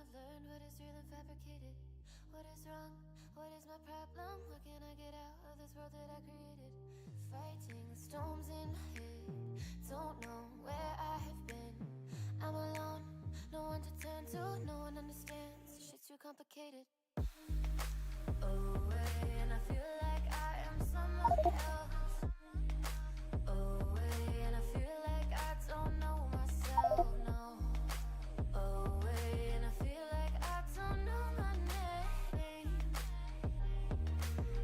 I've learned what is real and fabricated. What is wrong? What is my problem? What can I get out of this world that I created? Fighting the storms in my head. Don't know where I have been. I'm alone, no one to turn to, no one understands. Shit's too complicated. Away, and I feel like I am someone else. Away, and I feel like I don't know myself, no. Away, and I feel like I don't know my name.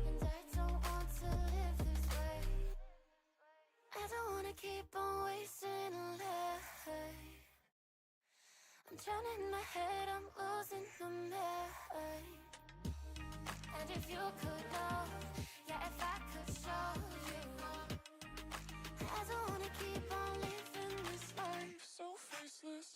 And I don't want to live this way. I don't wanna keep on wasting life. I'm drowning in my head, I'm losing the mind. And if you could know, yeah, if I could show you, I don't wanna keep on living this life so faceless.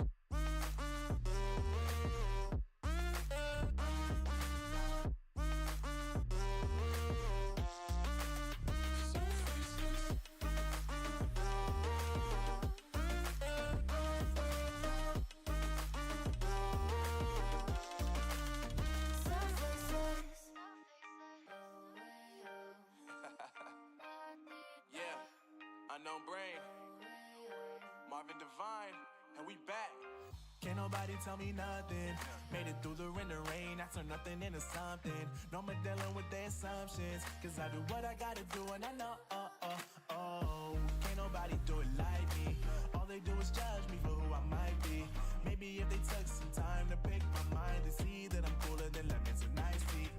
Yeah, Unknown Brain, Marvin Divine, and we back. Can't nobody tell me nothing. Made it through the rain and rain, I turn nothing into something. No more dealing with their assumptions, cause I do what I gotta do and I know, can't nobody do it like me. All they do is judge me for who I might be. Maybe if they took some time to pick my mind to see that I'm cooler than lemons and iced tea.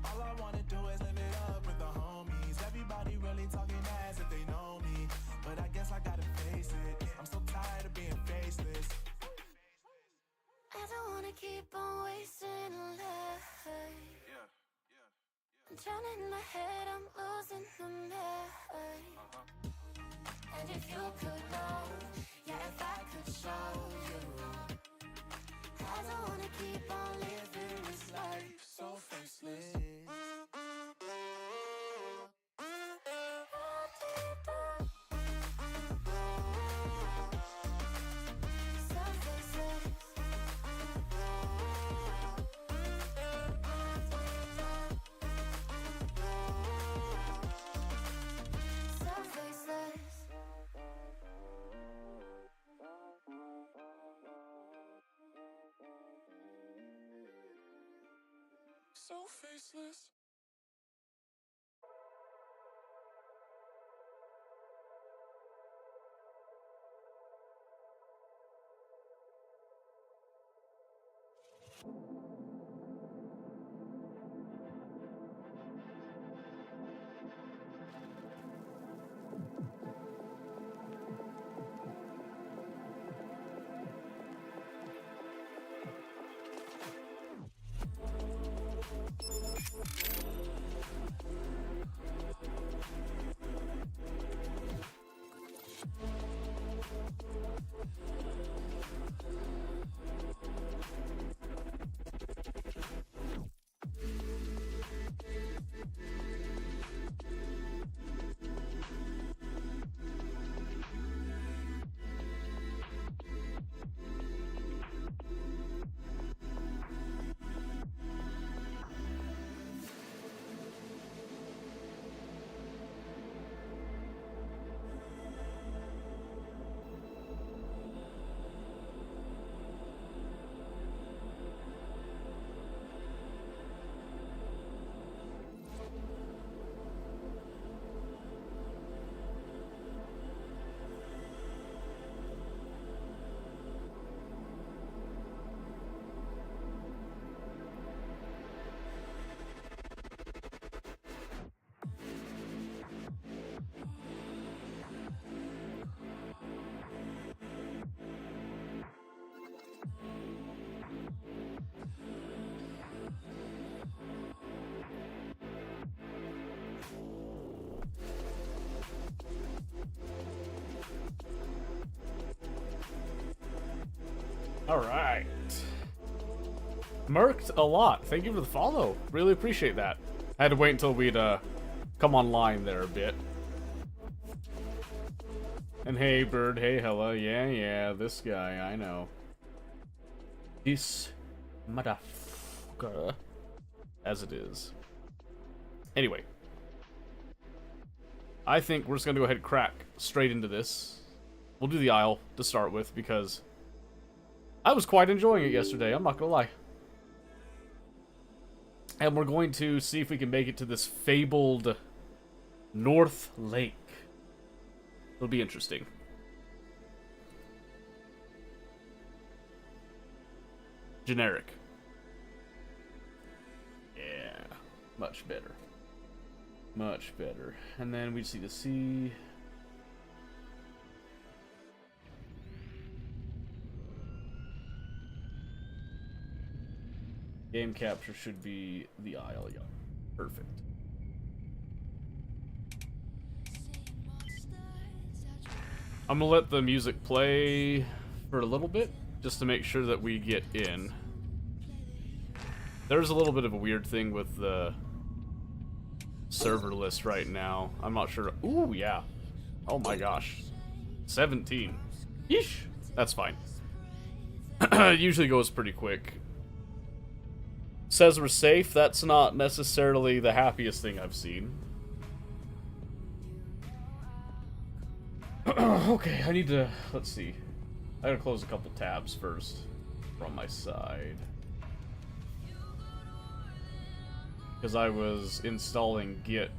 All I wanna do is live it up with the homies. Everybody really talking as if they know me, but I guess I gotta face it. I'm so tired of being faceless. I don't wanna keep on wasting life. I'm drowning in my head, I'm losing the mind. And if you could know, yeah, if I could show you, I don't wanna keep on living this life so faceless. So faceless. Alright. Merked a lot. Thank you for the follow. Really appreciate that. I had to wait until we'd come online there a bit. And hey, Bird. Hey, Hella. Yeah, this guy. I know. This Motherfucker. As it is. Anyway. I think we're just going to go ahead and crack straight into this. We'll do the Isle to start with, because I was quite enjoying it yesterday, I'm not going to lie. And we're going to see if we can make it to this fabled North Lake. It'll be interesting. Generic. Yeah, much better. Much better. And then we see the sea. Game capture should be the Isle, yeah. Perfect. I'm gonna let the music play for a little bit, just to make sure that we get in. There's a little bit of a weird thing with the server list right now. I'm not sure. Ooh, yeah. Oh my gosh. 17. Yeesh. That's fine. It usually goes pretty quick. Says we're safe. That's not necessarily the happiest thing I've seen. Okay, I need to... Let's see. I gotta close a couple tabs first from my side. Because I was installing Git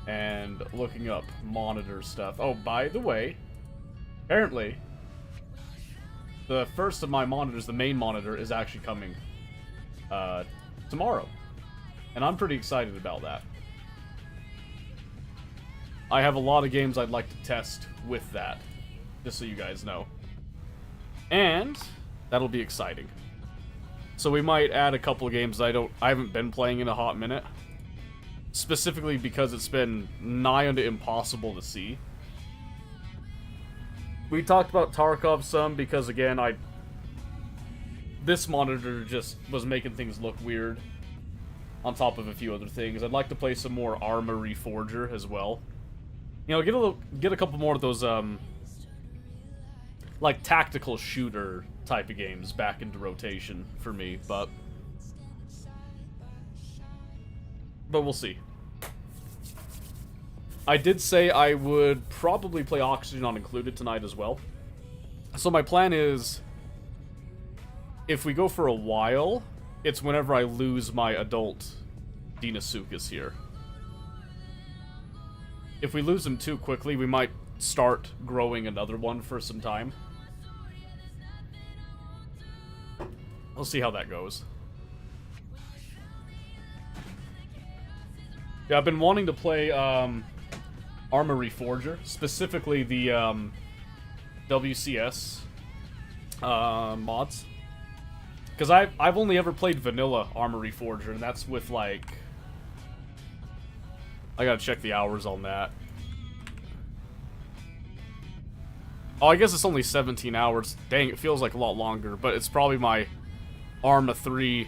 and looking up monitor stuff. Oh, by the way, apparently, the first of my monitors, the main monitor, is actually coming tomorrow. And I'm pretty excited about that. I have a lot of games I'd like to test with that, just so you guys know. And that'll be exciting. So we might add a couple of games I haven't been playing in a hot minute. Specifically because it's been nigh unto impossible to see. We talked about Tarkov some because, again, this monitor just was making things look weird. On top of a few other things. I'd like to play some more Arma Reforger as well. You know, get a couple more of those, like, tactical shooter type of games back into rotation for me, but we'll see. I did say I would probably play Oxygen Not Included tonight as well. So my plan is, if we go for a while, it's whenever I lose my adult Deinosuchus here. If we lose him too quickly, we might start growing another one for some time. We'll see how that goes. Yeah, I've been wanting to play Arma Reforger, specifically the WCS mods. Because I've only ever played vanilla Arma Reforger, and that's with, like... I gotta check the hours on that. Oh, I guess it's only 17 hours. Dang, it feels like a lot longer, but it's probably my Arma 3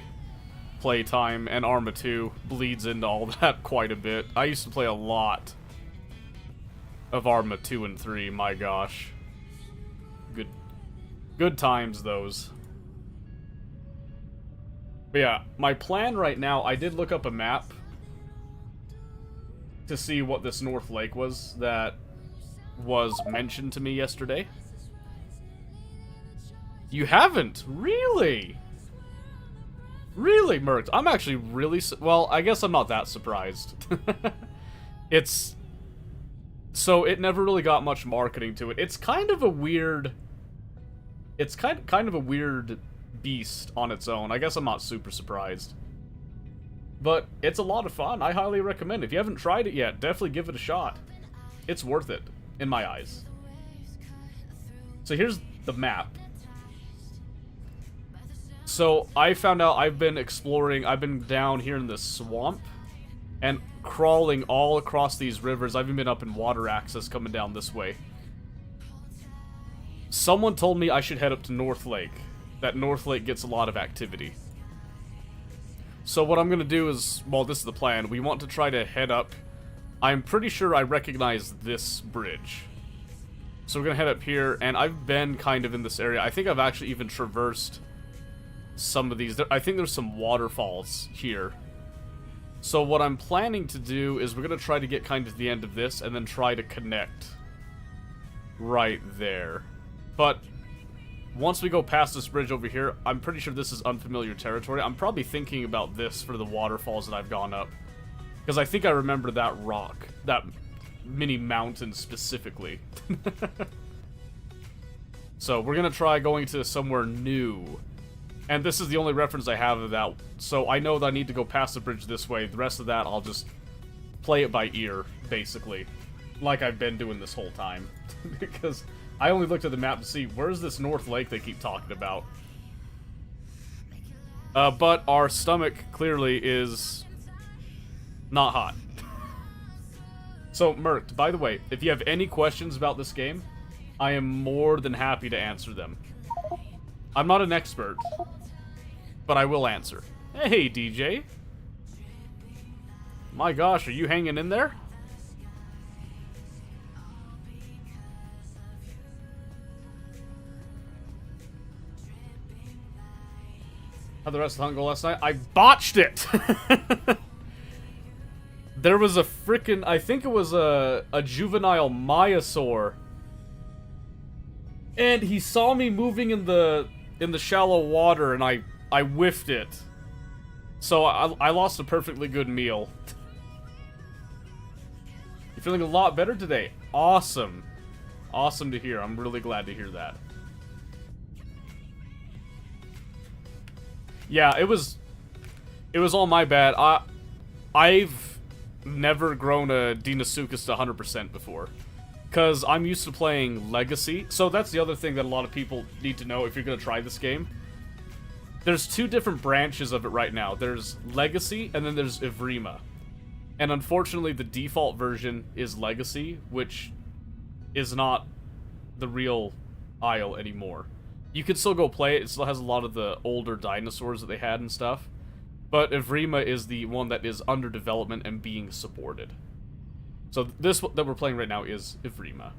playtime, and Arma 2 bleeds into all that quite a bit. I used to play a lot of Arma 2 and 3, my gosh. Good times, those. But yeah, my plan right now, I did look up a map to see what this North Lake was that was mentioned to me yesterday. You haven't? Really? Really, Mercs? I'm actually really... Well, I guess I'm not that surprised. It's... So, it never really got much marketing to it. It's kind of a weird... It's kind of a weird beast on its own. I guess I'm not super surprised. But it's a lot of fun. I highly recommend it. If you haven't tried it yet, definitely give it a shot. It's worth it, in my eyes. So here's the map. So I found out I've been exploring, I've been down here in this swamp and crawling all across these rivers. I've even been up in water access coming down this way. Someone told me I should head up to North Lake. That North Lake gets a lot of activity. So what I'm going to do is, well, this is the plan. We want to try to head up. I'm pretty sure I recognize this bridge. So we're gonna head up here, and I've been kind of in this area. I think I've actually even traversed some of these. I think there's some waterfalls here. So what I'm planning to do is we're gonna try to get kind of the end of this, and then try to connect right there. But once we go past this bridge over here, I'm pretty sure this is unfamiliar territory. I'm probably thinking about this for the waterfalls that I've gone up, because I think I remember that rock, that mini mountain specifically. So we're gonna try going to somewhere new, and this is the only reference I have of that, so I know that I need to go past the bridge this way. The rest of that I'll just play it by ear, basically, like I've been doing this whole time. Because I only looked at the map to see where's this North Lake they keep talking about. But our stomach clearly is not hot. So, Merc, by the way, if you have any questions about this game, I am more than happy to answer them. I'm not an expert, but I will answer. Hey, DJ. My gosh, are you hanging in there? How'd the rest of the hunt go last night? I botched it! There was a frickin', I think it was a juvenile Maiasaur. And he saw me moving in the shallow water, and I whiffed it. So I lost a perfectly good meal. You're feeling a lot better today. Awesome. Awesome to hear. I'm really glad to hear that. Yeah, it was all my bad. I've never grown a Deinosuchus to 100% before, because I'm used to playing Legacy. So that's the other thing that a lot of people need to know if you're going to try this game. There's two different branches of it right now. There's Legacy, and then there's Evrima. And unfortunately, the default version is Legacy, which is not the real Isle anymore. You can still go play it. It still has a lot of the older dinosaurs that they had and stuff. But Evrima is the one that is under development and being supported. So this that we're playing right now is Evrima.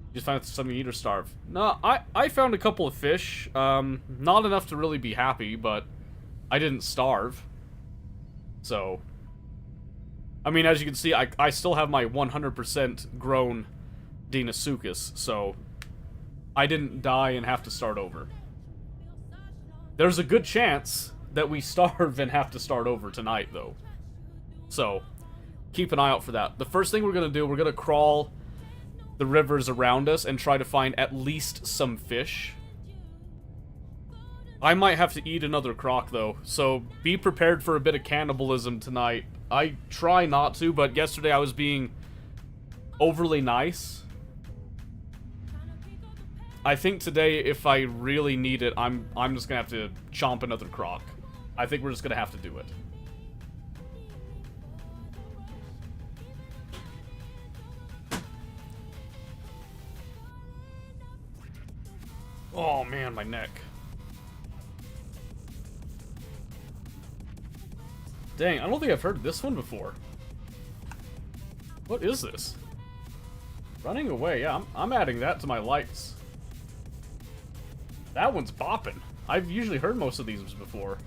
You just find something to eat or starve? No, I found a couple of fish. Not enough to really be happy, but I didn't starve. So, I mean, as you can see, I still have my 100% grown Deinosuchus, so I didn't die and have to start over. There's a good chance that we starve and have to start over tonight, though. So, keep an eye out for that. The first thing we're going to do, we're going to crawl the rivers around us and try to find at least some fish. I might have to eat another croc, though, so be prepared for a bit of cannibalism tonight. I try not to, but yesterday I was being overly nice. I think today, if I really need it, I'm just gonna have to chomp another croc. I think we're just gonna have to do it. Oh man, my neck. Dang, I don't think I've heard this one before. What is this? Running away, yeah, I'm adding that to my likes. That one's bopping. I've usually heard most of these before.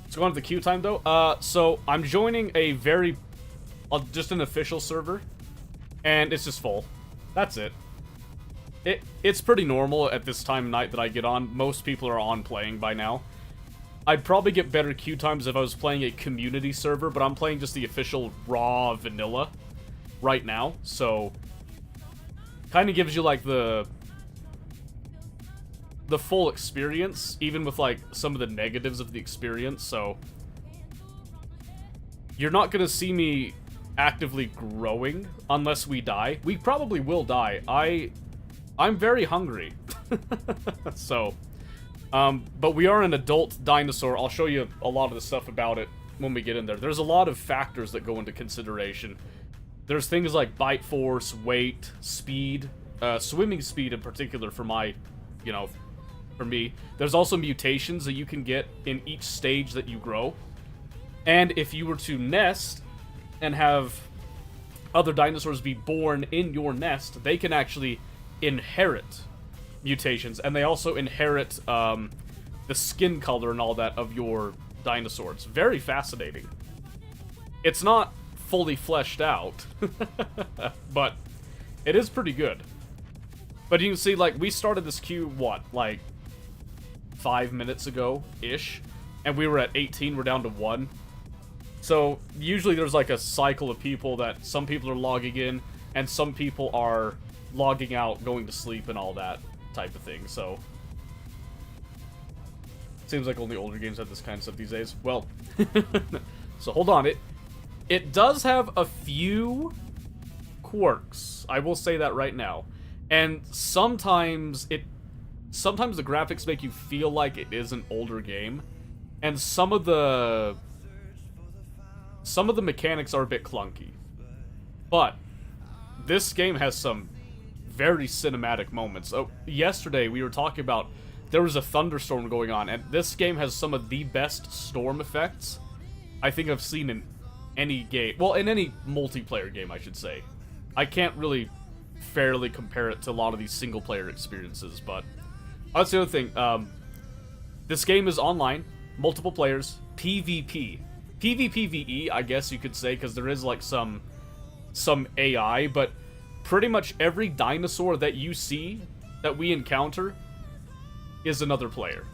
Let's go on to the queue time, though. So I'm joining a just an official server, and it's just full. That's it. It's pretty normal at this time of night that I get on. Most people are on playing by now. I'd probably get better queue times if I was playing a community server, but I'm playing just the official raw vanilla right now, so kind of gives you like the full experience, even with like some of the negatives of the experience. So you're not gonna see me actively growing unless we die. We probably will die. I'm very hungry. So but we are an adult dinosaur. I'll show you a lot of the stuff about it when we get in there. There's a lot of factors that go into consideration. There's things like bite force, weight, speed, swimming speed in particular for my, for me. There's also mutations that you can get in each stage that you grow. And if you were to nest and have other dinosaurs be born in your nest, they can actually inherit mutations, and they also inherit the skin color and all that of your dinosaur. It's very fascinating. It's not fully fleshed out, but it is pretty good. But you can see, like, we started this queue, what, like 5 minutes ago-ish, and we were at 18, we're down to 1. So, usually there's like a cycle of people that some people are logging in, and some people are logging out, going to sleep, and all that type of thing, so... Seems like only older games have this kind of stuff these days. Well, so hold on, it does have a few quirks, I will say that right now. And sometimes the graphics make you feel like it is an older game, and some of the mechanics are a bit clunky. But this game has some very cinematic moments. Oh, yesterday we were talking about there was a thunderstorm going on, and this game has some of the best storm effects I think I've seen in any game. Well, in any multiplayer game, I should say. I can't really fairly compare it to a lot of these single-player experiences, but that's the other thing. This game is online, multiple players, PvP. PvPvE, I guess you could say, because there is like some AI, but pretty much every dinosaur that you see, that we encounter, is another player.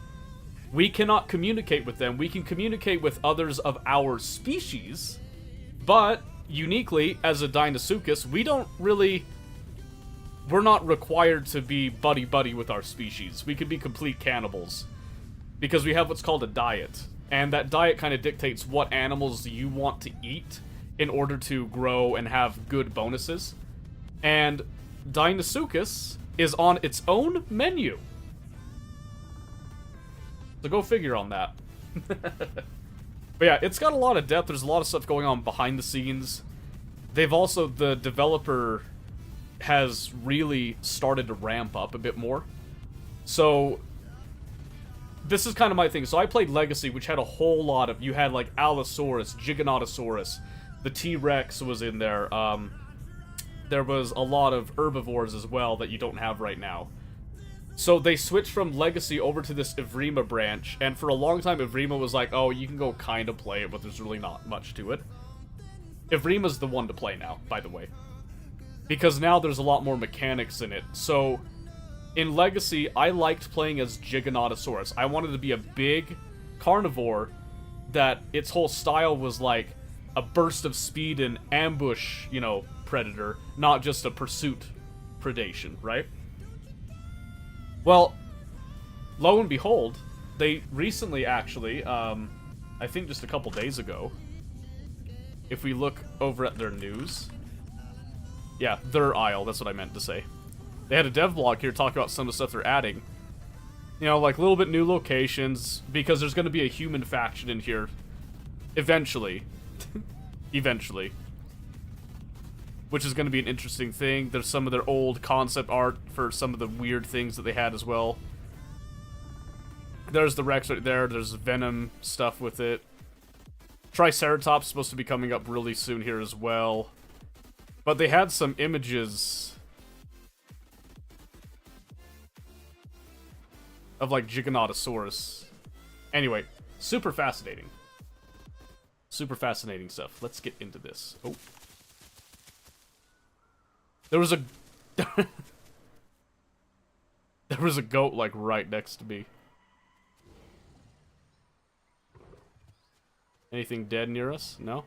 We cannot communicate with them. We can communicate with others of our species, but uniquely, as a Deinosuchus, we're not required to be buddy-buddy with our species. We could be complete cannibals, because we have what's called a diet, and that diet kind of dictates what animals you want to eat in order to grow and have good bonuses. And Deinosuchus is on its own menu. So go figure on that. But yeah, it's got a lot of depth. There's a lot of stuff going on behind the scenes. They've also, the developer has really started to ramp up a bit more. So this is kind of my thing. So I played Legacy, which had a whole lot of, you had like Allosaurus, Giganotosaurus, the T-Rex was in there. There was a lot of herbivores as well that you don't have right now. So they switched from Legacy over to this Evrima branch, and for a long time Evrima was like, oh, you can go kind of play it, but there's really not much to it. Evrima's the one to play now, by the way. Because now there's a lot more mechanics in it. So, in Legacy, I liked playing as Giganotosaurus. I wanted to be a big carnivore that its whole style was like a burst of speed and ambush, you know, predator, not just a pursuit predation, right? Well, lo and behold, they recently actually, I think just a couple days ago, if we look over at their news, yeah, their aisle, that's what I meant to say. They had a dev blog here talking about some of the stuff they're adding. You know, like a little bit new locations, because there's going to be a human faction in here eventually. Eventually. Which is going to be an interesting thing. There's some of their old concept art for some of the weird things that they had as well. There's the Rex right there. There's Venom stuff with it. Triceratops is supposed to be coming up really soon here as well. But they had some images of like Giganotosaurus. Anyway, super fascinating. Super fascinating stuff. Let's get into this. Oh. There was a... there was a goat, like, right next to me. Anything dead near us? No?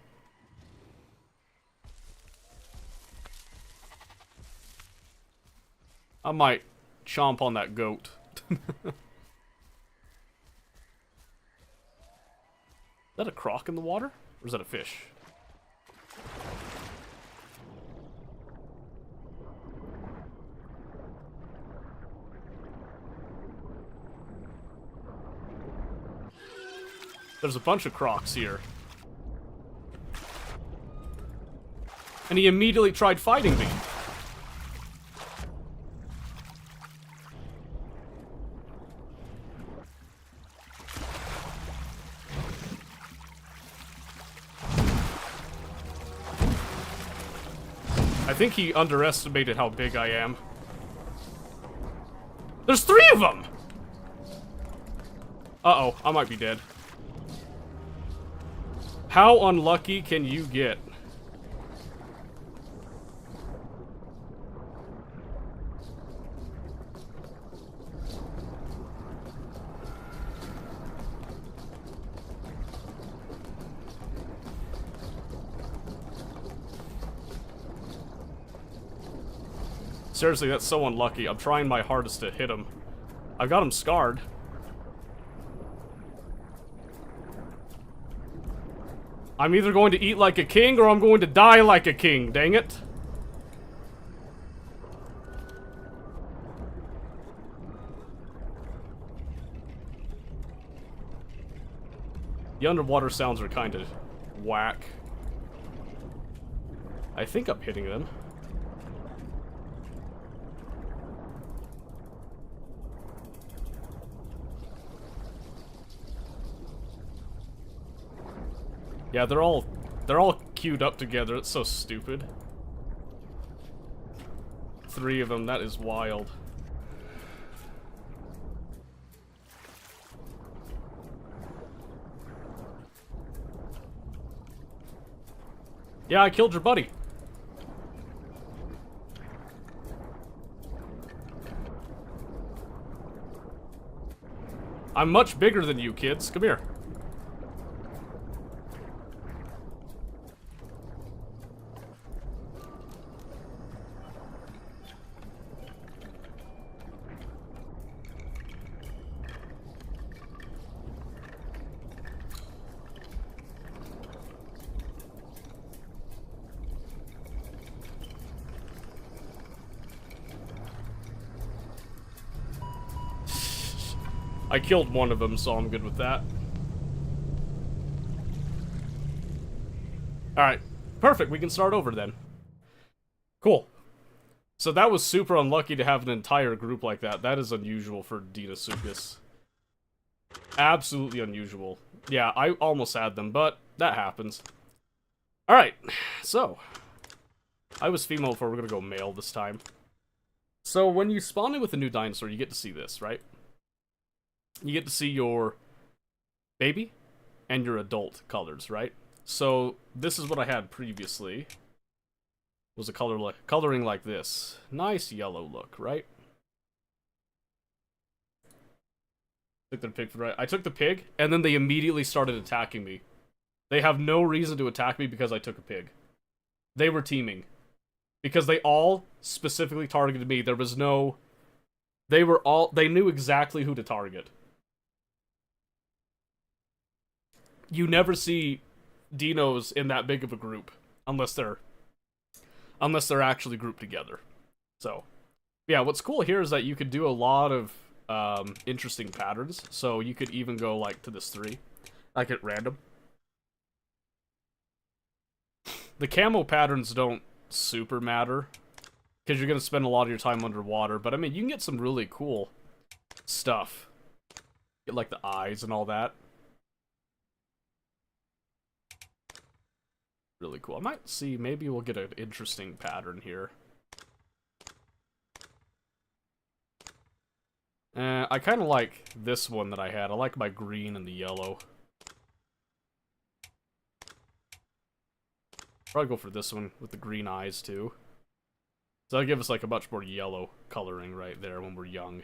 I might chomp on that goat. Is that a croc in the water? Or is that a fish? There's a bunch of crocs here. And he immediately tried fighting me. I think he underestimated how big I am. There's 3 of them! Uh-oh, I might be dead. How unlucky can you get? Seriously, that's so unlucky. I'm trying my hardest to hit him. I've got him scarred. I'm either going to eat like a king or I'm going to die like a king, dang it. The underwater sounds are kind of whack. I think I'm hitting them. Yeah, they're all queued up together. It's so stupid. 3 of them, that is wild. Yeah, I killed your buddy. I'm much bigger than you kids. Come here. I killed one of them, so I'm good with that. Alright, perfect, we can start over then. Cool. So that was super unlucky to have an entire group like that. That is unusual for Deinosuchus. Absolutely unusual. Yeah, I almost had them, but that happens. Alright, so. I was female before, we're gonna go male this time. So when you spawn in with a new dinosaur, you get to see this, right? You get to see your baby and your adult colors, right? So this is what I had previously. Was a coloring like this. Nice yellow look, right? Took the pig for right. I took the pig, and then they immediately started attacking me. They have no reason to attack me because I took a pig. They were teaming. Because they all specifically targeted me. There was no... They knew exactly who to target. You never see dinos in that big of a group unless they're actually grouped together. So, yeah, what's cool here is that you could do a lot of interesting patterns. So you could even go like to this 3, like at random. The camo patterns don't super matter because you're gonna spend a lot of your time underwater. But I mean, you can get some really cool stuff. Get like the eyes and all that. Really cool. I might see, maybe we'll get an interesting pattern here. I kind of like this one that I had. I like my green and the yellow. Probably go for this one with the green eyes too. So that'll give us like a much more yellow coloring right there when we're young.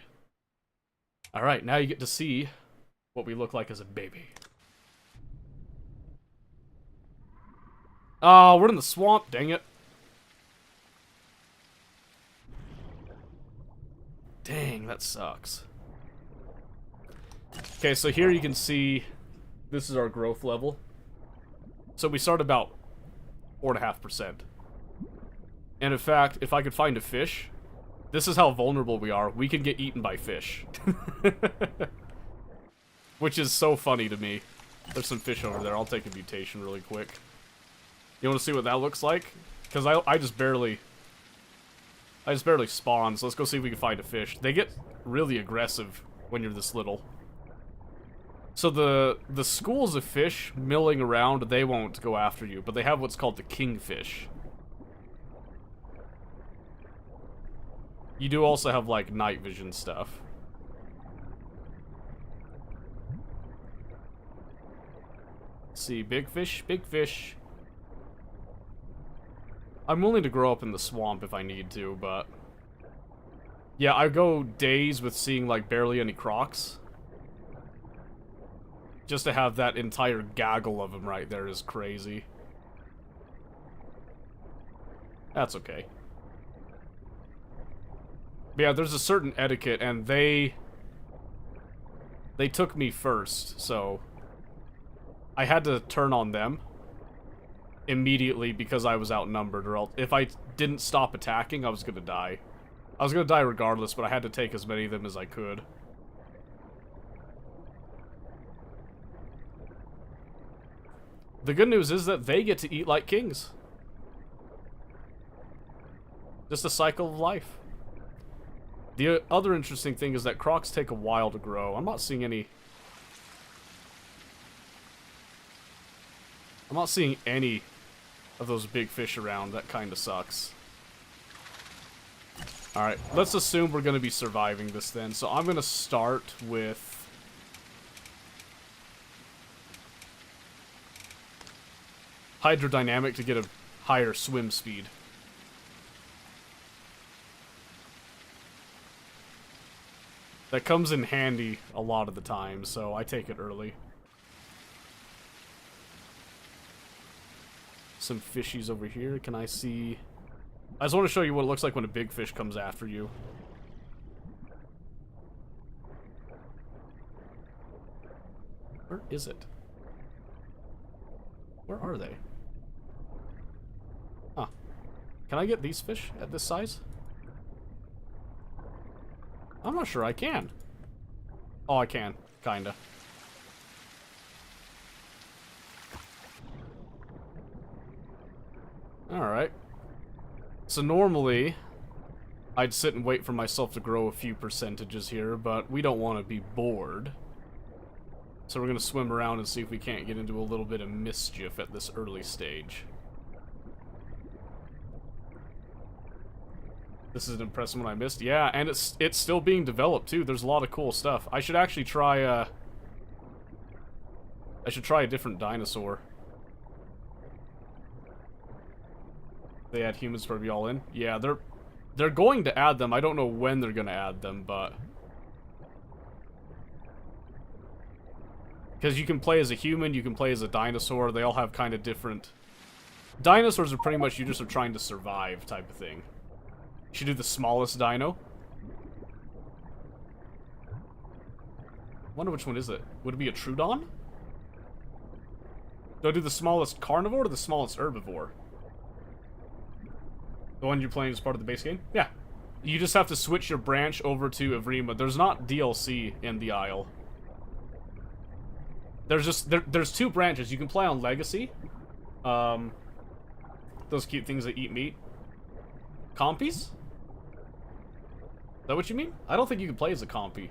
Alright, now you get to see what we look like as a baby. Oh, we're in the swamp, dang it. Dang, that sucks. Okay, so here you can see this is our growth level. So we start about 4.5%. And in fact, if I could find a fish, this is how vulnerable we are. We can get eaten by fish. Which is so funny to me. There's some fish over there. I'll take a mutation really quick. You want to see what that looks like? Because I just barely spawn, so let's go see if we can find a fish. They get really aggressive when you're this little. So the schools of fish milling around, they won't go after you, but they have what's called the kingfish. You do also have, like, night vision stuff. Let's see, big fish, big fish. I'm willing to grow up in the swamp if I need to, but... Yeah, I go days with seeing, like, barely any crocs. Just to have that entire gaggle of them right there is crazy. That's okay. But yeah, there's a certain etiquette, and they took me first, so I had to turn on them immediately because I was outnumbered, or else if I didn't stop attacking, I was gonna die. I was gonna die regardless, but I had to take as many of them as I could. The good news is that they get to eat like kings. Just a cycle of life. The other interesting thing is that crocs take a while to grow. I'm not seeing any... I'm not seeing any of those big fish around. That kind of sucks. Alright, let's assume we're going to be surviving this then. So I'm going to start with... hydrodynamic to get a higher swim speed. That comes in handy a lot of the time, so I take it early. Some fishies over here. Can I see... I just want to show you what it looks like when a big fish comes after you. Where is it? Where are they? Huh. Can I get these fish at this size? I'm not sure I can. Oh, I can. Kinda. Alright. So normally, I'd sit and wait for myself to grow a few percentages here, but we don't want to be bored. So we're going to swim around and see if we can't get into a little bit of mischief at this early stage. This is an impressive one I missed. Yeah, and it's still being developed too. There's a lot of cool stuff. I should actually try I should try a different dinosaur. They add humans for be all in. Yeah, they're going to add them. I don't know when they're going to add them, but because you can play as a human, you can play as a dinosaur. They all have kind of different. Dinosaurs are pretty much you just are trying to survive type of thing. You should do the smallest dino. Wonder which one is it? Would it be a Troodon? Do I do the smallest carnivore or the smallest herbivore? The one you're playing as part of the base game? Yeah. You just have to switch your branch over to Evrima. There's not DLC in the Isle. There's just there's two branches. You can play on Legacy. Those cute things that eat meat. Compies? Is that what you mean? I don't think you can play as a compy.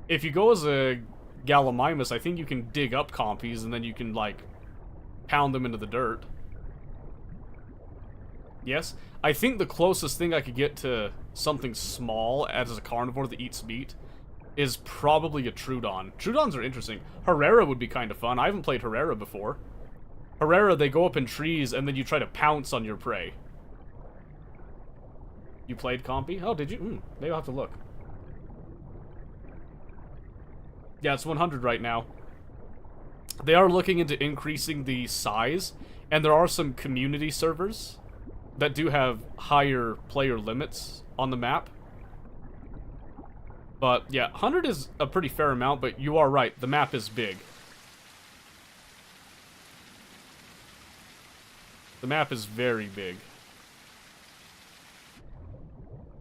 If you go as a Gallimimus, I think you can dig up compies and then you can, like, pound them into the dirt. Yes? I think the closest thing I could get to something small as a carnivore that eats meat is probably a Troodon. Troodons are interesting. Herrera would be kind of fun. I haven't played Herrera before. Herrera, they go up in trees and then you try to pounce on your prey. You played Compy? Oh, did you? Maybe I'll have to look. Yeah, it's 100 right now. They are looking into increasing the size, and there are some community servers that do have higher player limits on the map. But, yeah, 100 is a pretty fair amount, but you are right. The map is big. The map is very big.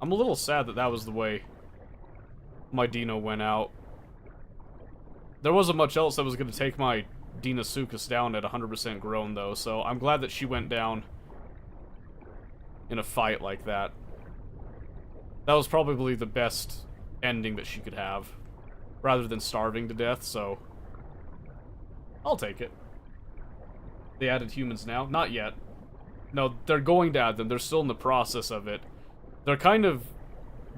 I'm a little sad that that was the way my Dino went out. There wasn't much else that was going to take my Deinosuchus down at 100% grown, though, so I'm glad that she went down in a fight like that. That was probably the best ending that she could have, rather than starving to death, so I'll take it. They added humans now? Not yet. No, they're going to add them. They're still in the process of it. They're kind of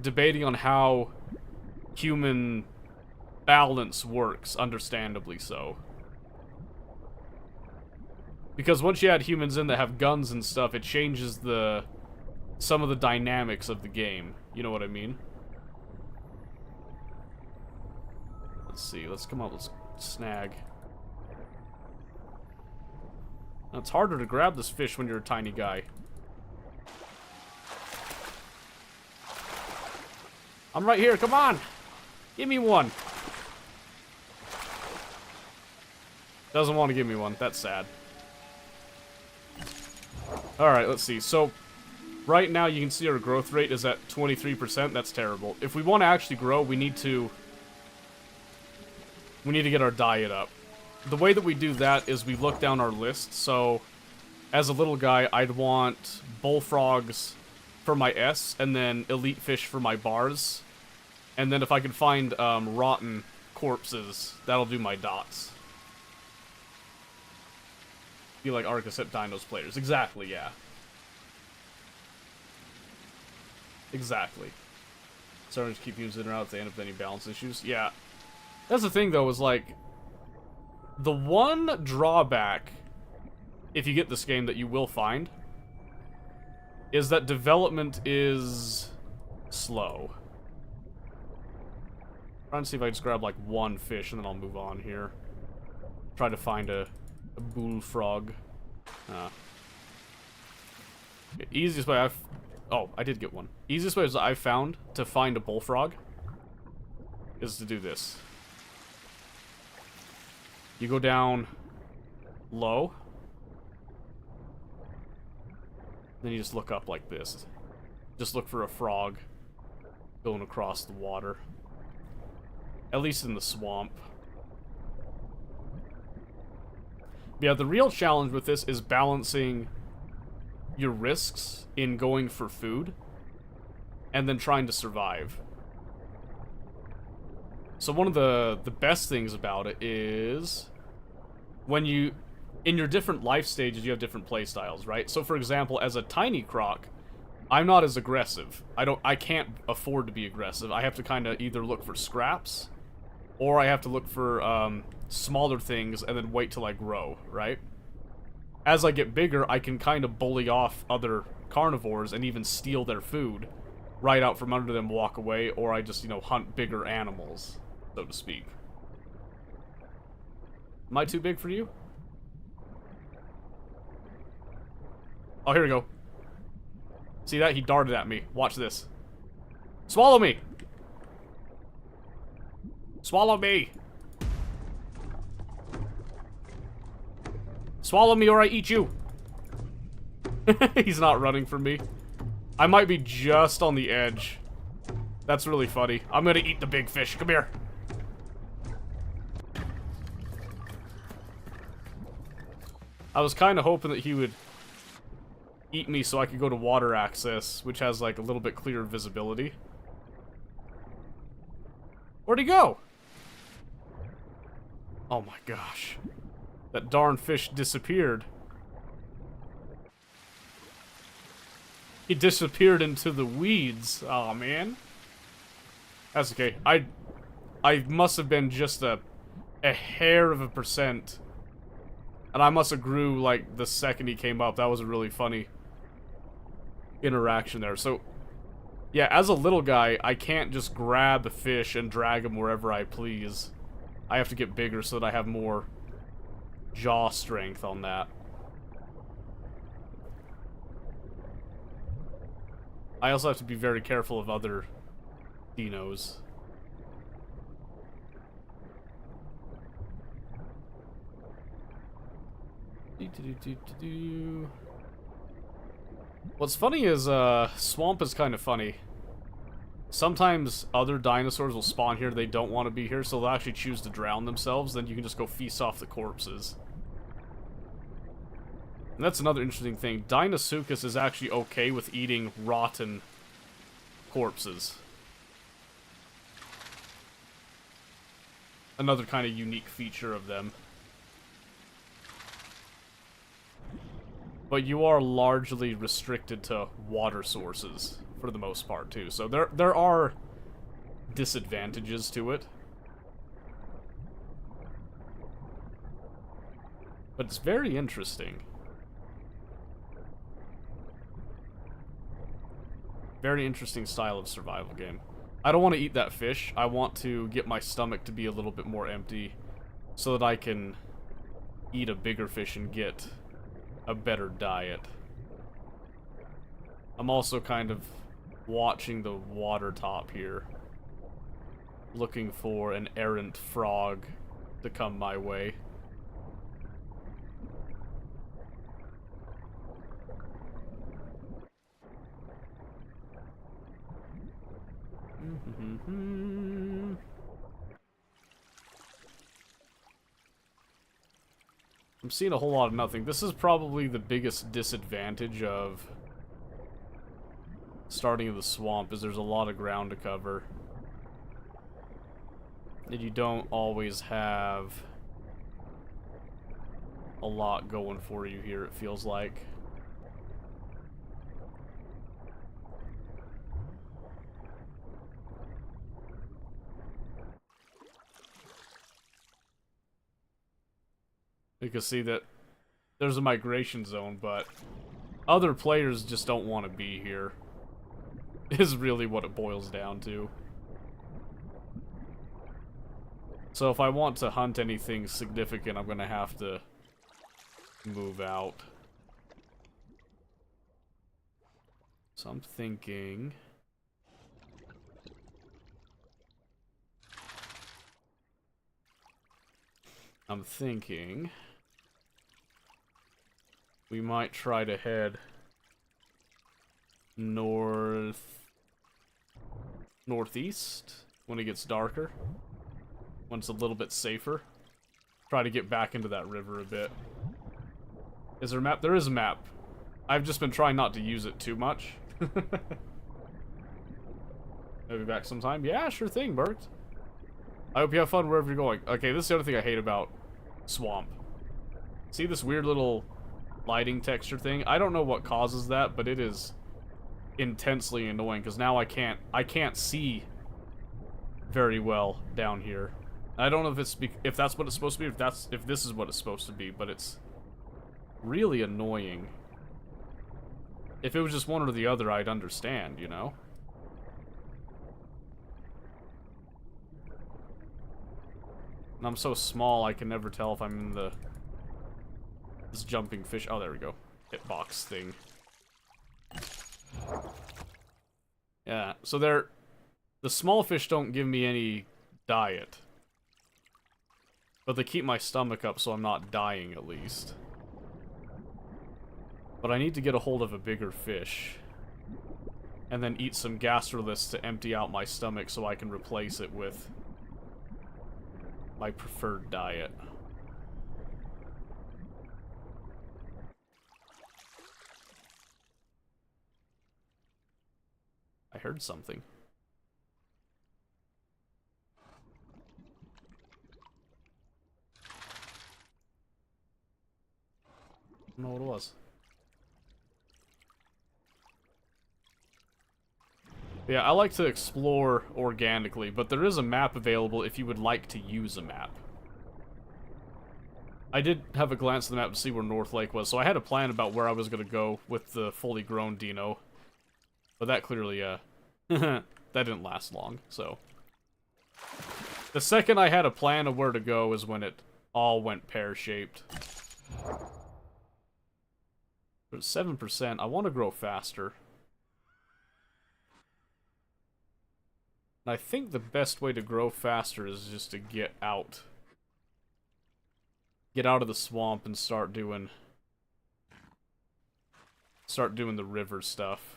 debating on how human balance works, understandably so. Because once you add humans in that have guns and stuff, it changes some of the dynamics of the game. You know what I mean? Let's see, let's come up, let's snag. Now, it's harder to grab this fish when you're a tiny guy. I'm right here, come on! Give me one! Doesn't want to give me one, that's sad. Alright, let's see. So, right now you can see our growth rate is at 23%. That's terrible. If we want to actually grow, we need to get our diet up. The way that we do that is we look down our list. So, as a little guy, I'd want bullfrogs for my S, and then elite fish for my bars. And then if I can find rotten corpses, that'll do my dots. Be like Arcus at Dinos players. Exactly, yeah. Exactly. Starting to keep using it out if they end up with any balance issues. Yeah. That's the thing, though, is like... The one drawback, if you get this game, that you will find, is that development is slow. Trying to see if I can just grab, like, one fish, and then I'll move on here. Try to find a bullfrog. Easiest way I've... Oh, I did get one. Easiest way I've found to find a bullfrog is to do this. You go down low. Then you just look up like this. Just look for a frog going across the water. At least in the swamp. Yeah, the real challenge with this is balancing your risks in going for food and then trying to survive. So one of the best things about it is when you, in your different life stages, you have different play styles, right? So for example, as a tiny croc, I'm not as aggressive. I can't afford to be aggressive. I have to kind of either look for scraps or I have to look for smaller things and then wait till I grow, right? As I get bigger, I can kind of bully off other carnivores and even steal their food right out from under them, walk away, or I just, you know, hunt bigger animals, so to speak. Am I too big for you? Oh, here we go. See that? He darted at me. Watch this. Swallow me! Swallow me! Swallow me or I eat you! He's not running from me. I might be just on the edge. That's really funny. I'm gonna eat the big fish. Come here. I was kind of hoping that he would eat me so I could go to water access, which has like a little bit clearer visibility. Where'd he go? Oh my gosh. That darn fish disappeared. He disappeared into the weeds. Aw, man. That's okay. I must have been just a hair of a percent. And I must have grew, like, the second he came up. That was a really funny interaction there. So, yeah, as a little guy, I can't just grab a fish and drag him wherever I please. I have to get bigger so that I have more jaw strength on that. I also have to be very careful of other dinos. What's funny is, Swamp is kind of funny. Sometimes other dinosaurs will spawn here, they don't want to be here, so they'll actually choose to drown themselves, then you can just go feast off the corpses. And that's another interesting thing. Deinosuchus is actually okay with eating rotten corpses. Another kind of unique feature of them. But you are largely restricted to water sources, for the most part too. So there are disadvantages to it. But it's very interesting. Very interesting style of survival game. I don't want to eat that fish. I want to get my stomach to be a little bit more empty so that I can eat a bigger fish and get a better diet. I'm also kind of watching the water top here, looking for an errant frog to come my way. I'm seeing a whole lot of nothing. This is probably the biggest disadvantage of starting in the swamp, is there's a lot of ground to cover. And you don't always have a lot going for you here, it feels like. You can see that there's a migration zone, but other players just don't want to be here, is really what it boils down to. So if I want to hunt anything significant, I'm gonna have to move out. So I'm thinking... we might try to head northeast when it gets darker, when it's a little bit safer. Try to get back into that river a bit. Is there a map? There is a map. I've just been trying not to use it too much. Maybe back sometime. Yeah, sure thing, Bert. I hope you have fun wherever you're going. Okay, this is the other thing I hate about Swamp. See this weird little lighting texture thing? I don't know what causes that, but it is intensely annoying because now I can't see very well down here. I don't know if that's what it's supposed to be, if this is what it's supposed to be, but it's really annoying. If it was just one or the other, I'd understand, you know? And I'm so small, I can never tell if I'm in this jumping fish. Oh, there we go. Hitbox thing. Yeah, so the small fish don't give me any diet. But they keep my stomach up so I'm not dying, at least. But I need to get a hold of a bigger fish. And then eat some gastroliths to empty out my stomach so I can replace it with my preferred diet. I heard something. I don't know what it was. Yeah, I like to explore organically, but there is a map available if you would like to use a map. I did have a glance at the map to see where North Lake was, so I had a plan about where I was going to go with the fully grown dino. But that clearly, that didn't last long, so. The second I had a plan of where to go is when it all went pear-shaped. But 7%, I want to grow faster. And I think the best way to grow faster is just to get out. Get out of the swamp and start doing the river stuff.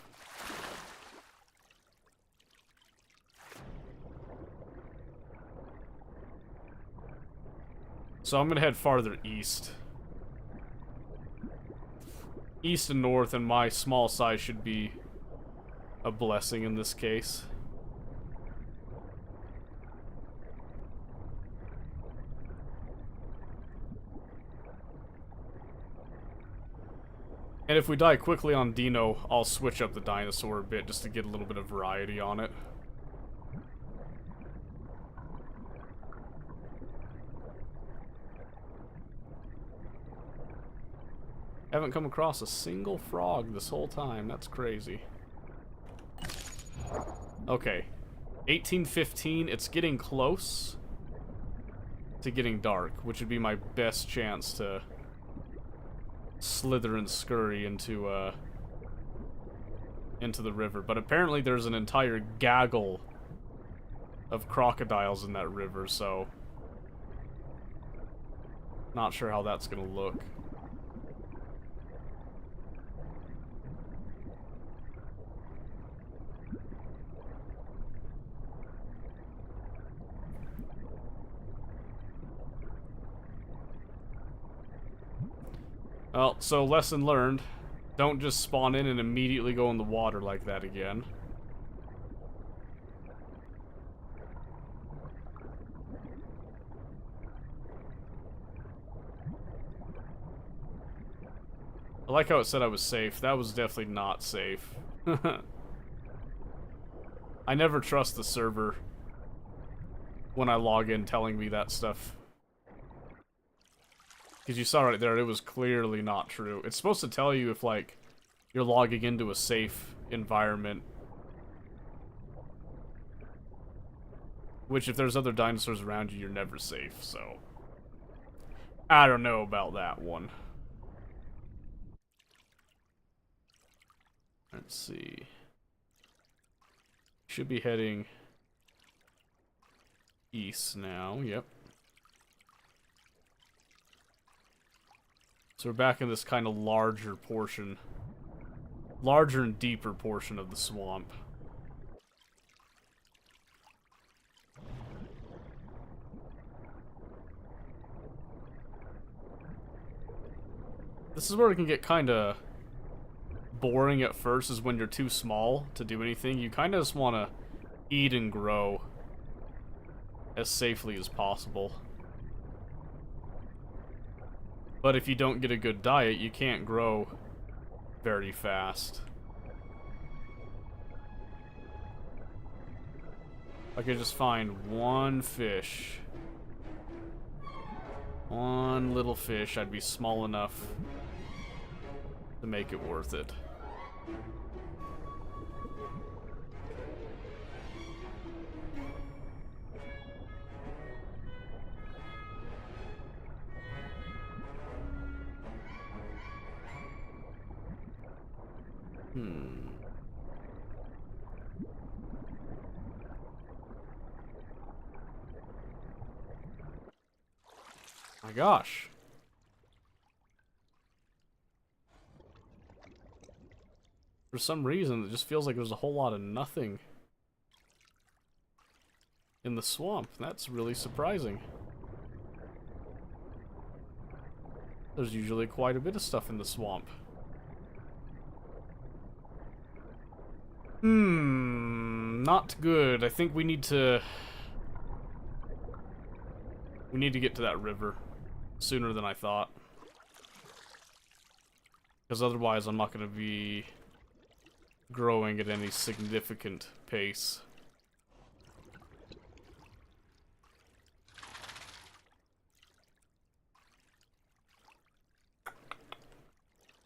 So I'm gonna head farther east. East and north, and my small size should be a blessing in this case. And if we die quickly on Dino, I'll switch up the dinosaur a bit just to get a little bit of variety on it. Haven't come across a single frog this whole time. That's crazy. Okay. 1815, it's getting close to getting dark, which would be my best chance to slither and scurry into the river. But apparently there's an entire gaggle of crocodiles in that river, so not sure how that's gonna look. Well, so lesson learned. Don't just spawn in and immediately go in the water like that again. I like how it said I was safe. That was definitely not safe. I never trust the server when I log in telling me that stuff. Because you saw right there, it was clearly not true. It's supposed to tell you if, like, you're logging into a safe environment. Which, if there's other dinosaurs around you, you're never safe, so... I don't know about that one. Let's see. Should be heading east now, yep. So we're back in this kind of larger portion. Larger and deeper portion of the swamp. This is where it can get kind of boring at first, is when you're too small to do anything. You kind of just want to eat and grow as safely as possible. But if you don't get a good diet, you can't grow very fast. I could just find one fish. One little fish, I'd be small enough to make it worth it. My gosh. For some reason, it just feels like there's a whole lot of nothing in the swamp. That's really surprising. There's usually quite a bit of stuff in the swamp. Not good. I think we need to get to that river sooner than I thought. Because otherwise I'm not going to be growing at any significant pace.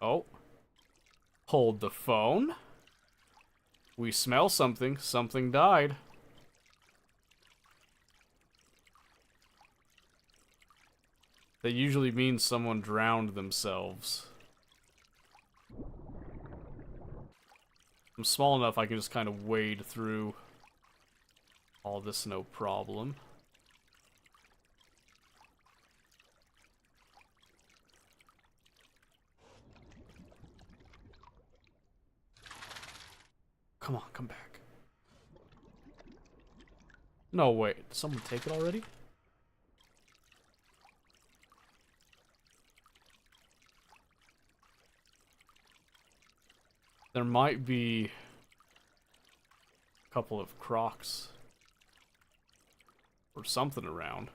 Oh. Hold the phone. We smell something. Something died. That usually means someone drowned themselves. I'm small enough I can just kind of wade through all this no problem. Come on, come back. No, wait. Did someone take it already? There might be a couple of crocs or something around.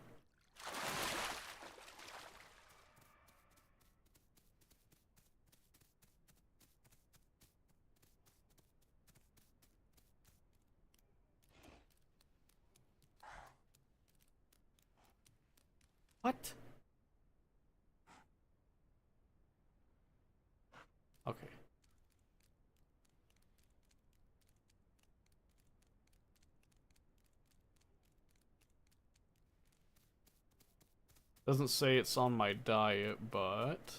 Doesn't say it's on my diet, but...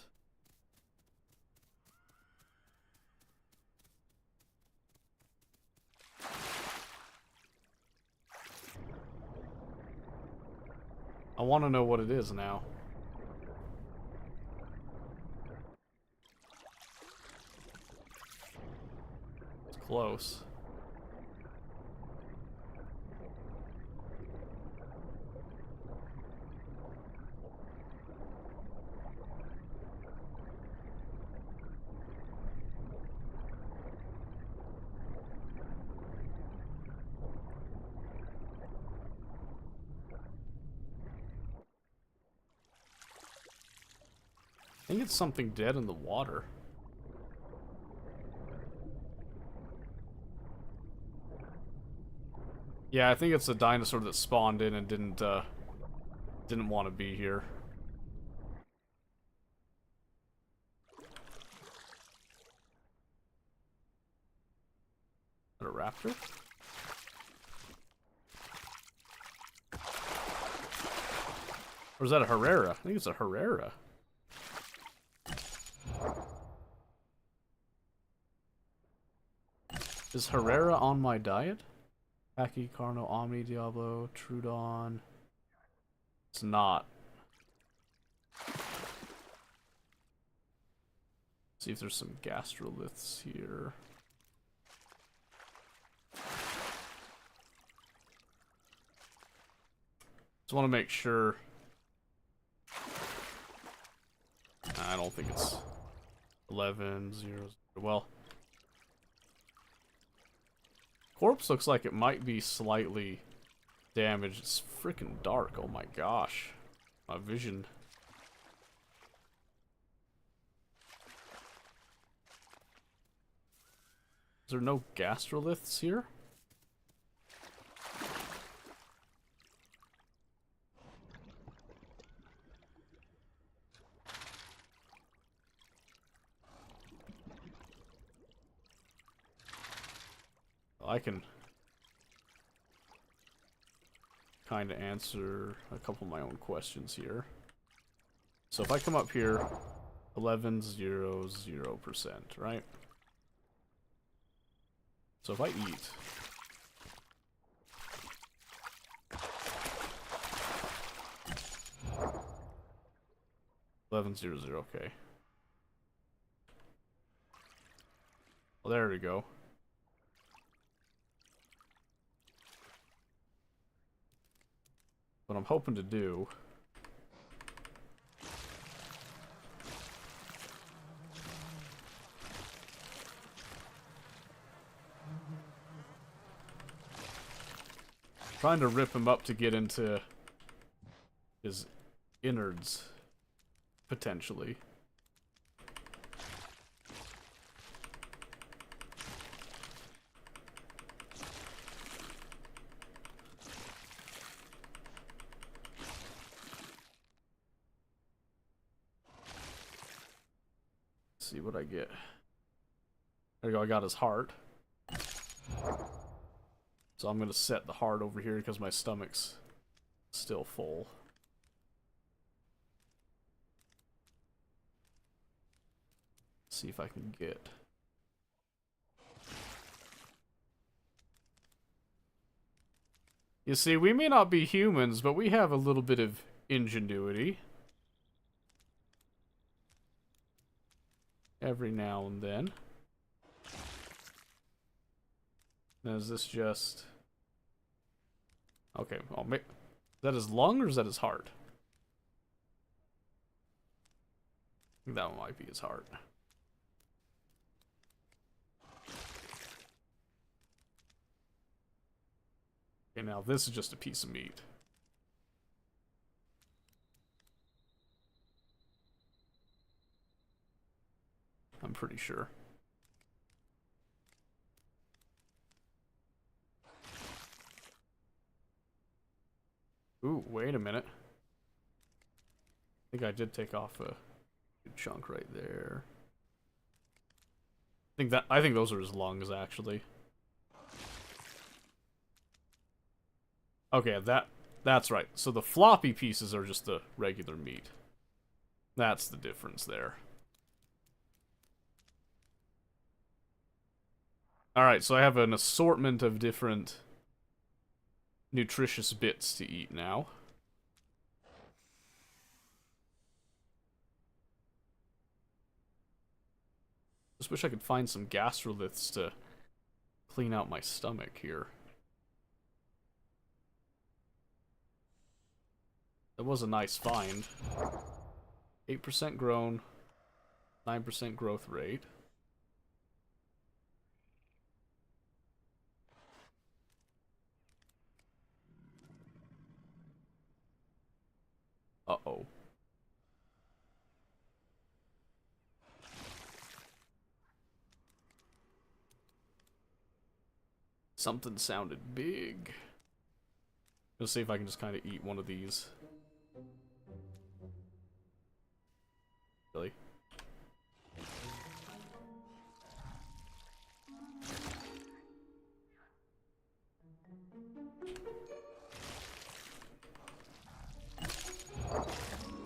I want to know what it is now. It's close. I think it's something dead in the water. Yeah, I think it's a dinosaur that spawned in and didn't want to be here. Is that a raptor? Or is that a Herrera? I think it's a Herrera. Is Herrera on my diet? Paki, Carno, Omni, Diablo, Trudon. It's not. See if there's some gastroliths here. Just want to make sure. I don't think it's 11, 0, 0. Well, corpse looks like it might be slightly damaged. It's freaking dark. Oh my gosh. My vision. Is there no gastroliths here? I can kind of answer a couple of my own questions here. So if I come up here, 11.00%, right? So if I eat, $11.00, okay. Well, there we go. What I'm hoping to do trying to rip him up to get into his innards, potentially. See what I get. There you go, I got his heart. So I'm gonna set the heart over here because my stomach's still full. See if I can get. You see, we may not be humans, but we have a little bit of ingenuity. Every now and then. Now, is this just... Okay, well, is that his lung or is that his heart? I think that one might be his heart. Okay, now this is just a piece of meat. I'm pretty sure. Ooh, wait a minute. I think I did take off a good chunk right there. I think those are his lungs, actually. Okay, That's right. So the floppy pieces are just the regular meat. That's the difference there. Alright, so I have an assortment of different nutritious bits to eat now. Just wish I could find some gastroliths to clean out my stomach here. That was a nice find. 8% grown, 9% growth rate. Uh-oh. Something sounded big. Let's see if I can just kind of eat one of these. Really?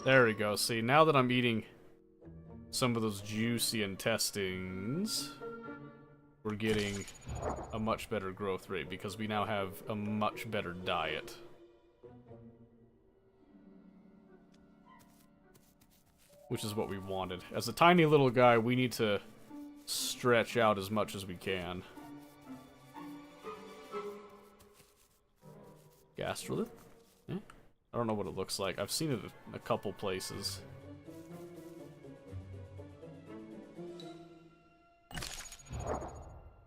There we go. See, now that I'm eating some of those juicy intestines, we're getting a much better growth rate because we now have a much better diet. Which is what we wanted. As a tiny little guy, we need to stretch out as much as we can. Gastrolith? Eh? I don't know what it looks like. I've seen it in a couple places.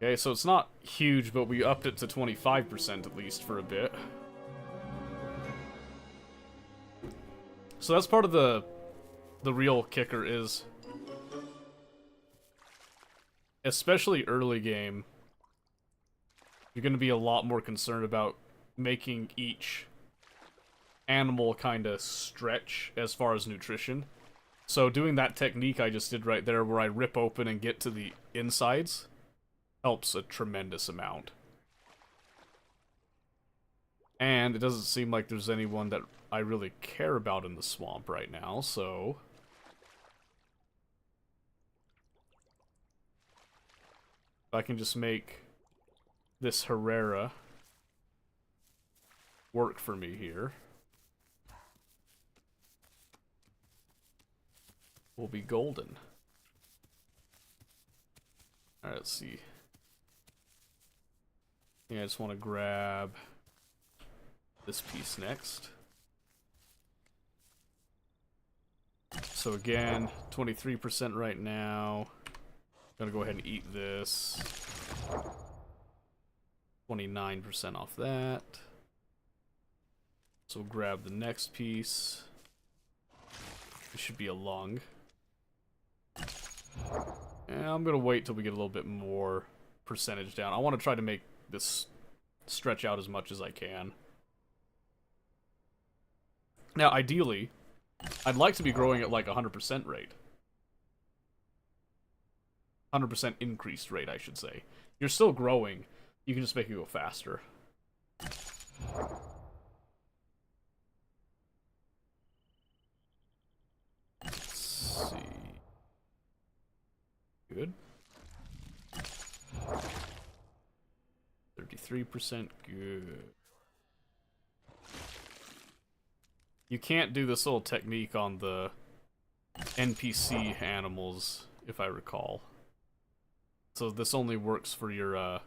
Okay, so it's not huge, but we upped it to 25% at least for a bit. So that's part of the real kicker is, especially early game, you're going to be a lot more concerned about making each animal kind of stretch as far as nutrition. So doing that technique I just did right there where I rip open and get to the insides helps a tremendous amount. And it doesn't seem like there's anyone that I really care about in the swamp right now, so if I can just make this Herrera work for me here, we'll be golden. Alright, let's see. Yeah, I just want to grab this piece next. So again, 23% right now. Gonna go ahead and eat this. 29% off that. So we'll grab the next piece. It should be a lung. And I'm gonna wait till we get a little bit more percentage down. I want to try to make this stretch out as much as I can. Now, ideally, I'd like to be growing at like 100% rate. 100% increased rate, I should say. You're still growing. You can just make it go faster. Let's see. Good. 33% good. You can't do this little technique on the NPC animals, if I recall. So this only works for your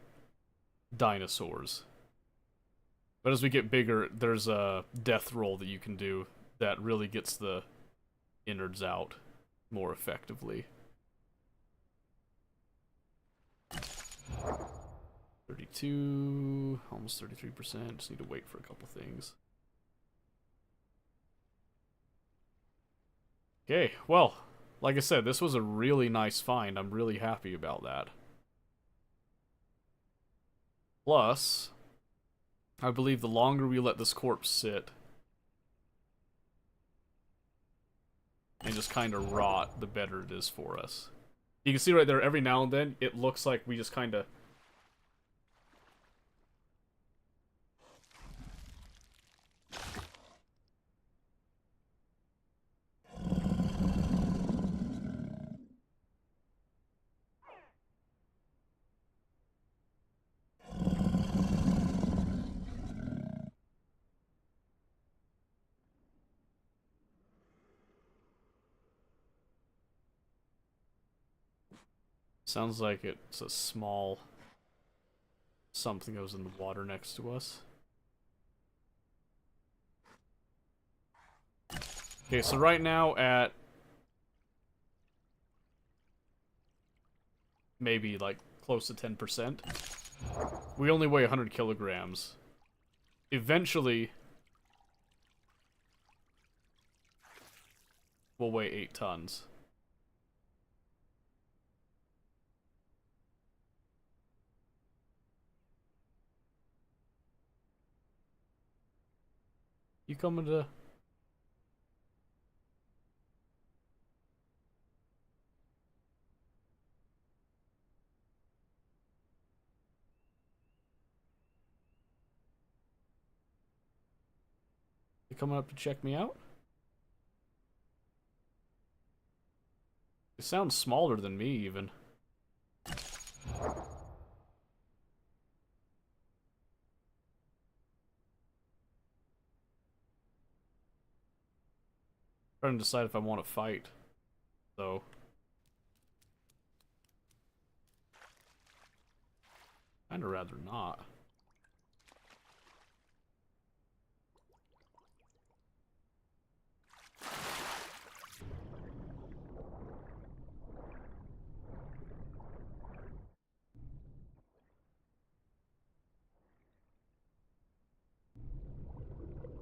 dinosaurs. But as we get bigger, there's a death roll that you can do that really gets the innards out more effectively. 32, almost 33%. Just need to wait for a couple things. Okay, well, like I said, this was a really nice find. I'm really happy about that. Plus, I believe the longer we let this corpse sit and just kind of rot, the better it is for us. You can see right there, every now and then, it looks like we just kind of... Sounds like it's a small something that was in the water next to us. Okay, so right now at maybe like close to 10%, we only weigh 100 kilograms. Eventually, we'll weigh 8 tons. You coming to... You coming up to check me out? It sounds smaller than me, even. Trying to decide if I want to fight, though. I'd rather not.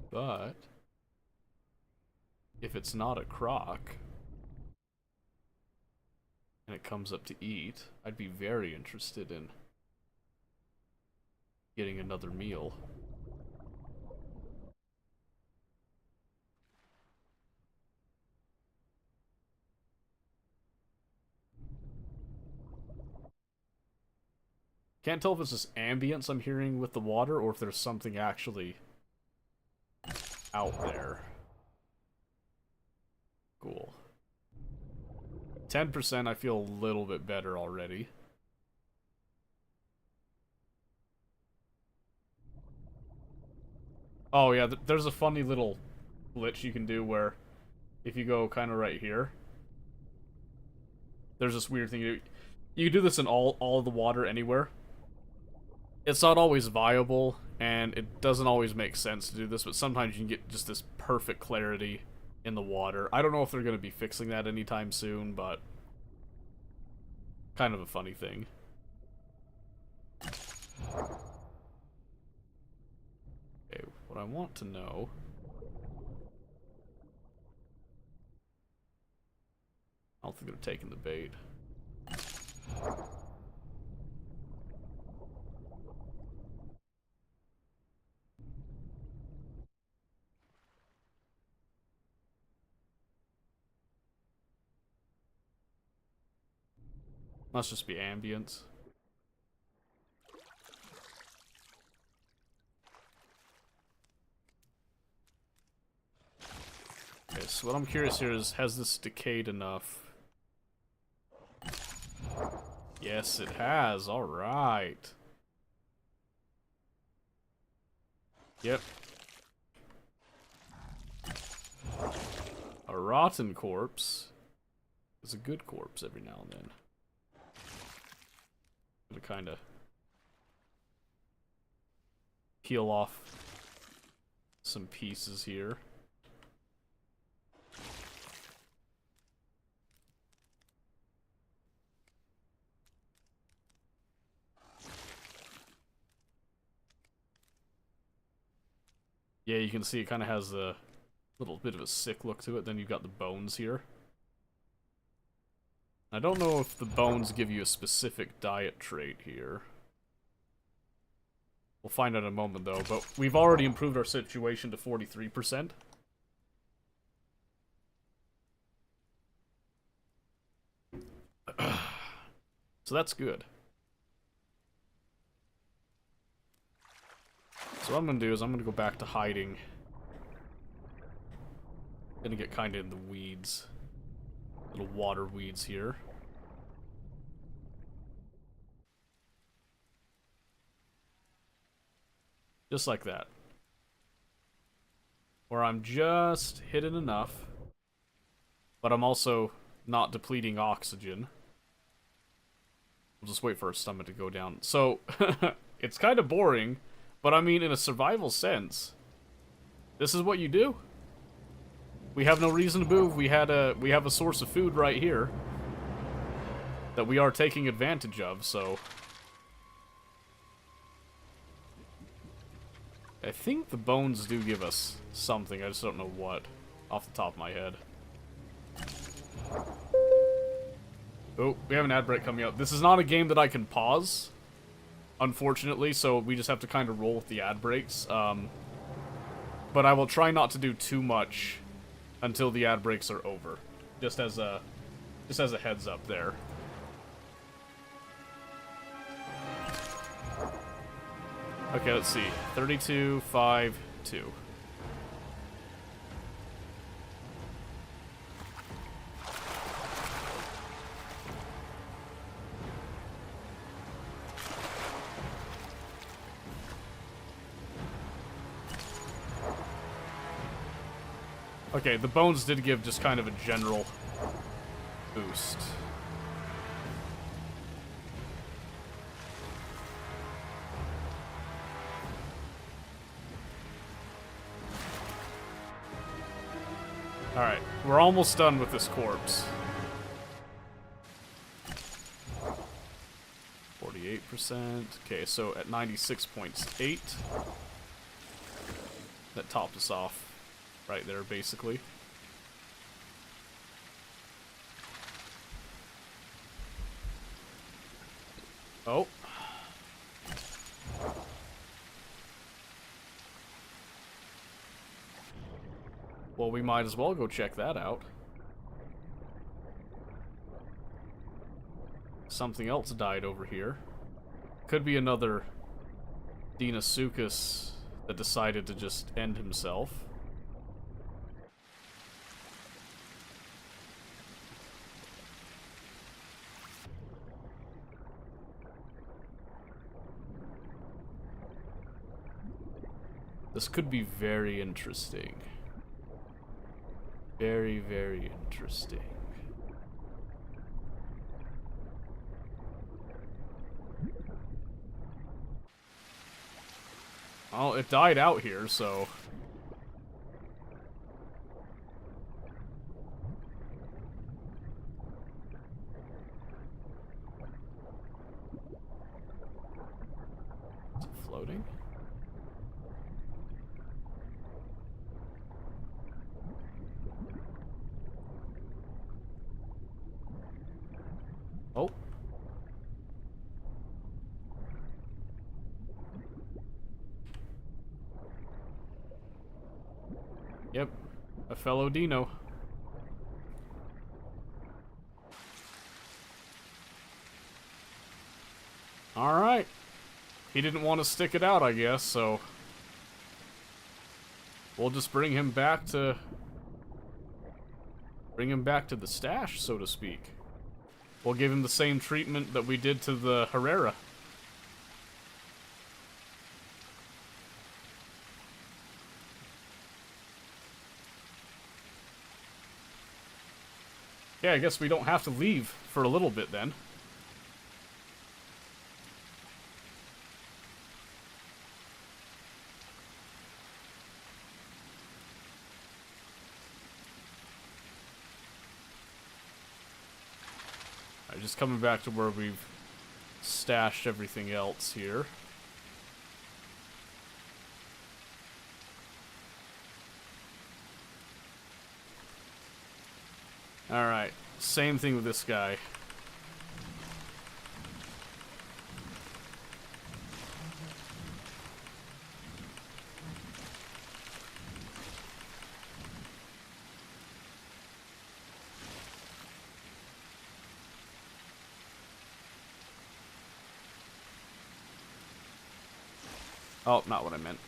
But if it's not a croc and it comes up to eat, I'd be very interested in getting another meal. Can't tell if it's just ambience I'm hearing with the water or if there's something actually out there. Cool. 10%, I feel a little bit better already. Oh yeah, there's a funny little glitch you can do where if you go kind of right here, there's this weird thing you can do this in all of the water anywhere. It's not always viable, and it doesn't always make sense to do this, but sometimes you can get just this perfect clarity in the water. I don't know if they're going to be fixing that anytime soon, but kind of a funny thing. Okay, what I want to know... I don't think they're taking the bait. Must just be ambience. Okay, so what I'm curious here is, has this decayed enough? Yes, it has. Alright. Yep. A rotten corpse is a good corpse every now and then. To kind of peel off some pieces here. Yeah, you can see it kind of has a little bit of a sick look to it. Then you've got the bones here. I don't know if the bones give you a specific diet trait here. We'll find out in a moment, though. But we've already improved our situation to 43%. So that's good. So what I'm going to do is I'm going to go back to hiding. Gonna get kind of in the weeds. Little water weeds here. Just like that. Where I'm just hidden enough, but I'm also not depleting oxygen. We'll just wait for our stomach to go down. So, it's kind of boring, but I mean, in a survival sense, this is what you do. We have no reason to move. We have a source of food right here that we are taking advantage of, so... I think the bones do give us something, I just don't know what, off the top of my head. Oh, we have an ad break coming up. This is not a game that I can pause, unfortunately, so we just have to kind of roll with the ad breaks. But I will try not to do too much until the ad breaks are over. Just as a heads up there. Okay, let's see. 32, 5, 2. Okay, the bones did give just kind of a general boost. Alright, we're almost done with this corpse. 48%. Okay, so at 96.8. That topped us off right there, basically. Oh. Well, we might as well go check that out. Something else died over here. Could be another Deinosuchus that decided to just end himself. This could be very interesting. Very, very interesting. Well, it died out here, so... Is it floating? Oh. Yep, a fellow Dino. Alright. He didn't want to stick it out, I guess, so... We'll just bring him back to... Bring him back to the stash, so to speak. We'll give him the same treatment that we did to the Herrera. Yeah, I guess we don't have to leave for a little bit then. Alright, just coming back to where we've stashed everything else here. Alright, same thing with this guy. Oh, not what I meant.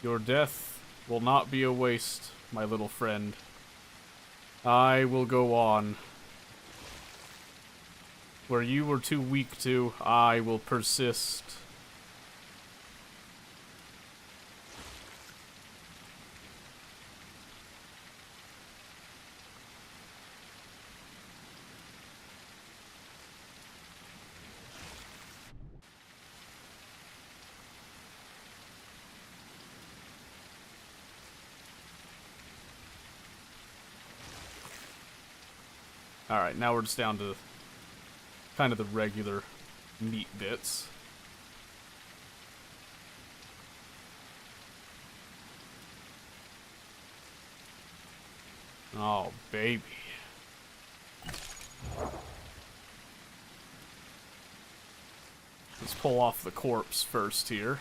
Your death will not be a waste, my little friend. I will go on. Where you were too weak to, I will persist. Alright, now we're just down to kind of the regular meat bits. Oh, baby. Let's pull off the corpse first here.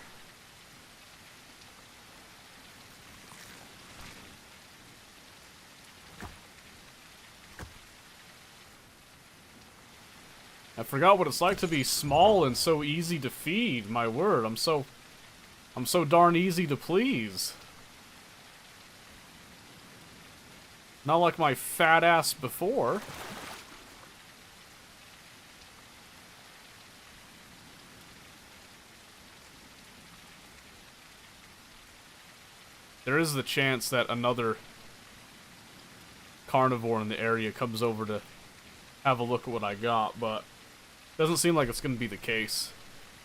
I forgot what it's like to be small and so easy to feed. My word, I'm so darn easy to please. Not like my fat ass before. There is the chance that another carnivore in the area comes over to have a look at what I got, but doesn't seem like it's going to be the case.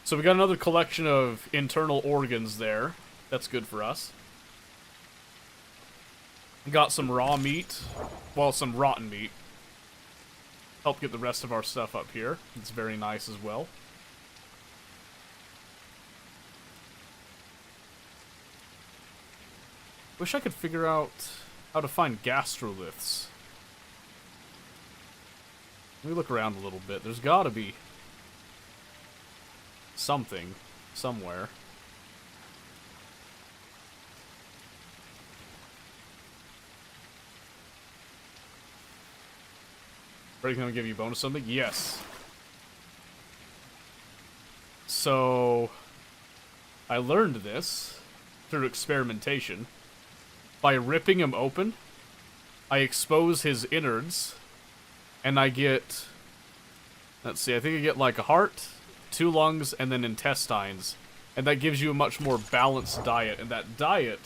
So we got another collection of internal organs there. That's good for us. Got some raw meat. Well, some rotten meat. Help get the rest of our stuff up here. It's very nice as well. Wish I could figure out how to find gastroliths. Let me look around a little bit. There's gotta be something somewhere. Are you gonna give you bonus something? Yes. So I learned this through experimentation. By ripping him open, I expose his innards, and I get, let's see, I think I get like a heart, 2 lungs, and then intestines. And that gives you a much more balanced diet, and that diet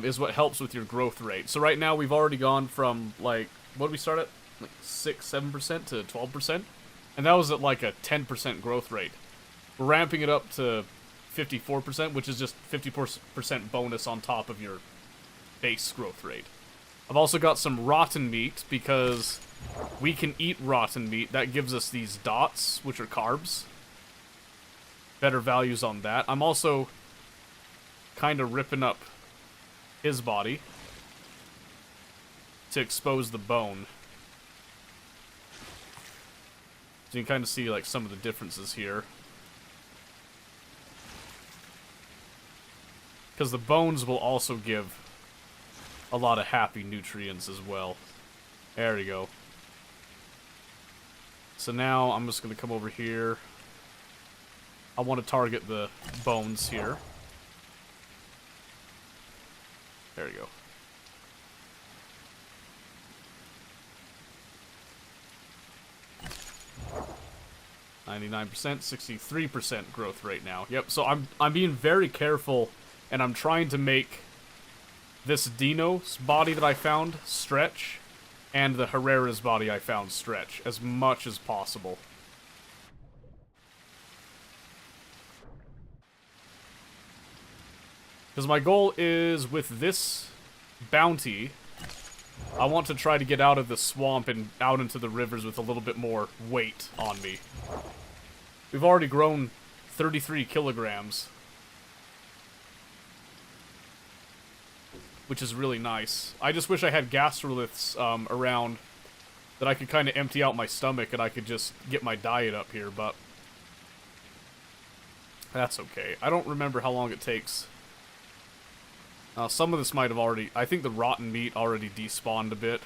is what helps with your growth rate. So right now we've already gone from, like, what did we start at? Like 6-7% to 12%? And that was at like a 10% growth rate. We're ramping it up to 54%, which is just 50% bonus on top of your base growth rate. I've also got some rotten meat, because we can eat rotten meat. That gives us these dots, which are carbs. Better values on that. I'm also kind of ripping up his body to expose the bone. So you can kind of see like some of the differences here. Because the bones will also give a lot of happy nutrients as well. There we go. So now I'm just going to come over here. I want to target the bones here. There we go. 99%, 63% growth rate now. Yep, so I'm being very careful, and I'm trying to make this Dino's body that I found stretch, and the Herrera's body I found stretch as much as possible. Because my goal is, with this bounty, I want to try to get out of the swamp and out into the rivers with a little bit more weight on me. We've already grown 33 kilograms. Which is really nice. I just wish I had gastroliths around that I could kind of empty out my stomach and I could just get my diet up here, but that's okay. I don't remember how long it takes. Some of this might have already... I think the rotten meat already despawned a bit.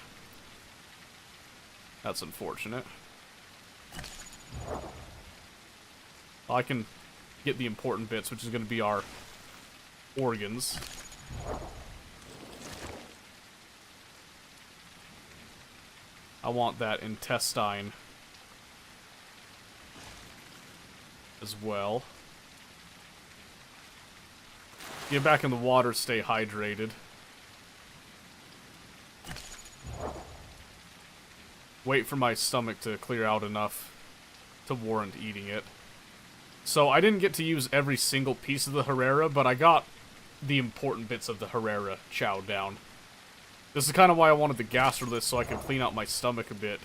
That's unfortunate. I can get the important bits, which is going to be our organs. I want that intestine as well. Get back in the water, stay hydrated. Wait for my stomach to clear out enough to warrant eating it. So I didn't get to use every single piece of the Herrera, but I got the important bits of the Herrera chowed down. This is kind of why I wanted the gastrolith, so I could clean out my stomach a bit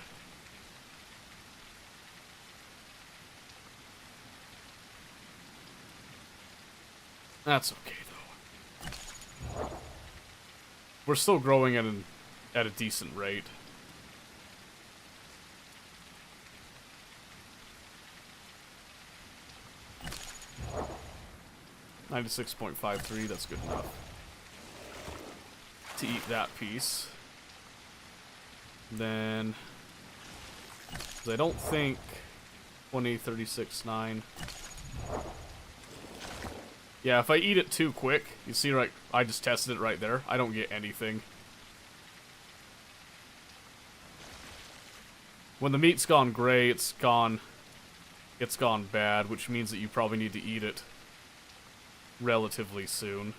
That's okay, though. We're still growing at a decent rate. $96.53, that's good enough to eat that piece. Then, I don't think 20, 36, 9. Yeah, if I eat it too quick, you see, right? I just tested it right there. I don't get anything. When the meat's gone gray, it's gone bad, which means that you probably need to eat it relatively soon,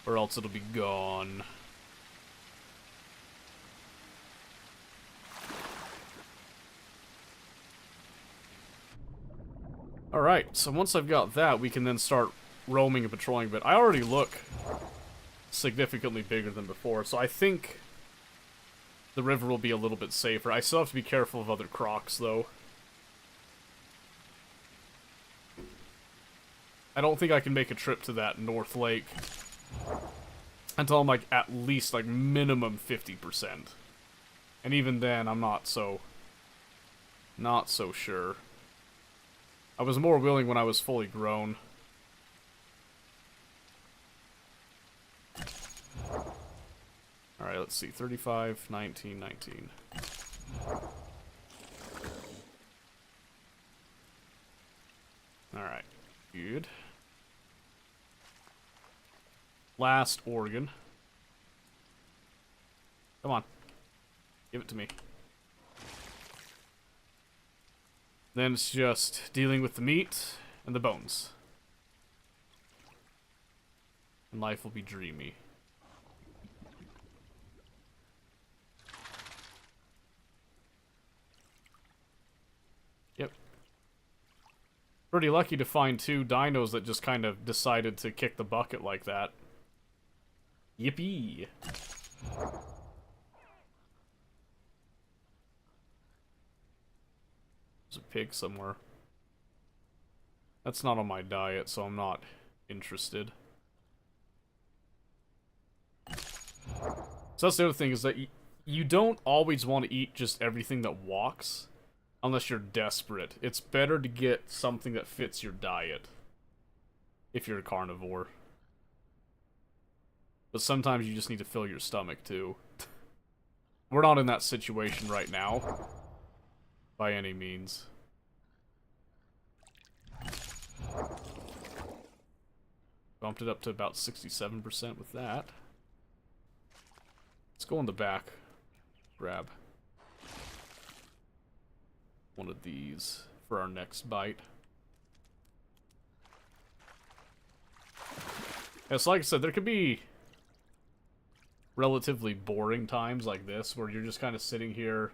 or else it'll be gone. Alright, so once I've got that, we can then start roaming and patrolling, but I already look significantly bigger than before, so I think the river will be a little bit safer. I still have to be careful of other crocs, though. I don't think I can make a trip to that North Lake until I'm, like, at least, like, minimum 50%. And even then, I'm not so sure. I was more willing when I was fully grown. Alright, let's see. 35, 19, 19. Alright, good. Last organ. Come on. Give it to me. Then it's just dealing with the meat and the bones. And life will be dreamy. Yep. Pretty lucky to find 2 dinos that just kind of decided to kick the bucket like that. Yippee! There's a pig somewhere. That's not on my diet, so I'm not interested. So that's the other thing, is that you don't always want to eat just everything that walks, unless you're desperate. It's better to get something that fits your diet, if you're a carnivore. But sometimes you just need to fill your stomach, too. We're not in that situation right now, by any means. Bumped it up to about 67% with that. Let's go in the back. Grab one of these for our next bite. Yeah, so like I said, there could be relatively boring times like this where you're just kind of sitting here,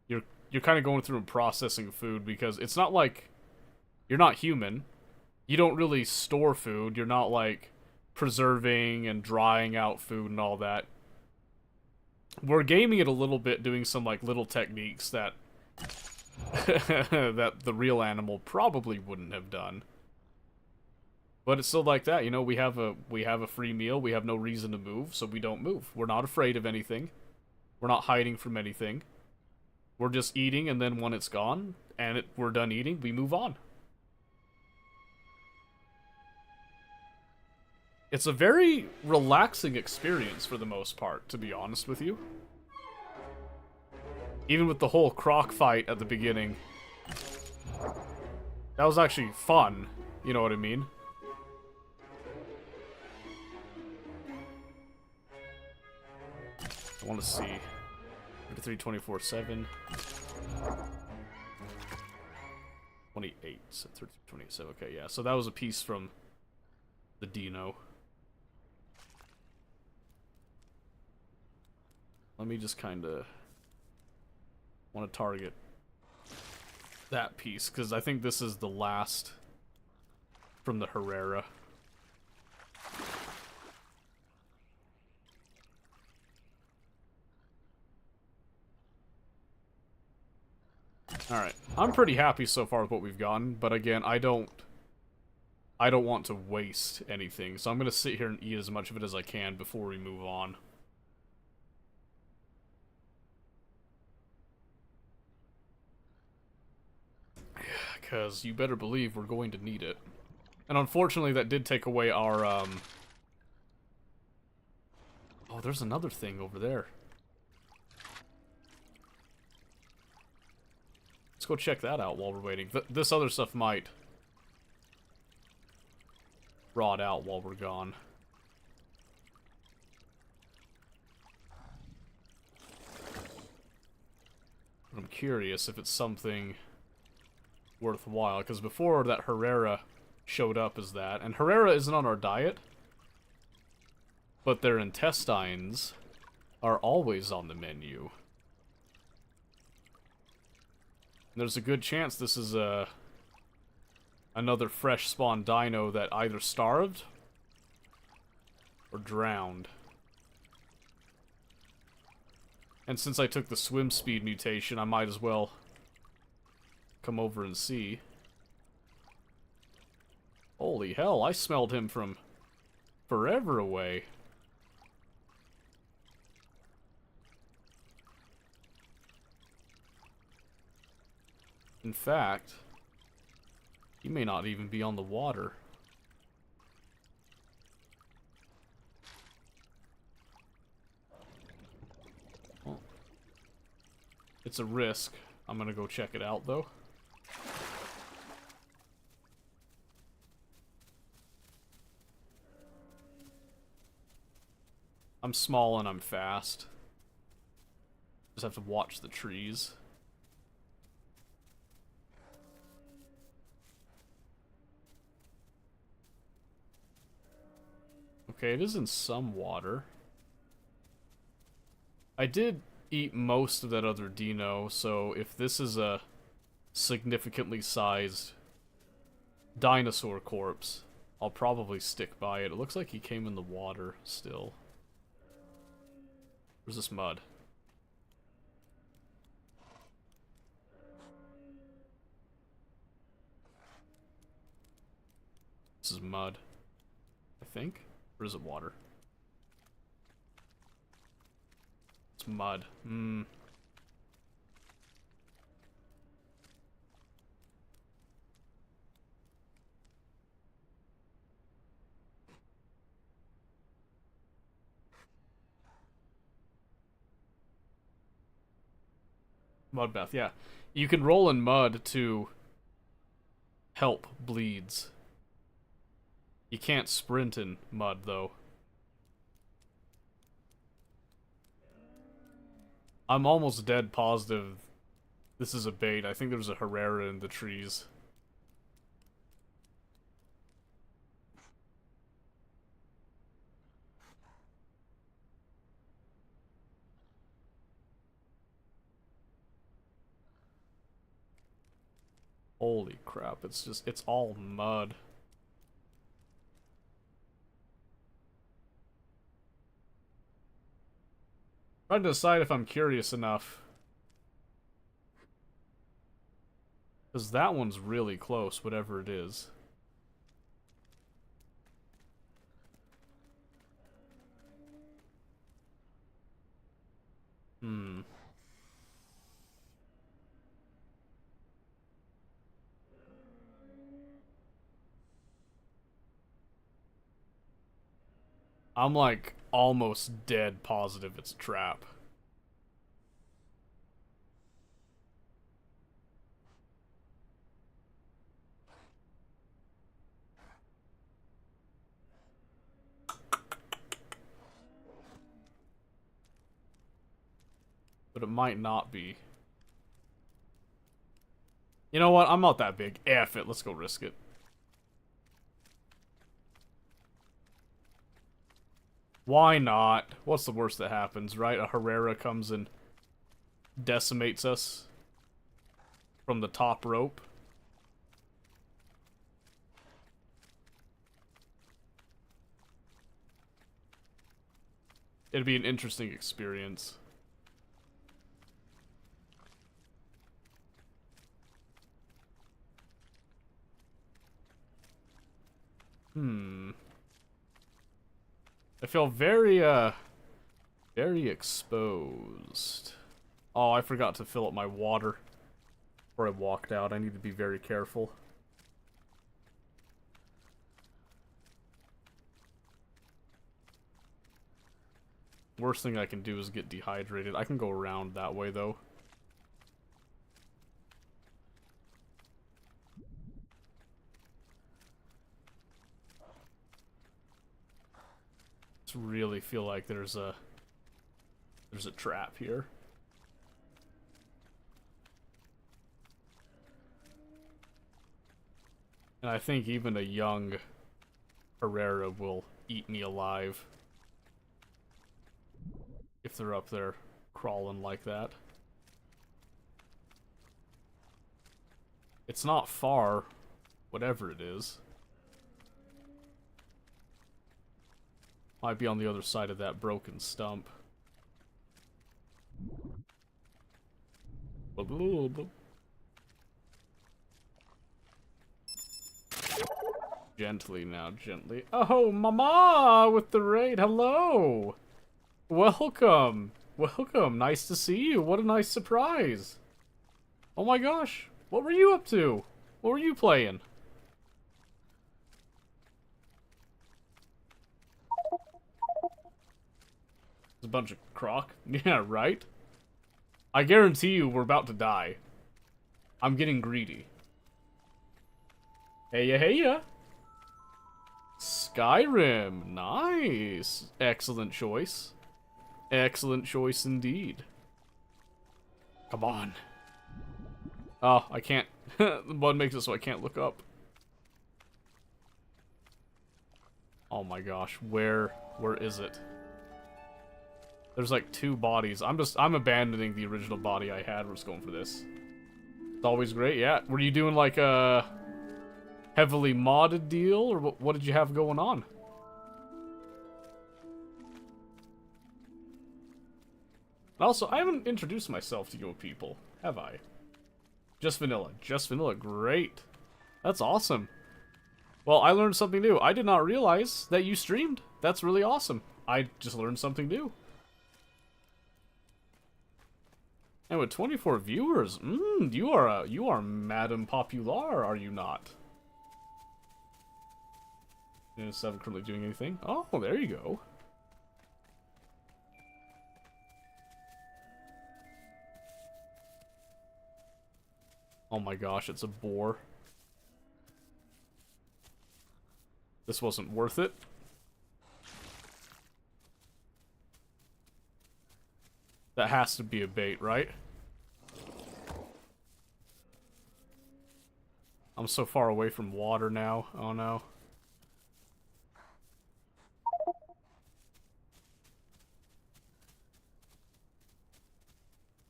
you're kind of going through and processing food, because it's not like you're not human. You don't really store food. You're not like preserving and drying out food and all that. We're gaming it a little bit, doing some like little techniques that that the real animal probably wouldn't have done. But it's still like that, you know, we have a free meal, we have no reason to move, so we don't move. We're not afraid of anything. We're not hiding from anything. We're just eating, and then when it's gone, and we're done eating, we move on. It's a very relaxing experience for the most part, to be honest with you. Even with the whole croc fight at the beginning. That was actually fun, you know what I mean? I want to see. 33, 24, 7. 28, so 32, 27. Okay, yeah. So that was a piece from the Dino. Let me just kind of want to target that piece, because I think this is the last from the Herrera. Alright, I'm pretty happy so far with what we've gotten, but again, I don't I don't want to waste anything, so I'm gonna sit here and eat as much of it as I can before we move on. Because you better believe we're going to need it. And unfortunately, that did take away our, Oh, there's another thing over there. Let's go check that out while we're waiting. This other stuff might rot out while we're gone. But I'm curious if it's something worthwhile, because before that Herrera showed up as that, and Herrera isn't on our diet, but their intestines are always on the menu. And there's a good chance this is another fresh spawn dino that either starved or drowned. And since I took the swim speed mutation, I might as well come over and see. Holy hell, I smelled him from forever away. In fact, he may not even be on the water. Well, it's a risk. I'm gonna go check it out, though. I'm small and I'm fast. Just have to watch the trees. Okay, it is in some water. I did eat most of that other dino, so if this is a significantly sized dinosaur corpse, I'll probably stick by it. It looks like he came in the water still. Where's this mud? This is mud, I think. Or is it water? It's mud. Mud bath, yeah. You can roll in mud to help bleeds. You can't sprint in mud, though. I'm almost dead positive this is a bait. I think there's a Herrera in the trees. Holy crap, it's all mud. Trying to decide if I'm curious enough. Because that one's really close, whatever it is. I'm like almost dead positive it's a trap. But it might not be. You know what? I'm not that big. F it. Let's go risk it. Why not? What's the worst that happens, right? A Herrera comes and decimates us from the top rope. It'd be an interesting experience. I feel very exposed. Oh, I forgot to fill up my water before I walked out. I need to be very careful. Worst thing I can do is get dehydrated. I can go around that way, though. Just really feel like there's a trap here. And I think even a young Herrera will eat me alive. If they're up there crawling like that. It's not far, whatever it is. Might be on the other side of that broken stump. Gently now, gently. Oh, Mama with the raid. Hello. Welcome. Welcome. Nice to see you. What a nice surprise. Oh my gosh. What were you up to? What were you playing? It's a bunch of croc. Yeah, right? I guarantee you we're about to die. I'm getting greedy. Heya, heya. Skyrim. Nice. Excellent choice. Excellent choice indeed. Come on. Oh, I can't. The button makes it so I can't look up. Oh my gosh, where is it? There's like 2 bodies. I'm abandoning the original body I had. We're just going for this. It's always great, yeah. Were you doing like a heavily modded deal, or what did you have going on? Also, I haven't introduced myself to you people, have I? Just vanilla. Just vanilla. Great. That's awesome. Well, I learned something new. I did not realize that you streamed. That's really awesome. I just learned something new. And with 24 viewers, you are Madame Popular, are you not? Is Seven currently doing anything? Oh, there you go. Oh my gosh, it's a boar. This wasn't worth it. That has to be a bait, right? I'm so far away from water now. Oh no.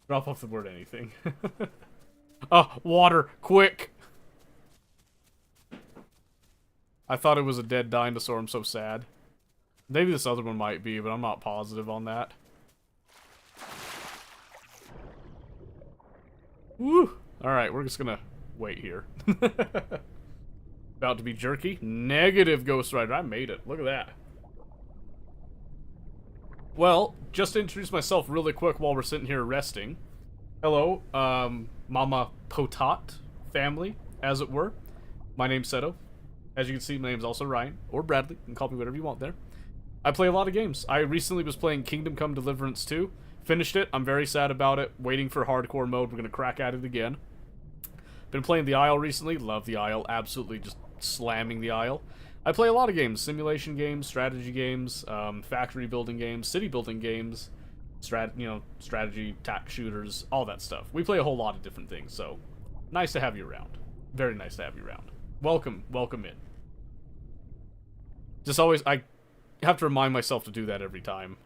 Drop off the word anything. Oh, water, quick! I thought it was a dead dinosaur, I'm so sad. Maybe this other one might be, but I'm not positive on that. Woo! Alright, we're just gonna wait here. About to be jerky? Negative, Ghost Rider. I made it. Look at that. Well, just to introduce myself really quick while we're sitting here resting. Hello, Mama Potat family, as it were. My name's Seto. As you can see, my name's also Ryan, or Bradley. You can call me whatever you want there. I play a lot of games. I recently was playing Kingdom Come Deliverance 2. Finished it. I'm very sad about it. Waiting for hardcore mode. We're going to crack at it again. Been playing the Isle recently. Love the Isle. Absolutely just slamming the Isle. I play a lot of games. Simulation games, strategy games, factory building games, city building games, strategy, tac shooters, all that stuff. We play a whole lot of different things, so nice to have you around. Very nice to have you around. Welcome in. Just always, I have to remind myself to do that every time.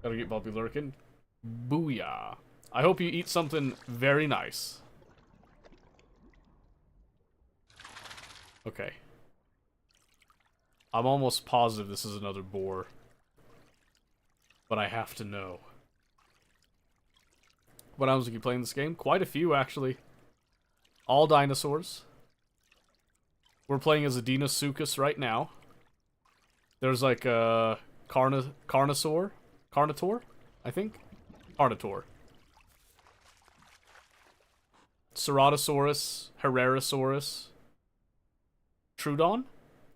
Gotta get Bobby lurking. Booyah. I hope you eat something very nice. Okay. I'm almost positive this is another boar. But I have to know. What else are you playing this game? Quite a few, actually. All dinosaurs. We're playing as a Deinosuchus right now. There's like a Carnosaur, I think, Carnotaur, Ceratosaurus, Herrerasaurus, Troodon,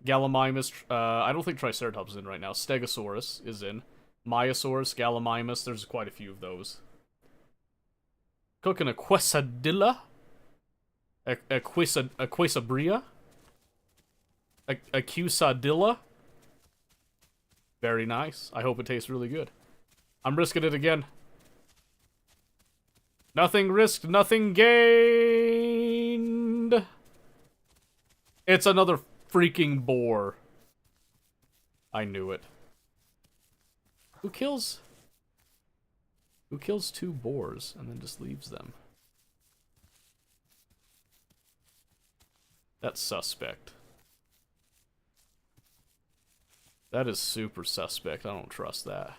Gallimimus. I don't think Triceratops is in right now. Stegosaurus is in. Myosaurus, Gallimimus. There's quite a few of those. Cooking a Quesadilla, a Quesabria, a Quesadilla. Very nice. I hope it tastes really good. I'm risking it again. Nothing risked, nothing gained. It's another freaking boar. I knew it. Who kills 2 boars and then just leaves them? That's suspect. That is super suspect. I don't trust that.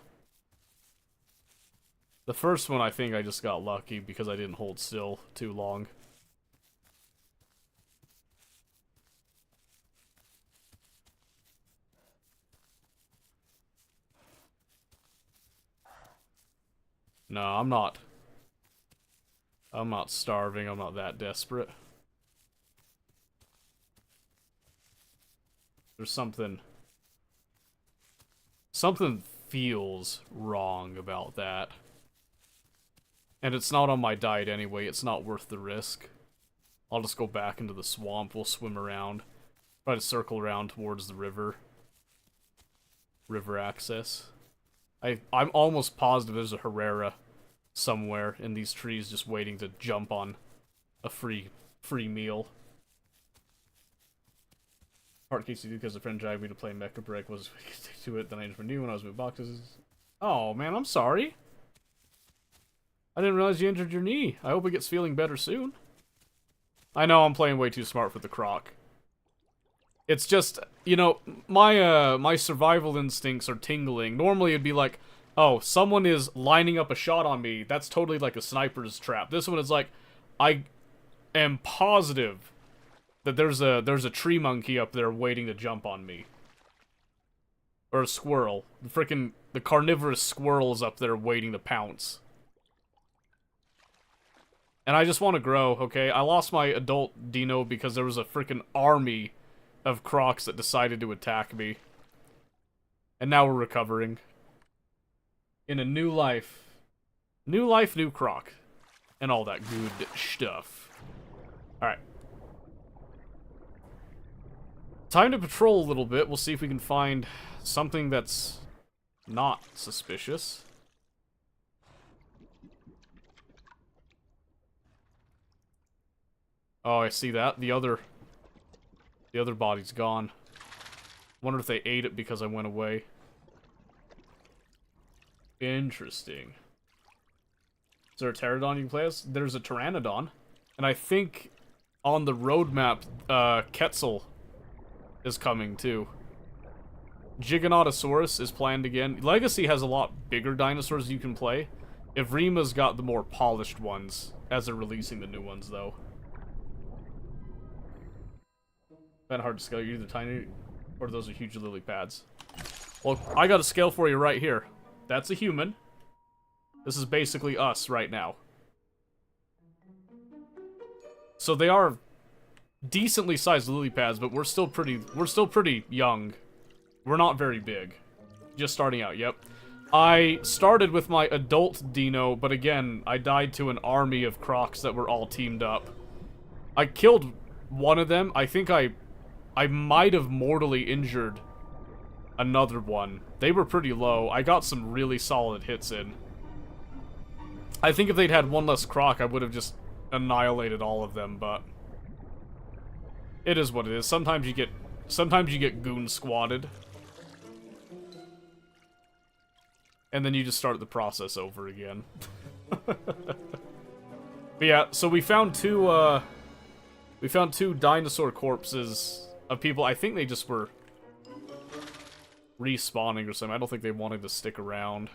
The first one, I think I just got lucky because I didn't hold still too long. No, I'm not. I'm not starving. I'm not that desperate. There's something... Something feels wrong about that. And it's not on my diet anyway. It's not worth the risk. I'll just go back into the swamp. We'll swim around. Try to circle around towards the river. River access. I'm almost positive there's a Herrera somewhere in these trees just waiting to jump on a free meal. Part KCD because a friend dragged me to play Mecha Break was to it, then I just knew when I was with boxes. Oh man, I'm sorry. I didn't realize you injured your knee. I hope it gets feeling better soon. I know I'm playing way too smart for the croc. It's just, you know, my survival instincts are tingling. Normally it'd be like, oh, someone is lining up a shot on me. That's totally like a sniper's trap. This one is like, I am positive that there's a tree monkey up there waiting to jump on me. Or a squirrel. The carnivorous squirrel is up there waiting to pounce. And I just want to grow, okay? I lost my adult dino because there was a freaking army of crocs that decided to attack me. And now we're recovering. In a new life. New life, new croc. And all that good stuff. Alright. Time to patrol a little bit. We'll see if we can find something that's not suspicious. Oh, I see that. The other body's gone. Wonder if they ate it because I went away. Interesting. Is there a pterodon you can play as? There's a pteranodon. And I think on the roadmap, Quetzal is coming too. Giganotosaurus is planned again. Legacy has a lot bigger dinosaurs you can play. Evrima's got the more polished ones as they're releasing the new ones, though. Kind of hard to scale. You're either tiny or those are huge lily pads. Well, I got a scale for you right here. That's a human. This is basically us right now. So they are decently sized lily pads, but we're still pretty young. We're not very big. Just starting out, yep. I started with my adult dino, but again, I died to an army of crocs that were all teamed up. I killed one of them. I think I might have mortally injured another one. They were pretty low. I got some really solid hits in. I think if they'd had one less croc, I would have just annihilated all of them, but it is what it is. Sometimes you get goon squatted. And then you just start the process over again. But yeah, so we found two dinosaur corpses of people. I think they just were respawning or something. I don't think they wanted to stick around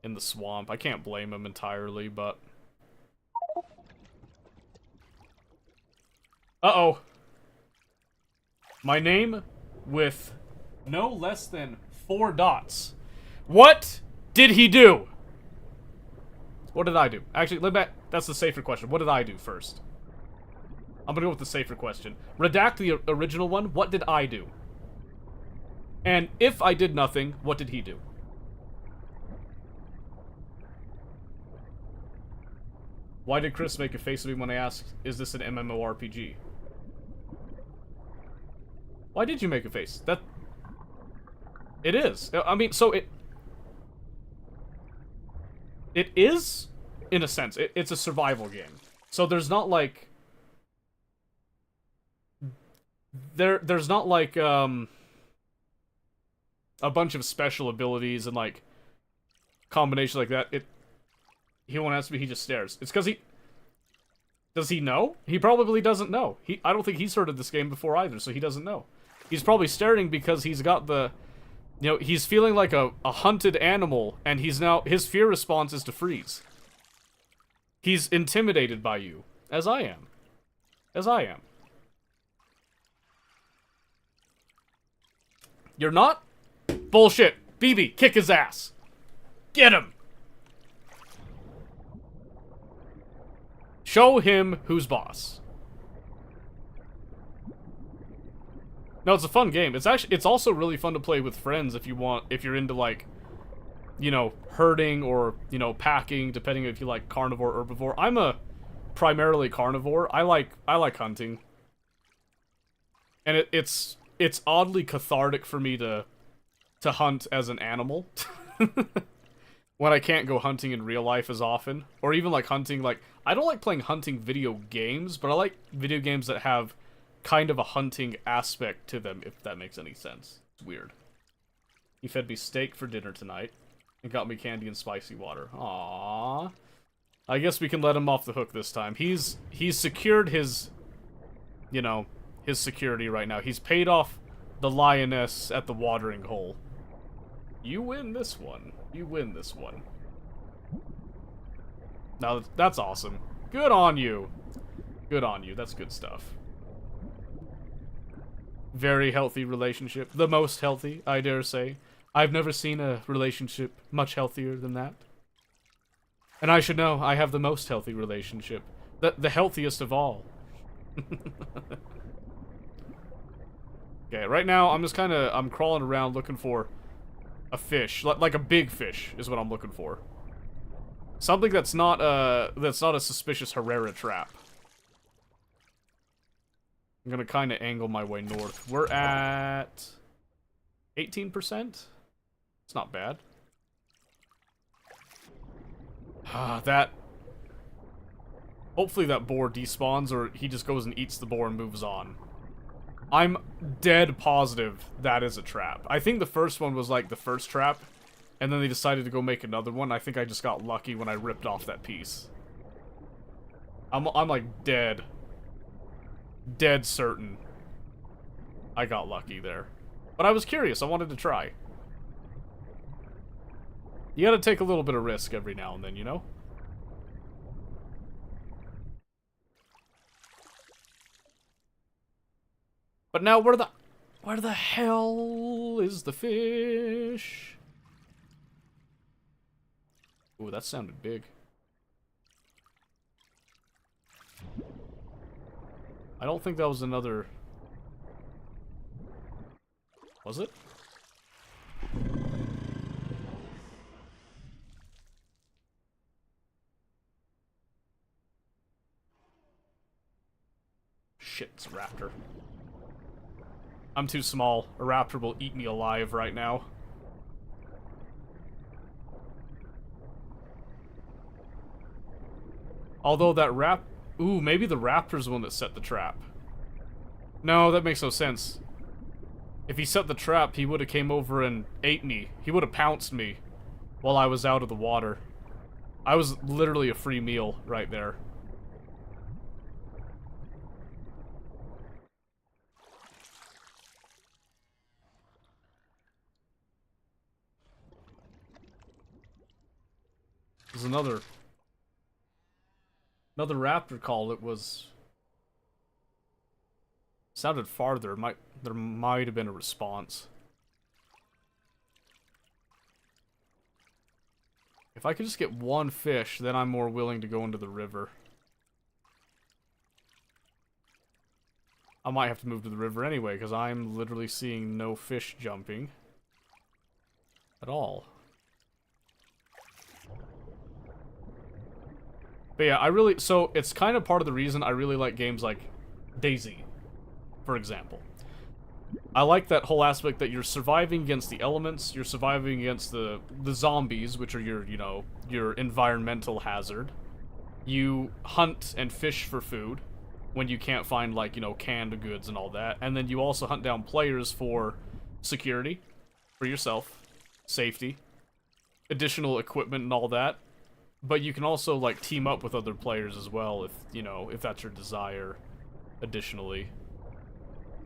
in the swamp. I can't blame them entirely, but... Uh-oh. My name with No less than 4 dots. What did he do? What did I do? Actually, that's the safer question. What did I do first? I'm gonna go with the safer question. Redact the original one. What did I do? And if I did nothing, what did he do? Why did Chris make a face at me when I asked, is this an MMORPG? Why did you make a face? It is. I mean, so it is, in a sense. It's a survival game. So there's not like... There's not like, a bunch of special abilities and, like, combinations like that. He won't ask me, he just stares. It's because he... Does he know? He probably doesn't know. I don't think he's heard of this game before either, so he doesn't know. He's probably staring because he's got the... You know, he's feeling like a hunted animal, and his fear response is to freeze. He's intimidated by you, as I am. As I am. You're not? Bullshit. BB, kick his ass. Get him. Show him who's boss. No, it's a fun game. It's also really fun to play with friends if you're into, like, you know, herding or, you know, packing, depending if you like carnivore or herbivore. I'm a primarily carnivore. I like hunting. And it's oddly cathartic for me to hunt as an animal. When I can't go hunting in real life as often. Or even like hunting, like, I don't like playing hunting video games, but I like video games that have kind of a hunting aspect to them, if that makes any sense. It's weird. He fed me steak for dinner tonight, and got me candy and spicy water. Aww. I guess we can let him off the hook this time. He's secured his, you know, his security right now. He's paid off the lioness at the watering hole. You win this one. You win this one. Now, that's awesome. Good on you. Good on you. That's good stuff. Very healthy relationship. The most healthy, I dare say. I've never seen a relationship much healthier than that. And I should know, I have the most healthy relationship. The healthiest of all. Okay, right now, I'm crawling around looking for a fish. Like a big fish is what I'm looking for. Something that's not a suspicious Herrera trap. I'm gonna kind of angle my way north. We're at 18%. It's not bad. Hopefully that boar despawns, or he just goes and eats the boar and moves on. I'm dead positive that is a trap. I think the first one was like the first trap, and then they decided to go make another one. I think I just got lucky when I ripped off that piece. I'm like dead certain I got lucky there. But I was curious, I wanted to try. You gotta take a little bit of risk every now and then, you know? But now where the hell is the fish? Ooh, that sounded big. I don't think that was another... Was it? Shit, it's a raptor. I'm too small. A raptor will eat me alive right now. Although that ooh, maybe the raptor's the one that set the trap. No, that makes no sense. If he set the trap, he would have came over and ate me. He would have pounced me while I was out of the water. I was literally a free meal right there. There's another raptor call. It was sounded farther. There might have been a response. If I could just get one fish, then I'm more willing to go into the river. I might have to move to the river anyway, because I'm literally seeing no fish jumping at all. But yeah, so it's kind of part of the reason I really like games like DayZ, for example. I like that whole aspect that you're surviving against the elements, you're surviving against the zombies, which are your, you know, your environmental hazard. You hunt and fish for food when you can't find, like, you know, canned goods and all that. And then you also hunt down players for security, for yourself, safety, additional equipment and all that. But you can also, like, team up with other players as well if, you know, if that's your desire additionally.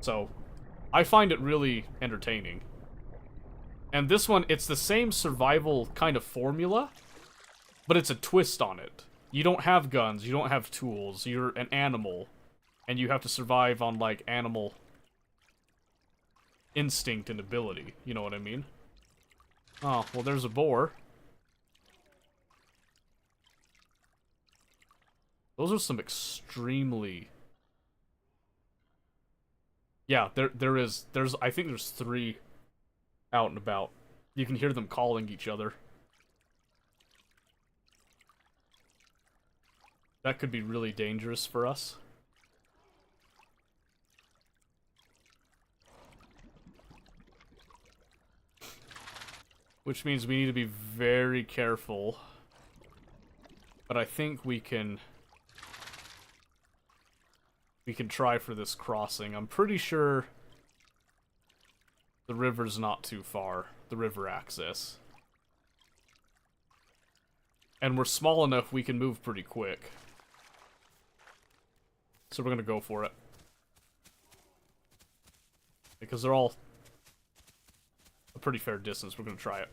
So, I find it really entertaining. And this one, it's the same survival kind of formula, but it's a twist on it. You don't have guns, you don't have tools, you're an animal, and you have to survive on, like, animal instinct and ability, you know what I mean? Oh, well, there's a boar. Those are some extremely... Yeah, there's I think there's 3 out and about. You can hear them calling each other. That could be really dangerous for us. Which means we need to be very careful. But I think we can try for this crossing. I'm pretty sure the river's not too far, the river access. And we're small enough we can move pretty quick. So we're gonna go for it. Because they're all a pretty fair distance, we're gonna try it.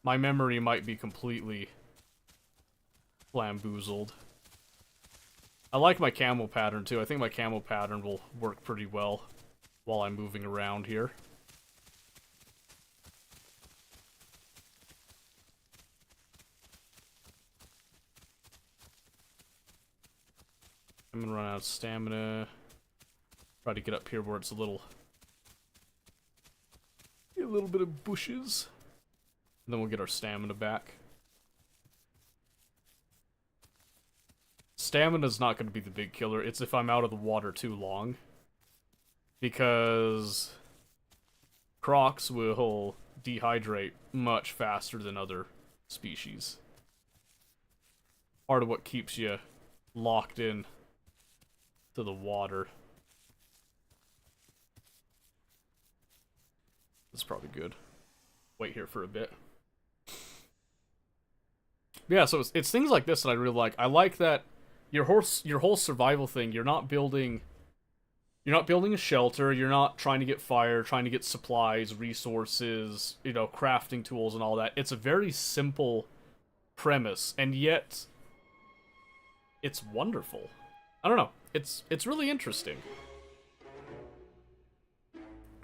My memory might be completely bamboozled. I like my camo pattern too. I think my camo pattern will work pretty well while I'm moving around here. I'm gonna run out of stamina. Try to get up here where it's a little bit of bushes. And then we'll get our stamina back. Stamina's not going to be the big killer. It's if I'm out of the water too long. Because crocs will dehydrate much faster than other species. Part of what keeps you locked in to the water. That's probably good. Wait here for a bit. Yeah, so it's things like this that I really like. I like that your whole survival thing, you're not building a shelter, you're not trying to get fire, trying to get supplies, resources, you know, crafting tools and all that. It's a very simple premise, and yet it's wonderful. I don't know. It's really interesting.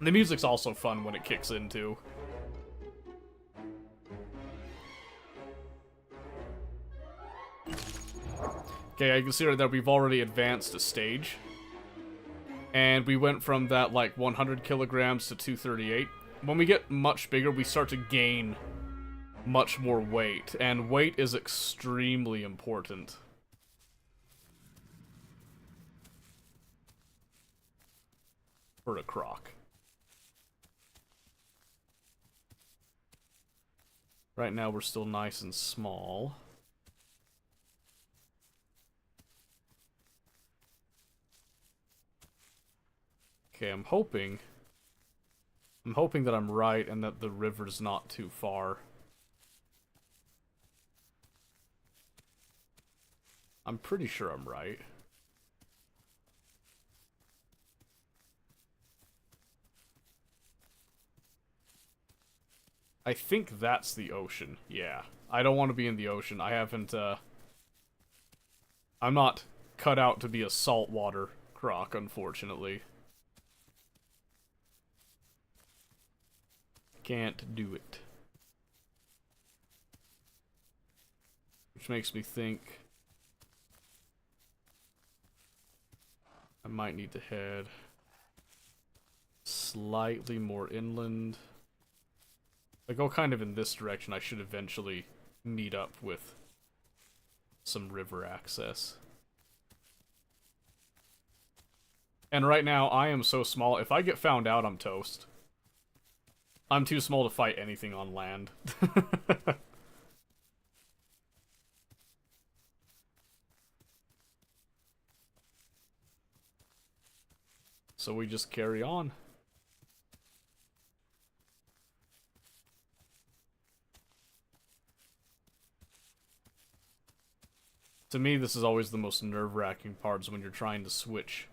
The music's also fun when it kicks in too. Okay, I can see that we've already advanced a stage. And we went from that, like, 100 kilograms to 238. When we get much bigger, we start to gain much more weight. And weight is extremely important. For a croc. Right now, we're still nice and small. Okay, I'm hoping that I'm right and that the river's not too far. I'm pretty sure I'm right. I think that's the ocean. Yeah. I don't want to be in the ocean. I haven't, I'm not cut out to be a saltwater croc, unfortunately. Can't do it. Which makes me think I might need to head slightly more inland. If I go kind of in this direction, I should eventually meet up with some river access. And right now, I am so small, if I get found out, I'm toast. I'm too small to fight anything on land. So we just carry on. To me, this is always the most nerve-wracking parts when you're trying to switch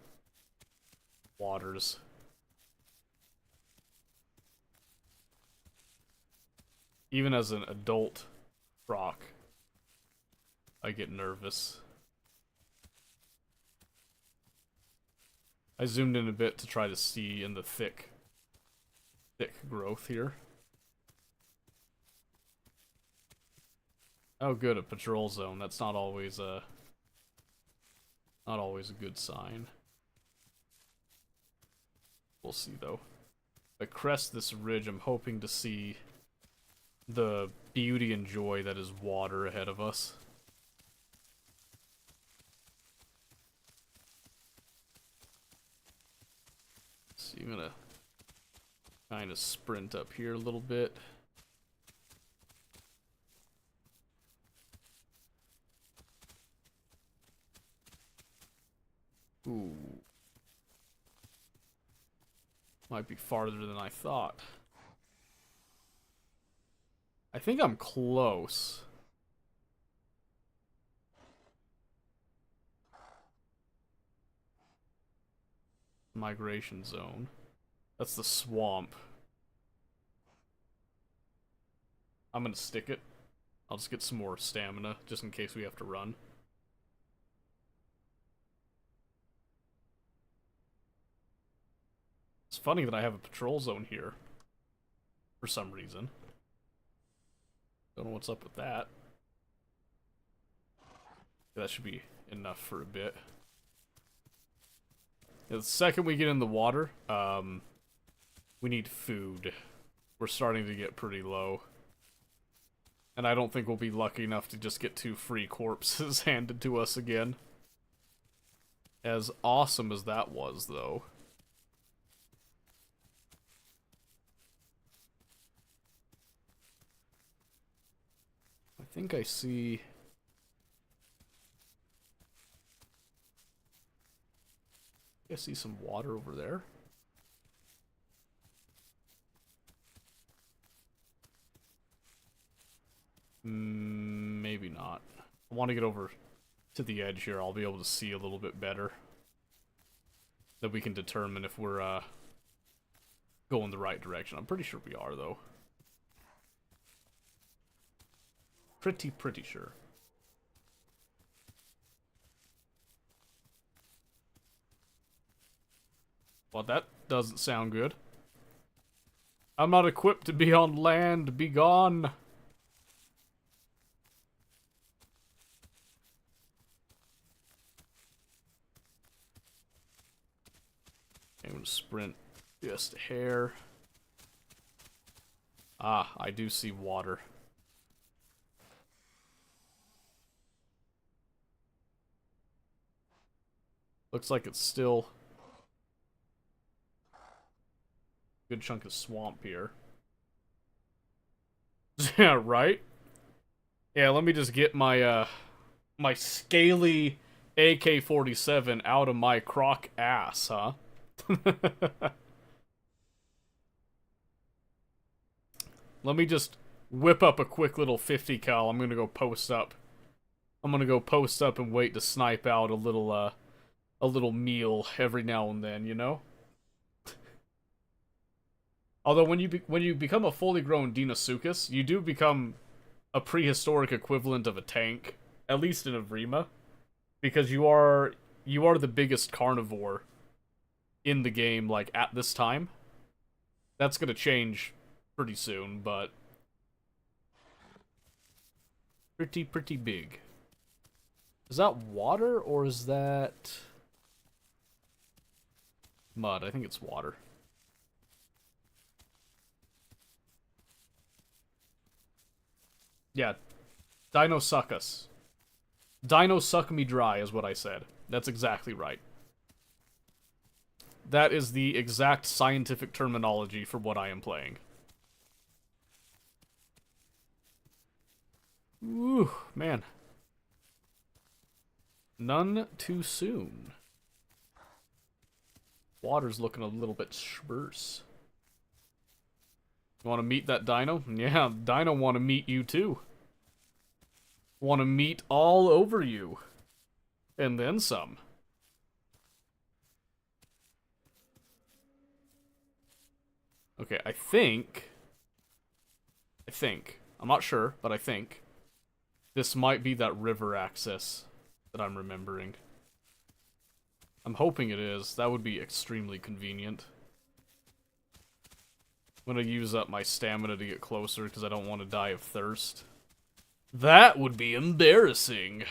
waters. Even as an adult Croc, I get nervous. I zoomed in a bit to try to see in the thick growth here. Oh good, a patrol zone. That's not always a good sign. We'll see though. If I crest this ridge, I'm hoping to see the beauty and joy that is water ahead of us. So I'm gonna kind of sprint up here a little bit. Ooh. Might be farther than I thought. I think I'm close. Migration zone. That's the swamp. I'm gonna stick it. I'll just get some more stamina, just in case we have to run. It's funny that I have a patrol zone here. For some reason. Don't know what's up with that. That should be enough for a bit. The second we get in the water, we need food. We're starting to get pretty low. And I don't think we'll be lucky enough to just get 2 free corpses handed to us again. As awesome as that was, though. I think I see... I see some water over there. Maybe not. I want to get over to the edge here. I'll be able to see a little bit better. That we can determine if we're going the right direction. I'm pretty sure we are, though. Pretty sure. Well, that doesn't sound good. I'm not equipped to be on land. Be gone. I'm gonna sprint just a hair. Ah, I do see water. Looks like it's still a good chunk of swamp here. Yeah, right? Yeah, let me just get my my scaly AK-47 out of my Croc ass, huh? Let me just whip up a quick little 50 cal. I'm gonna go post up. I'm gonna go post up and wait to snipe out a little meal every now and then, you know? Although when you become a fully grown Deinosuchus, you do become a prehistoric equivalent of a tank, at least in Avrima, because you are the biggest carnivore in the game, like, at this time. That's gonna change pretty soon, but Pretty big. Is that water or is that mud? I think it's water. Yeah. Dino suck us. Dino suck me dry is what I said. That's exactly right. That is the exact scientific terminology for what I am playing. Ooh, man. None too soon. Water's looking a little bit sparse. You want to meet that dino? Yeah, dino want to meet you too. Want to meet all over you. And then some. Okay, I think, I'm not sure, but I think this might be that river access that I'm remembering. I'm hoping it is. That would be extremely convenient. I'm gonna use up my stamina to get closer because I don't want to die of thirst. That would be embarrassing.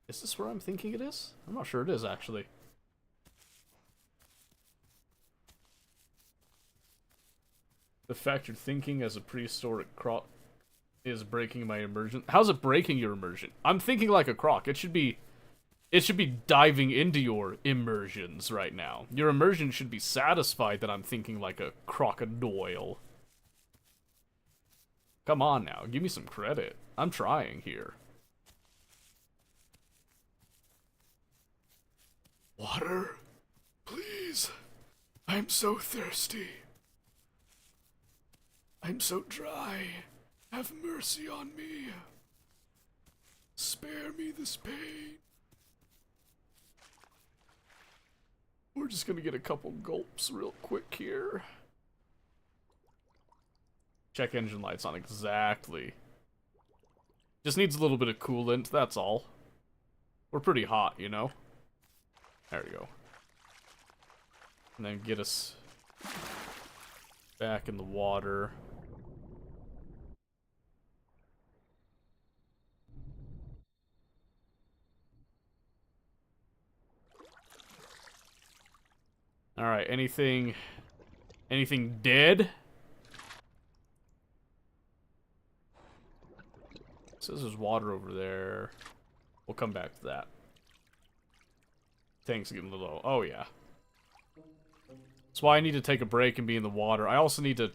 Is this where I'm thinking it is? I'm not sure it is, actually. The fact you're thinking as a prehistoric croc is breaking my immersion. How's it breaking your immersion? I'm thinking like a croc. It should be diving into your immersions right now. Your immersion should be satisfied that I'm thinking like a crocodile. Come on now, give me some credit. I'm trying here. Water? Please. I'm so thirsty. I'm so dry. Have mercy on me. Spare me this pain. We're just gonna get a couple gulps real quick here. Check engine lights on exactly. Just needs a little bit of coolant, that's all. We're pretty hot, you know? There we go. And then get us back in the water. Alright, anything dead? It says there's water over there. We'll come back to that. Tank's getting a little low. Oh, yeah. That's why I need to take a break and be in the water. I also need to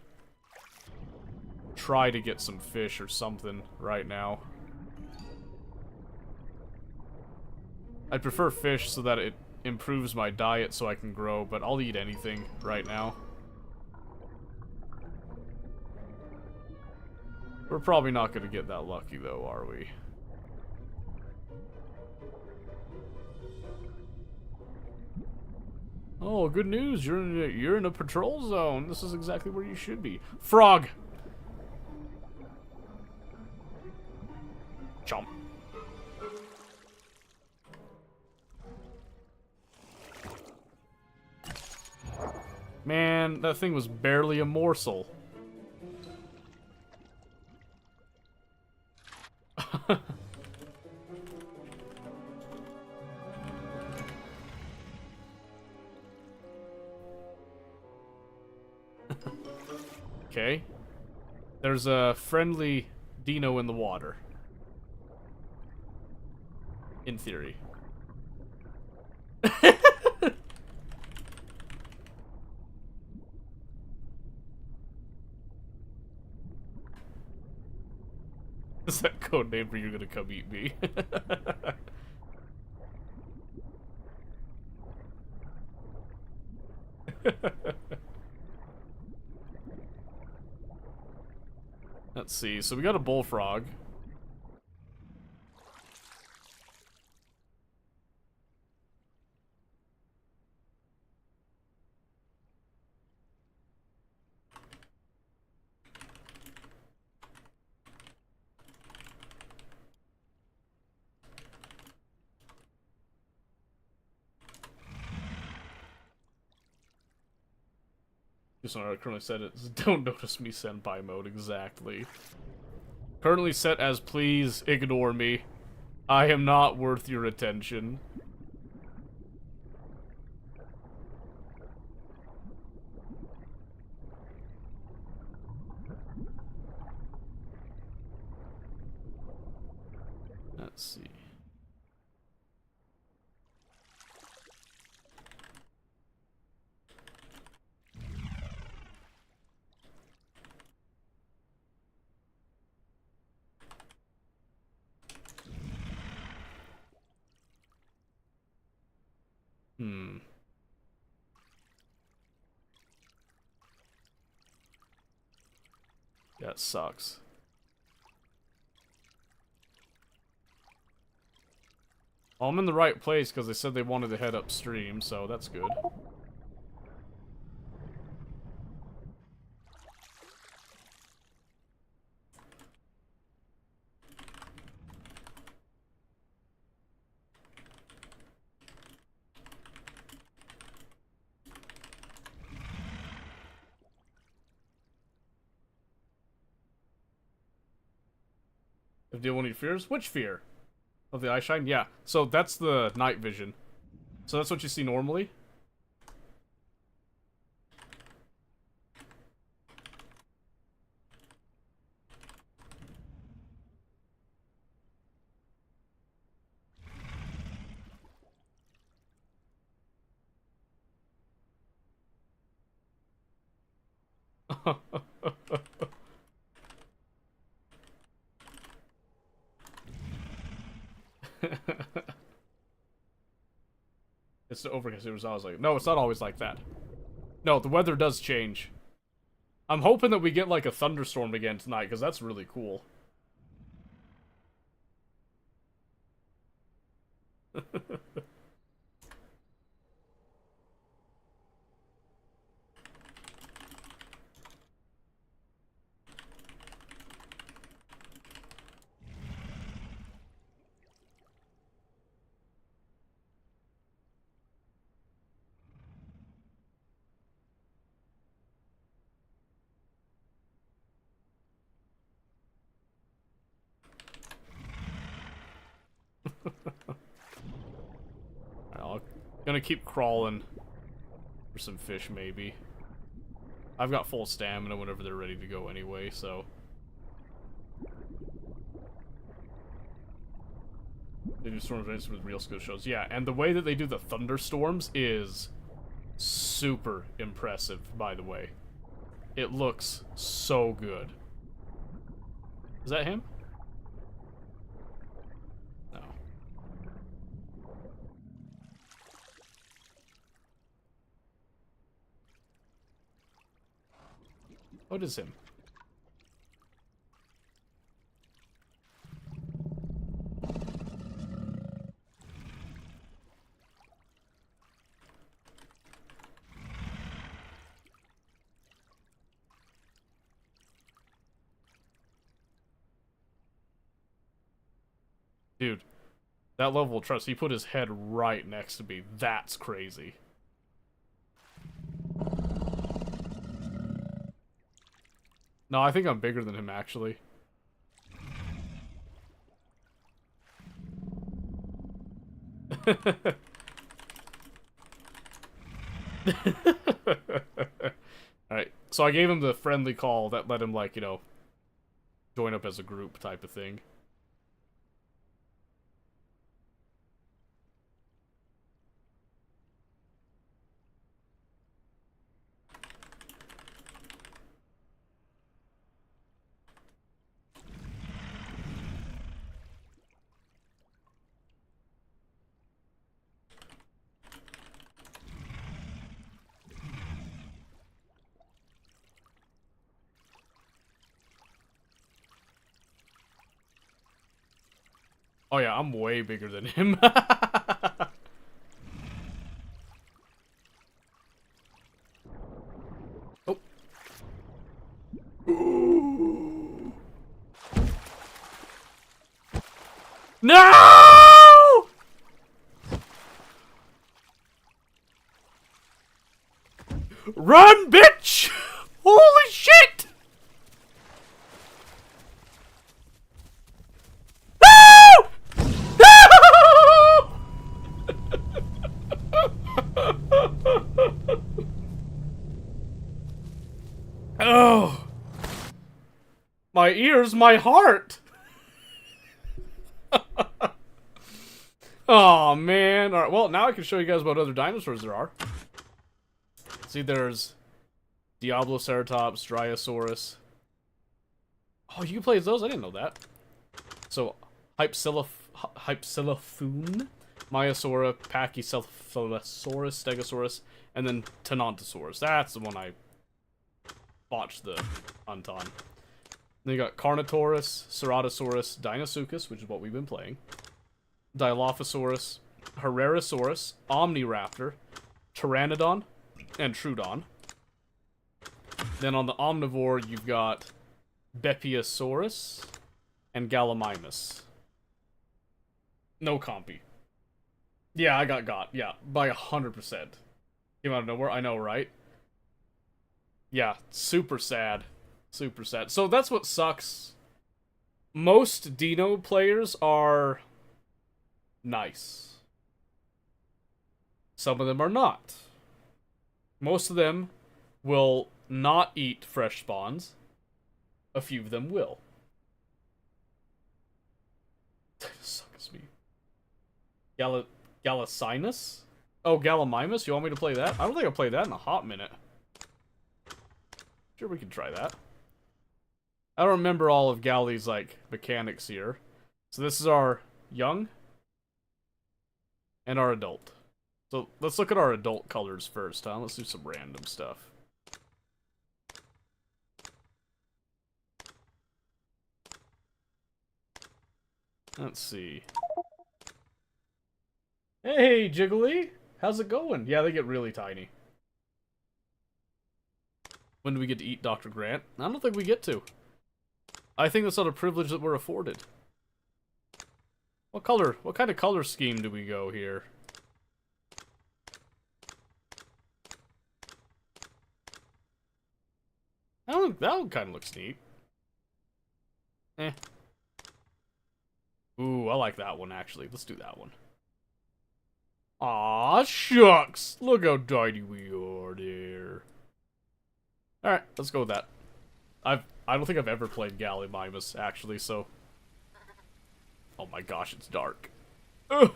try to get some fish or something right now. I'd prefer fish so that it improves my diet so I can grow, but I'll eat anything right now. We're probably not going to get that lucky, though, are we? Oh, good news! You're in a patrol zone. This is exactly where you should be. Frog. Chomp. Man, that thing was barely a morsel. Okay. There's a friendly dino in the water. In theory. Is that code name for you're gonna come eat me? Let's see, so we got a bullfrog. So I currently set it as don't notice me senpai mode, exactly. Currently set as please ignore me. I am not worth your attention. Let's see. That sucks. Well, I'm in the right place because they said they wanted to head upstream, so that's good. If deal any fears? Which fear? Of the eye shine? Yeah. So that's the night vision. So that's what you see normally? It's the overcast. It was always like, no, it's not always like that. No, the weather does change. I'm hoping that we get like a thunderstorm again tonight, because that's really cool. I'm gonna keep crawling for some fish, maybe. I've got full stamina whenever they're ready to go anyway, so... They do storm events with real skill shows. Yeah, and the way that they do the thunderstorms is super impressive, by the way. It looks so good. Is that him? No. What is him? Dude, that level of trust, he put his head right next to me. That's crazy. No, I think I'm bigger than him, actually. Alright, so I gave him the friendly call that let him, like, you know, join up as a group type of thing. Oh yeah, I'm way bigger than him. Oh. No! Run, bitch! my ears, my heart! Oh man. Alright, well, now I can show you guys what other dinosaurs there are. See, there's Diabloceratops, Dryosaurus. Oh, you can play as those? I didn't know that. So, Hypsilophone, Maiasaura, Pachycephalosaurus, Stegosaurus, and then Tenontosaurus. That's the one I botched the hunt on. Then you got Carnotaurus, Ceratosaurus, Deinosuchus, which is what we've been playing, Dilophosaurus, Herrerasaurus, Omniraptor, Pteranodon, and Troodon. Then on the omnivore, you've got Bepiosaurus and Gallimimus. No compy. Yeah, I got. Yeah, by 100%. Came out of nowhere. I know, right? Yeah, super sad. Super sad. So that's what sucks. Most Dino players are nice. Some of them are not. Most of them will not eat fresh spawns. A few of them will. Sucks me. Galacinus? Oh, Gallimimus? You want me to play that? I don't think I've played that in a hot minute. Sure, we can try that. I don't remember all of Gally's, like, mechanics here. So this is our young and our adult. So let's look at our adult colors first, huh? Let's do some random stuff. Let's see. Hey, Jiggly! How's it going? Yeah, they get really tiny. When do we get to eat Dr. Grant? I don't think we get to. I think that's not a privilege that we're afforded. What kind of color scheme do we go here? That one kind of looks neat. Eh. Ooh, I like that one, actually. Let's do that one. Aw, shucks! Look how tiny we are there. Alright, let's go with that. I don't think I've ever played Gallimimus, actually, so... Oh my gosh, it's dark. Ugh!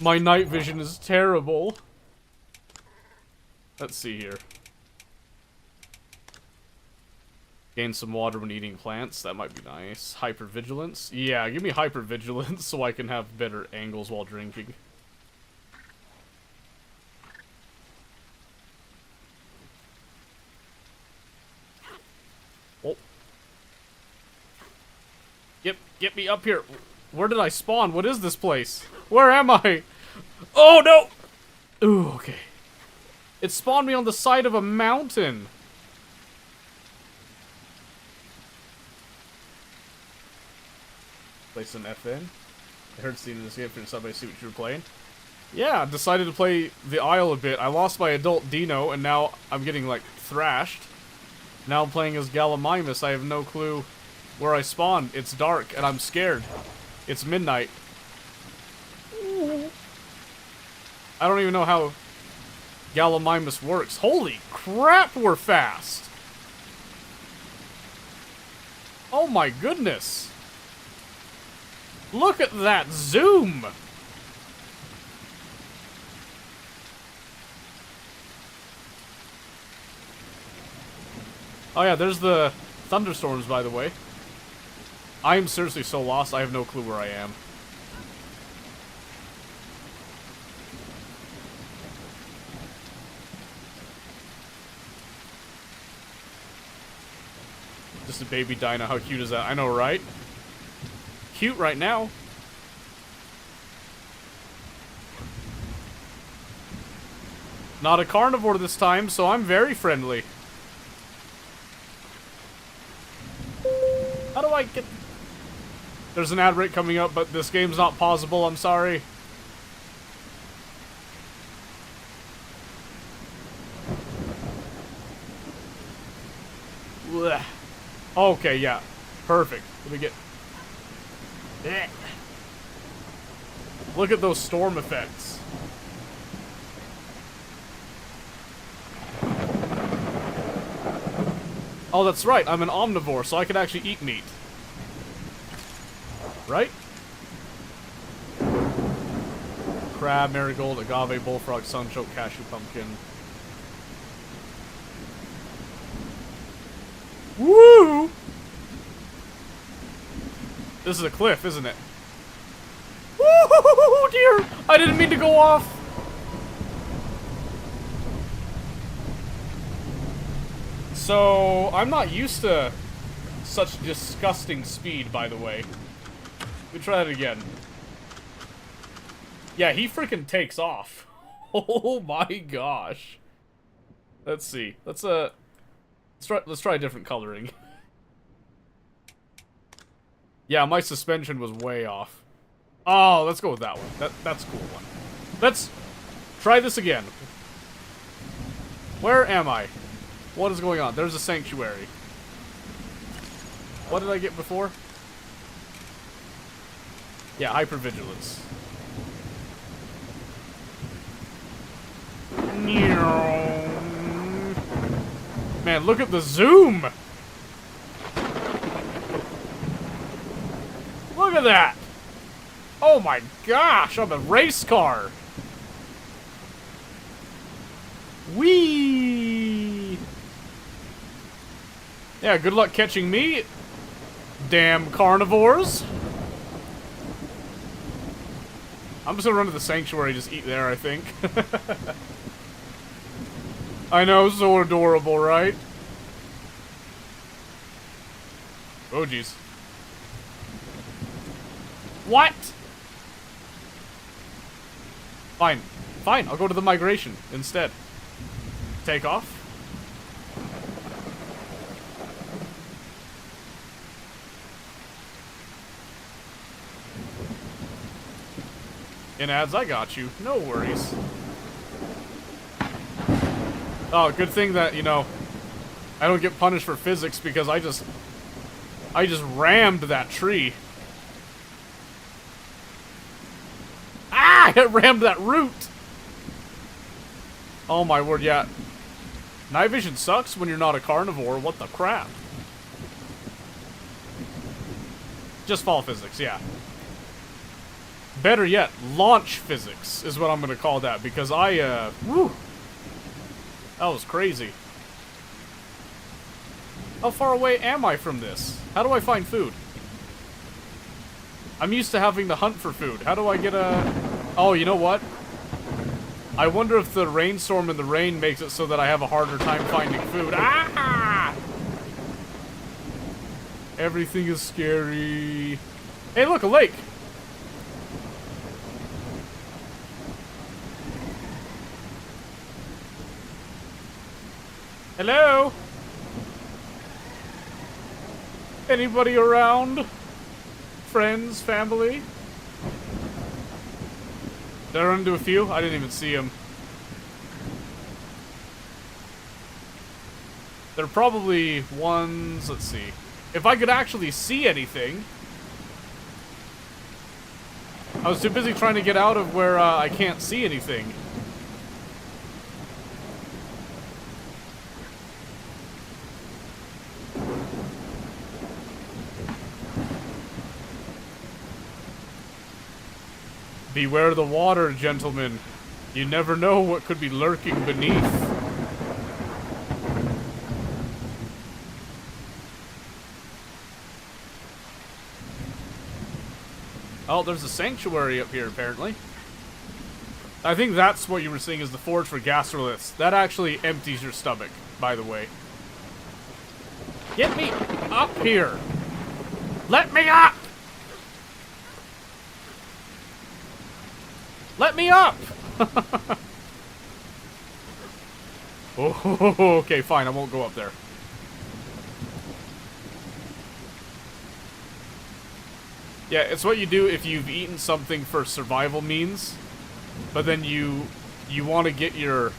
My night vision is terrible. Let's see here. Gain some water when eating plants. That might be nice. Hypervigilance. Yeah, give me hypervigilance so I can have better angles while drinking. Oh. Get me up here. Where did I spawn? What is this place? Where am I? Oh, no! Ooh, okay. It spawned me on the side of a mountain. Place an FN. I heard seeing this game for somebody to see what you were playing. Yeah, decided to play the Isle a bit. I lost my adult Dino, and now I'm getting, like, thrashed. Now I'm playing as Gallimimus. I have no clue where I spawned. It's dark, and I'm scared. It's midnight. I don't even know how Gallimimus works. Holy crap, we're fast! Oh my goodness! Look at that zoom! Oh yeah, there's the thunderstorms, by the way. I am seriously so lost, I have no clue where I am. Just a baby dino, how cute is that? I know, right? Cute right now. Not a carnivore this time, so I'm very friendly. How do I get... There's an ad break coming up, but this game's not pausable, I'm sorry. Blech. Okay, yeah. Perfect. Let me get... Look at those storm effects. Oh, that's right. I'm an omnivore, so I can actually eat meat. Right? Crab, marigold, agave, bullfrog, sunchoke, cashew, pumpkin. Woo! This is a cliff, isn't it? Woo, dear! I didn't mean to go off! So, I'm not used to such disgusting speed, by the way. Let me try that again. Yeah, he freaking takes off. Oh my gosh. Let's see. Let's try a different coloring. Yeah, my suspension was way off. Oh, let's go with that one. That's a cool one. Let's try this again. Where am I? What is going on? There's a sanctuary. What did I get before? Yeah, hypervigilance. Man, look at the zoom! Look at that! Oh my gosh, I'm a race car! Whee! Yeah, good luck catching me, damn carnivores. I'm just gonna run to the sanctuary, just eat there, I think. I know, so adorable, right? Oh, jeez. What? Fine. Fine, I'll go to the migration instead. Take off. In ads, I got you. No worries. Oh, good thing that, you know, I don't get punished for physics because I just rammed that tree. Ah! I rammed that root! Oh my word, yeah. Night vision sucks when you're not a carnivore. What the crap? Just fall physics, yeah. Better yet, launch physics is what I'm gonna call that, because whew. That was crazy. How far away am I from this? How do I find food? I'm used to having to hunt for food. How do I get a... Oh, you know what? I wonder if the rainstorm and the rain makes it so that I have a harder time finding food. Ah! Everything is scary. Hey, look, a lake. Hello? Anybody around? Friends, family? Did I run into a few? I didn't even see them. There are probably ones... Let's see. If I could actually see anything... I was too busy trying to get out of where I can't see anything. Beware the water, gentlemen. You never know what could be lurking beneath. Oh, there's a sanctuary up here, apparently. I think that's what you were seeing is the forge for gastroliths. That actually empties your stomach, by the way. Get me up here! Let me up! Let me up! Oh, okay, fine, I won't go up there. Yeah, it's what you do if you've eaten something for survival means, but then you want to get your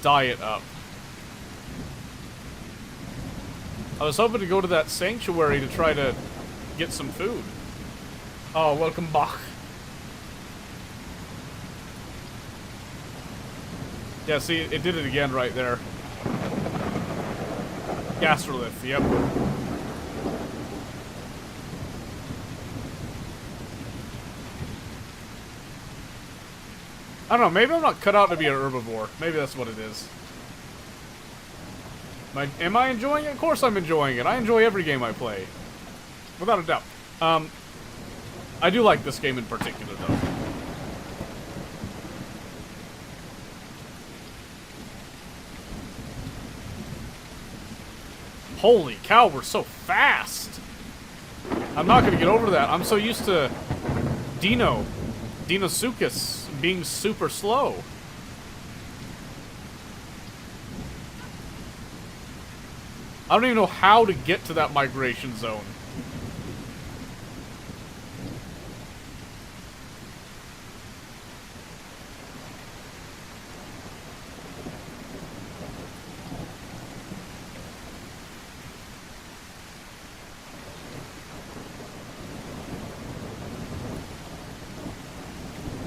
diet up. I was hoping to go to that sanctuary to try to get some food. Oh, welcome back. Yeah, see, it did it again right there. Gastrolith, yep. I don't know, maybe I'm not cut out to be a herbivore. Maybe that's what it is. Am I enjoying it? Of course I'm enjoying it. I enjoy every game I play. Without a doubt. I do like this game in particular, though. Holy cow, we're so fast! I'm not gonna get over that. I'm so used to Deinosuchus being super slow. I don't even know how to get to that migration zone.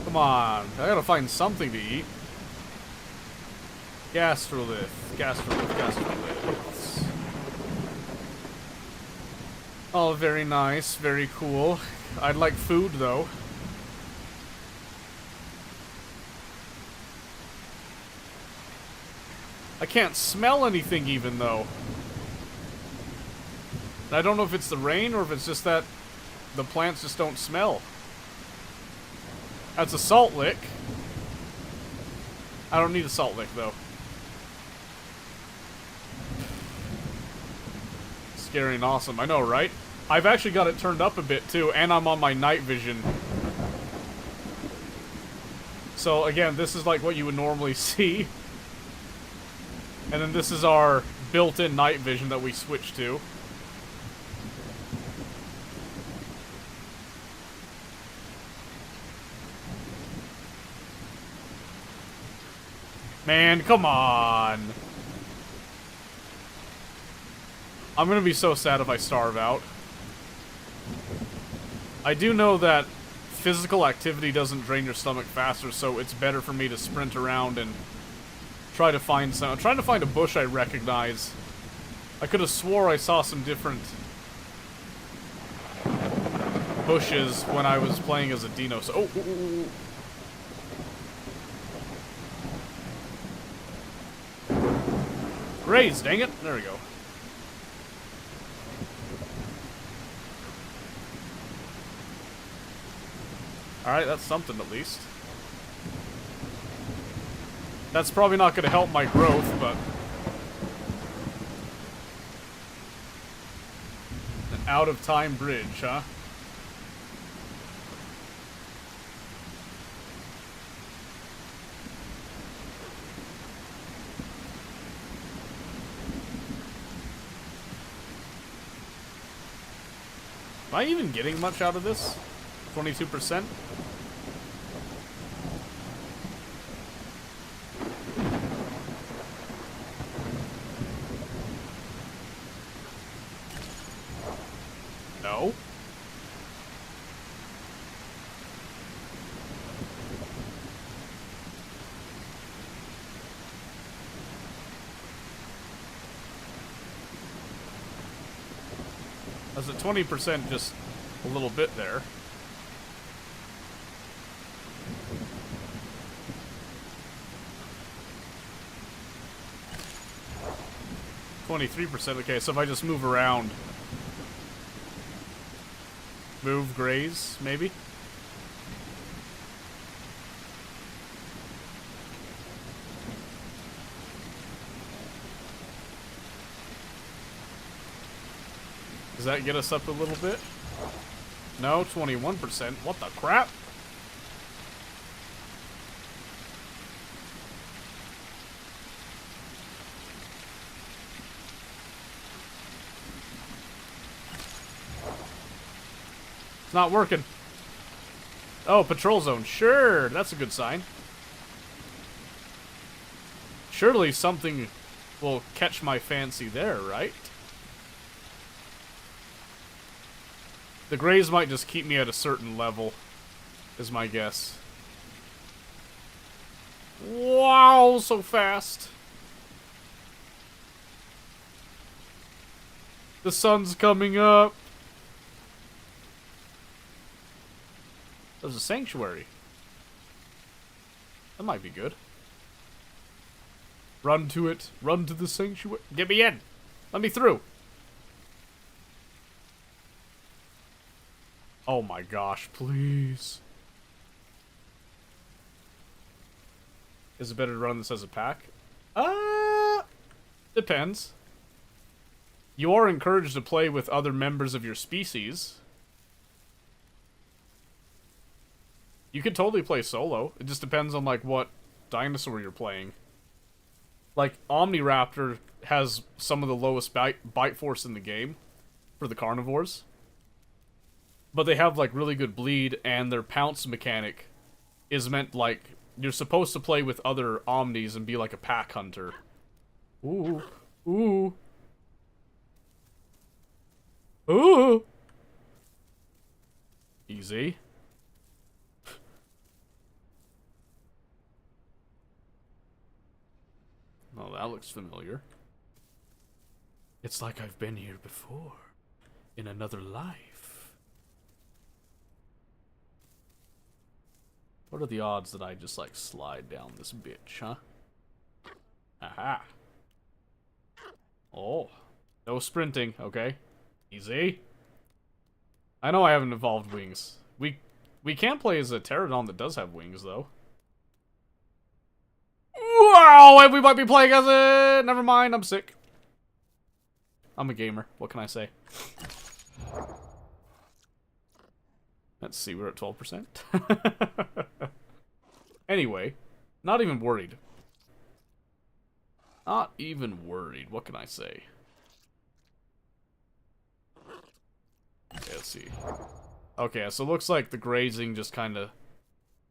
Come on, I gotta find something to eat. Gastrolith, gastroliths. Oh, very nice, very cool. I'd like food, though. I can't smell anything, even, though. I don't know if it's the rain, or if it's just that the plants just don't smell. That's a salt lick. I don't need a salt lick, though. Scary and awesome. I know, right? I've actually got it turned up a bit, too, and I'm on my night vision. So, again, this is like what you would normally see. And then this is our built-in night vision that we switch to. Man, come on. I'm gonna be so sad if I starve out. I do know that physical activity doesn't drain your stomach faster, so it's better for me to sprint around and try to find some. I'm trying to find a bush I recognize. I could have swore I saw some different bushes when I was playing as a Dino. So, Graze, dang it. There we go. Alright, that's something at least. That's probably not going to help my growth, but... An out-of-time bridge, huh? Am I even getting much out of this? 22%? No. Was it 20% just a little bit there? %. Okay, so if I just move around. Move, graze, maybe? Does that get us up a little bit? No, 21%. What the crap? It's not working. Oh, patrol zone. Sure, that's a good sign. Surely something will catch my fancy there, right? The grays might just keep me at a certain level, is my guess. Wow, so fast. The sun's coming up. There's a sanctuary. That might be good. Run to it. Run to the sanctuary. Get me in. Let me through. Oh my gosh, please. Is it better to run this as a pack? Depends. You are encouraged to play with other members of your species. You could totally play solo. It just depends on, like, what dinosaur you're playing. Like, Omniraptor has some of the lowest bite force in the game for the carnivores. But they have, like, really good bleed, and their pounce mechanic is meant, like, you're supposed to play with other Omnis and be like a pack hunter. Ooh. Ooh. Ooh. Easy. Oh, that looks familiar. It's like I've been here before. In another life. What are the odds that I just, like, slide down this bitch, huh? Aha. Oh. No sprinting, okay. Easy. I know I haven't evolved wings. We can play as a pterodon that does have wings, though. Wow, and we might be playing as it. Never mind, I'm sick. I'm a gamer. What can I say? Let's see, we're at 12%. Anyway, not even worried. Not even worried. What can I say? Okay, let's see. Okay, so it looks like the grazing just kind of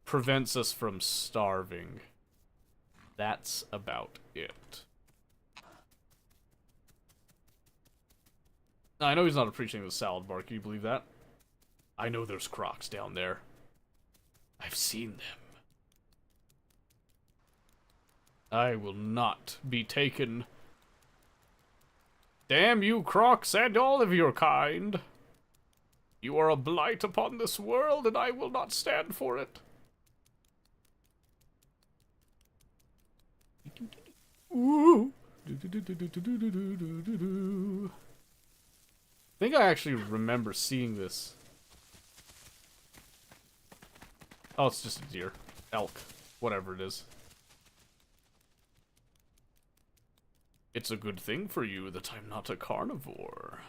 prevents us from starving. That's about it. I know he's not appreciating the salad bar. Can you believe that? I know there's crocs down there. I've seen them. I will not be taken. Damn you, crocs, and all of your kind. You are a blight upon this world, and I will not stand for it. Ooh. I think I actually remember seeing this. Oh, it's just a deer. Elk. Whatever it is. It's a good thing for you that I'm not a carnivore.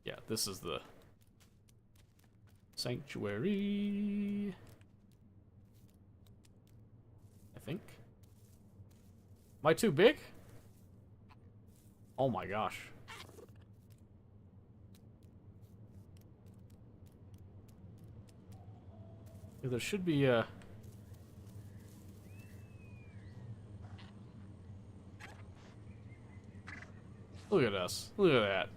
Yeah, this is the sanctuary. I think. Am I too big? Oh my gosh. Yeah, there should be a... Look at us. Look at that.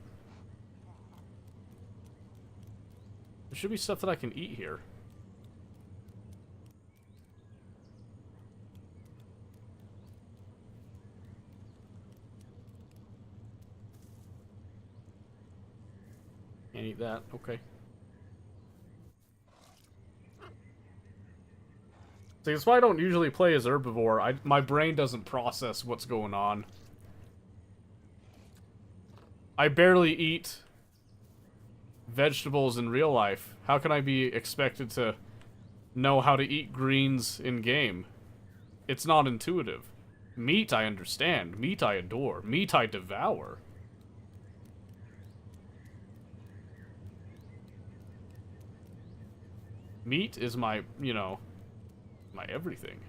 There should be stuff that I can eat here. Can't eat that. Okay. See, that's why I don't usually play as herbivore. My brain doesn't process what's going on. I barely eat vegetables in real life. How can I be expected to know how to eat greens in game? It's not intuitive. Meat I understand. Meat I adore. Meat I devour. Meat is my, you know, my everything.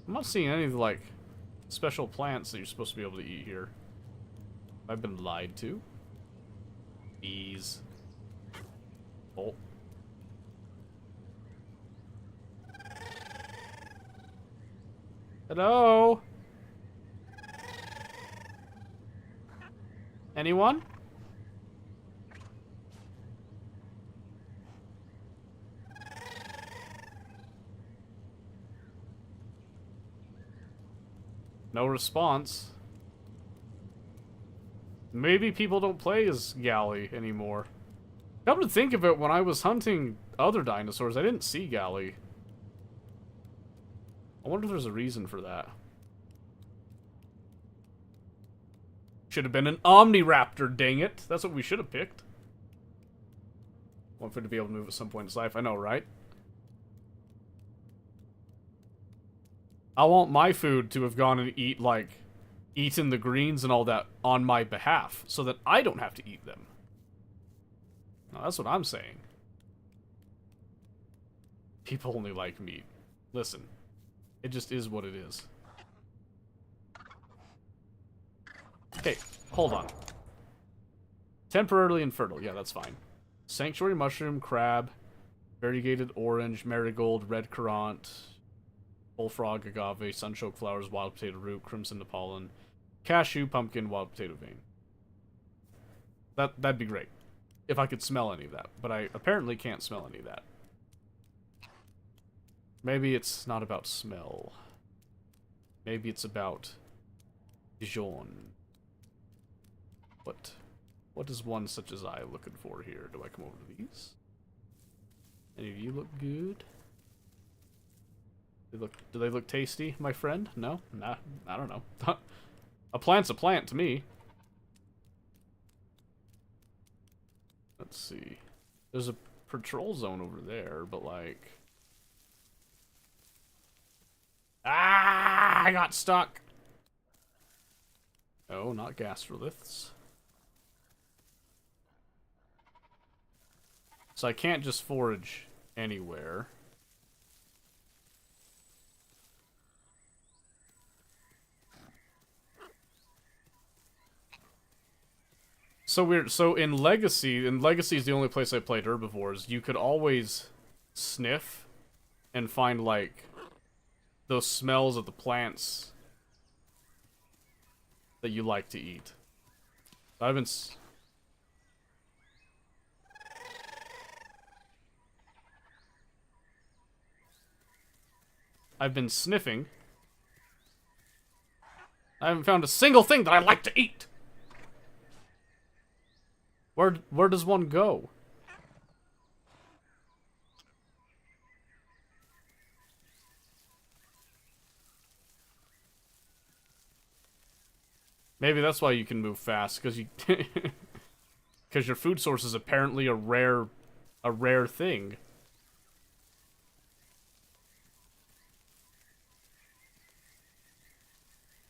I'm not seeing any of the, like, special plants that you're supposed to be able to eat here. I've been lied to. Bees. Oh. Hello? Anyone? No response. Maybe people don't play as Galley anymore. Come to think of it, when I was hunting other dinosaurs, I didn't see Galley. I wonder if there's a reason for that. Should have been an Omniraptor, dang it. That's what we should have picked. Want for it to be able to move at some point in its life. I know, right? I want my food to have gone and eaten the greens and all that on my behalf, so that I don't have to eat them. Now, that's what I'm saying. People only like meat. Listen, it just is what it is. Okay, hold on. Temporarily infertile. Yeah, that's fine. Sanctuary mushroom, crab, variegated orange, marigold, red currant, bullfrog, agave, sunchoke flowers, wild potato root, crimson pollen, cashew, pumpkin, wild potato vein. That'd be great if I could smell any of that, but I apparently can't smell any of that. Maybe it's not about smell. Maybe it's about Dijon. What is one such as I looking for here? Do I come over to these? Any of you look good? Do they look tasty, my friend? No? Nah, I don't know. A plant's a plant to me. Let's see. There's a patrol zone over there, but like... Ah! I got stuck! Oh, not gastroliths. So I can't just forage anywhere. So weird. So in Legacy is the only place I played herbivores, you could always sniff and find, like, those smells of the plants that you like to eat. I've been sniffing. I haven't found a single thing that I like to eat. Where does one go? Maybe that's why you can move fast, because because your food source is apparently a rare thing.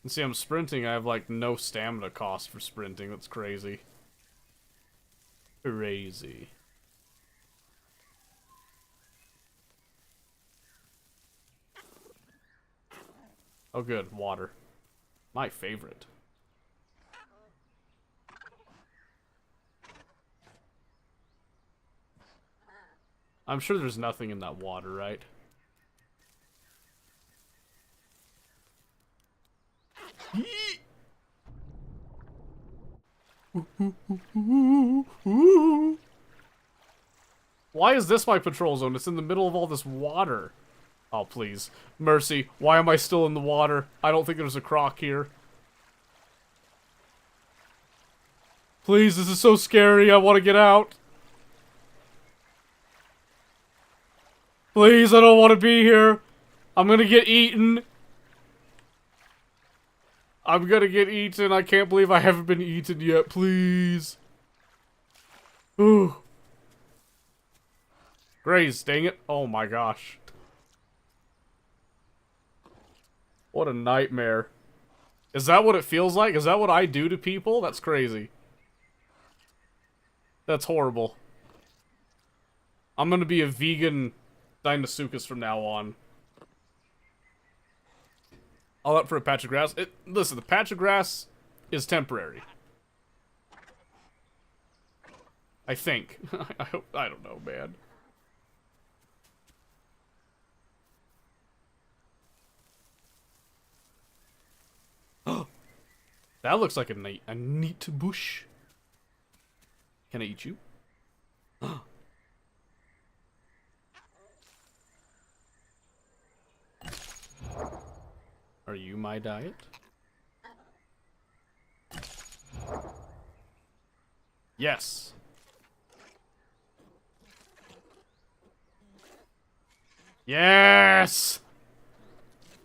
And see, I'm sprinting. I have like no stamina cost for sprinting. That's crazy. Crazy. Oh, good. Water. My favorite. I'm sure there's nothing in that water, right? Why is this my patrol zone? It's in the middle of all this water. Oh, please. Mercy. Why am I still in the water? I don't think there's a croc here. Please, this is so scary. I want to get out. Please, I don't want to be here. I'm gonna get eaten. I'm gonna get eaten. I can't believe I haven't been eaten yet. Please. Ooh. Graze, dang it. Oh my gosh. What a nightmare. Is that what it feels like? Is that what I do to people? That's crazy. That's horrible. I'm gonna be a vegan Deinosuchus from now on. All up for a patch of grass. Listen, the patch of grass is temporary. I think. I don't know, man. That looks like a neat bush. Can I eat you? Are you my diet? Yes. Yes!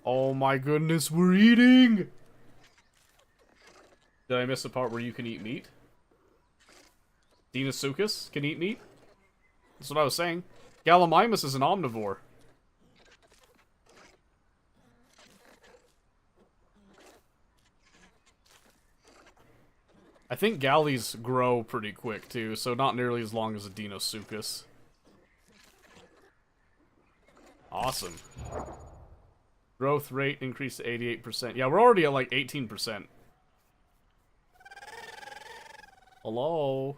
Oh my goodness, we're eating! Did I miss the part where you can eat meat? Deinosuchus can eat meat? That's what I was saying. Gallimimus is an omnivore. I think galleys grow pretty quick, too, so not nearly as long as a Deinosuchus. Awesome. Growth rate increased to 88%. Yeah, we're already at like 18%. Hello?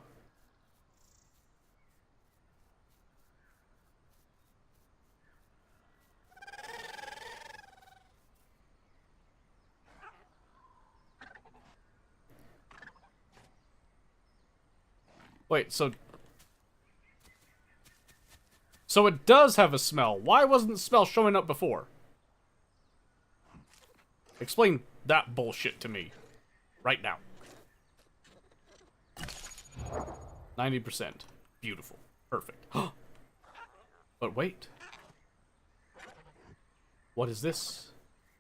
Wait, so it does have a smell. Why wasn't the smell showing up before? Explain that bullshit to me. Right now. 90%. Beautiful. Perfect. But wait. What is this?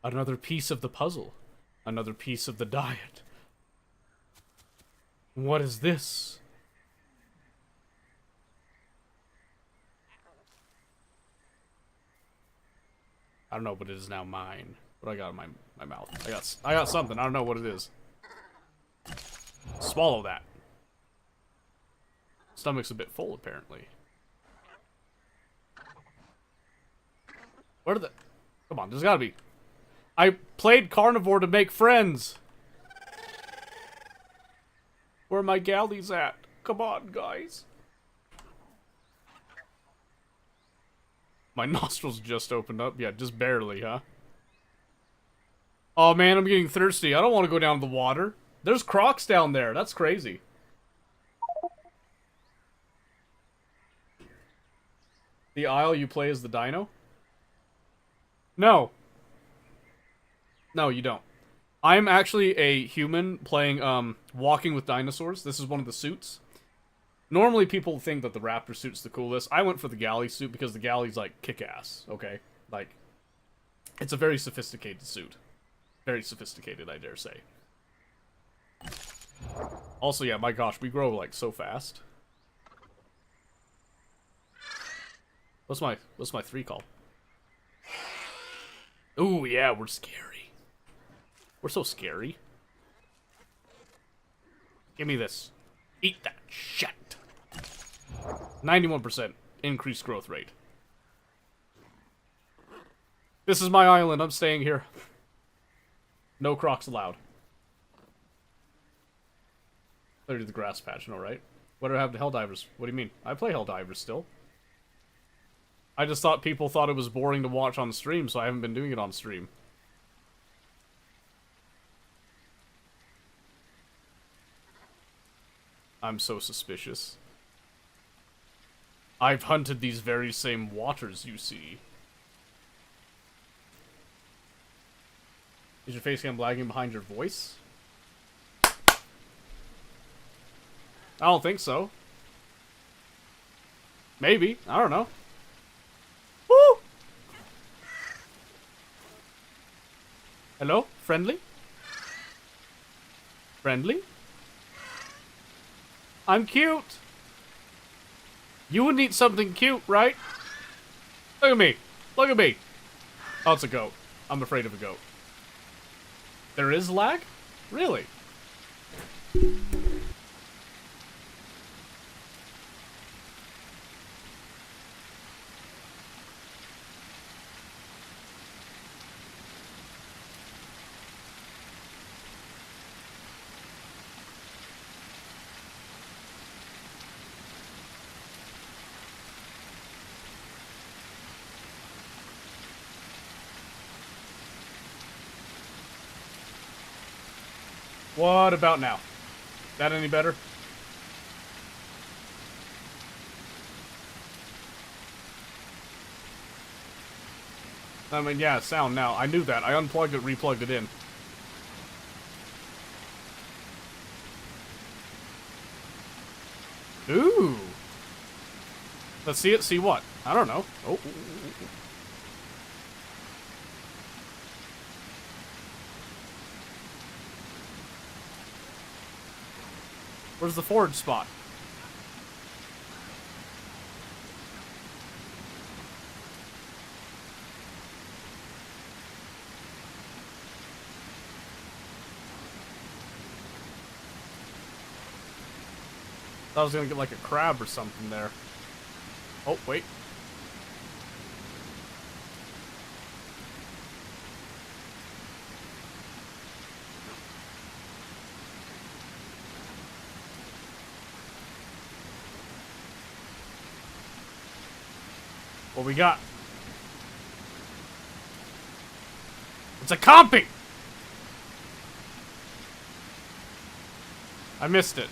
Another piece of the puzzle. Another piece of the diet. What is this? I don't know, but it is now mine. What I got in my mouth? I got something. I don't know what it is. Swallow that. Stomach's a bit full, apparently. Where did the... Come on, there's gotta be... I played carnivore to make friends! Where are my galleys at? Come on, guys. My nostrils just opened up. Yeah, just barely, huh? Oh man, I'm getting thirsty. I don't want to go down to the water. There's crocs down there. That's crazy. The Isle you play as the dino? No. No, you don't. I'm actually a human playing, Walking with Dinosaurs. This is one of the suits. Normally people think that the raptor suit's the coolest. I went for the galley suit because the galley's, like, kick-ass, okay? Like, it's a very sophisticated suit. Very sophisticated, I dare say. Also, yeah, my gosh, we grow, like, so fast. What's my 3 call? Ooh, yeah, we're scary. We're so scary. Give me this. Eat that shit. 91% increased growth rate. This is my island. I'm staying here. No crocs allowed. Clear to the grass patch, no, right? What do I have to Helldivers? What do you mean? I play Helldivers still. I just thought people thought it was boring to watch on stream, so I haven't been doing it on stream. I'm so suspicious. I've hunted these very same waters, you see. Is your face cam lagging behind your voice? I don't think so. Maybe. I don't know. Woo! Hello? Friendly? Friendly? I'm cute! You would need something cute, right? Look at me! Look at me! Oh, it's a goat. I'm afraid of a goat. There is lag? Really? What about now? That any better? I mean, yeah, sound now. I knew that. I unplugged it, replugged it in. Ooh. Let's see it. See what? I don't know. Oh. Ooh, ooh, ooh. Where's the forge spot? Thought I was gonna get like a crab or something there. Oh, wait. What we got? It's a compy! I missed it.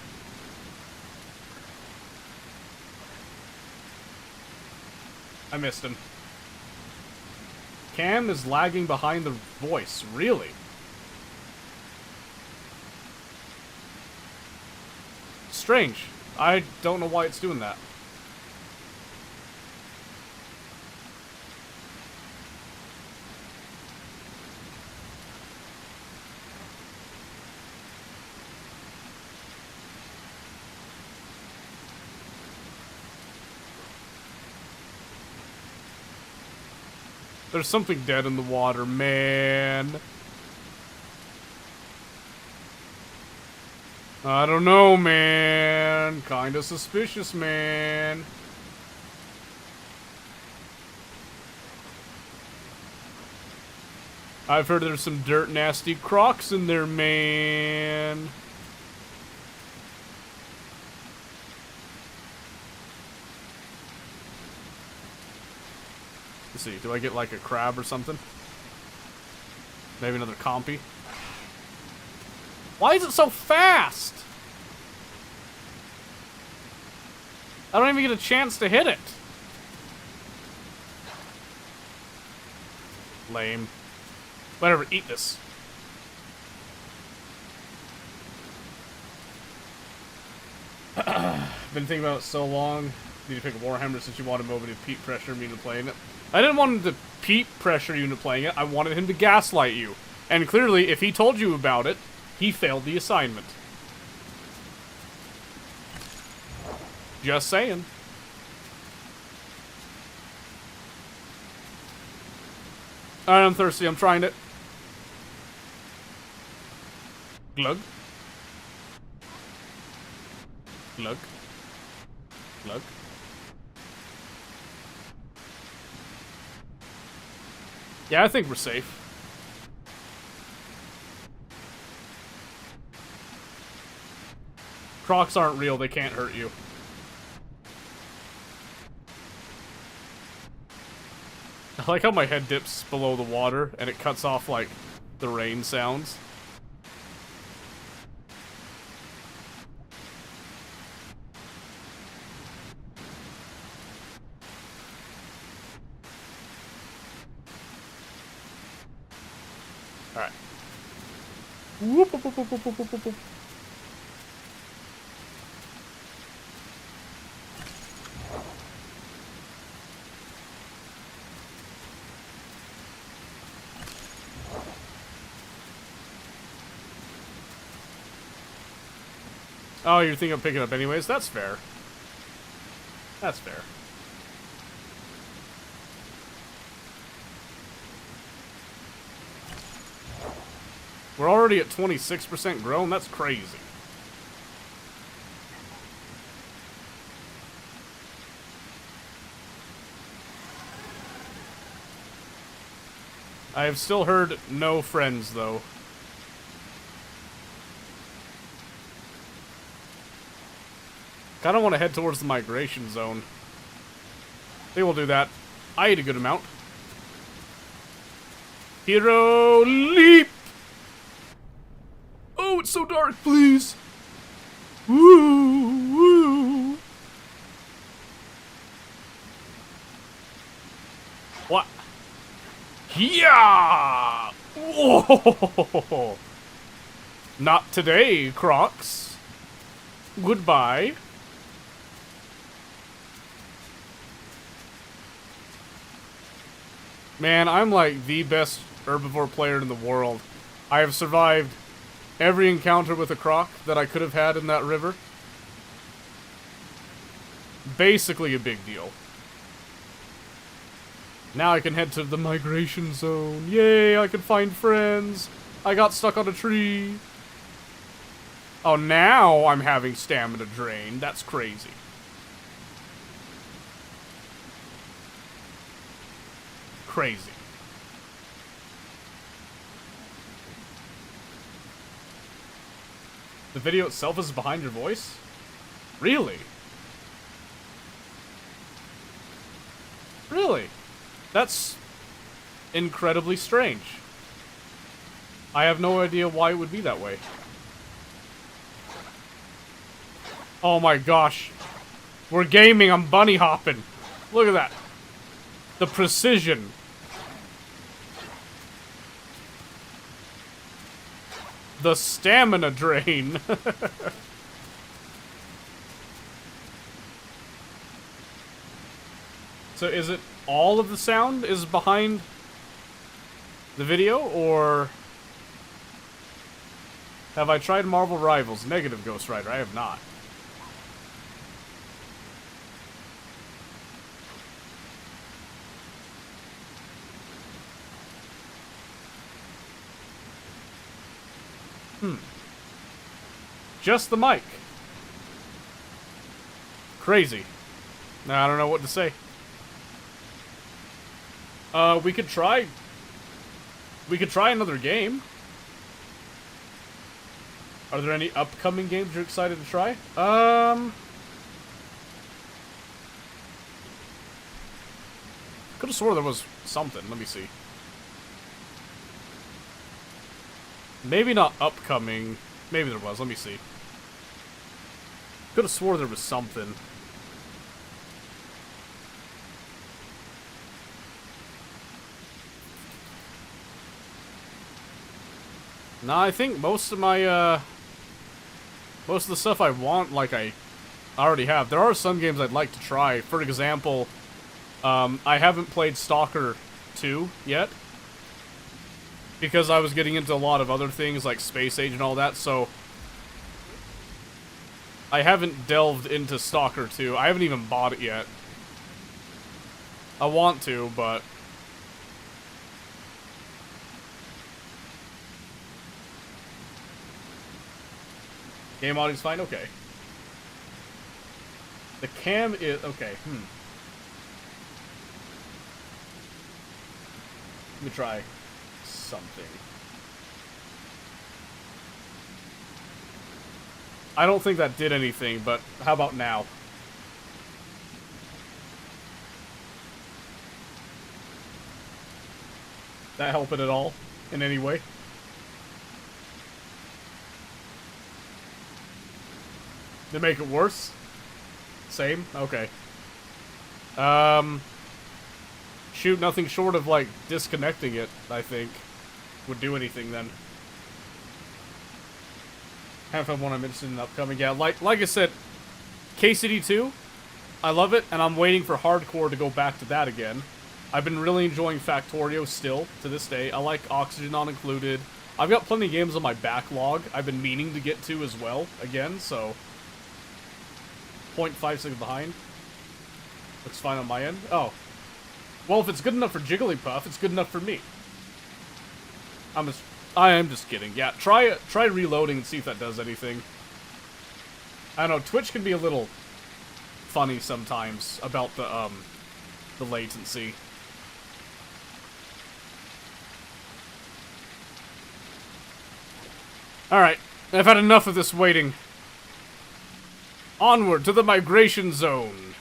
I missed him. Cam is lagging behind the voice. Really? Strange. I don't know why it's doing that. There's something dead in the water, man. I don't know, man. Kinda suspicious, man. I've heard there's some dirt nasty crocs in there, man. Let's see, do I get like a crab or something? Maybe another compy? Why is it so fast? I don't even get a chance to hit it. Lame. Whatever, eat this. Been thinking about it so long. Need to pick a Warhammer since you wanted Moby to peak pressure me into playing it. I didn't want him to peak pressure you into playing it. I wanted him to gaslight you. And clearly, if he told you about it, he failed the assignment. Just saying. Alright, I'm thirsty. I'm trying it. Glug. Glug. Glug. Yeah, I think we're safe. Crocs aren't real, they can't hurt you. I like how my head dips below the water and it cuts off, like, the rain sounds. Alright. Whoop, whoop, whoop, whoop, whoop, whoop, whoop, whoop. Oh, you're thinking of picking up anyways? That's fair. That's fair. We're already at 26% grown? That's crazy. I have still heard no friends, though. Kinda want to head towards the migration zone. They will do that. I ate a good amount. Hero leap! Oh, it's so dark, please! Woo! Woo! What? Yeah! Whoa! Not today, Crocs. Goodbye. Man, I'm like the best herbivore player in the world. I have survived every encounter with a croc that I could have had in that river. Basically a big deal. Now I can head to the migration zone. Yay, I can find friends. I got stuck on a tree. Oh, now I'm having stamina drain. That's crazy. Crazy. The video itself is behind your voice? Really? Really? That's incredibly strange. I have no idea why it would be that way. Oh my gosh. We're gaming, I'm bunny hopping. Look at that. The precision. The stamina drain. So is it all of the sound is behind the video, or have I tried Marvel Rivals? Negative, Ghost Rider. I have not. Just the mic. Crazy. Now I don't know what to say. We could try another game. Are there any upcoming games you're excited to try? Could have swore there was something. Let me see. Maybe not upcoming. Maybe there was. Let me see. Could have swore there was something. Nah, I think most of my, most of the stuff I want, like, I already have. There are some games I'd like to try. For example, I haven't played Stalker 2 yet. Because I was getting into a lot of other things, like Space Age and all that, so I haven't delved into Stalker 2. I haven't even bought it yet. I want to, but game audio's fine? Okay. The cam is... okay, Let me try something. I don't think that did anything, but how about now? That help it at all? In any way? Did it make it worse? Same? Okay. Shoot, nothing short of, like, disconnecting it, I think, would do anything then. Have fun when I'm interested in upcoming. Yeah, like I said, KCD 2, I love it, and I'm waiting for Hardcore to go back to that again. I've been really enjoying Factorio still, to this day. I like Oxygen Not Included. I've got plenty of games on my backlog I've been meaning to get to as well, again, so 0.5 seconds behind. Looks fine on my end. Oh. Well, if it's good enough for Jigglypuff, it's good enough for me. I am just kidding. Yeah, try reloading and see if that does anything. I don't know, Twitch can be a little funny sometimes about the latency. Alright, I've had enough of this waiting. Onward to the migration zone.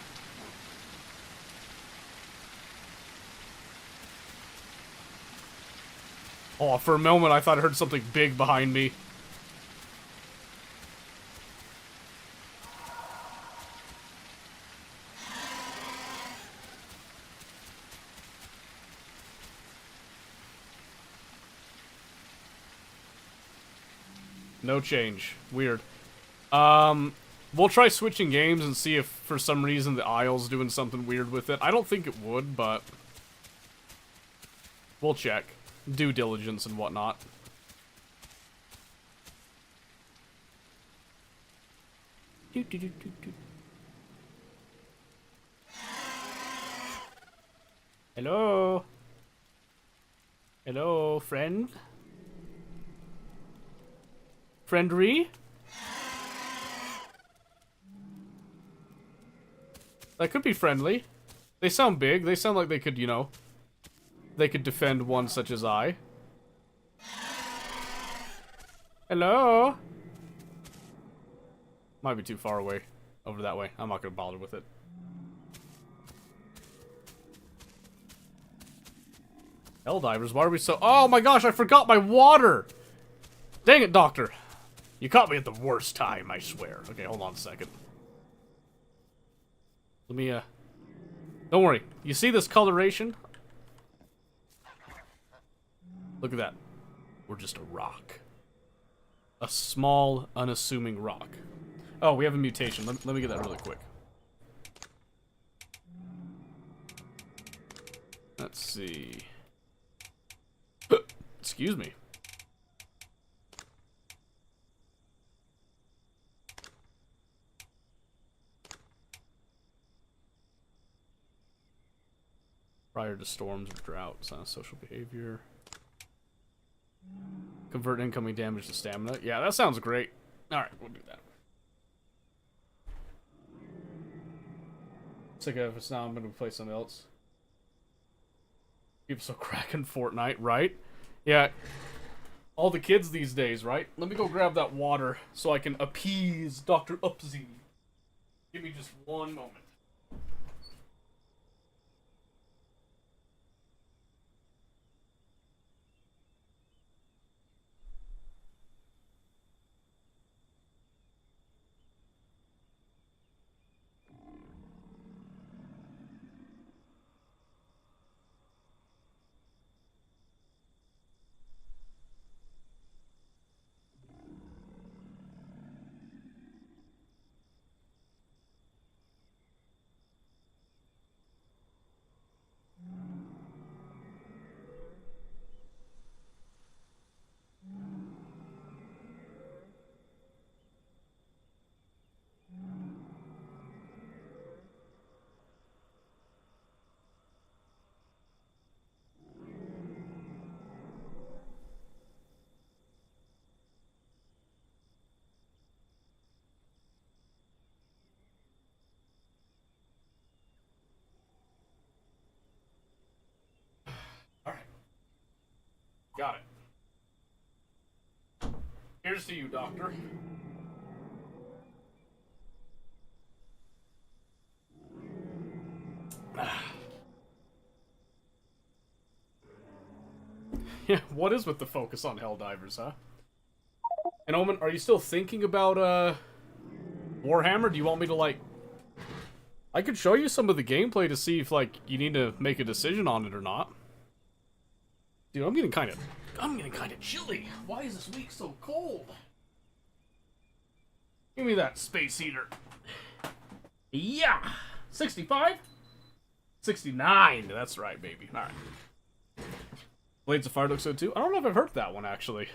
Oh, for a moment I thought I heard something big behind me. No change. Weird. We'll try switching games and see if for some reason the aisle's doing something weird with it. I don't think it would, but We'll check. Due diligence and whatnot. Hello? Hello, friend? Friendry? That could be friendly. They sound big. They sound like they could, you know, they could defend one such as I. Hello? Might be too far away. Over that way. I'm not gonna bother with it. Helldivers, why are we so... Oh my gosh, I forgot my water! Dang it, Doctor. You caught me at the worst time, I swear. Okay, hold on a second. Let me, Don't worry. You see this coloration? Look at that. We're just a rock. A small, unassuming rock. Oh, we have a mutation. Let me get that really quick. Let's see. Excuse me. Prior to storms or droughts, social behavior. Convert incoming damage to stamina. Yeah, that sounds great. Alright, we'll do that. Sick of it's now I'm gonna play something else. People so cracking Fortnite, right? Yeah. All the kids these days, right? Let me go grab that water so I can appease Dr. Upsy. Give me just one moment. Got it. Here's to you, Doctor. Yeah, what is with the focus on Helldivers, huh? And Omen, are you still thinking about, Warhammer? Do you want me to, like... I could show you some of the gameplay to see if, like, you need to make a decision on it or not. Dude, I'm getting kind of chilly. Why is this week so cold? Give me that space heater. Yeah! 65? 69. That's right, baby. Alright. Blades of Fire looks good too. I don't know if I've heard that one, actually.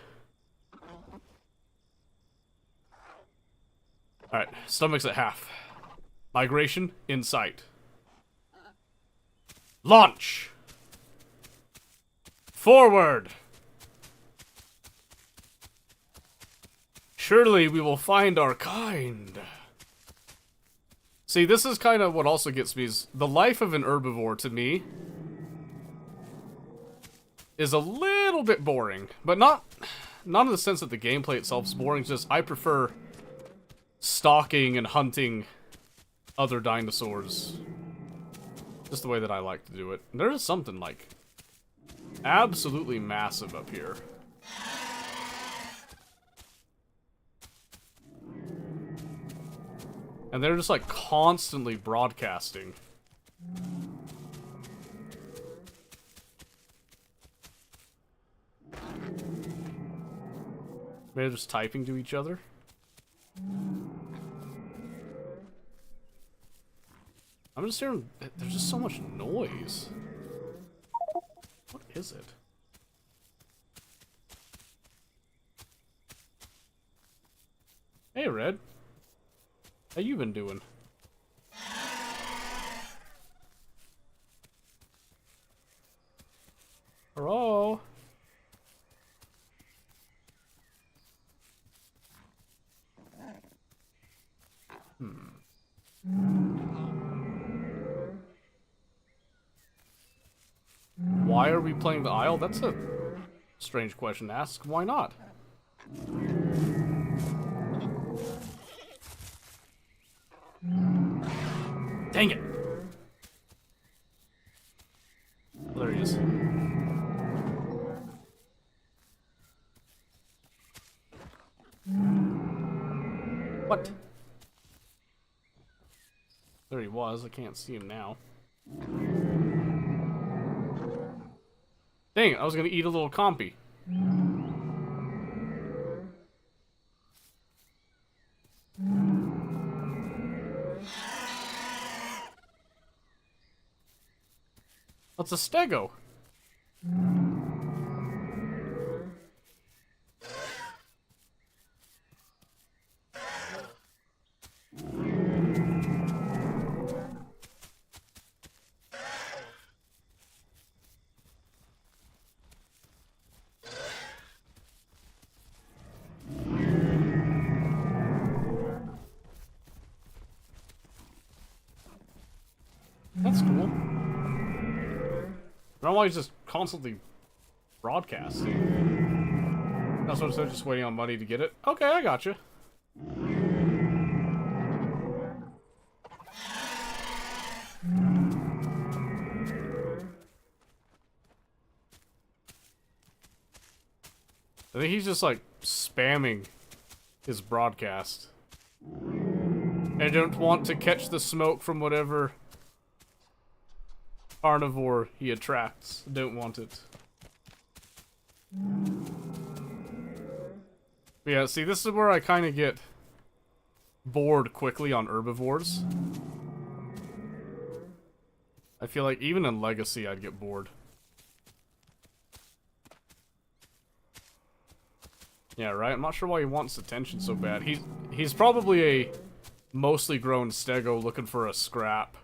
Alright, stomach's at half. Migration in sight. Launch! Forward! Surely we will find our kind. See, this is kind of what also gets me is the life of an herbivore to me is a little bit boring, but not in the sense that the gameplay itself is boring. It's just I prefer stalking and hunting other dinosaurs. Just the way that I like to do it. There is something like absolutely massive up here. And they're just like constantly broadcasting. Maybe they're just typing to each other. I'm just hearing, there's just so much noise. What is it? Hey, Red. How you been doing? Hello? Why are we playing the Isle? That's a strange question to ask. Why not? Dang it! There he is. What? There he was. I can't see him now. Dang it, I was gonna eat a little compy. That's a stego. That's cool. I'm always just constantly broadcasting. That's what I said, just waiting on money to get it. Okay, I gotcha. I think he's just like spamming his broadcast. I don't want to catch the smoke from whatever carnivore he attracts. Don't want it. But yeah, see, this is where I kind of get bored quickly on herbivores. I feel like even in Legacy I'd get bored. Yeah, right? I'm not sure why he wants attention so bad. He's probably a mostly grown stego looking for a scrap.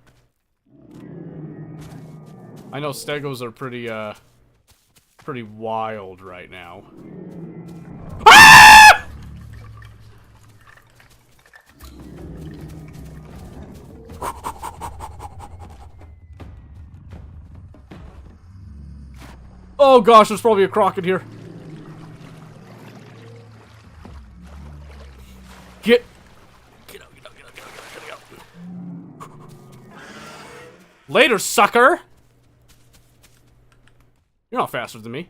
I know stegos are pretty wild right now. Ah! Oh gosh, there's probably a croc in here. Get out. Later, sucker! You're not faster than me.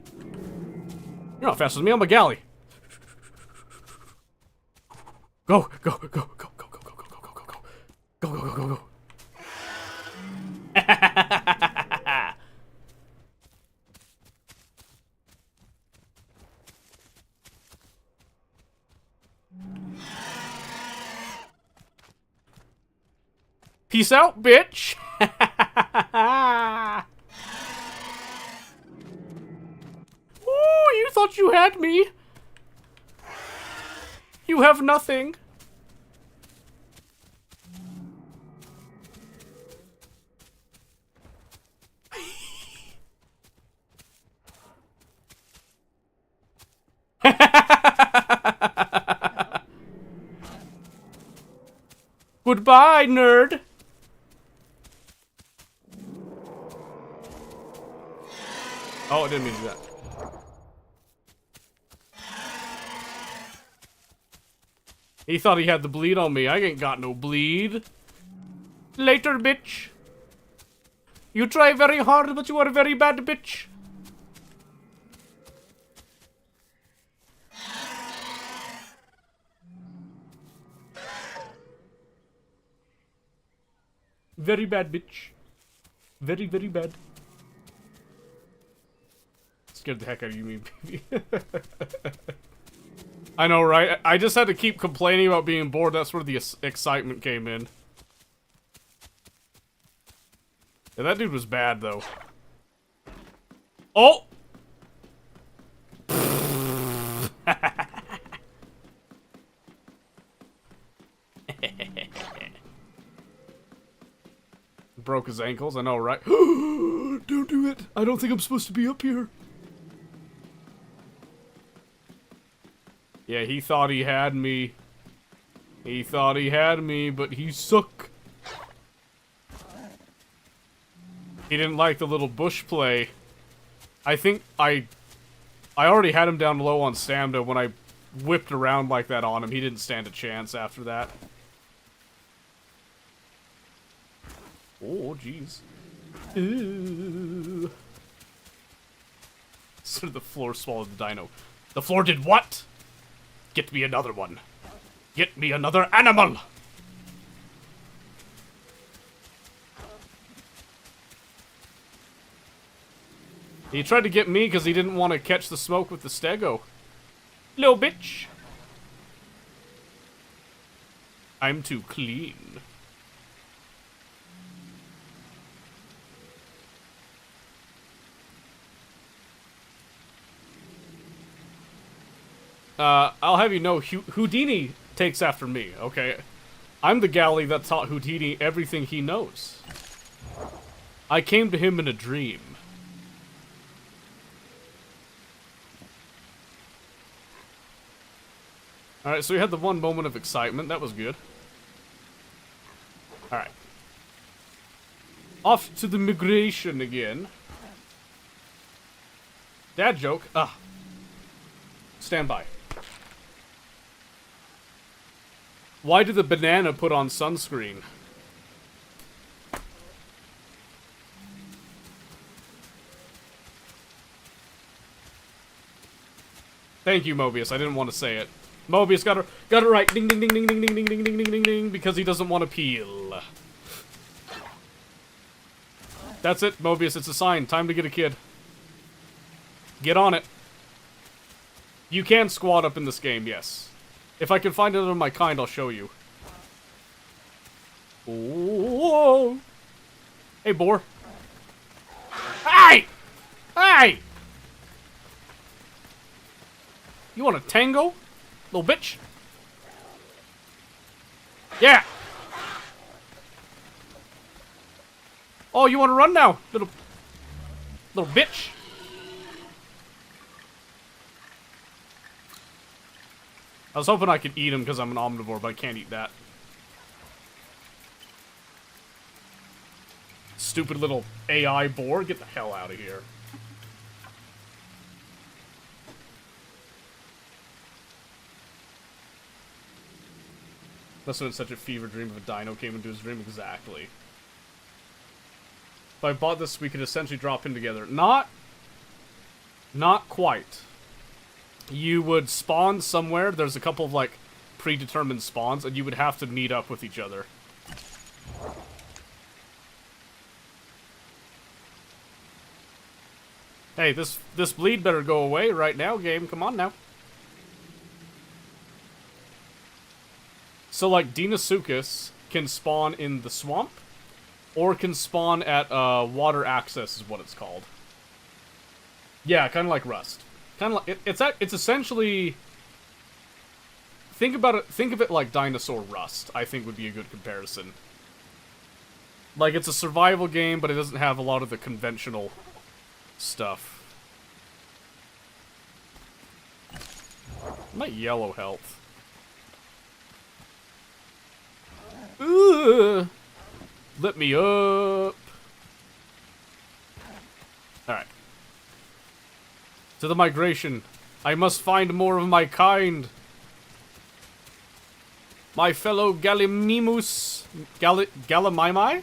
You're not faster than me, I'm a galley. Go. Go. Peace out, bitch! Ooh, you thought you had me? You have nothing. Goodbye, nerd. Oh, I didn't mean to do that. He thought he had the bleed on me. I ain't got no bleed. Later, bitch. You try very hard, but you are a very bad bitch. Very bad bitch. Very, very bad. Scared the heck out of you, me baby. I know, right? I just had to keep complaining about being bored. That's where the excitement came in. Yeah, that dude was bad, though. Oh! Broke his ankles, I know, right? Don't do it! I don't think I'm supposed to be up here. Yeah, he thought he had me. He thought he had me, but he suck. He didn't like the little bush play. I think I already had him down low on stamina when I whipped around like that on him. He didn't stand a chance after that. Oh, jeez. So the floor swallowed the dino. The floor did what? Get me another one. Get me another animal! He tried to get me because he didn't want to catch the smoke with the stego. Little bitch. I'm too clean. I'll have you know, Houdini takes after me, okay? I'm the galley that taught Houdini everything he knows. I came to him in a dream. Alright, so we had the one moment of excitement. That was good. Alright. Off to the migration again. Dad joke. Ah. Stand by. Why did the banana put on sunscreen? Thank you, Mobius. I didn't want to say it. Mobius got it right. Ding ding ding ding ding ding ding ding ding ding ding ding because he doesn't want to peel. That's it, Mobius. It's a sign. Time to get a kid. Get on it. You can squat up in this game, yes. If I can find another of my kind, I'll show you. Whoa! Hey, boar. Hey! Hey! You want a tango? Little bitch? Yeah! Oh, you want to run now? Little bitch? I was hoping I could eat him because I'm an omnivore, but I can't eat that. Stupid little AI boar. Get the hell out of here. Must have been such a fever dream if a dino came into his dream. Exactly. If I bought this, we could essentially drop in together. Not quite. You would spawn somewhere. There's a couple of, like, predetermined spawns, and you would have to meet up with each other. Hey, this bleed better go away right now, game. Come on now. So, like, Deinosuchus can spawn in the swamp, or can spawn at water access is what it's called. Yeah, kind of like Rust. Kind of like it's essentially. Think about it. Think of it like Dinosaur Rust. I think would be a good comparison. Like it's a survival game, but it doesn't have a lot of the conventional stuff. My yellow health. Ugh. Let me up. Alright. To the migration. I must find more of my kind. My fellow Gallimimus... Gallimimus?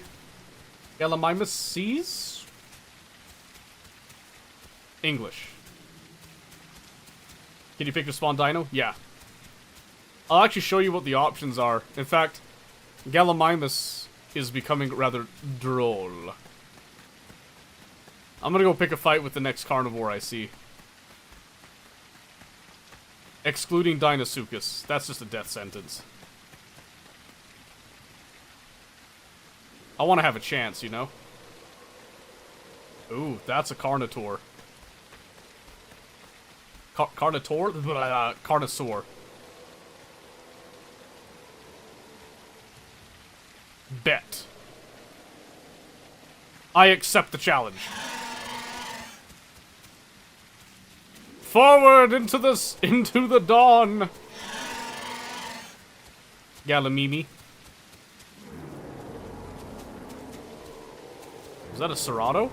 Gallimimuses? English. Can you pick your spawn dino? Yeah. I'll actually show you what the options are. In fact, Gallimimus is becoming rather droll. I'm gonna go pick a fight with the next carnivore I see. Excluding Deinosuchus. That's just a death sentence. I want to have a chance, you know? Ooh, that's a Carnotaur. Carnotaur? Carnosaur. Bet. I accept the challenge. Forward into the dawn. Galamimi. Is that a Serato?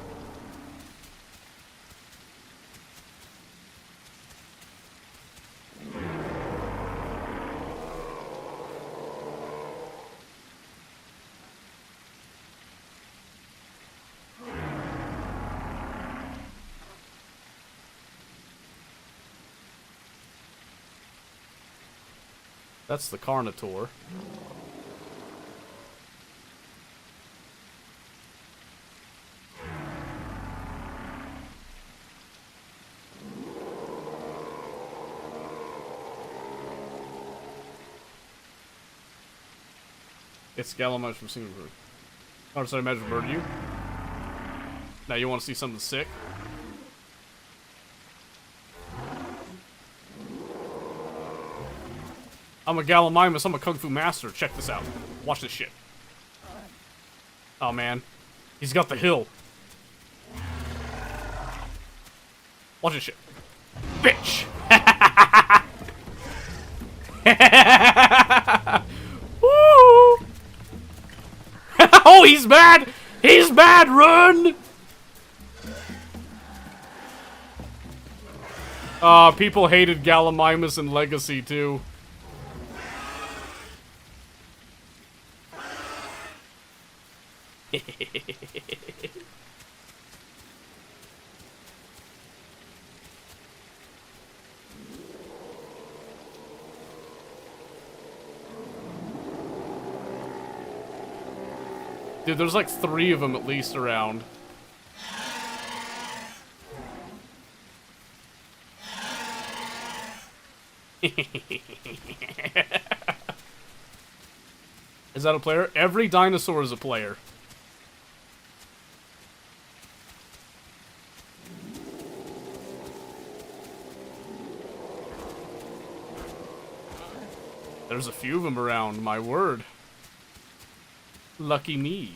That's the Carnotaur. It's Gallimimus from Singapore. Oh, sorry, Magic Bird you? Now you want to see something sick? I'm a Gallimimus, I'm a Kung Fu master. Check this out. Watch this shit. Oh man. He's got the hill. Watch this shit. Bitch! Woo! Oh, he's mad! He's mad! Run! People hated Gallimimus in Legacy too. Dude, there's like 3 of them at least around. Is that a player? Every dinosaur is a player. There's a few of them around, my word. Lucky me.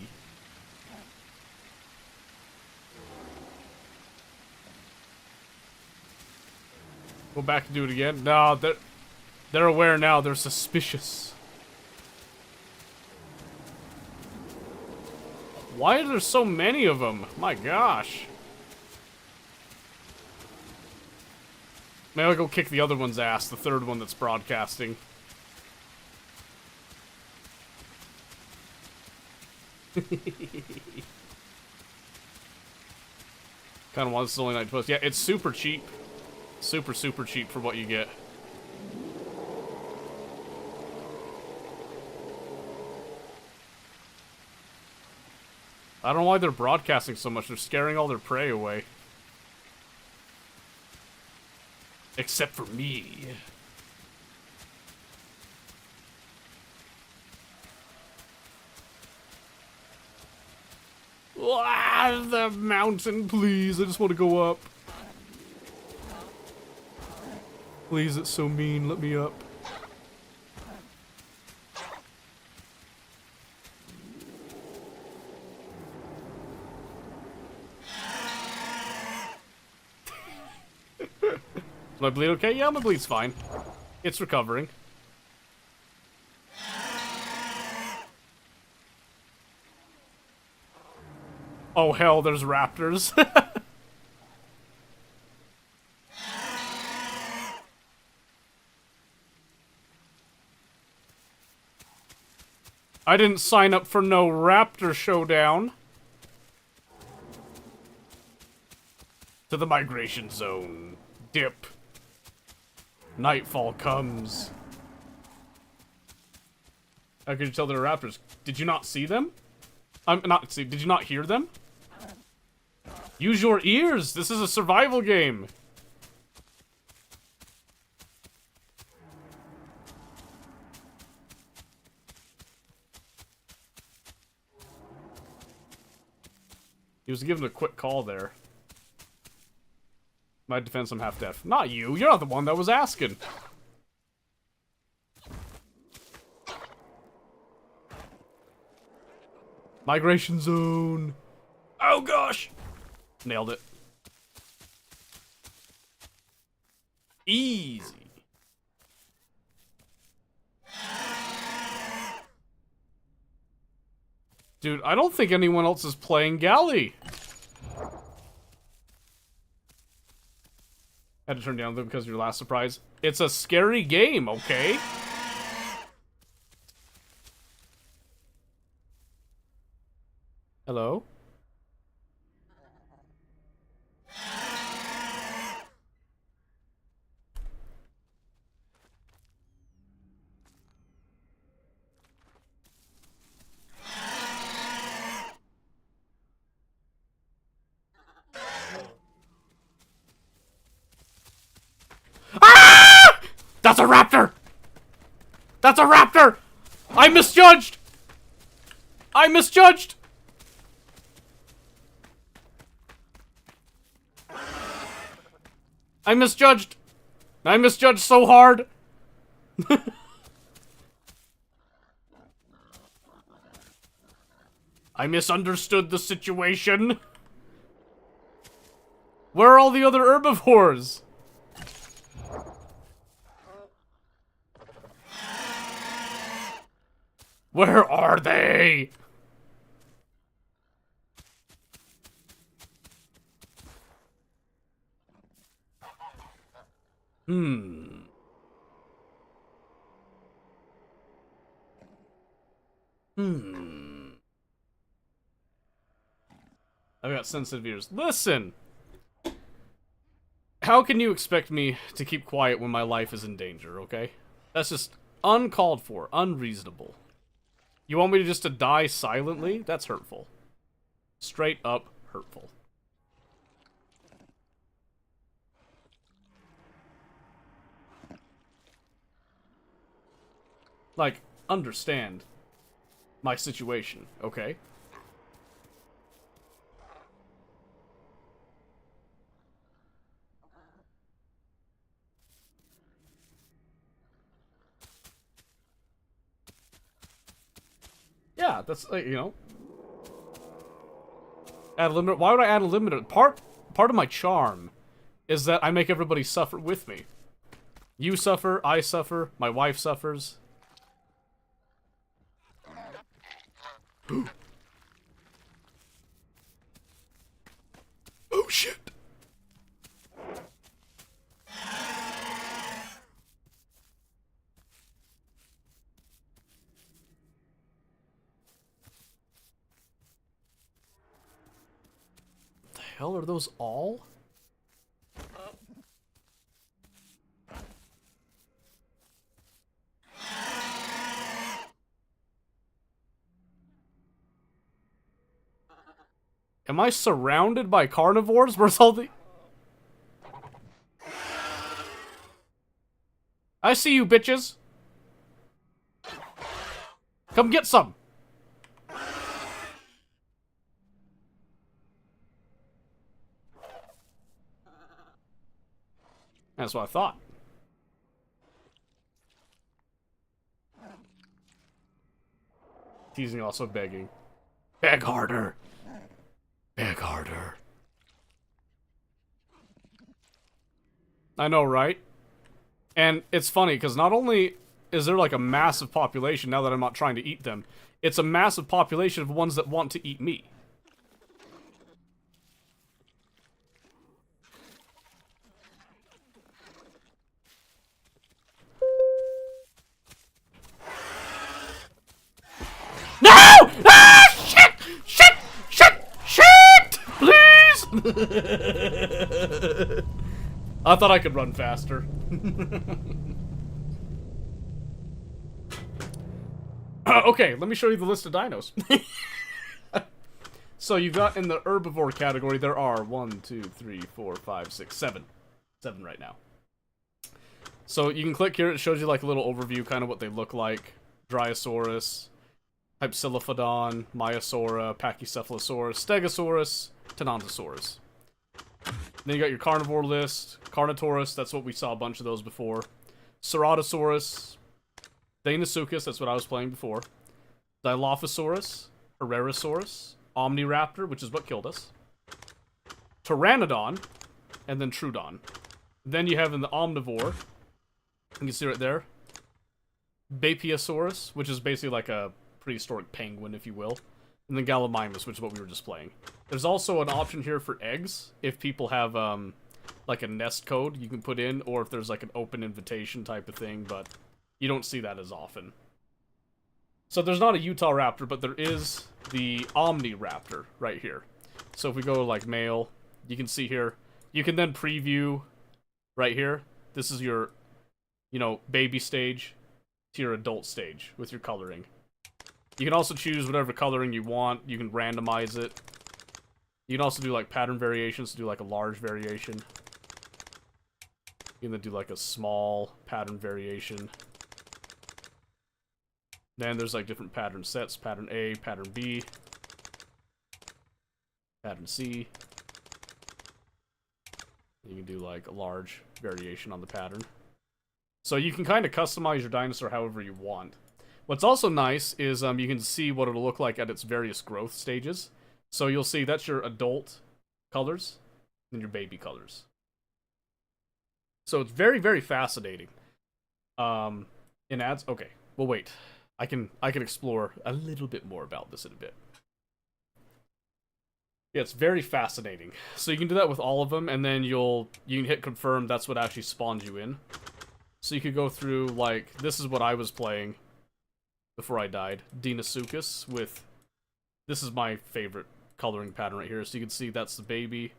Go back and do it again? No, they're aware now. They're suspicious. Why are there so many of them? My gosh. Maybe I'll go kick the other one's ass, the third one that's broadcasting. Kind of want this only night post. Yeah, it's super cheap. Super, super cheap for what you get. I don't know why they're broadcasting so much. They're scaring all their prey away. Except for me. Ah, the mountain, please. I just want to go up. Please, it's so mean. Let me up. Is my bleed okay? Yeah, my bleed's fine. It's recovering. Oh hell, there's raptors. I didn't sign up for no raptor showdown. To the migration zone. Dip. Nightfall comes. How could you tell they're raptors? Did you not see them? Did you not hear them? Use your ears! This is a survival game! He was given a quick call there. My defense, I'm half deaf. Not you. You're not the one that was asking. Migration zone. Oh gosh. Nailed it. Easy. Dude, I don't think anyone else is playing Galley. Had to turn down them because of your last surprise. It's a scary game, okay? Hello? Ah! That's a raptor! That's a raptor! I misjudged! I misjudged! I misjudged! I misjudged so hard! I misunderstood the situation. Where are all the other herbivores? Where are they? I've got sensitive ears. Listen! How can you expect me to keep quiet when my life is in danger, okay? That's just uncalled for, unreasonable. You want me to just to die silently? That's hurtful. Straight up hurtful. Like, understand my situation, okay? Yeah, that's, you know. Add a limiter. Why would I add a limiter? Part of my charm is that I make everybody suffer with me. You suffer, I suffer, my wife suffers. Oh shit. The hell are those all? Am I surrounded by carnivores? Where's all the... I see you, bitches! Come get some! That's what I thought. Teasing, also begging. Beg harder! Beg harder. I know, right? And it's funny, because not only is there like a massive population now that I'm not trying to eat them, it's a massive population of ones that want to eat me. No! Ah! Shit! Shit! Shit! Shit! Please! I thought I could run faster. Okay, let me show you the list of dinos. So you've got in the herbivore category, there are 1, 2, 3, 4, 5, 6, 7. 7 right now. So you can click here, it shows you like a little overview, kind of what they look like. Dryosaurus, Hypsilophodon, Maiasaura, Pachycephalosaurus, Stegosaurus, Tenontosaurus. Then you got your carnivore list. Carnotaurus, that's what we saw a bunch of those before. Ceratosaurus. Deinosuchus, that's what I was playing before. Dilophosaurus. Herrerasaurus. Omniraptor, which is what killed us. Pteranodon. And then Troodon. Then you have in the omnivore, you can see right there, Bapiosaurus, which is basically like a prehistoric penguin, if you will. And then Gallimimus, which is what we were just playing. There's also an option here for eggs, if people have, like a nest code you can put in, or if there's like an open invitation type of thing, but you don't see that as often. So there's not a Utahraptor, but there is the Omniraptor right here. So if we go to like male, you can see here, you can then preview right here. This is your, you know, baby stage to your adult stage with your coloring. You can also choose whatever coloring you want. You can randomize it. You can also do like pattern variations to do like a large variation. You can then do like a small pattern variation. Then there's like different pattern sets. Pattern A, pattern B, pattern C. You can do like a large variation on the pattern. So you can kind of customize your dinosaur however you want. What's also nice is you can see what it'll look like at its various growth stages. So you'll see that's your adult colors and your baby colors. So it's very, very fascinating. In ads, okay. Well, wait. I can explore a little bit more about this in a bit. Yeah, it's very fascinating. So you can do that with all of them, and then you can hit confirm. That's what actually spawns you in. So you could go through, like, this is what I was playing before I died. Deinosuchus with, this is my favorite coloring pattern right here. So you can see that's the baby.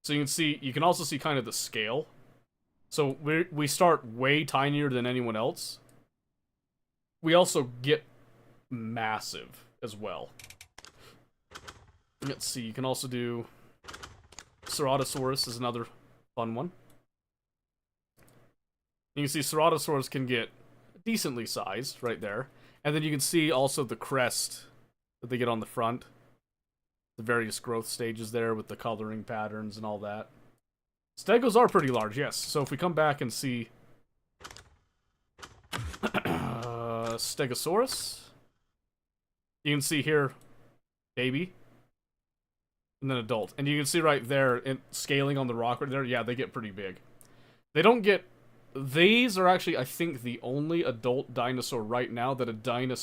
So you can also see kind of the scale. So we start way tinier than anyone else. We also get massive as well. Let's see, you can also do Ceratosaurus is another fun one. You can see Ceratosaurus can get decently sized right there. And then you can see also the crest that they get on the front. The various growth stages there with the coloring patterns and all that. Stegos are pretty large, yes. So if we come back and see Stegosaurus, you can see here baby and then adult, and you can see right there in scaling on the rock right there, yeah, they get pretty big. They don't get, these are actually I think the only adult dinosaur right now that an adult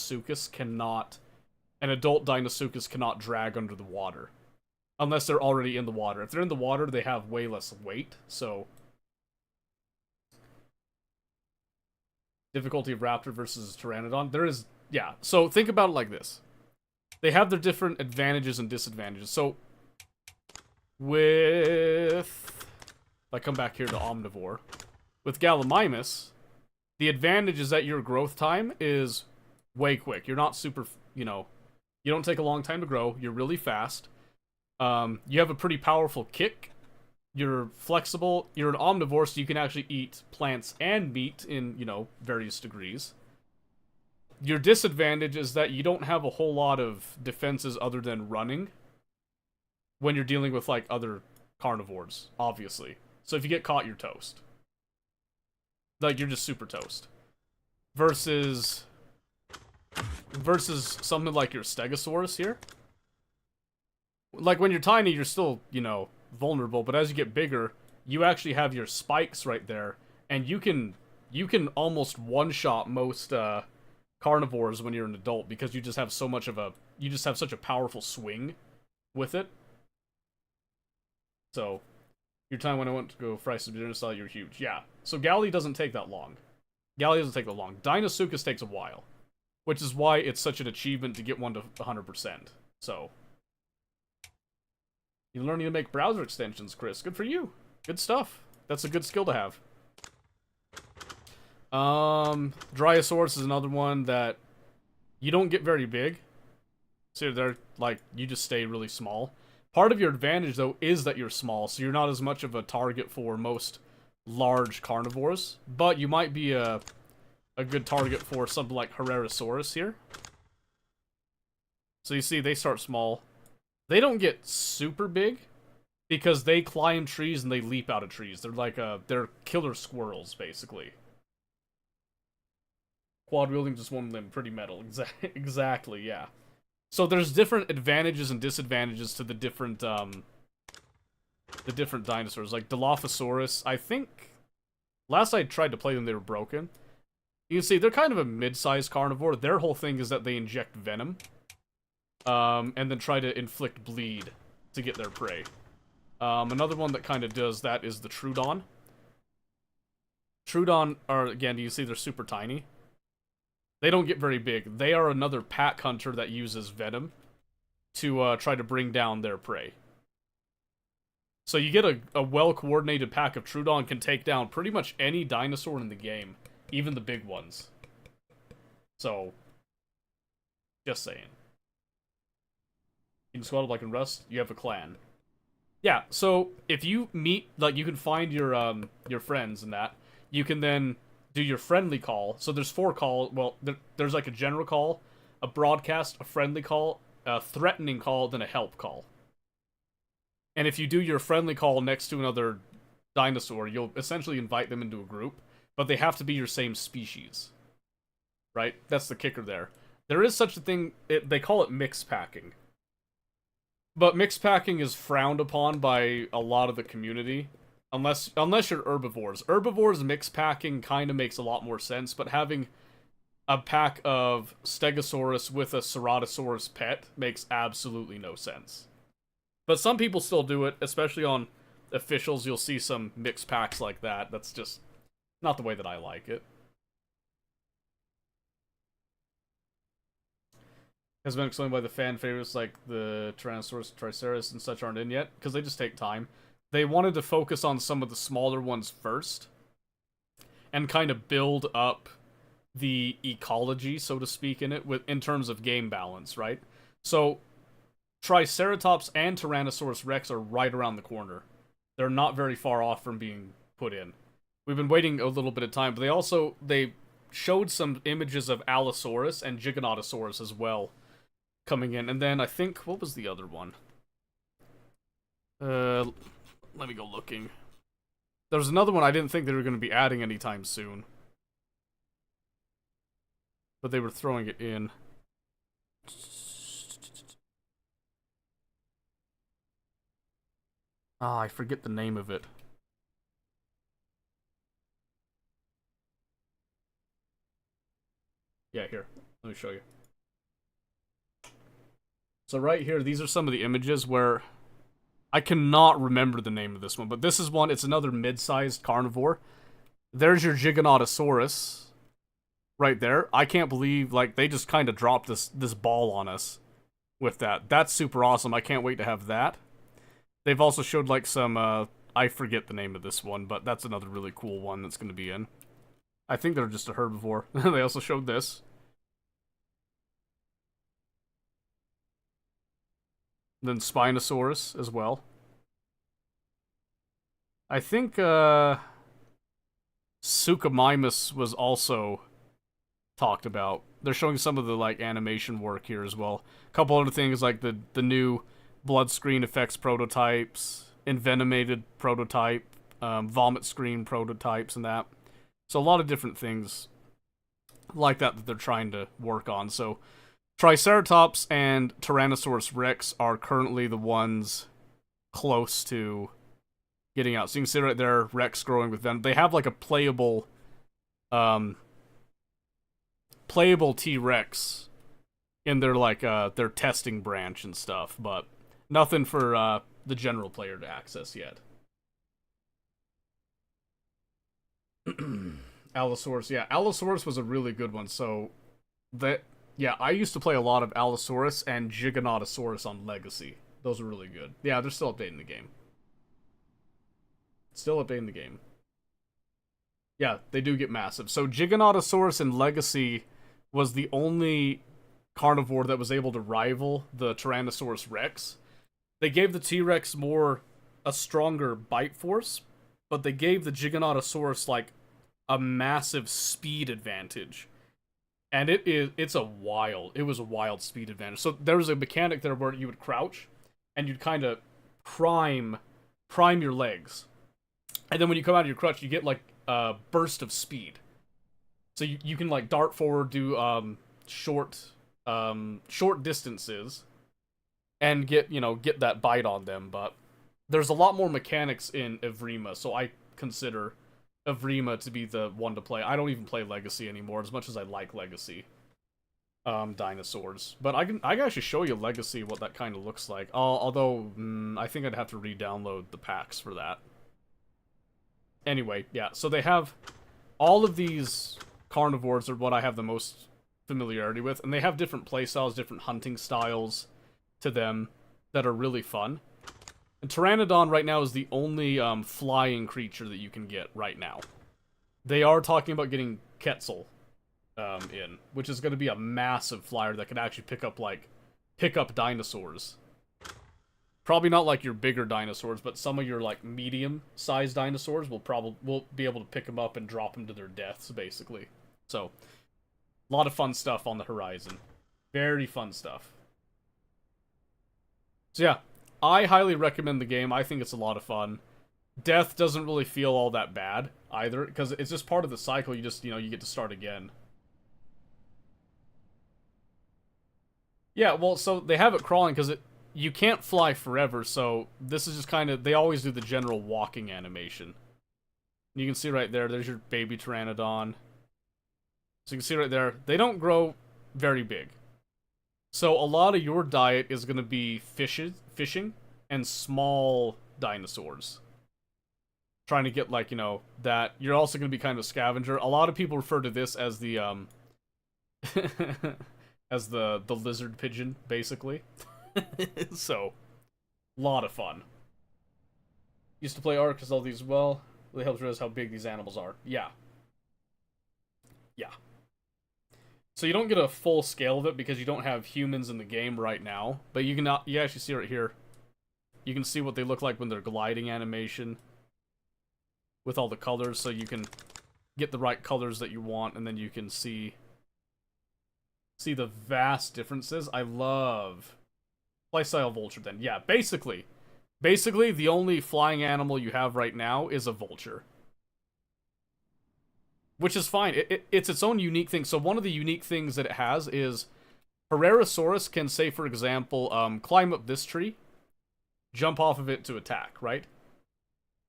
Deinosuchus cannot drag under the water unless they're already in the water. If they're in the water, they have way less weight. So difficulty of Raptor versus Pteranodon. There is, yeah. So think about it like this. They have their different advantages and disadvantages. So if I come back here to Omnivore, with Gallimimus, the advantage is that your growth time is way quick. You're not super, you don't take a long time to grow. You're really fast. You have a pretty powerful kick. You're flexible. You're an omnivore, so you can actually eat plants and meat in, various degrees. Your disadvantage is that you don't have a whole lot of defenses other than running when you're dealing with, like, other carnivores, obviously. So if you get caught, you're toast. Like, you're just super toast. Versus something like your Stegosaurus here. Like, when you're tiny, you're still, vulnerable, but as you get bigger, you actually have your spikes right there, and you can almost one-shot most carnivores when you're an adult, because you just have such a powerful swing with it. So, your time when I went to go fry some dinner style, you're huge. Yeah. So Gally doesn't take that long. Deinosuchus takes a while, which is why it's such an achievement to get one to 100%. So, you're learning to make browser extensions, Chris. Good for you. Good stuff. That's a good skill to have. Dryosaurus is another one that you don't get very big. So they're like, you just stay really small. Part of your advantage, though, is that you're small, so you're not as much of a target for most large carnivores. But you might be a good target for something like Herrerasaurus here. So you see, they start small. They don't get super big, because they climb trees and they leap out of trees. They're like they're killer squirrels basically. Quad wielding just one limb, pretty metal. Exactly, yeah. So there's different advantages and disadvantages to the different dinosaurs. Like Dilophosaurus, I think last I tried to play them, they were broken. You can see they're kind of a mid-sized carnivore. Their whole thing is that they inject venom, and then try to inflict bleed to get their prey. Another one that kind of does that is the Troodon. Troodon are, again, you see they're super tiny. They don't get very big. They are another pack hunter that uses venom to try to bring down their prey. So you get a well-coordinated pack of Troodon can take down pretty much any dinosaur in the game, even the big ones. So, just saying. You can squad up like in Rust, you have a clan. Yeah, so if you meet, like, you can find your friends and that, you can then do your friendly call. So there's 4 call, well, there's like a general call, a broadcast, a friendly call, a threatening call, then a help call. And if you do your friendly call next to another dinosaur, you'll essentially invite them into a group, but they have to be your same species. Right? That's the kicker there. There is such a thing, they call it mix packing. But mix packing is frowned upon by a lot of the community. Unless you're herbivores. Herbivores mix packing kind of makes a lot more sense, but having a pack of Stegosaurus with a Ceratosaurus pet makes absolutely no sense. But some people still do it, especially on officials. You'll see some mix packs like that. That's just not the way that I like it. Has been explained why the fan favorites like the Tyrannosaurus, Triceratops, and such aren't in yet, because they just take time. They wanted to focus on some of the smaller ones first, and kind of build up the ecology, so to speak, in terms of game balance, right? So, Triceratops and Tyrannosaurus Rex are right around the corner. They're not very far off from being put in. We've been waiting a little bit of time, but they showed some images of Allosaurus and Giganotosaurus as well coming in. And then I think, what was the other one? Let me go looking. There was another one I didn't think they were going to be adding anytime soon. But they were throwing it in. Ah, I forget the name of it. Yeah, here. Let me show you. So right here, these are some of the images where I cannot remember the name of this one, but this is one, it's another mid-sized carnivore. There's your Giganotosaurus right there. I can't believe, like, they just kind of dropped this ball on us with that. That's super awesome. I can't wait to have that. They've also showed, like, some, I forget the name of this one, but that's another really cool one that's going to be in. I think they're just a herbivore. They also showed this. Then Spinosaurus as well. I think Suchomimus was also talked about. They're showing some of the like animation work here as well. A couple other things like the new blood screen effects prototypes, envenomated prototype, vomit screen prototypes, and that. So a lot of different things like that they're trying to work on. So Triceratops and Tyrannosaurus Rex are currently the ones close to getting out. So you can see right there, Rex growing with venom. They have like a playable T-Rex in their like their testing branch and stuff, but nothing for the general player to access yet. Allosaurus, yeah, Allosaurus was a really good one. So yeah, I used to play a lot of Allosaurus and Giganotosaurus on Legacy. Those are really good. Yeah, they're still updating the game. Still updating the game. Yeah, they do get massive. So Giganotosaurus in Legacy was the only carnivore that was able to rival the Tyrannosaurus Rex. They gave the T-Rex a stronger bite force, but they gave the Giganotosaurus like a massive speed advantage. And it was a wild speed advantage. So there was a mechanic there where you would crouch, and you'd kind of prime prime your legs. And then when you come out of your crutch, you get, like, a burst of speed. So you can, like, dart forward, do, short distances, and get that bite on them, but there's a lot more mechanics in Evrima, so I consider Evrima to be the one to play. I don't even play Legacy anymore, as much as I like Legacy dinosaurs. But I can actually show you Legacy, what that kind of looks like. Although, I think I'd have to re-download the packs for that. Anyway, yeah, so they have all of these carnivores are what I have the most familiarity with, and they have different playstyles, different hunting styles to them that are really fun. And Pteranodon right now is the only flying creature that you can get right now. They are talking about getting Quetzal in, which is going to be a massive flyer that can actually pick up dinosaurs. Probably not like your bigger dinosaurs, but some of your like medium-sized dinosaurs will be able to pick them up and drop them to their deaths, basically. So, a lot of fun stuff on the horizon. Very fun stuff. So yeah, I highly recommend the game. I think it's a lot of fun. Death doesn't really feel all that bad either, because it's just part of the cycle. You just, you get to start again. Yeah, well, so they have it crawling because you can't fly forever, so this is just kind of, they always do the general walking animation. You can see right there's your baby Pteranodon. So you can see right there, they don't grow very big. So a lot of your diet is going to be fishing and small dinosaurs. Trying to get, like, that. You're also going to be kind of a scavenger. A lot of people refer to this as the, as the lizard pigeon, basically. So, a lot of fun. Used to play Ark because all these, well, really helps realize how big these animals are. Yeah. Yeah. So you don't get a full scale of it because you don't have humans in the game right now. But you actually see right here. You can see what they look like when they're gliding animation. With all the colors, so you can get the right colors that you want, and then you can see the vast differences. I love playstyle vulture then. Yeah, basically the only flying animal you have right now is a vulture. Which is fine. It's its own unique thing. So one of the unique things that it has is Herrerasaurus can, say, for example, climb up this tree, jump off of it to attack, right?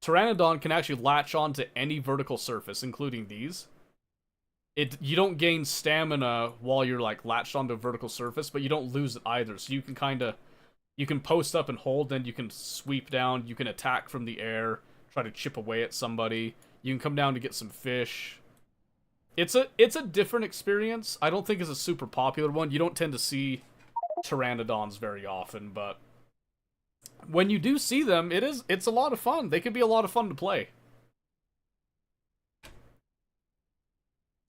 Pteranodon can actually latch onto any vertical surface, including these. You don't gain stamina while you're, like, latched onto a vertical surface, but you don't lose it either. So you can post up and hold, then you can sweep down, you can attack from the air, try to chip away at somebody. You can come down to get some fish. It's a different experience. I don't think it's a super popular one. You don't tend to see Pteranodons very often, but when you do see them, it's a lot of fun. They can be a lot of fun to play.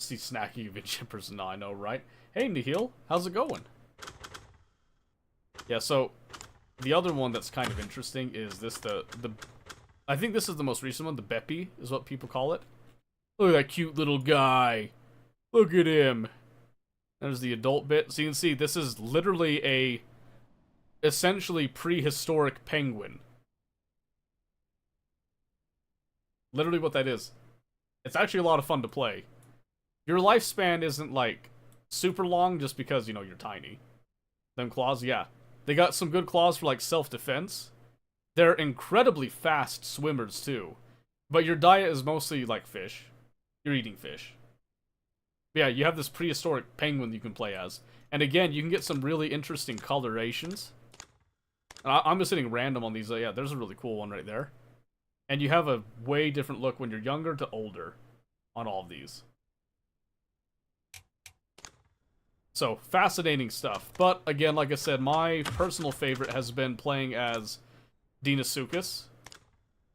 See Snacky even chippers now, I know, right? Hey Nihil, how's it going? Yeah, so the other one that's kind of interesting is this I think this is the most recent one, the Beppy is what people call it. Look at that cute little guy. Look at him. There's the adult bit. So you can see this is literally a essentially prehistoric penguin. Literally what that is. It's actually a lot of fun to play. Your lifespan isn't, like, super long just because, you're tiny. Them claws, yeah. They got some good claws for, like, self-defense. They're incredibly fast swimmers, too. But your diet is mostly, like, fish. You're eating fish. But yeah, you have this prehistoric penguin you can play as. And again, you can get some really interesting colorations. I'm just hitting random on these. Yeah, there's a really cool one right there. And you have a way different look when you're younger to older on all of these. So, fascinating stuff. But, again, like I said, my personal favorite has been playing as Deinosuchus.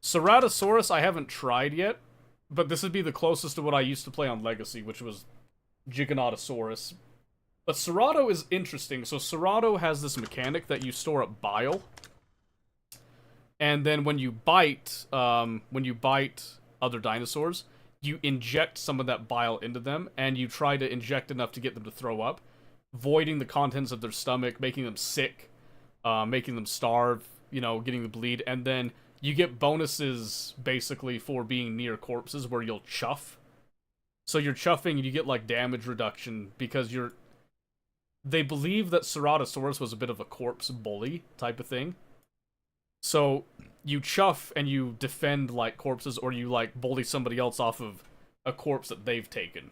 Ceratosaurus I haven't tried yet, but this would be the closest to what I used to play on Legacy, which was Giganotosaurus. But Cerato is interesting. So Cerato has this mechanic that you store up bile. And then when you bite other dinosaurs, you inject some of that bile into them, and you try to inject enough to get them to throw up, voiding the contents of their stomach, making them sick, making them starve, getting them bleed, and then you get bonuses basically for being near corpses where you'll chuff. So you're chuffing and you get like damage reduction because you're... They believe that Ceratosaurus was a bit of a corpse bully type of thing. So you chuff and you defend like corpses, or you like bully somebody else off of a corpse that they've taken.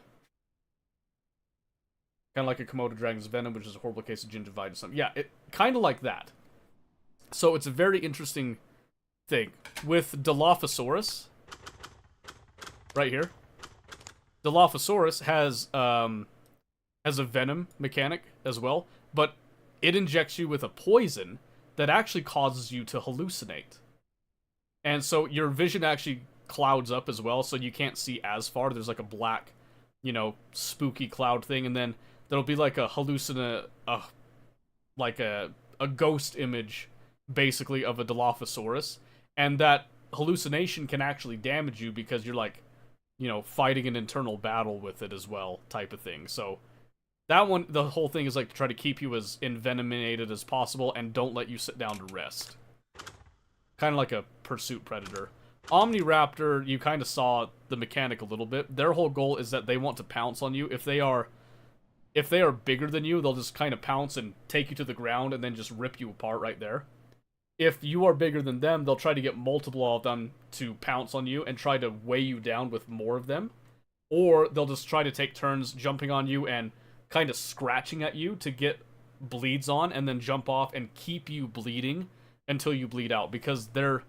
Kind of like a Komodo dragon's venom, which is a horrible case of gingivitis or something. Yeah, it kind of like that. So it's a very interesting thing. With Dilophosaurus, right here, Dilophosaurus has a venom mechanic as well, but it injects you with a poison that actually causes you to hallucinate. And so your vision actually clouds up as well, so you can't see as far. There's like a black, you know, spooky cloud thing, and then there'll be like a like a ghost image, basically, of a Dilophosaurus. And that hallucination can actually damage you because you're like, you know, fighting an internal battle with it as well, type of thing. So that one, the whole thing is like to try to keep you as envenomated as possible and don't let you sit down to rest. Kind of like a pursuit predator. Omniraptor, you kind of saw the mechanic a little bit. Their whole goal is that they want to pounce on you. If they are bigger than you, they'll just kind of pounce and take you to the ground and then just rip you apart right there. If you are bigger than them, they'll try to get multiple of them to pounce on you and try to weigh you down with more of them. Or they'll just try to take turns jumping on you and kind of scratching at you to get bleeds on, and then jump off and keep you bleeding until you bleed out, because their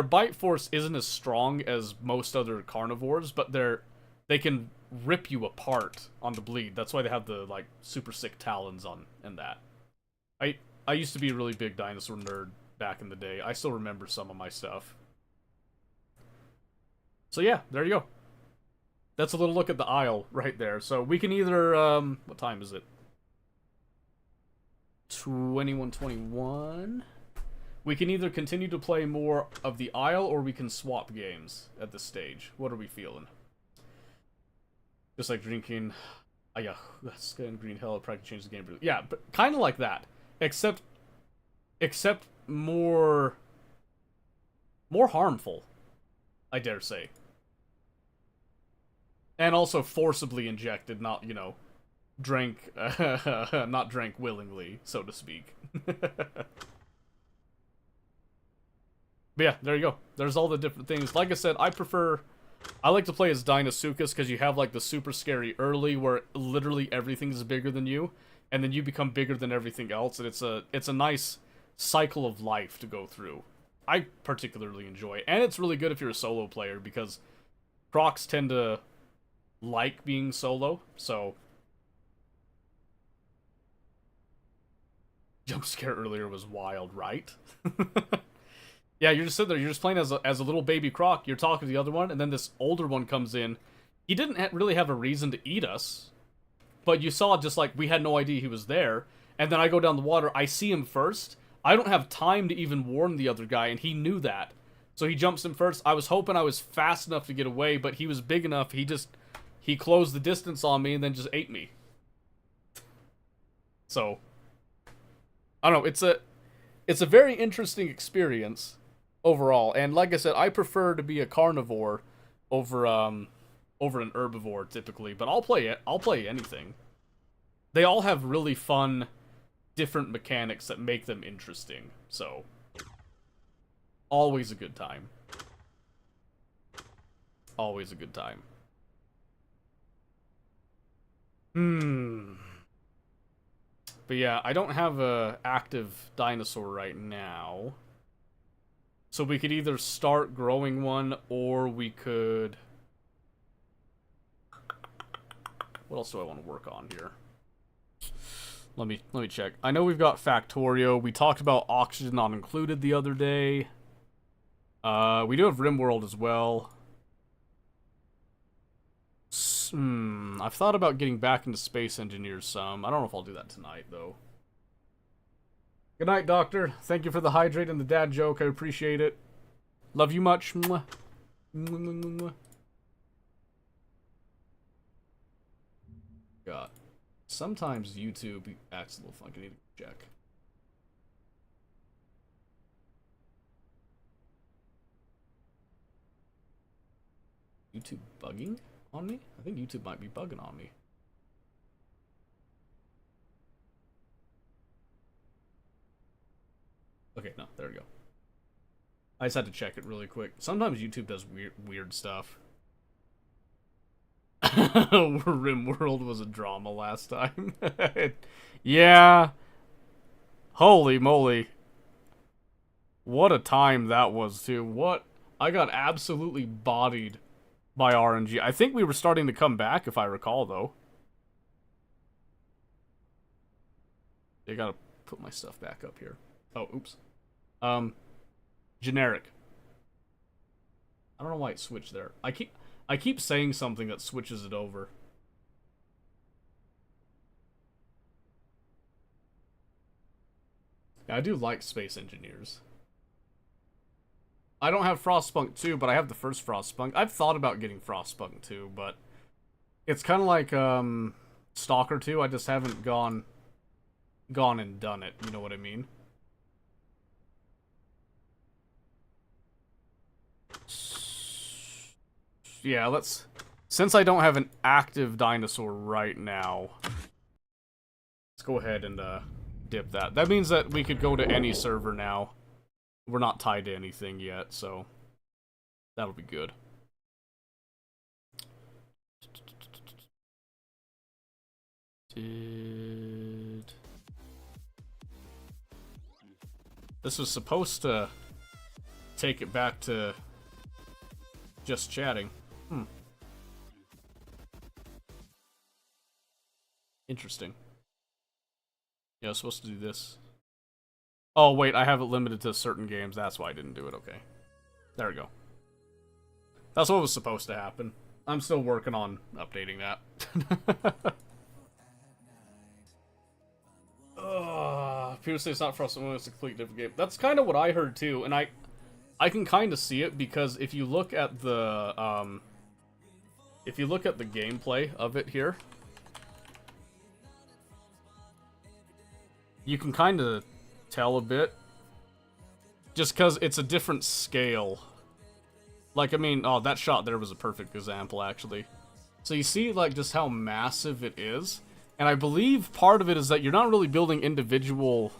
bite force isn't as strong as most other carnivores, but they can rip you apart on the bleed. That's why they have the like super sick talons on and that. I used to be a really big dinosaur nerd back in the day. I still remember some of my stuff. So yeah, there you go. That's a little look at the Isle right there. So we can either, what time is it? 21:21. We can either continue to play more of the Isle, or we can swap games at this stage. What are we feeling? Just like drinking, yeah, that's good. Green Hell practically changed the game. Yeah, but kind of like that, except more harmful, I dare say. And also forcibly injected, not, you know, not drank willingly, so to speak. But yeah, there you go. There's all the different things. Like I said, I like to play as Deinosuchus because you have like the super scary early where literally everything is bigger than you, and then you become bigger than everything else, and it's a nice cycle of life to go through. I particularly enjoy it. And it's really good if you're a solo player, because Crocs tend to like being solo, so jump scare earlier was wild, right? Yeah, you're just sitting there, you're just playing as a little baby croc, you're talking to the other one, and then this older one comes in. He didn't really have a reason to eat us, but you saw just like, we had no idea he was there, and then I go down the water, I see him first, I don't have time to even warn the other guy, and he knew that. So he jumps in first. I was hoping I was fast enough to get away, but he was big enough, he closed the distance on me and then just ate me. So, I don't know, it's a very interesting experience overall, and like I said, I prefer to be a carnivore over an herbivore typically, but I'll play anything. They all have really fun, different mechanics that make them interesting, so always a good time. Always a good time. But yeah, I don't have a active dinosaur right now. So we could either start growing one, or we could... What else do I want to work on here? Let me check. I know we've got Factorio. We talked about Oxygen Not Included the other day. We do have RimWorld as well. I've thought about getting back into Space Engineers some. I don't know if I'll do that tonight, though. Good night, Doctor. Thank you for the hydrate and the dad joke. I appreciate it. Love you much. Mwah. Mwah, mwah, mwah. God. Sometimes YouTube acts a little funky. I need to check. YouTube bugging on me? I think YouTube might be bugging on me. Okay, no, there we go. I just had to check it really quick. Sometimes YouTube does weird stuff. RimWorld was a drama last time. Yeah. Holy moly. What a time that was, too. What? I got absolutely bodied by RNG. I think we were starting to come back, if I recall, though. I gotta put my stuff back up here. Oh, oops. Generic. I don't know why it switched there. I keep saying something that switches it over. Yeah, I do like Space Engineers. I don't have Frostpunk 2, but I have the first Frostpunk. I've thought about getting Frostpunk 2, but it's kind of like Stalker 2. I just haven't gone and done it. You know what I mean? Yeah, let's... Since I don't have an active dinosaur right now, let's go ahead and dip that. That means that we could go to any server now. We're not tied to anything yet, so that'll be good. This was supposed to take it back to just chatting. Interesting. Yeah, I was supposed to do this. Oh, wait, I have it limited to certain games. That's why I didn't do it. Okay. There we go. That's what was supposed to happen. I'm still working on updating that. People say it's not Frostpunk, it's a completely different game. That's kind of what I heard, too, and I can kind of see it, because if you look at the, gameplay of it here, you can kind of tell a bit, just because it's a different scale. Like, I mean, oh, that shot there was a perfect example, actually. So you see, like, just how massive it is, and I believe part of it is that you're not really building individual,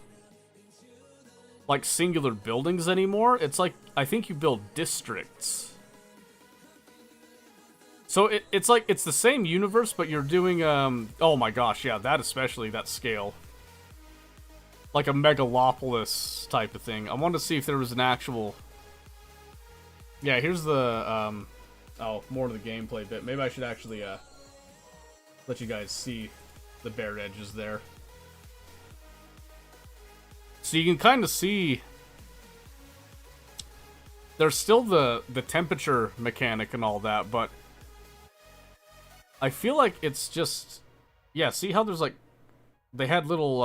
like, singular buildings anymore. It's like, I think you build districts. So it's like, it's the same universe, but you're doing, oh my gosh, yeah, that especially, that scale. Like a megalopolis type of thing. I wanted to see if there was an actual... Yeah, here's the, oh, more of the gameplay bit. Maybe I should actually, let you guys see the bare edges there. So you can kind of see... There's still the temperature mechanic and all that, but... I feel like it's just... Yeah, see how there's like... They had little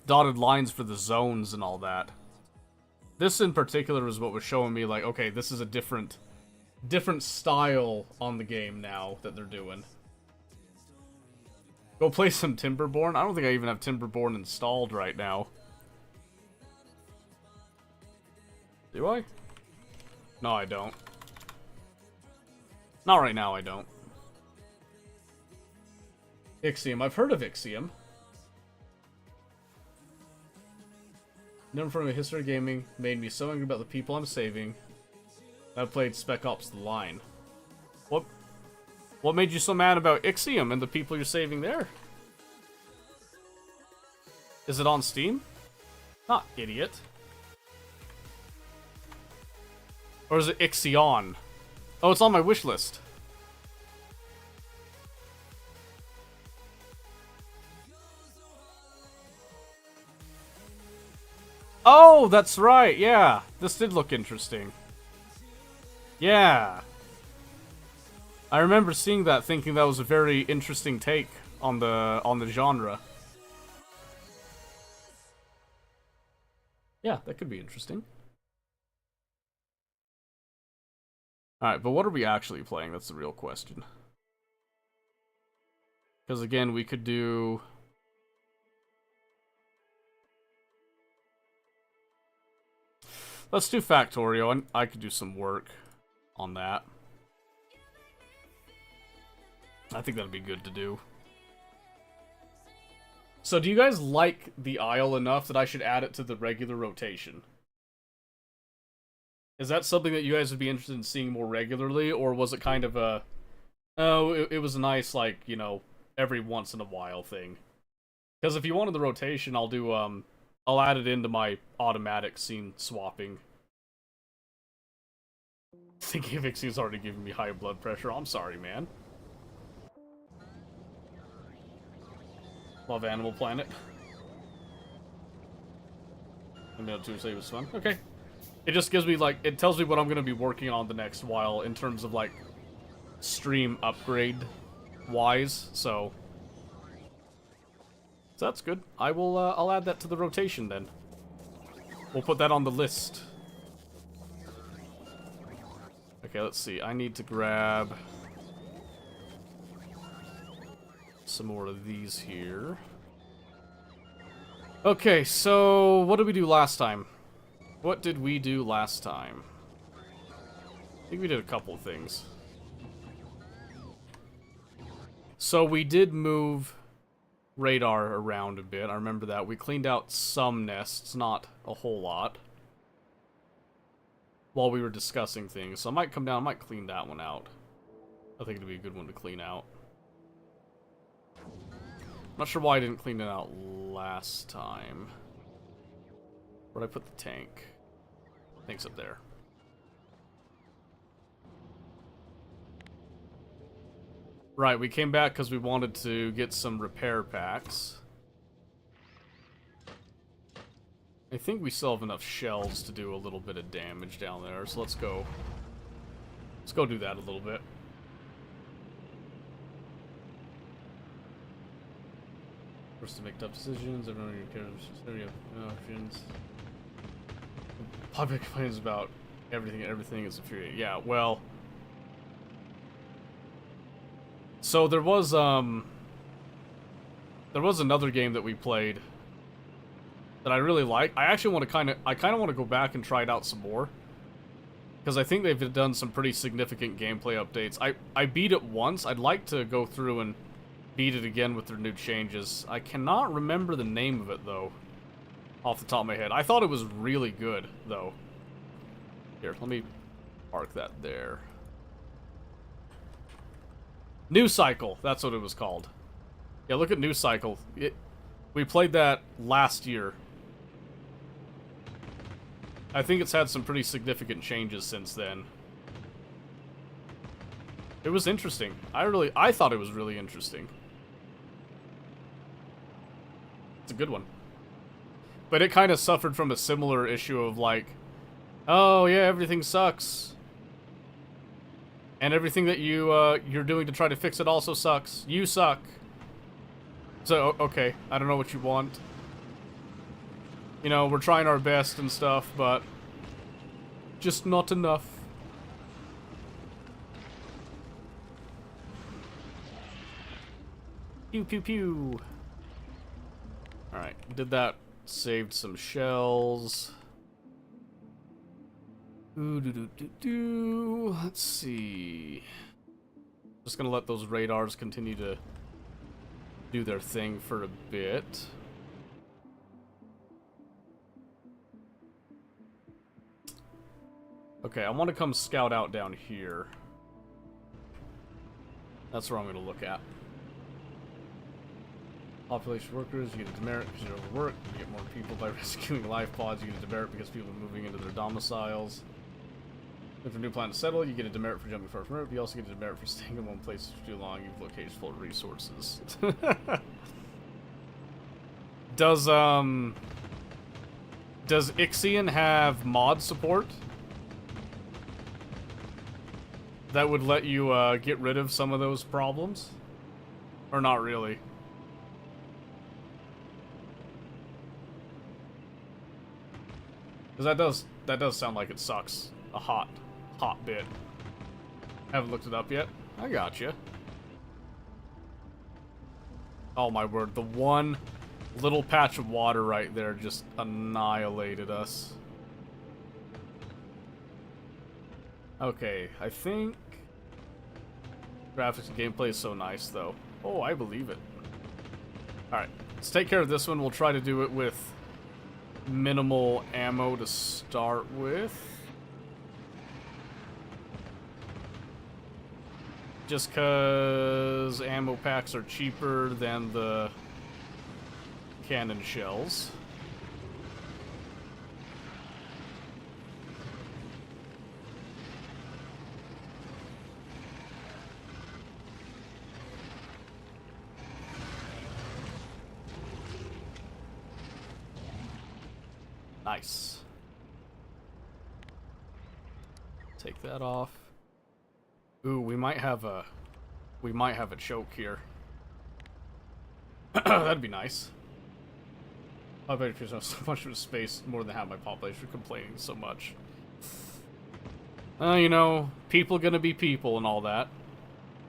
dotted lines for the zones and all that. This in particular is what was showing me, like, okay, this is a different style on the game now that they're doing. Go play some Timberborn? I don't think I even have Timberborn installed right now. Do I? No, I don't. Not right now, I don't. Ixiom. I've heard of Ixiom. Never from a history of gaming made me so angry about the people I'm saving. I played Spec Ops: The Line. What made you so mad about Ixiom and the people you're saving there? Is it on Steam? Not idiot. Or is it Ixion? Oh, it's on my wish list. Oh, that's right, yeah. This did look interesting. Yeah. I remember seeing that, thinking that was a very interesting take on the genre. Yeah, that could be interesting. Alright, but what are we actually playing? That's the real question. Because again, we could do... Let's do Factorio, and I could do some work on that. I think that'd be good to do. So do you guys like the Isle enough that I should add it to the regular rotation? Is that something that you guys would be interested in seeing more regularly, or was it kind of a, oh, it was a nice, like, you know, every once in a while thing? Because if you wanted the rotation, I'll do, I'll add it into my automatic scene swapping. Thinking of Ixie's already giving me high blood pressure. I'm sorry, man. Love Animal Planet. I'm going to say it was fun. Okay. It just gives me, like, it tells me what I'm going to be working on the next while in terms of, like, stream upgrade-wise, so that's good. I will, I'll add that to the rotation, then. We'll put that on the list. Okay, let's see. I need to grab some more of these here. Okay, so what did we do last time? What did we do last time? I think we did a couple of things. So we did move radar around a bit. I remember that. We cleaned out some nests, not a whole lot, while we were discussing things. So I might come down, I might clean that one out. I think it'd be a good one to clean out. I'm not sure why I didn't clean it out last time. Where'd I put the tank? Tank's up there. Right, we came back because we wanted to get some repair packs. I think we still have enough shells to do a little bit of damage down there, so let's go. Let's go do that a little bit. First to make tough decisions, everyone cares options. Public complains about everything is infuriating. Yeah, well, so there was another game that we played that I really like. I actually want to kind of want to go back and try it out some more, because I think they've done some pretty significant gameplay updates. I beat it once. I'd like to go through and beat it again with their new changes. I cannot remember the name of it though, off the top of my head. I thought it was really good though. Here, let me mark that there. New Cycle, that's what it was called. Yeah, look at New Cycle. We played that last year. I think it's had some pretty significant changes since then. It was interesting. I thought it was really interesting. It's a good one. But it kind of suffered from a similar issue of like, oh yeah, everything sucks. And everything that you're doing to try to fix it also sucks. You suck. So, okay, I don't know what you want. You know, we're trying our best and stuff, but just not enough. Pew, pew, pew. Alright, did that. Saved some shells. Let's see. Just gonna let those radars continue to do their thing for a bit. Okay, I want to come scout out down here. That's where I'm gonna look at. Population workers, you get a demerit because you're overworked. You get more people by rescuing life pods. You get a demerit because people are moving into their domiciles. If a new planet to settle, you get a demerit for jumping far from Earth. You also get a demerit for staying in one place for too long. You've locations full of resources. Does Ixion have mod support that would let you get rid of some of those problems? Or not really? Because that does sound like it sucks a hot bit. Haven't looked it up yet. I gotcha. Oh my word, the one little patch of water right there just annihilated us. Okay, I think Graphics and gameplay is so nice, though. Oh, I believe it. Alright, let's take care of this one. We'll try to do it with minimal ammo to start with. Just because ammo packs are cheaper than the cannon shells. Nice. Take that off. Ooh, we might have a choke here. That'd be nice. I bet if there's so much of space, more than half my population complaining so much. You know, people gonna be people and all that.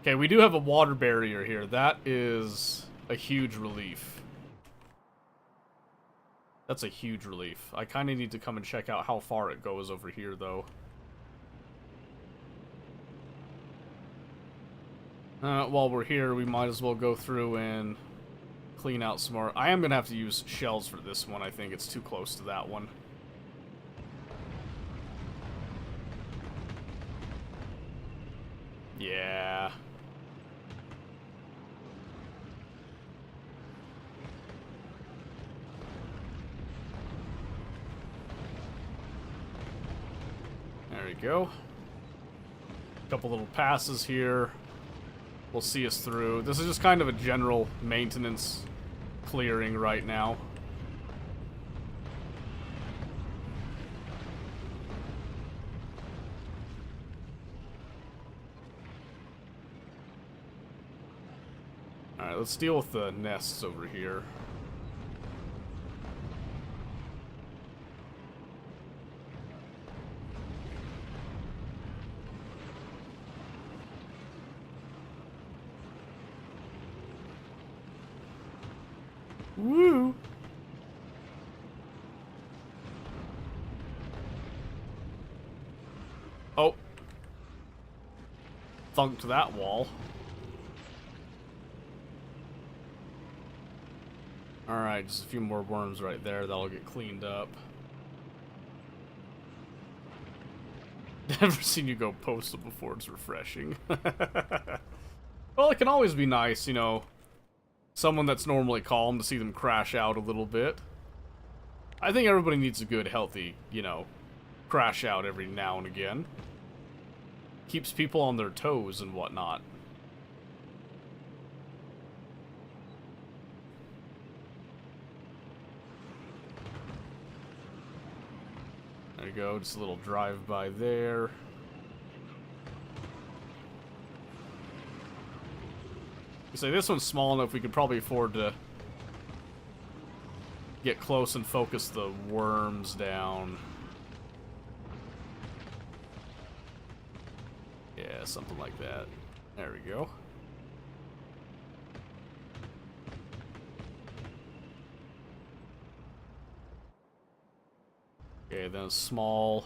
Okay, we do have a water barrier here. That is a huge relief. That's a huge relief. I kind of need to come and check out how far it goes over here, though. While we're here, we might as well go through and clean out some more. I am going to have to use shells for this one. I think it's too close to that one. Yeah. There we go. A couple little passes here will see us through. This is just kind of a general maintenance clearing right now. Alright, let's deal with the nests over here. Woo! Oh. Thunked that wall. Alright, just a few more worms right there. That'll get cleaned up. Never seen you go postal before. It's refreshing. Well, it can always be nice, you know, someone that's normally calm to see them crash out a little bit. I think everybody needs a good, healthy, you know, crash out every now and again. Keeps people on their toes and whatnot. There you go, just a little drive-by there. You say this one's small enough we could probably afford to get close and focus the worms down. Yeah, something like that. There we go. Okay, then a small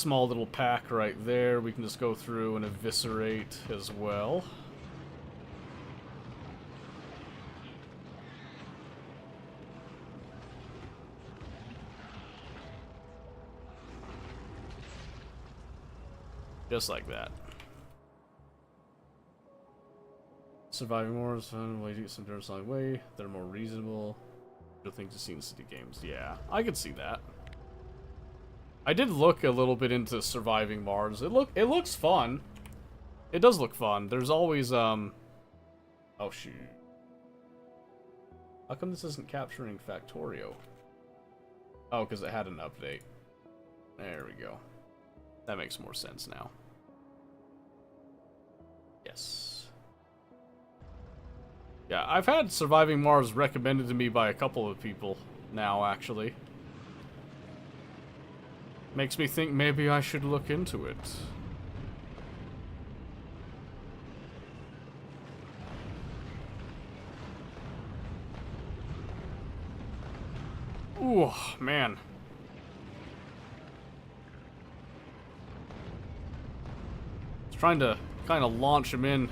little pack right there. We can just go through and eviscerate as well. Just like that. Surviving more is fun. Way to get some dirt solid way. They're more reasonable. Good things to see in city games. Yeah, I could see that. I did look a little bit into Surviving Mars. It looks fun. It does look fun. There's always oh shoot. How come this isn't capturing Factorio? Oh, because it had an update. There we go. That makes more sense now. Yes. Yeah, I've had Surviving Mars recommended to me by a couple of people now, actually. Makes me think maybe I should look into it. Ooh, man. Trying to kind of launch him in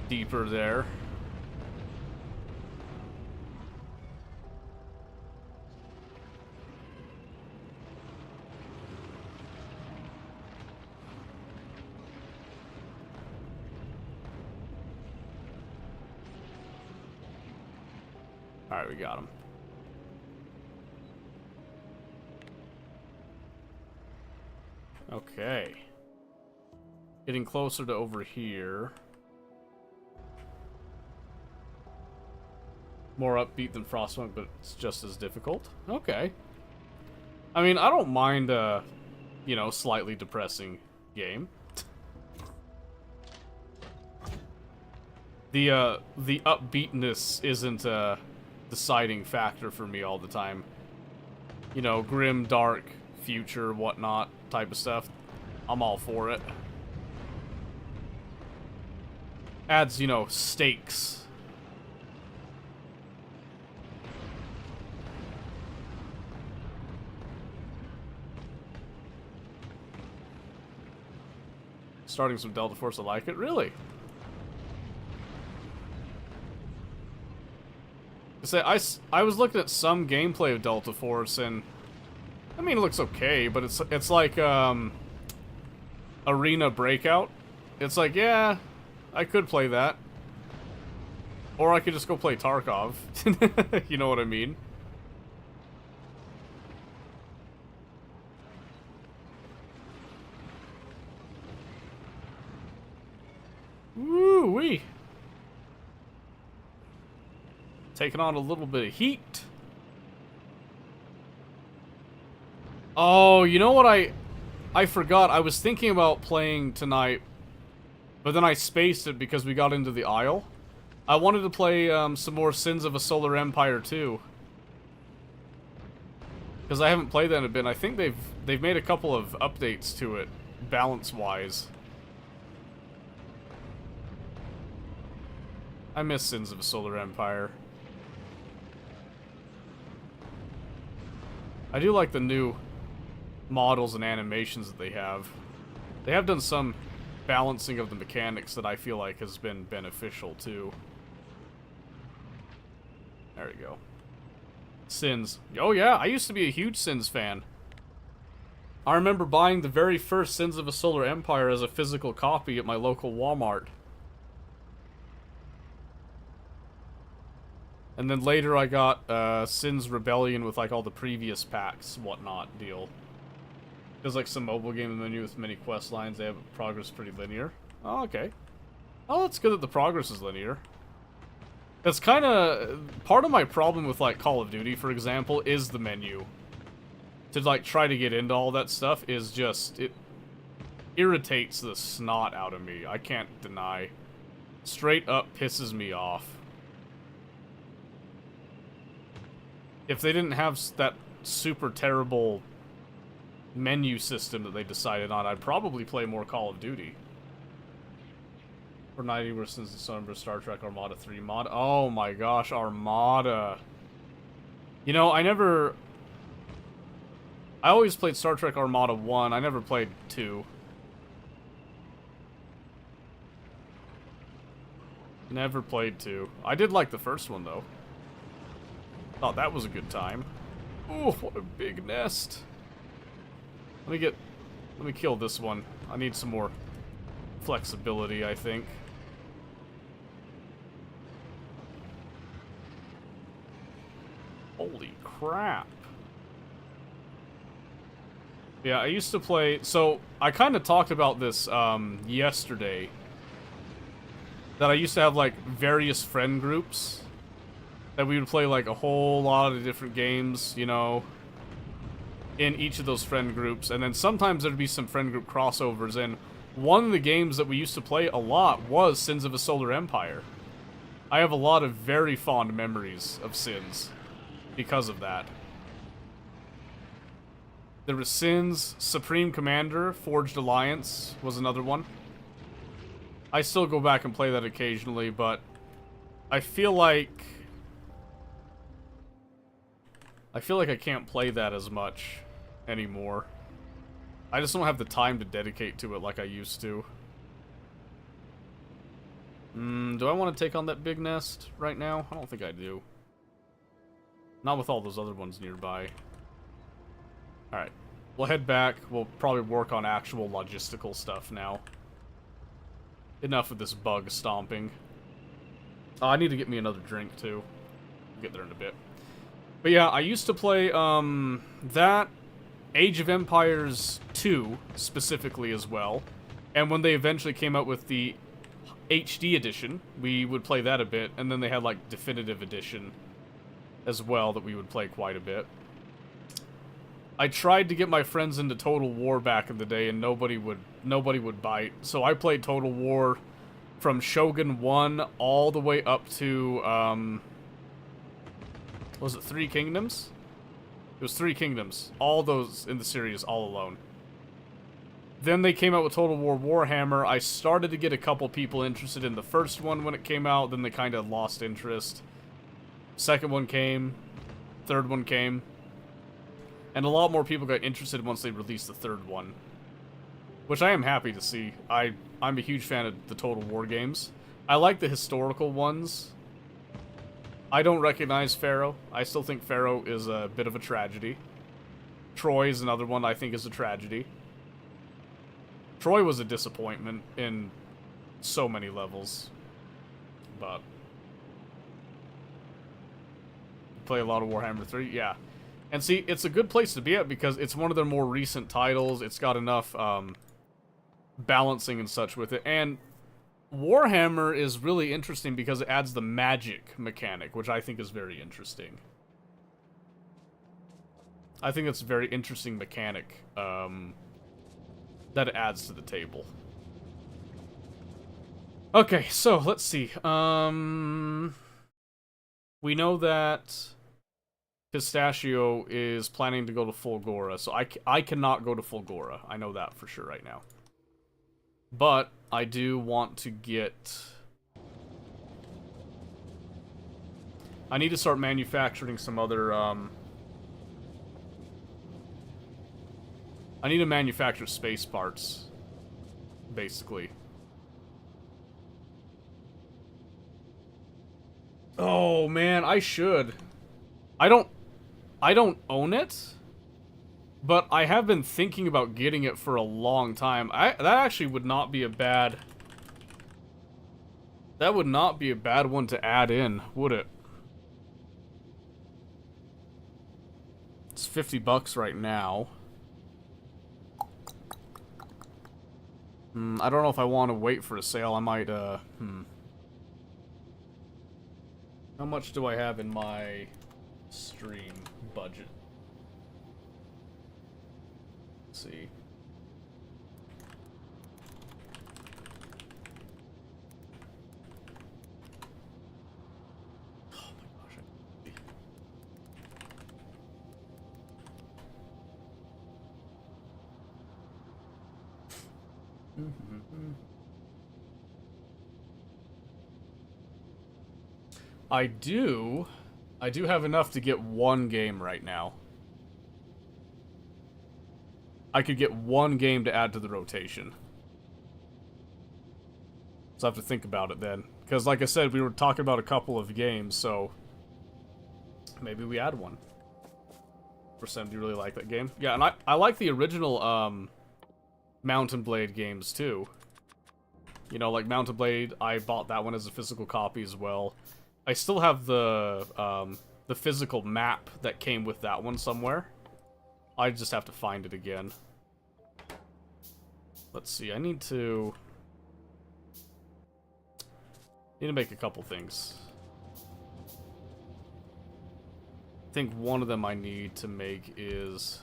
deeper there. Alright, we got him. Okay. Getting closer to over here. More upbeat than Frostpunk, but it's just as difficult. Okay. I mean, I don't mind you know, slightly depressing game. The upbeatness isn't a deciding factor for me all the time. You know, grim, dark, future, whatnot type of stuff. I'm all for it. Adds, you know, stakes. Starting some Delta Force, I like it. Really? I was looking at some gameplay of Delta Force, and I mean, it looks okay, but it's like Arena Breakout. It's like, yeah, I could play that, or I could just go play Tarkov. You know what I mean? Woo-wee. Taking on a little bit of heat. Oh, you know what I forgot. I was thinking about playing tonight, but then I spaced it because we got into the Isle. I wanted to play some more Sins of a Solar Empire 2. Because I haven't played that in a bit. I think they've made a couple of updates to it, balance-wise. I miss Sins of a Solar Empire. I do like the new models and animations that they have. They have done some balancing of the mechanics that I feel like has been beneficial too. There we go. Sins. Oh yeah, I used to be a huge Sins fan. I remember buying the very first Sins of a Solar Empire as a physical copy at my local Walmart. And then later I got Sins Rebellion with like all the previous packs, whatnot deal. There's like some mobile game menu with many quest lines. They have progress pretty linear. Oh, okay. Oh, it's good that the progress is linear. It's kind of part of my problem with like Call of Duty, for example, is the menu. To like try to get into all that stuff is just, it irritates the snot out of me. I can't deny. Straight up pisses me off. If they didn't have that super terrible menu system that they decided on, I'd probably play more Call of Duty. For 90 were since the December Star Trek Armada 3 mod. Oh my gosh, Armada. You know, I always played Star Trek Armada 1. I never played 2. Never played 2. I did like the first one, though. Thought that was a good time. Oh, what a big nest. Let me kill this one. I need some more flexibility, I think. Holy crap. Yeah, I used to play... So, I kind of talked about this yesterday. That I used to have, like, various friend groups. That we would play, like, a whole lot of different games, you know, in each of those friend groups. And then sometimes there'd be some friend group crossovers. And one of the games that we used to play a lot was Sins of a Solar Empire. I have a lot of very fond memories of Sins because of that. There was Sins, Supreme Commander, Forged Alliance was another one. I still go back and play that occasionally, but I feel like I can't play that as much anymore. I just don't have the time to dedicate to it like I used to. Do I want to take on that big nest right now? I don't think I do. Not with all those other ones nearby. Alright. We'll head back. We'll probably work on actual logistical stuff now. Enough of this bug stomping. Oh, I need to get me another drink, too. We'll get there in a bit. But yeah, I used to play, that, Age of Empires 2, specifically, as well. And when they eventually came out with the HD edition, we would play that a bit, and then they had, like, Definitive Edition as well that we would play quite a bit. I tried to get my friends into Total War back in the day, and nobody would bite. So I played Total War from Shogun 1 all the way up to, was it 3 Kingdoms? It was 3 Kingdoms. All those in the series, all alone. Then they came out with Total War Warhammer. I started to get a couple people interested in the first one when it came out, then they kind of lost interest. Second one came. Third one came. And a lot more people got interested once they released the third one. Which I am happy to see. I'm a huge fan of the Total War games. I like the historical ones. I don't recognize Pharaoh. I still think Pharaoh is a bit of a tragedy. Troy is another one I think is a tragedy. Troy was a disappointment in so many levels. But play a lot of Warhammer 3? Yeah. And see, it's a good place to be at because it's one of their more recent titles. It's got enough balancing and such with it. And Warhammer is really interesting because it adds the magic mechanic, which I think is very interesting. I think it's a very interesting mechanic that it adds to the table. Okay, so let's see. We know that Pistachio is planning to go to Fulgora, so I cannot go to Fulgora. I know that for sure right now. But I do want to get... I need to start manufacturing some other, I need to manufacture space parts, basically. Oh, man, I should. I don't own it, but I have been thinking about getting it for a long time. That actually would not be a bad... That would not be a bad one to add in, would it? It's $50 right now. I don't know if I want to wait for a sale. I might, How much do I have in my stream budget? Let's see. Oh my gosh. I do have enough to get one game right now. I could get one game to add to the rotation. So I have to think about it then. Because like I said, we were talking about a couple of games, so maybe we add one. Percent, do you really like that game? Yeah, and I like the original Mountain Blade games too. You know, like Mountain Blade, I bought that one as a physical copy as well. I still have the physical map that came with that one somewhere. I just have to find it again. Let's see, I need to make a couple things. I think one of them I need to make is...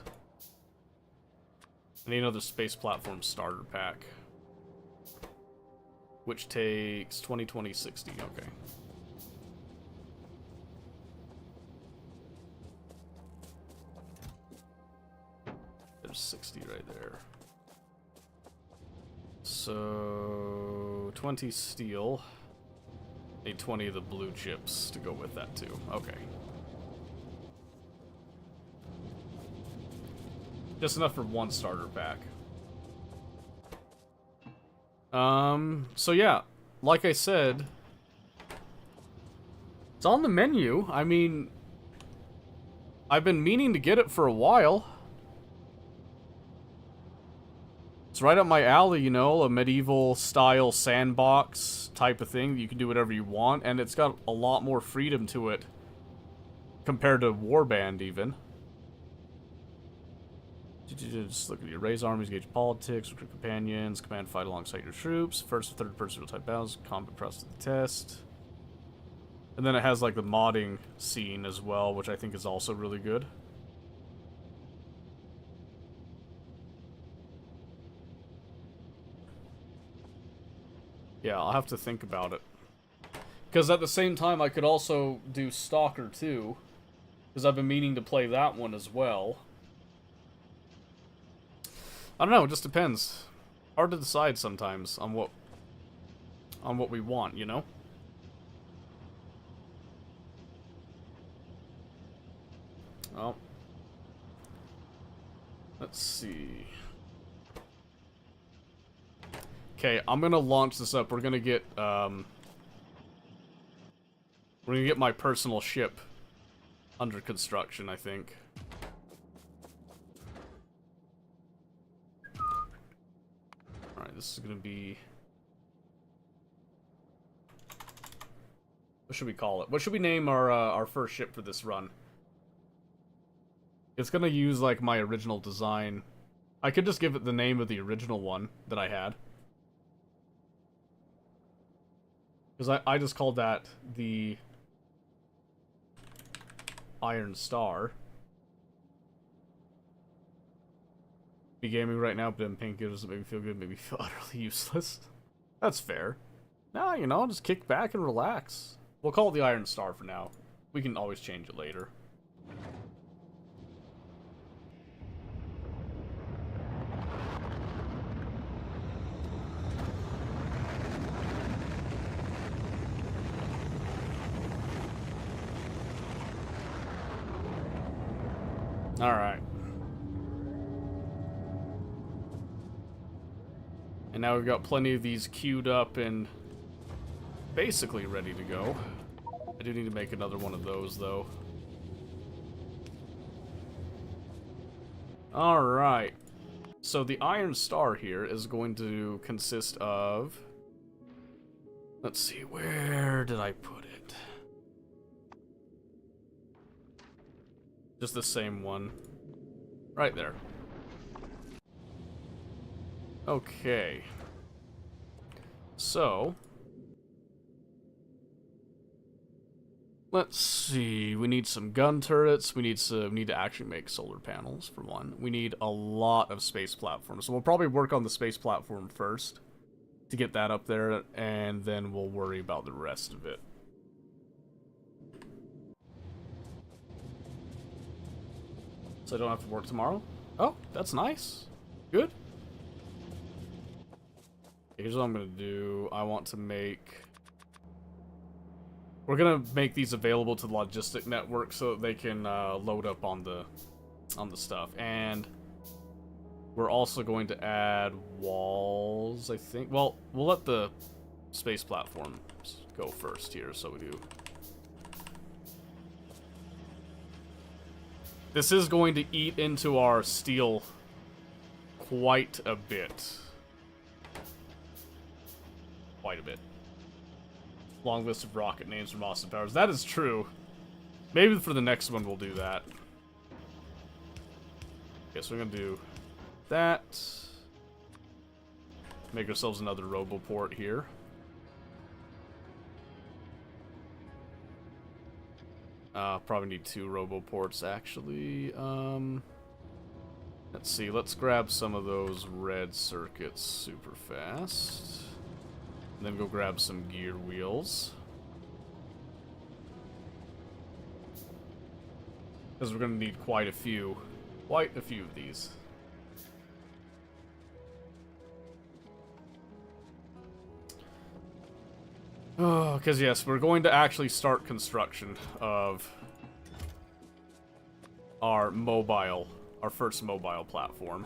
I need another space platform starter pack. Which takes 20/20/60, okay. There's 60 right there. So 20 steel. Need 20 of the blue chips to go with that too. Okay. Just enough for one starter pack. So yeah, like I said, it's on the menu. I mean, I've been meaning to get it for a while. It's right up my alley, you know, a medieval style sandbox type of thing. You can do whatever you want, and it's got a lot more freedom to it compared to Warband even. Just look at your raise armies, gauge politics, recruit companions, command fight alongside your troops, first or third person type battles, combat press to the test. And then it has like the modding scene as well, which I think is also really good. Yeah, I'll have to think about it. Because at the same time, I could also do Stalker 2. Because I've been meaning to play that one as well. I don't know, it just depends. Hard to decide sometimes on what we want, you know? Well, let's see. Okay, I'm gonna launch this up. We're gonna get my personal ship under construction, I think. Alright, this is gonna be... What should we call it? What should we name our first ship for this run? It's gonna use, like, my original design. I could just give it the name of the original one that I had. Because I just called that the Iron Star. Be gaming right now, but in pink it doesn't make me feel good, make me feel utterly useless. That's fair. Nah, you know, just kick back and relax. We'll call it the Iron Star for now. We can always change it later. Alright. And now we've got plenty of these queued up and basically ready to go. I do need to make another one of those, though. Alright. So the Iron Star here is going to consist of... Let's see, where did I put it? Just the same one. Right there. Okay. So... Let's see, we need some gun turrets, we need to actually make solar panels, for one. We need a lot of space platforms, so we'll probably work on the space platform first, to get that up there, and then we'll worry about the rest of it. So I don't have to work tomorrow? Oh, that's nice. Good. Here's what I'm gonna do. I want to make... We're gonna make these available to the logistic network so that they can load up on the stuff. And we're also going to add walls, I think. Well, we'll let the space platforms go first here, so we do. This is going to eat into our steel quite a bit. Quite a bit. Long list of rocket names from Austin Powers. That is true. Maybe for the next one we'll do that. Okay, so we're gonna do that. Make ourselves another Roboport here. Probably need 2 Roboports, actually. Let's see, let's grab some of those red circuits super fast. And then go grab some gear wheels. Because we're going to need quite a few of these. Oh, because yes, we're going to actually start construction of our first mobile platform.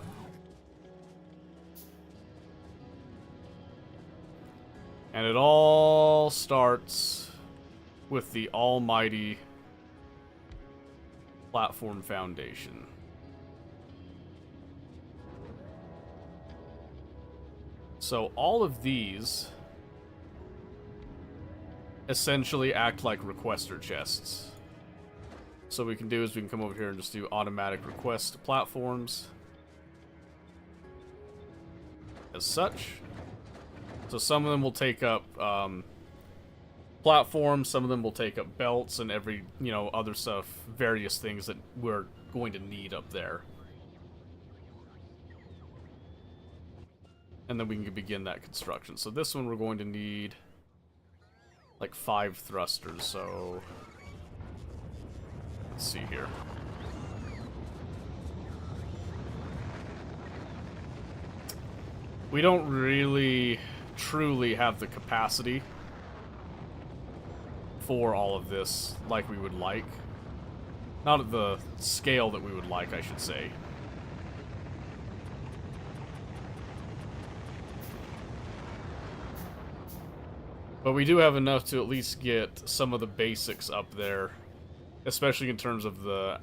And it all starts with the almighty platform foundation. So all of these essentially act like requester chests. So what we can do is we can come over here and just do automatic request platforms as such. So some of them will take up platforms, some of them will take up belts and every, you know, other stuff, various things that we're going to need up there. And then we can begin that construction. So this one we're going to need like 5 thrusters, so let's see here. We don't really truly have the capacity for all of this like we would like. Not at the scale that we would like, I should say. But we do have enough to at least get some of the basics up there, especially in terms of the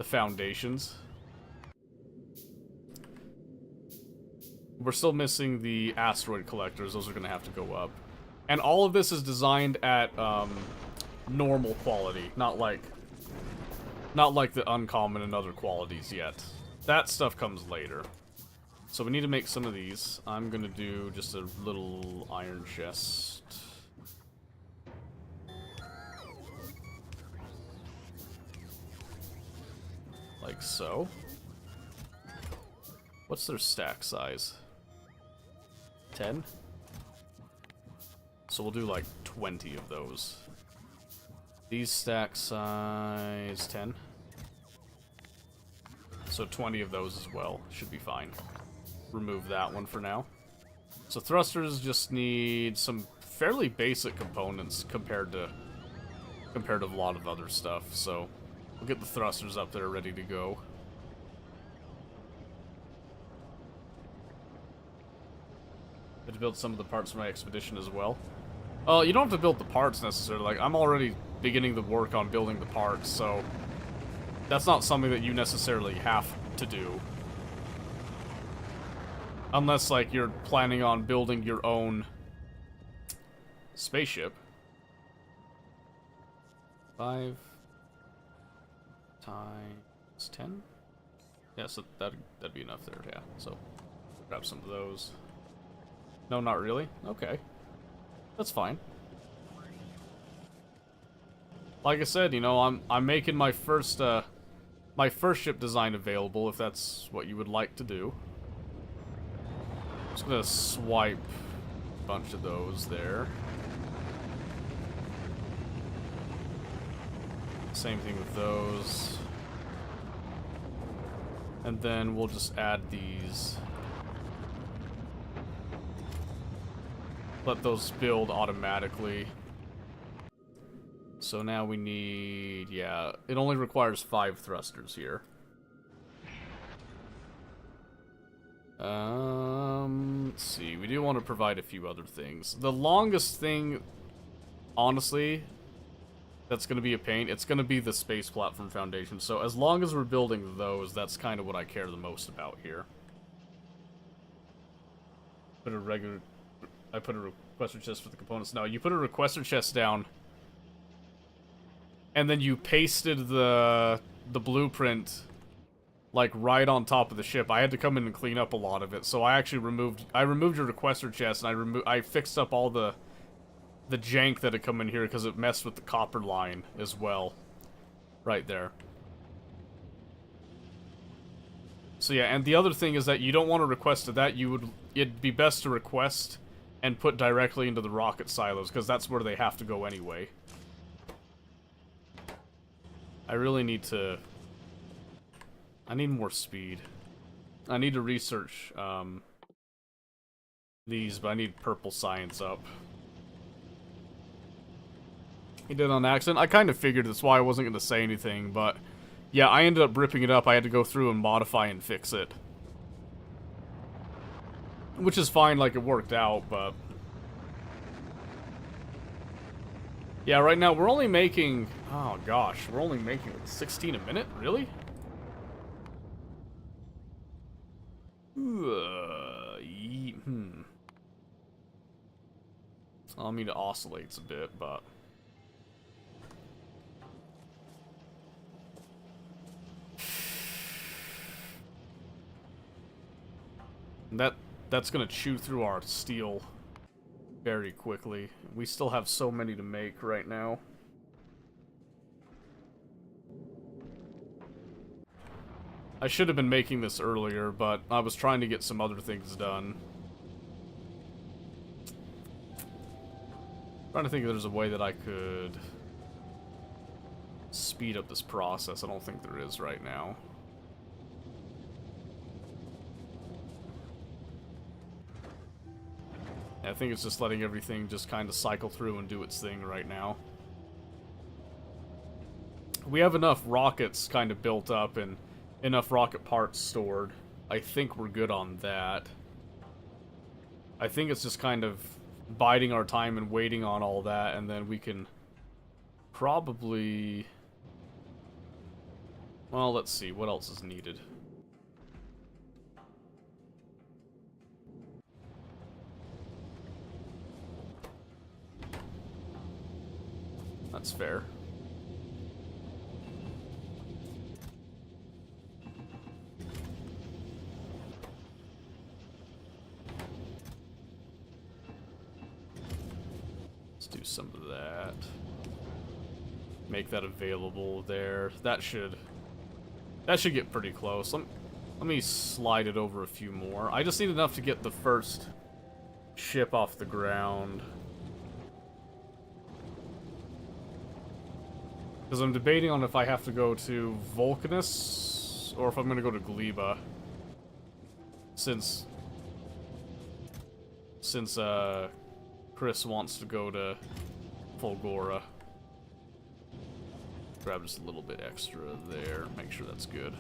foundations. We're still missing the asteroid collectors. Those are going to have to go up. And all of this is designed at normal quality, not like the uncommon and other qualities yet. That stuff comes later. So we need to make some of these. I'm going to do just a little iron chest. Like so. What's their stack size? 10? So we'll do like 20 of those. These stack size 10. So 20 of those as well. Should be fine. Remove that one for now. So thrusters just need some fairly basic components compared to a lot of other stuff. So we'll get the thrusters up there ready to go. I had to build some of the parts for my expedition as well. You don't have to build the parts necessarily. Like, I'm already beginning the work on building the parts, so that's not something that you necessarily have to do. Unless, like, you're planning on building your own spaceship. 5 times 10? Yeah, so that'd be enough there, yeah. So, grab some of those. No, not really? Okay. That's fine. Like I said, you know, I'm making my first ship design available, if that's what you would like to do. Just gonna swipe a bunch of those there. Same thing with those. And then we'll just add these. Let those build automatically. So now we need, yeah, it only requires 5 thrusters here. Let's see, we do want to provide a few other things. The longest thing, honestly, that's going to be a pain, it's going to be the space platform foundation. So as long as we're building those, that's kind of what I care the most about here. Put a regular... I put a requester chest for the components. No, you put a requester chest down, and then you pasted the blueprint like right on top of the ship. I had to come in and clean up a lot of it, so I actually removed your requester chest, and I fixed up all the jank that had come in here because it messed with the copper line as well, right there. So yeah, and the other thing is that you don't want to request to that. It'd be best to request and put directly into the rocket silos, because that's where they have to go anyway. I really need to... I need more speed. I need to research these, but I need purple science up. He did on accident. I kind of figured that's why I wasn't going to say anything, but... yeah, I ended up ripping it up. I had to go through and modify and fix it. Which is fine, like, it worked out, but... Yeah, right now, we're only making... Oh, gosh, we're only making, like, 16 a minute? Really? I mean, it oscillates a bit, but... That's gonna chew through our steel very quickly. We still have so many to make right now. I should have been making this earlier, but I was trying to get some other things done. Trying to think if there's a way that I could speed up this process. I don't think there is right now. I think it's just letting everything just kind of cycle through and do its thing right now. We have enough rockets kind of built up and enough rocket parts stored. I think we're good on that. I think it's just kind of biding our time and waiting on all that, and then we can probably... Well, let's see. What else is needed? That's fair. Let's do some of that. Make that available there. That should get pretty close. Let me slide it over a few more. I just need enough to get the first ship off the ground. Because I'm debating on if I have to go to Vulcanus or if I'm going to go to Gleba. Since Chris wants to go to Fulgora. Grab just a little bit extra there. Make sure that's good.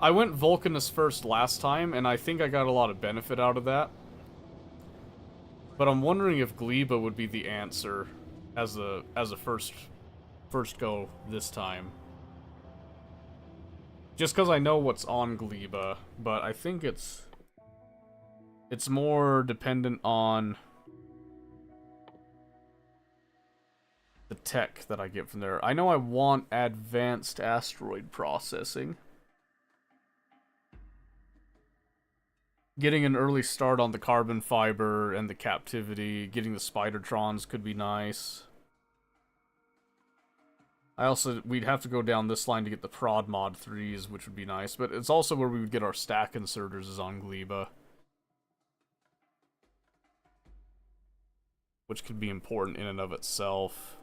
I went Vulcanus first last time, and I think I got a lot of benefit out of that. But I'm wondering if Gleba would be the answer as a first go this time. Just because I know what's on Gleba, but I think it's more dependent on the tech that I get from there. I know I want advanced asteroid processing. Getting an early start on the carbon fiber and the captivity, getting the Spidertrons could be nice. We'd have to go down this line to get the Prod Mod 3s, which would be nice, but it's also where we would get our stack inserters is on Gleba. Which could be important in and of itself.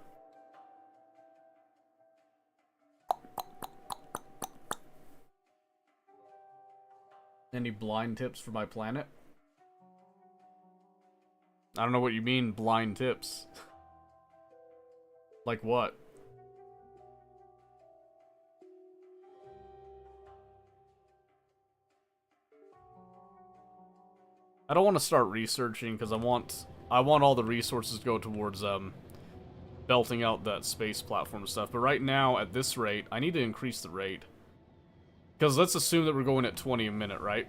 Any blind tips for my planet? I don't know what you mean, blind tips. Like what? I don't want to start researching because I want all the resources to go towards belting out that space platform stuff. But right now, at this rate, I need to increase the rate. Because let's assume that we're going at 20 a minute, right?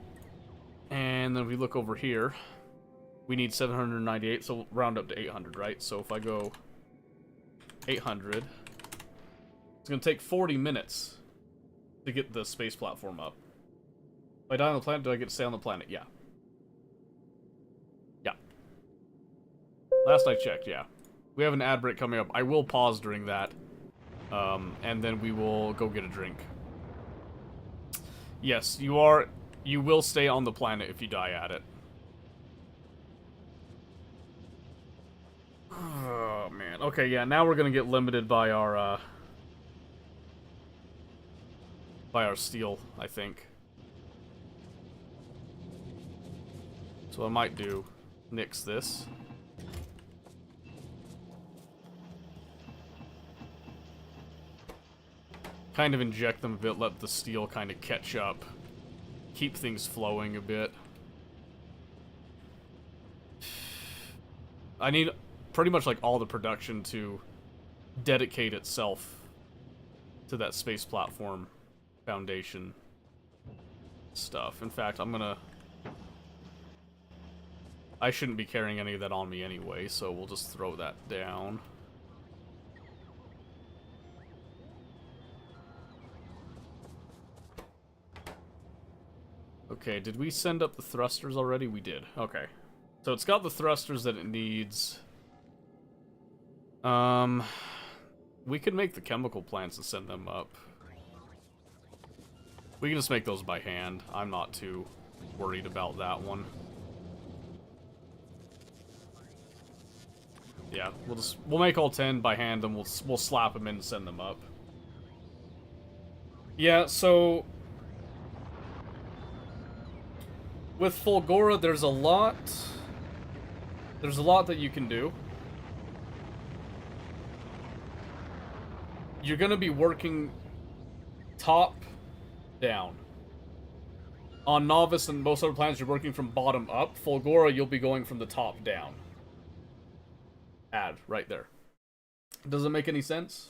And then we look over here. We need 798, so we'll round up to 800, right? So if I go 800, it's going to take 40 minutes to get the space platform up. If I die on the planet, do I get to stay on the planet? Yeah. Yeah. Last I checked, yeah. We have an ad break coming up. I will pause during that. And then we will go get a drink. Yes, you will stay on the planet if you die at it. Oh, man. Okay, yeah, now we're gonna get limited by our steel, I think. So what I might do, nix this. Kind of inject them a bit, let the steel kind of catch up keep things flowing a bit. I need pretty much like all the production to dedicate itself to that space platform foundation stuff. In fact, I shouldn't be carrying any of that on me anyway, so we'll just throw that down. Okay, did we send up the thrusters already? We did. Okay. So it's got the thrusters that it needs. We could make the chemical plants and send them up. We can just make those by hand. I'm not too worried about that one. Yeah, we'll make all 10 by hand and we'll slap them in and send them up. Yeah, so with Fulgora, there's a lot that you can do. You're gonna be working top down. On Novice and most other planets, you're working from bottom up. Fulgora, you'll be going from the top down. Add right there. Does it make any sense?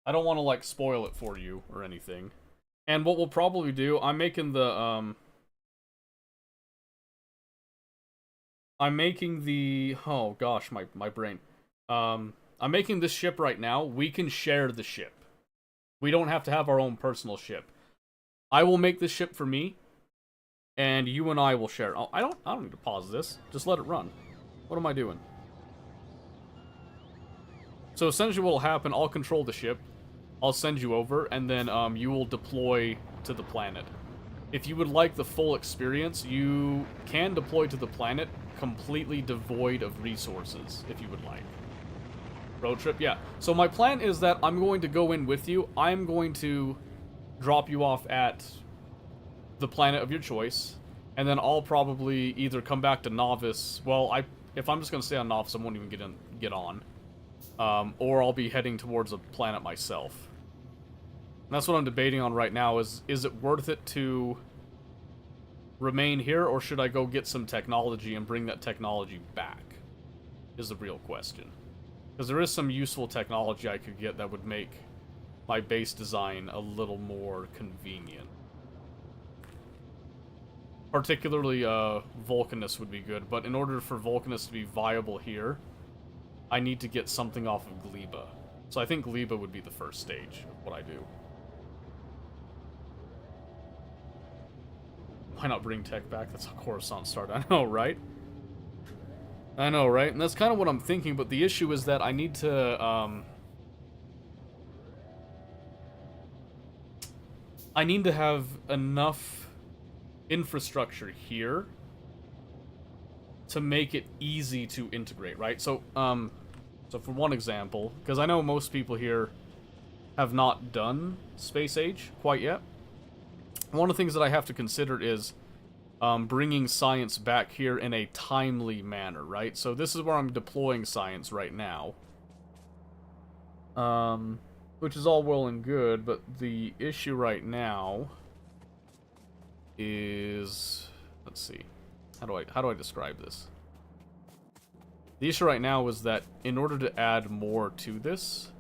I don't want to like spoil it for you or anything. And what we'll probably do, I'm making the oh gosh, my brain. I'm making this ship right now. We can share the ship. We don't have to have our own personal ship. I will make this ship for me, and you and I will share. Oh, I don't need to pause this. Just let it run. What am I doing? So essentially what will happen, I'll control the ship. I'll send you over, and then you will deploy to the planet. If you would like the full experience, you can deploy to the planet completely devoid of resources, if you would like. Road trip, yeah. So my plan is that I'm going to go in with you. I'm going to drop you off at the planet of your choice, and then I'll probably either come back to Novice. Well, if I'm just going to stay on Novice, I won't even get on. Or I'll be heading towards a planet myself. And that's what I'm debating on right now, is it worth it to remain here, or should I go get some technology and bring that technology back? Is the real question. Because there is some useful technology I could get that would make my base design a little more convenient. Particularly, Vulcanus would be good, but in order for Vulcanus to be viable here, I need to get something off of Gleba. So I think Gleba would be the first stage of what I do. Why not bring tech back? That's how Coruscant started. I know, right? I know, right? And that's kind of what I'm thinking, but the issue is that I need to, I need to have enough infrastructure here to make it easy to integrate, right? So, so for one example, because I know most people here have not done Space Age quite yet, one of the things that I have to consider is bringing science back here in a timely manner, right? So this is where I'm deploying science right now. Which is all well and good, but the issue right now is... Let's see. How do I describe this? The issue right now is that in order to add more to this,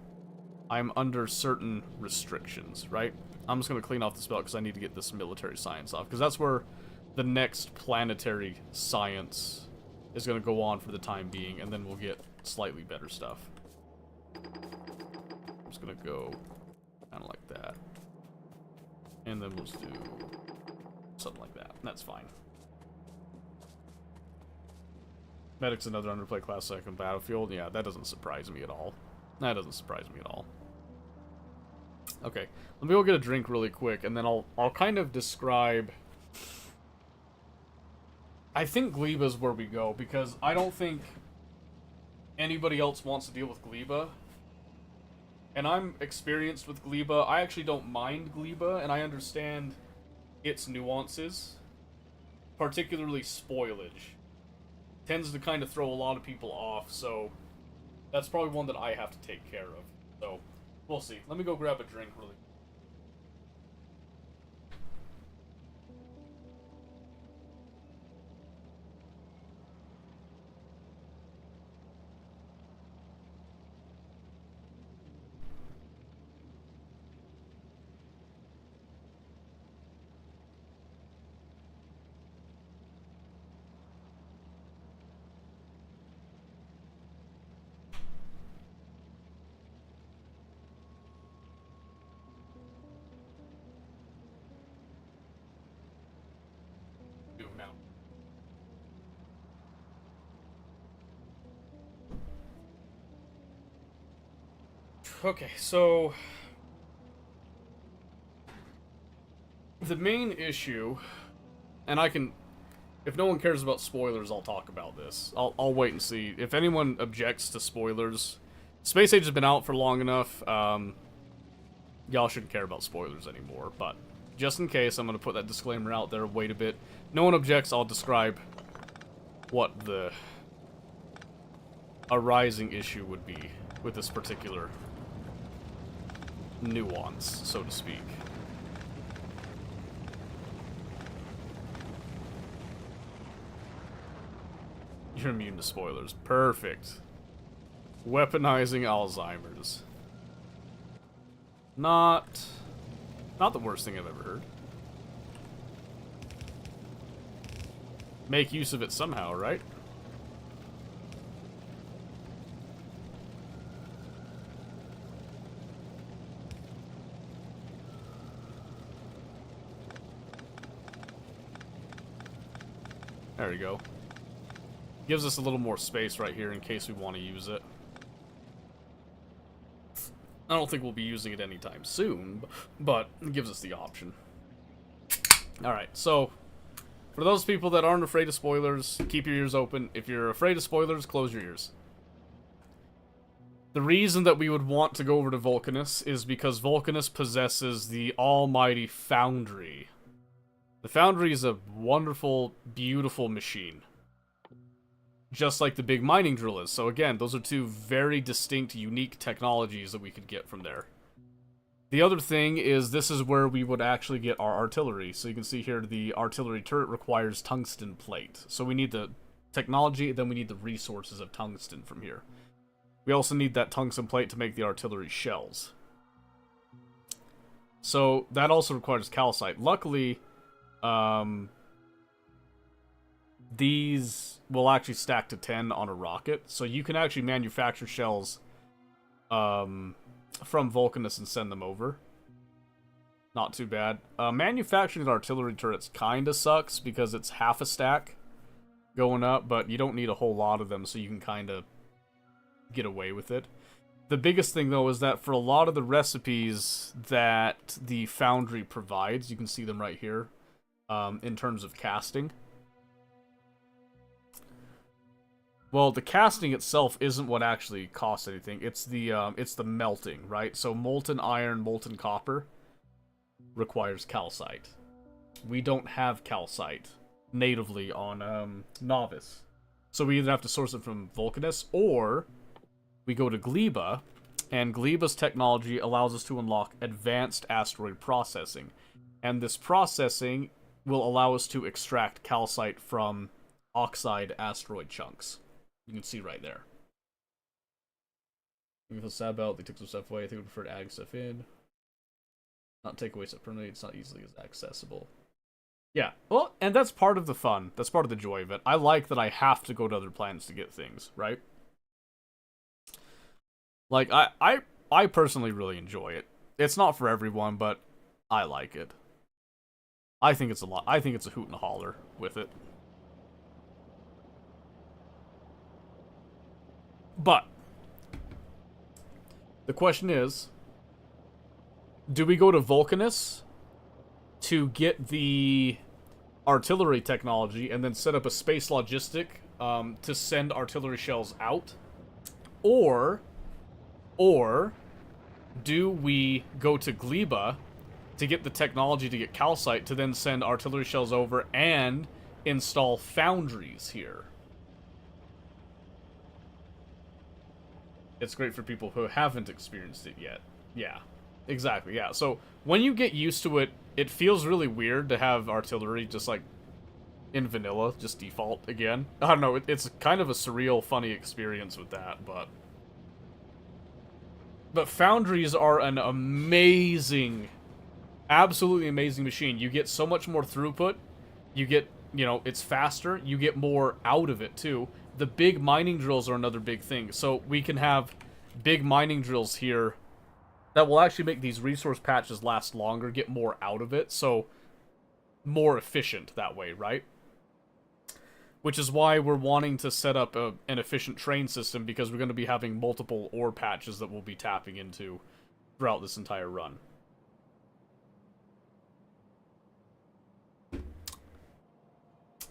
I'm under certain restrictions, right? I'm just going to clean off this belt because I need to get this military science off, because that's where the next planetary science is going to go on for the time being, and then we'll get slightly better stuff. I'm just going to go kind of like that. And then we'll just do something like that, and that's fine. Medic's another underplay class second Battlefield. Yeah, that doesn't surprise me at all. That doesn't surprise me at all. Okay, let me go get a drink really quick, and then I'll kind of describe... I think Gleba's where we go, because I don't think anybody else wants to deal with Gleba. And I'm experienced with Gleba. I actually don't mind Gleba, and I understand its nuances. Particularly spoilage. Tends to kind of throw a lot of people off, so that's probably one that I have to take care of. So, we'll see. Let me go grab a drink really quick. Okay, so the main issue, and I can, if no one cares about spoilers, I'll talk about this. I'll wait and see. If anyone objects to spoilers, Space Age has been out for long enough, y'all shouldn't care about spoilers anymore, but just in case, I'm going to put that disclaimer out there, wait a bit. No one objects, I'll describe what the arising issue would be with this particular nuance, so to speak. You're immune to spoilers. Perfect. Weaponizing Alzheimer's. Not the worst thing I've ever heard. Make use of it somehow, right? There we go. Gives us a little more space right here in case we want to use it. I don't think we'll be using it anytime soon, but it gives us the option. Alright, so for those people that aren't afraid of spoilers, keep your ears open. If you're afraid of spoilers, close your ears. The reason that we would want to go over to Vulcanus is because Vulcanus possesses the almighty Foundry. The Foundry is a wonderful, beautiful machine. Just like the big mining drill is. So again, those are two very distinct, unique technologies that we could get from there. The other thing is this is where we would actually get our artillery. So you can see here the artillery turret requires tungsten plate. So we need the technology, then we need the resources of tungsten from here. We also need that tungsten plate to make the artillery shells. So that also requires calcite. Luckily, these will actually stack to 10 on a rocket, so you can actually manufacture shells from Vulcanus and send them over. Not too bad. Manufacturing artillery turrets kinda sucks because it's half a stack going up, but you don't need a whole lot of them, so you can kinda get away with it. The biggest thing, though, is that for a lot of the recipes that the Foundry provides, you can see them right here, in terms of casting. Well, the casting itself isn't what actually costs anything. It's the melting, right? So molten iron, molten copper requires calcite. We don't have calcite natively on Novice. So we either have to source it from Vulcanus, or we go to Gleba, and Gleba's technology allows us to unlock advanced asteroid processing. And this processing will allow us to extract calcite from oxide asteroid chunks. You can see right there. You feel sad about they took some stuff away. I think we prefer to add stuff in. Not take away stuff permanently. It's not easily as accessible. Yeah, well, and that's part of the fun. That's part of the joy of it. I like that I have to go to other planets to get things, right? Like, I personally really enjoy it. It's not for everyone, but I like it. I think it's a lot. I think it's a hoot and a holler with it. But the question is, do we go to Vulcanus to get the artillery technology and then set up a space logistic to send artillery shells out? Or do we go to Gleba to get the technology to get calcite to then send artillery shells over and install foundries here? It's great for people who haven't experienced it yet. Yeah, exactly, yeah. So, when you get used to it, it feels really weird to have artillery just, like, in vanilla, just default again. I don't know, it's kind of a surreal, funny experience with that, but... But foundries are an amazing, absolutely amazing machine. You get so much more throughput, you get, you know, it's faster, you get more out of it, too. The big mining drills are another big thing. So we can have big mining drills here that will actually make these resource patches last longer, get more out of it, so more efficient that way, right? Which is why we're wanting to set up an efficient train system, because we're going to be having multiple ore patches that we'll be tapping into throughout this entire run.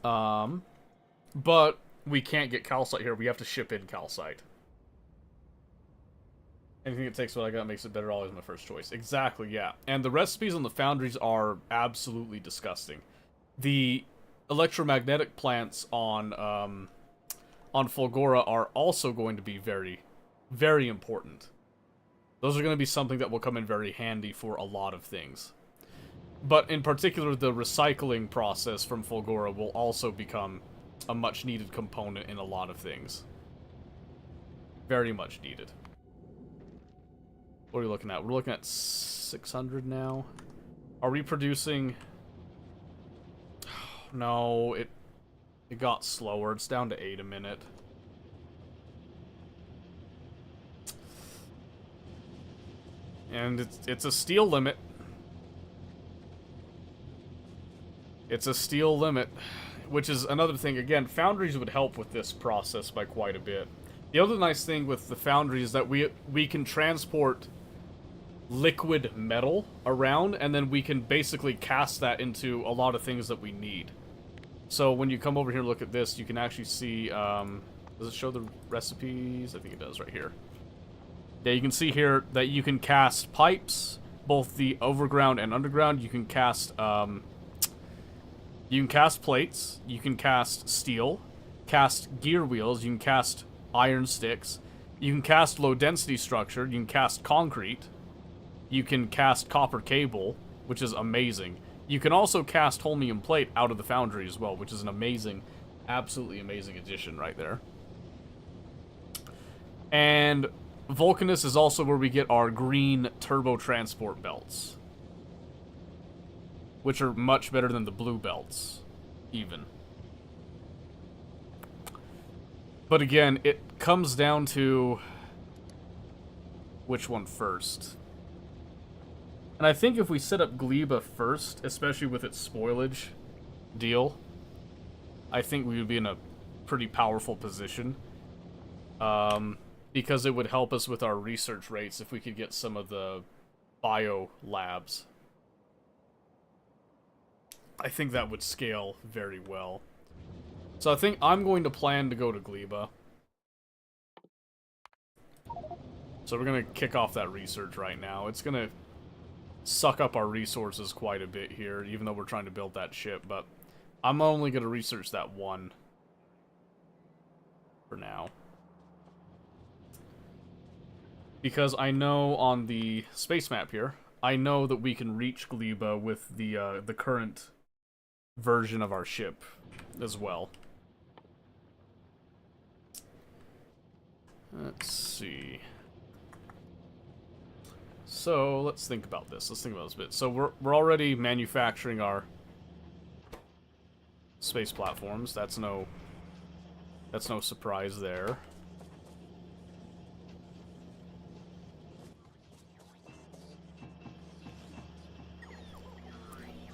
But we can't get calcite here. We have to ship in calcite. Anything that takes what I got makes it better, always my first choice. Exactly, yeah. And the recipes on the foundries are absolutely disgusting. The electromagnetic plants on Fulgora are also going to be very, very important. Those are going to be something that will come in very handy for a lot of things. But in particular, the recycling process from Fulgora will also become a much needed component in a lot of things. Very much needed. What are we looking at? We're looking at 600 now. Are we producing... No, it got slower. It's down to 8 a minute. And it's a steel limit. It's a steel limit, which is another thing. Again, foundries would help with this process by quite a bit. The other nice thing with the foundry is that we can transport liquid metal around, and then we can basically cast that into a lot of things that we need. So when you come over here and look at this, you can actually see, does it show the recipes? I think it does right here. Yeah, you can see here that you can cast pipes, both the overground and underground. You can cast plates, you can cast steel, cast gear wheels, you can cast iron sticks, you can cast low density structure, you can cast concrete, you can cast copper cable, which is amazing. You can also cast holmium plate out of the foundry as well, which is an amazing, absolutely amazing addition right there. And Vulcanus is also where we get our green turbo transport belts, which are much better than the blue belts, even. But again, it comes down to which one first. And I think if we set up Gleba first, especially with its spoilage deal, I think we would be in a pretty powerful position. Because it would help us with our research rates if we could get some of the bio labs. I think that would scale very well. So I think I'm going to plan to go to Gleba. So we're going to kick off that research right now. It's going to suck up our resources quite a bit here, even though we're trying to build that ship, but I'm only going to research that one for now. Because I know on the space map here, I know that we can reach Gleba with the current version of our ship as well. Let's see. So let's think about this. Let's think about this a bit. So we're already manufacturing our space platforms. That's no surprise there.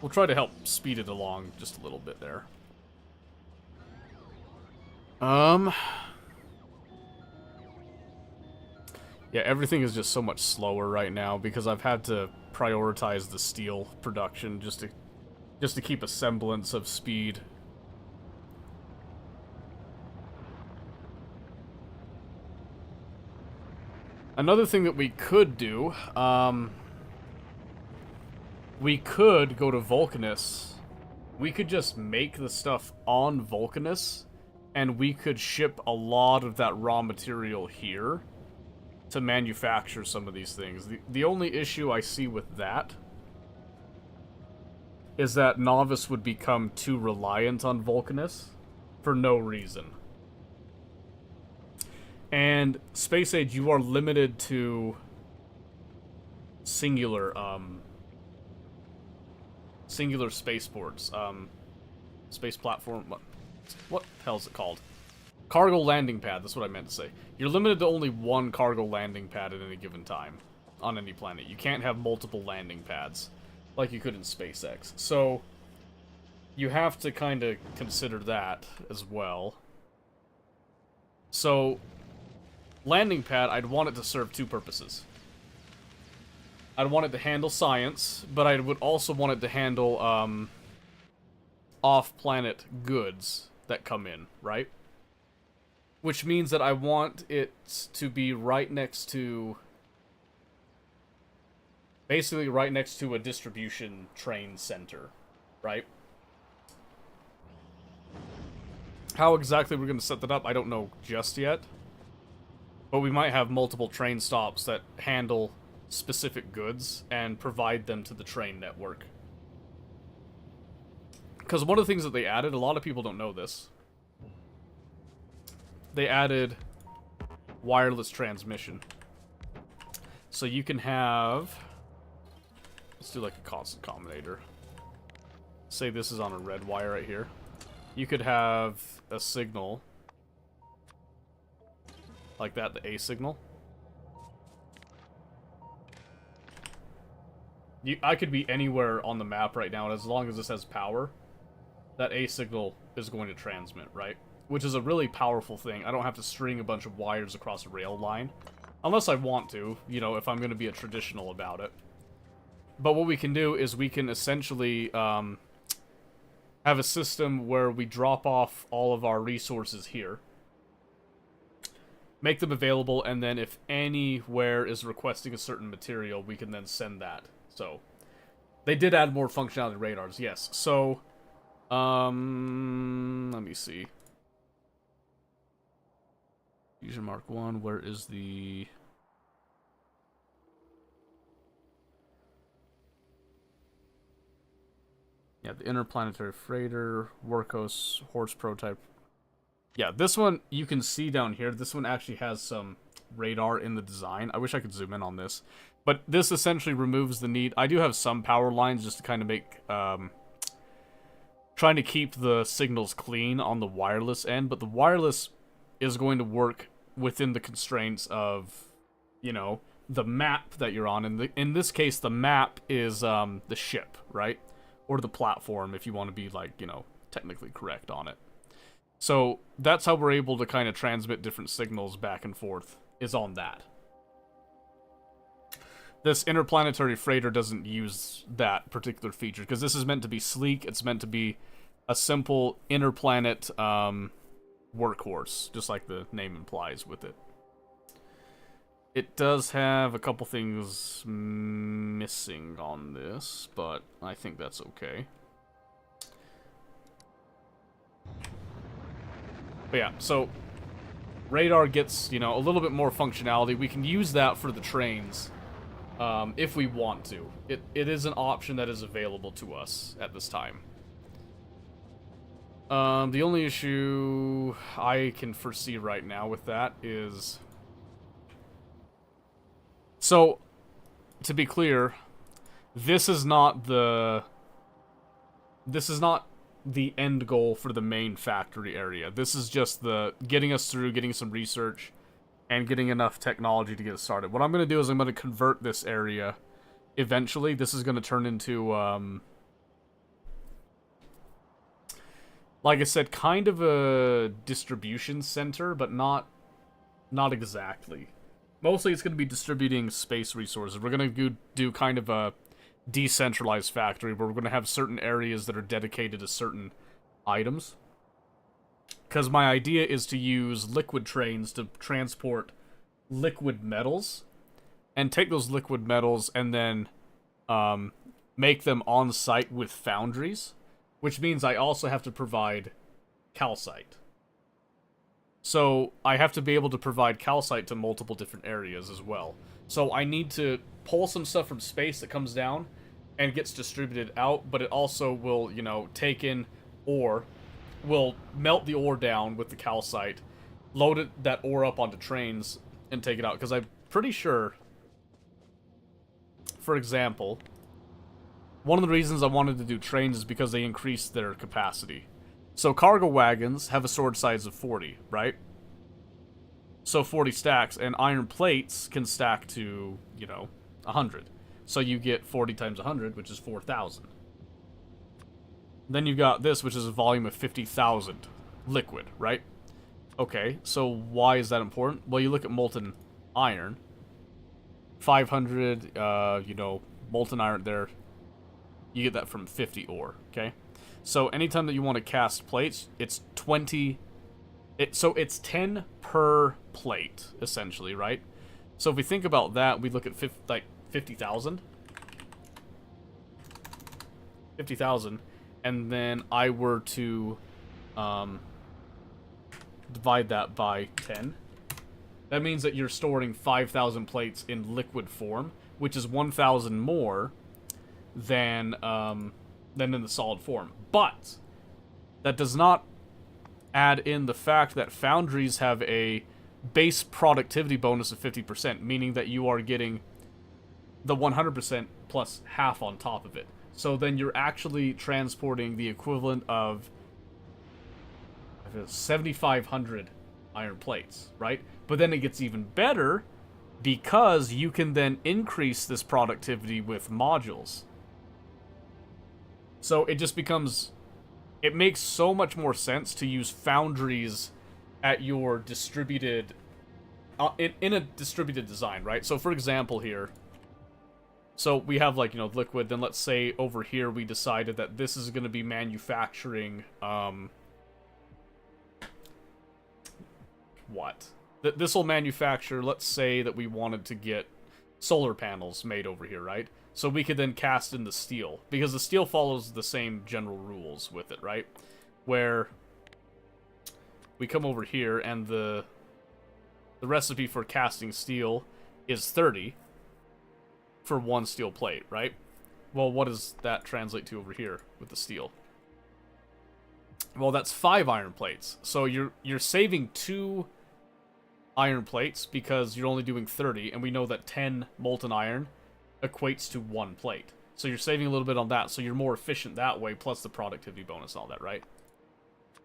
We'll try to help speed it along just a little bit there. Yeah, everything is just so much slower right now because I've had to prioritize the steel production just to keep a semblance of speed. Another thing that we could do, we could go to Vulcanus. We could just make the stuff on Vulcanus, and we could ship a lot of that raw material here to manufacture some of these things. The only issue I see with that is that Novice would become too reliant on Vulcanus for no reason. And Space Age, you are limited to singular spaceports. Space platform, what the hell is it called? Cargo landing pad, that's what I meant to say. You're limited to only one cargo landing pad at any given time on any planet. You can't have multiple landing pads like you could in SpaceX. So, you have to kind of consider that as well. So, landing pad, I'd want it to serve two purposes. I'd want it to handle science, but I would also want it to handle off-planet goods that come in, right? Which means that I want it to be right next to... basically right next to a distribution train center, right? How exactly we're going to set that up, I don't know just yet. But we might have multiple train stops that handle specific goods and provide them to the train network. Because one of the things that they added, a lot of people don't know this. They added wireless transmission. So you can have... let's do like a constant combinator. Say this is on a red wire right here. You could have a signal like that, the A signal. I could be anywhere on the map right now, and as long as this has power, that A signal is going to transmit, right? Which is a really powerful thing. I don't have to string a bunch of wires across a rail line. Unless I want to, you know, if I'm going to be a traditional about it. But what we can do is we can essentially have a system where we drop off all of our resources here. Make them available, and then if anywhere is requesting a certain material, we can then send that. So, they did add more functionality to radars, yes. So, let me see. Fusion Mark 1, where is the... yeah, the interplanetary freighter, Workhorse, horse prototype. Yeah, this one, you can see down here, this one actually has some radar in the design. I wish I could zoom in on this. But this essentially removes the need... I do have some power lines just to kind of make... trying to keep the signals clean on the wireless end, but the wireless is going to work within the constraints of, you know, the map that you're on. And in this case, the map is the ship, right? Or the platform, if you want to be, like, you know, technically correct on it. So that's how we're able to kind of transmit different signals back and forth, is on that. This interplanetary freighter doesn't use that particular feature, because this is meant to be sleek, it's meant to be a simple interplanet workhorse, just like the name implies with it. It does have a couple things missing on this, but I think that's okay. But yeah, so radar gets, you know, a little bit more functionality. We can use that for the trains if we want to. It is an option that is available to us at this time. The only issue I can foresee right now with that is... so, to be clear, this is not the end goal for the main factory area. This is just the getting us through, getting some research, and getting enough technology to get us started. What I'm going to do is I'm going to convert this area eventually. This is going to turn into, like I said, kind of a distribution center, but not exactly. Mostly it's going to be distributing space resources. We're going to do kind of a decentralized factory where we're going to have certain areas that are dedicated to certain items. Because my idea is to use liquid trains to transport liquid metals and take those liquid metals and then make them on site with foundries, which means I also have to provide calcite. So I have to be able to provide calcite to multiple different areas as well. So I need to pull some stuff from space that comes down and gets distributed out, but it also will, you know, take in ore, will melt the ore down with the calcite, load that ore up onto trains, and take it out. Because I'm pretty sure, for example, one of the reasons I wanted to do trains is because they increase their capacity. So cargo wagons have a storage size of 40, right? So 40 stacks, and iron plates can stack to, you know, 100. So you get 40 times 100, which is 4,000. Then you've got this, which is a volume of 50,000 liquid, right? Okay, so why is that important? Well, you look at molten iron. 500, you know, molten iron there. You get that from 50 ore, okay? So anytime that you want to cast plates, it's 20... So it's 10 per plate, essentially, right? So if we think about that, we look at 50,000. 50,000. And then I were to divide that by 10. That means that you're storing 5,000 plates in liquid form, which is 1,000 more than in the solid form. But that does not add in the fact that foundries have a base productivity bonus of 50%, meaning that you are getting the 100% plus half on top of it. So then you're actually transporting the equivalent of 7,500 iron plates, right? But then it gets even better because you can then increase this productivity with modules. So it just becomes... It makes so much more sense to use foundries at your distributed... in a distributed design, right? So for example here... So we have, like, you know, liquid, then let's say over here we decided that this is going to be manufacturing, what? This will manufacture, let's say that we wanted to get solar panels made over here, right? So we could then cast in the steel, because the steel follows the same general rules with it, right? Where we come over here and the recipe for casting steel is 30 for one steel plate, right? Well, what does that translate to over here with the steel? Well, that's 5 iron plates. So you're saving 2 iron plates because you're only doing 30, and we know that 10 molten iron equates to 1 plate. So you're saving a little bit on that, so you're more efficient that way, plus the productivity bonus and all that, right?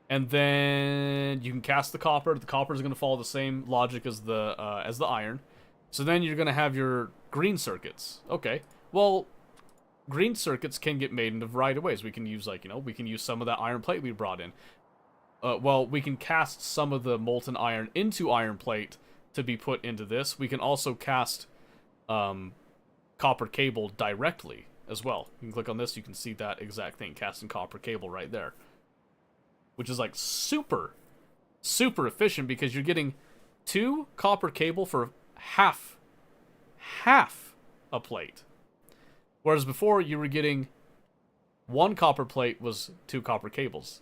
And then you can cast the copper. The copper is going to follow the same logic as the iron. So then you're going to have your green circuits. Okay, well, green circuits can get made in a variety of ways. We can use, like, you know, we can use some of that iron plate we brought in. Well, we can cast some of the molten iron into iron plate to be put into this. We can also cast copper cable directly as well. You can click on this, you can see that exact thing, casting copper cable right there. Which is, like, super, super efficient because you're getting 2 copper cable for half a plate. Whereas before, you were getting 1 copper plate was 2 copper cables.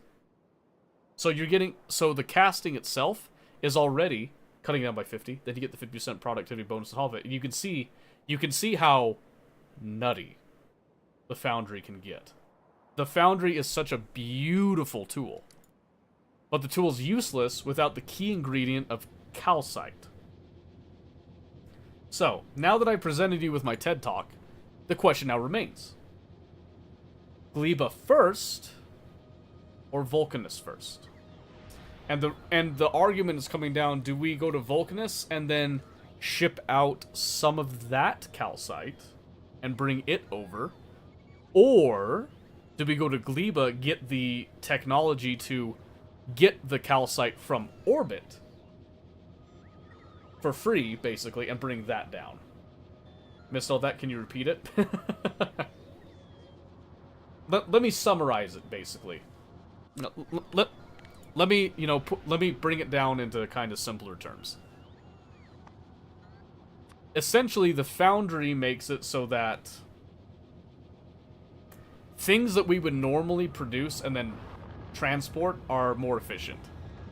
So you're getting... So the casting itself is already cutting down by 50. Then you get the 50% productivity bonus on top of it. And you can see how nutty the foundry can get. The foundry is such a beautiful tool. But the tool is useless without the key ingredient of calcite. So, now that I presented you with my TED Talk, the question now remains. Gleba first, or Vulcanus first? And the argument is coming down, do we go to Vulcanus and then ship out some of that calcite and bring it over? Or do we go to Gleba, get the technology to get the calcite from orbit for free, basically, and bring that down? Missed all that, can you repeat it? Let me summarize it, basically. Let me, you know, let me bring it down into kind of simpler terms. Essentially, the foundry makes it so that things that we would normally produce and then transport are more efficient.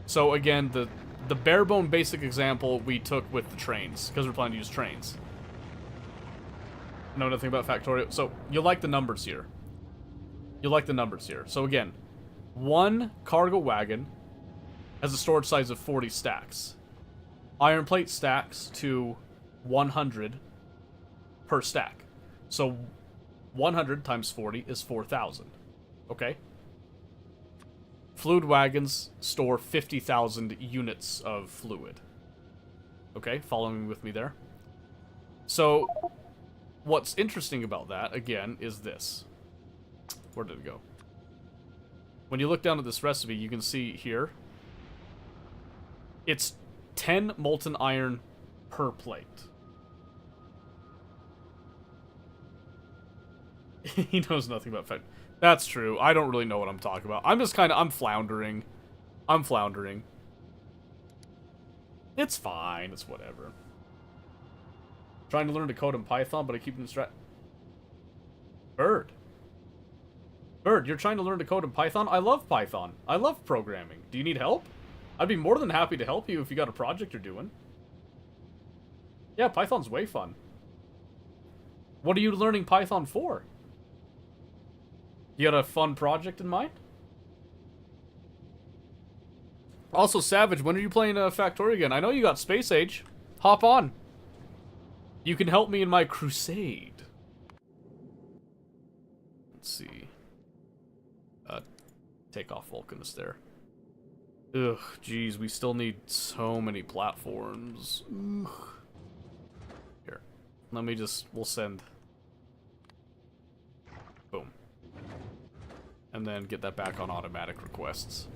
So again, the bare bone basic example we took with the trains, because we're planning to use trains. Know nothing about Factorio. So you'll like the numbers here. You'll like the numbers here. So again, 1 cargo wagon has a storage size of 40 stacks. Iron plate stacks to 100 per stack. So 100 times 40 is 4,000. Okay? Fluid wagons store 50,000 units of fluid. Okay, following with me there? So, what's interesting about that, again, is this. Where did it go? when you look down at this recipe, you can see here, it's 10 molten iron per plate. He knows nothing about fed. That's true. I don't really know what I'm talking about. I'm floundering. I'm floundering. It's fine. It's whatever. Trying to learn to code in Python, but I keep distracted. Bird, you're trying to learn to code in Python? I love Python. I love programming. Do you need help? I'd be more than happy to help you if you got a project you're doing. Yeah, Python's way fun. What are you learning Python for? You got a fun project in mind? Also, Savage, when are you playing Factorio again? I know you got Space Age. Hop on. You can help me in my crusade. Let's see. Take off Vulcanus there. Ugh, jeez, we still need so many platforms. Ugh. Here. Let me just... We'll send... Boom. And then get that back on automatic requests.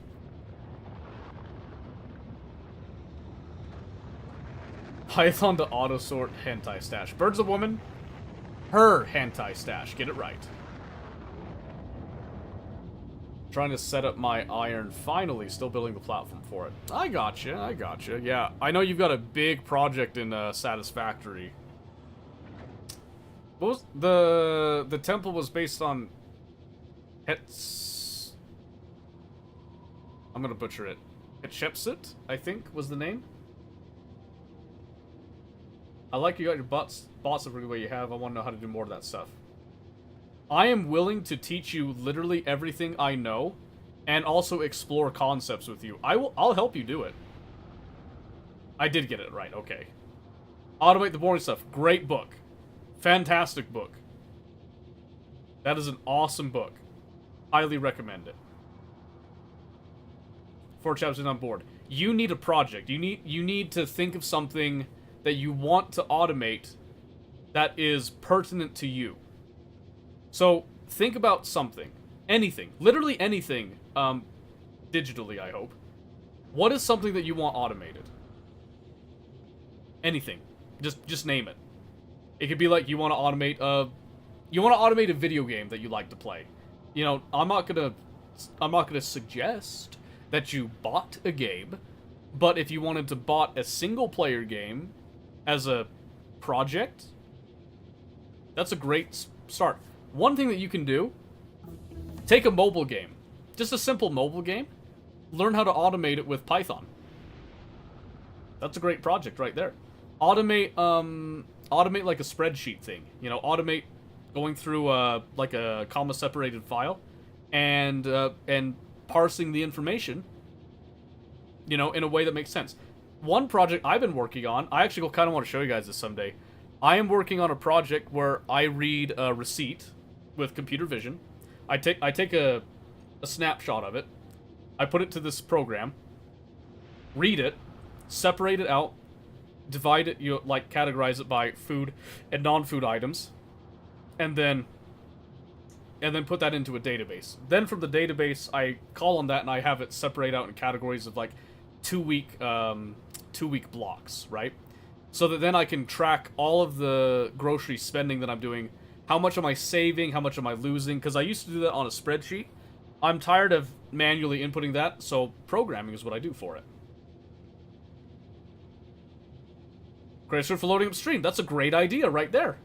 Python to auto-sort hentai stash. Bird's a woman. Her hentai stash. Get it right. Trying to set up my iron. Finally, still building the platform for it. I gotcha. Yeah, I know you've got a big project in Satisfactory. What was the temple was based on I'm gonna butcher it. Hatshepsut, I think, was the name. I like you got your bots every way you have. I want to know how to do more of that stuff. I am willing to teach you literally everything I know, and also explore concepts with you. I'll help you do it. I did get it right. Okay. Automate the boring stuff. Great book. Fantastic book. That is an awesome book. Highly recommend it. 4 chapters on board. You need a project. You need to think of something that you want to automate that is pertinent to you. So, think about something. Anything. Literally anything. Digitally, I hope. What is something that you want automated? Anything. Just name it. It could be like you want to automate a video game that you like to play. You know, I'm not gonna suggest that you bought a game, but if you wanted to bought a single player game as a project, that's a great start. One thing that you can do, take a mobile game, just a simple mobile game, learn how to automate it with Python. That's a great project right there. Automate like a spreadsheet thing. You know, automate going through like a comma separated file and parsing the information, you know, in a way that makes sense. One project I've been working on, I actually kind of want to show you guys this someday. I am working on a project where I read a receipt with computer vision. I take a snapshot of it. I put it to this program. Read it, separate it out, divide it, categorize it by food and non-food items, and then put that into a database. Then from the database, I call on that and I have it separate out in categories of like 2 week blocks, right? So that then I can track all of the grocery spending that I'm doing. How much am I saving? How much am I losing? Because I used to do that on a spreadsheet. I'm tired of manually inputting that, so programming is what I do for it. Great script for loading up stream. That's a great idea right there.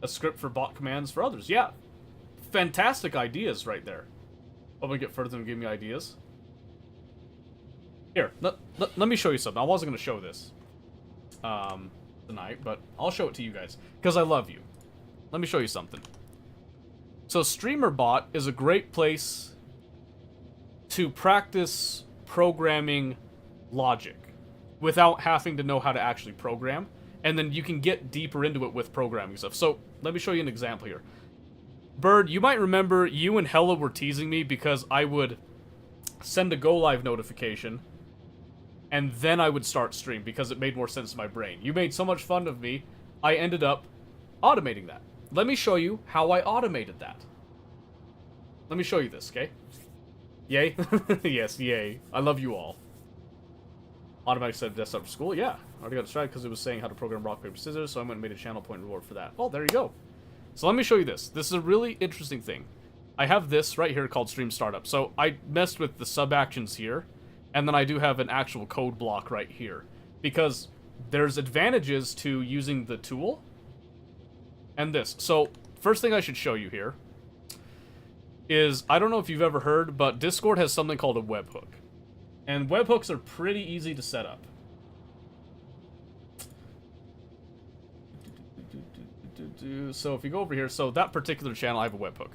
A script for bot commands for others. Yeah. Fantastic ideas right there. Let me get further and give me ideas. Here, let me show you something. I wasn't going to show this tonight, but I'll show it to you guys because I love you. Let me show you something. So StreamerBot is a great place to practice programming logic without having to know how to actually program, and then you can get deeper into it with programming stuff. So let me show you an example here. Bird, you might remember you and Hella were teasing me because I would send a go live notification and then I would start stream because it made more sense in my brain. You made so much fun of me, I ended up automating that. Let me show you how I automated that. Let me show you this, okay? Yay? Yes, yay. I love you all. Automatic set desktop for school? Yeah. I already got distracted because it was saying how to program rock, paper, scissors, so I went and made a channel point reward for that. Oh, there you go. So let me show you this. This is a really interesting thing. I have this right here called Stream Startup. So I messed with the sub-actions here, and then I do have an actual code block right here. Because there's advantages to using the tool and this. So, first thing I should show you here is, I don't know if you've ever heard, but Discord has something called a webhook. And webhooks are pretty easy to set up. So if you go over here, so that particular channel, I have a webhook.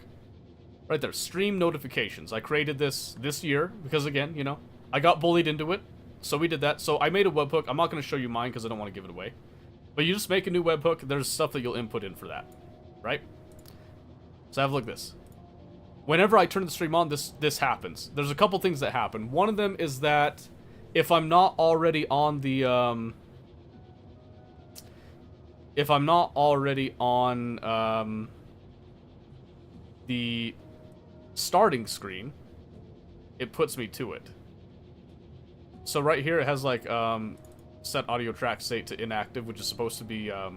Right there, stream notifications. I created this year, because again, you know, I got bullied into it. So we did that. So I made a webhook. I'm not going to show you mine because I don't want to give it away. But you just make a new webhook. There's stuff that you'll input in for that. Right? So have a look at this. Whenever I turn the stream on, this happens. There's a couple things that happen. One of them is that if I'm not already on the the starting screen, it puts me to it. So right here it has like set audio track state to inactive, which is supposed to be a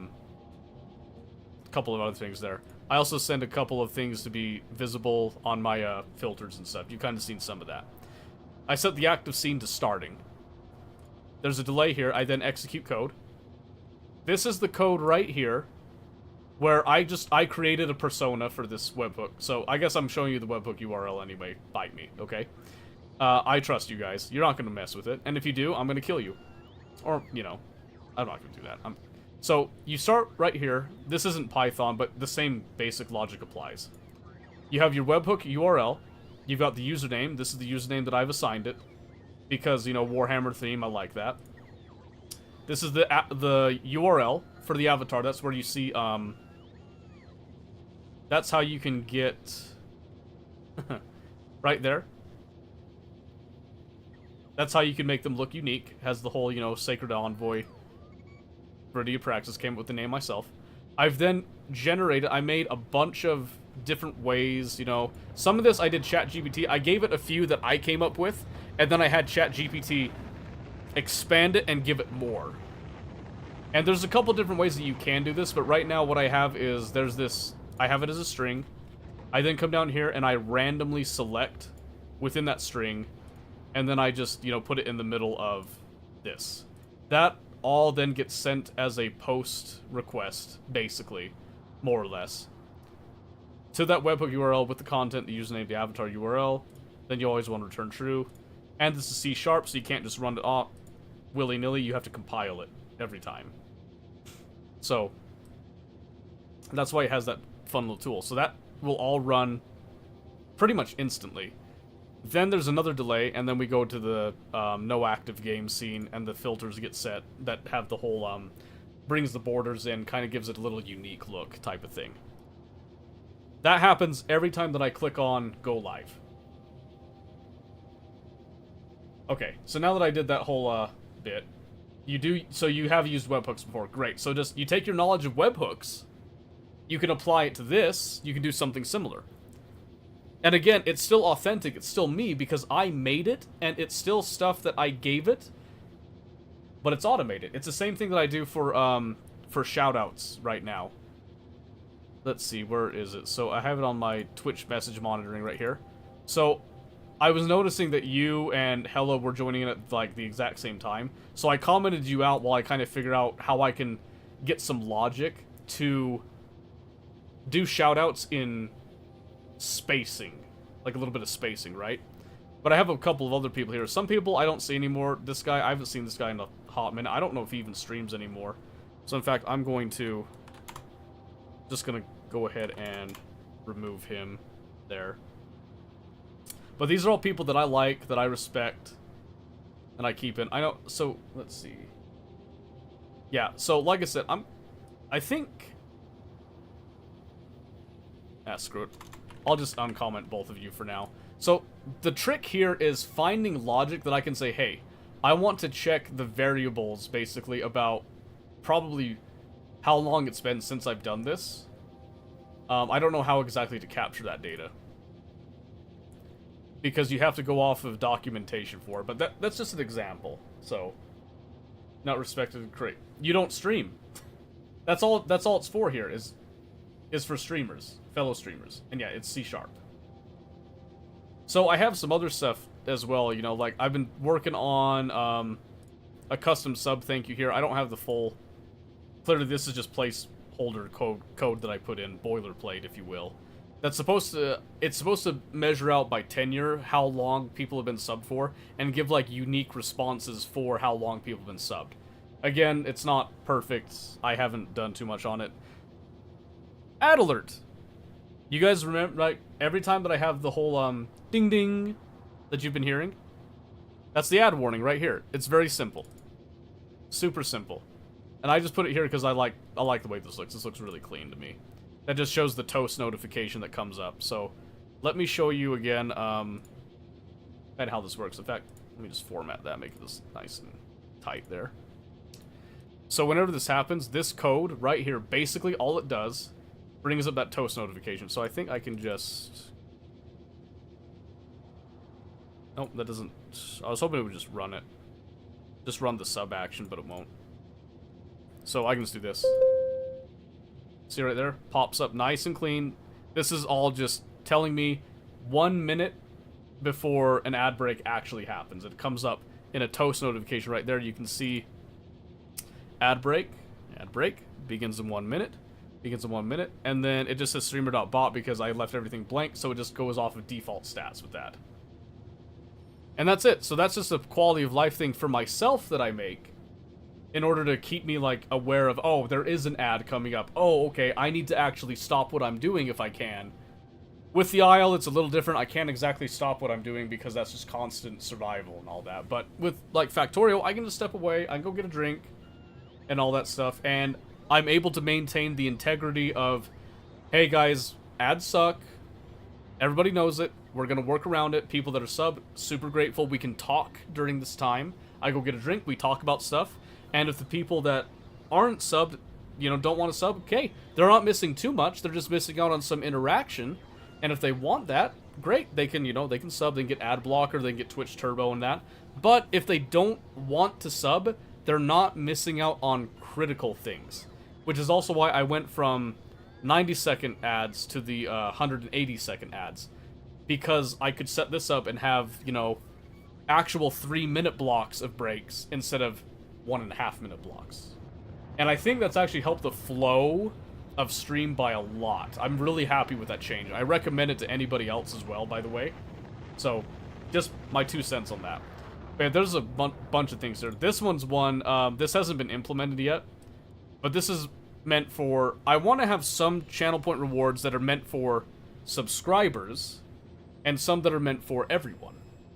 couple of other things there. I also send a couple of things to be visible on my filters and stuff. You've kind of seen some of that. I set the active scene to starting. There's a delay here. I then execute code. This is the code right here where I created a persona for this webhook. So I guess I'm showing you the webhook URL anyway. Bite me, okay? I trust you guys. You're not going to mess with it. And if you do, I'm going to kill you. Or, you know, I'm not going to do that. So, you start right here. This isn't Python, but the same basic logic applies. You have your webhook URL. You've got the username. This is the username that I've assigned it. Because, you know, Warhammer theme, I like that. This is the URL for the avatar. That's where you see, that's how you can get... right there. That's how you can make them look unique. Has the whole, you know, Sacred Envoy... Viridia Praxis, came up with the name myself. I've then I made a bunch of different ways, you know. Some of this I did ChatGPT. I gave it a few that I came up with, and then I had ChatGPT expand it and give it more. And there's a couple different ways that you can do this, but right now what I have is, there's this, I have it as a string. I then come down here and I randomly select within that string, and then I just, you know, put it in the middle of this. That all then gets sent as a post request, basically, more or less, to that webhook URL with the content, the username, the avatar URL. Then you always want to return true. And this is C#, so you can't just run it off willy-nilly. You have to compile it every time. So, that's why it has that fun little tool. So that will all run pretty much instantly. Then there's another delay, and then we go to the no active game scene, and the filters get set that have the whole, brings the borders in, kind of gives it a little unique look type of thing. That happens every time that I click on Go Live. Okay, so now that I did that whole bit, so you have used webhooks before, great. So just, you take your knowledge of webhooks, you can apply it to this, you can do something similar. And again, it's still authentic, it's still me, because I made it, and it's still stuff that I gave it, but it's automated. It's the same thing that I do for shoutouts right now. Let's see, where is it? So I have it on my Twitch message monitoring right here. So I was noticing that you and Hello were joining in at like the exact same time. So I commented you out while I kind of figure out how I can get some logic to do shoutouts in spacing, like a little bit of spacing, right? But I have a couple of other people here. Some people I don't see anymore. This guy, I haven't seen this guy in a hot minute. I don't know if he even streams anymore. So in fact, I'm just gonna go ahead and remove him there. But these are all people that I like, that I respect, and I keep in. I know, so let's see. Yeah, so like I said, I think, screw it. I'll just uncomment both of you for now. So, the trick here is finding logic that I can say, hey, I want to check the variables, basically, about probably how long it's been since I've done this. I don't know how exactly to capture that data. because you have to go off of documentation for it. But that's just an example. So, not respected and create. You don't stream. That's all it's for here is for streamers, fellow streamers. And yeah, it's C#. So I have some other stuff as well, you know, like I've been working on a custom sub thank you here. I don't have the full. Clearly this is just placeholder code that I put in, boilerplate if you will. It's supposed to measure out by tenure how long people have been subbed for and give like unique responses for how long people have been subbed. Again, it's not perfect. I haven't done too much on it. Ad alert. You guys remember, like, every time that I have the whole ding ding that you've been hearing? That's the ad warning right here. It's very simple. Super simple. And I just put it here because I like the way this looks. This looks really clean to me. That just shows the toast notification that comes up. So, let me show you again and how this works. In fact, let me just format that, make this nice and tight there. So whenever this happens, this code right here, basically all it does, brings up that toast notification. So I think I can just... Nope, that doesn't... I was hoping it would just run it. Just run the sub action, but it won't. So I can just do this. See right there? Pops up nice and clean. This is all just telling me 1 minute before an ad break actually happens. It comes up in a toast notification right there. You can see ad break, begins in 1 minute, and then it just says streamer.bot because I left everything blank, so it just goes off of default stats with that. And that's it. So that's just a quality of life thing for myself that I make in order to keep me, like, aware of, oh, there is an ad coming up. Oh, okay, I need to actually stop what I'm doing if I can. With the IL, it's a little different. I can't exactly stop what I'm doing because that's just constant survival and all that. But with, like, Factorio, I can just step away, I can go get a drink, and all that stuff, and I'm able to maintain the integrity of, hey guys, ads suck, everybody knows it, we're gonna work around it, people that are sub, super grateful, we can talk during this time, I go get a drink, we talk about stuff, and if the people that aren't subbed, you know, don't want to sub, okay, they're not missing too much, they're just missing out on some interaction, and if they want that, great, they can, you know, they can sub, they can get ad blocker, they can get Twitch Turbo and that, but if they don't want to sub, they're not missing out on critical things. Which is also why I went from 90-second ads to the 180-second ads. Because I could set this up and have, you know, actual 3-minute blocks of breaks instead of 1.5-minute blocks. And I think that's actually helped the flow of stream by a lot. I'm really happy with that change. I recommend it to anybody else as well, by the way. So, just my 2 cents on that. But there's a bunch of things there. This one's one, this hasn't been implemented yet. But this is meant for... I want to have some channel point rewards that are meant for subscribers, and some that are meant for everyone.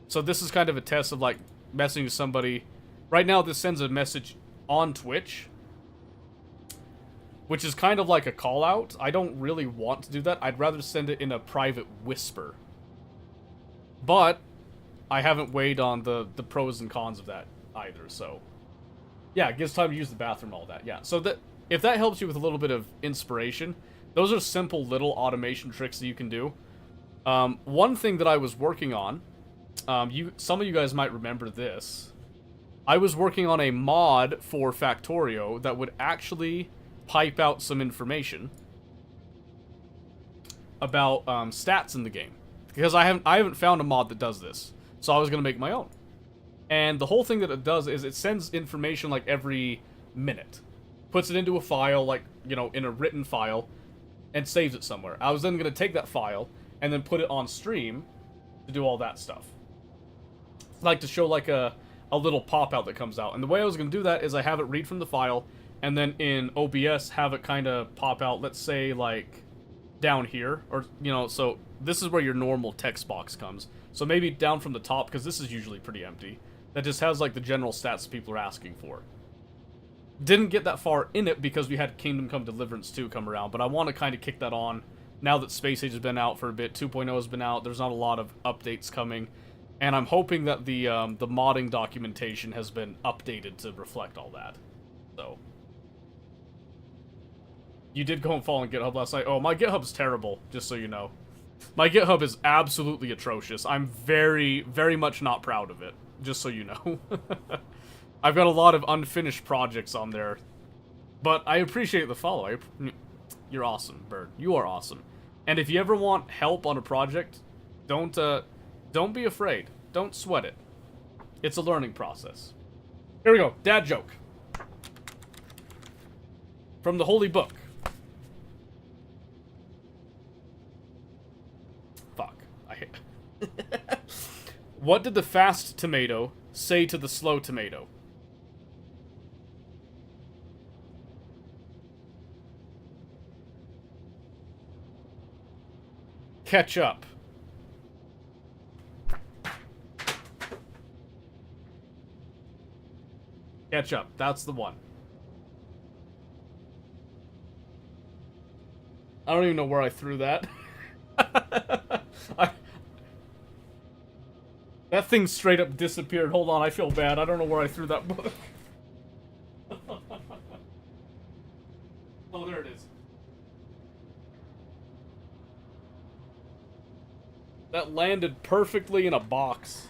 So this is kind of a test of, like, messaging somebody. Right now, this sends a message on Twitch, which is kind of like a call-out. I don't really want to do that. I'd rather send it in a private whisper. But I haven't weighed on the pros and cons of that either, so... Yeah, it gives time to use the bathroom, all that, yeah. So that if that helps you with a little bit of inspiration, those are simple little automation tricks that you can do. One thing that I was working on, some of you guys might remember this. I was working on a mod for Factorio that would actually pipe out some information about stats in the game. Because I haven't found a mod that does this. So I was going to make my own. And the whole thing that it does is it sends information like every minute. Puts it into a file, like, you know, in a written file, and saves it somewhere. I was then going to take that file and then put it on stream to do all that stuff. Like to show like a little pop-out that comes out. And the way I was going to do that is I have it read from the file, and then in OBS have it kind of pop out, let's say, like, down here. Or, you know, so this is where your normal text box comes. So maybe down from the top, because this is usually pretty empty. That just has, like, the general stats people are asking for. Didn't get that far in it because we had Kingdom Come Deliverance 2 come around, but I want to kind of kick that on now that Space Age has been out for a bit. 2.0 has been out. There's not a lot of updates coming. And I'm hoping that the modding documentation has been updated to reflect all that. So. You did go and follow on GitHub last night. Oh, my GitHub's terrible, just so you know. My GitHub is absolutely atrocious. I'm very, very much not proud of it, just so you know. I've got a lot of unfinished projects on there, but I appreciate the follow. You're awesome, Bird. You are awesome. And if you ever want help on a project, don't be afraid. Don't sweat it. It's a learning process. Here we go. Dad joke. From the Holy Book. Fuck. I hate What did the fast tomato say to the slow tomato? Catch up. Catch up. That's the one. I don't even know where I threw that. That thing straight up disappeared. Hold on, I feel bad. I don't know where I threw that book. Oh, there it is. That landed perfectly in a box.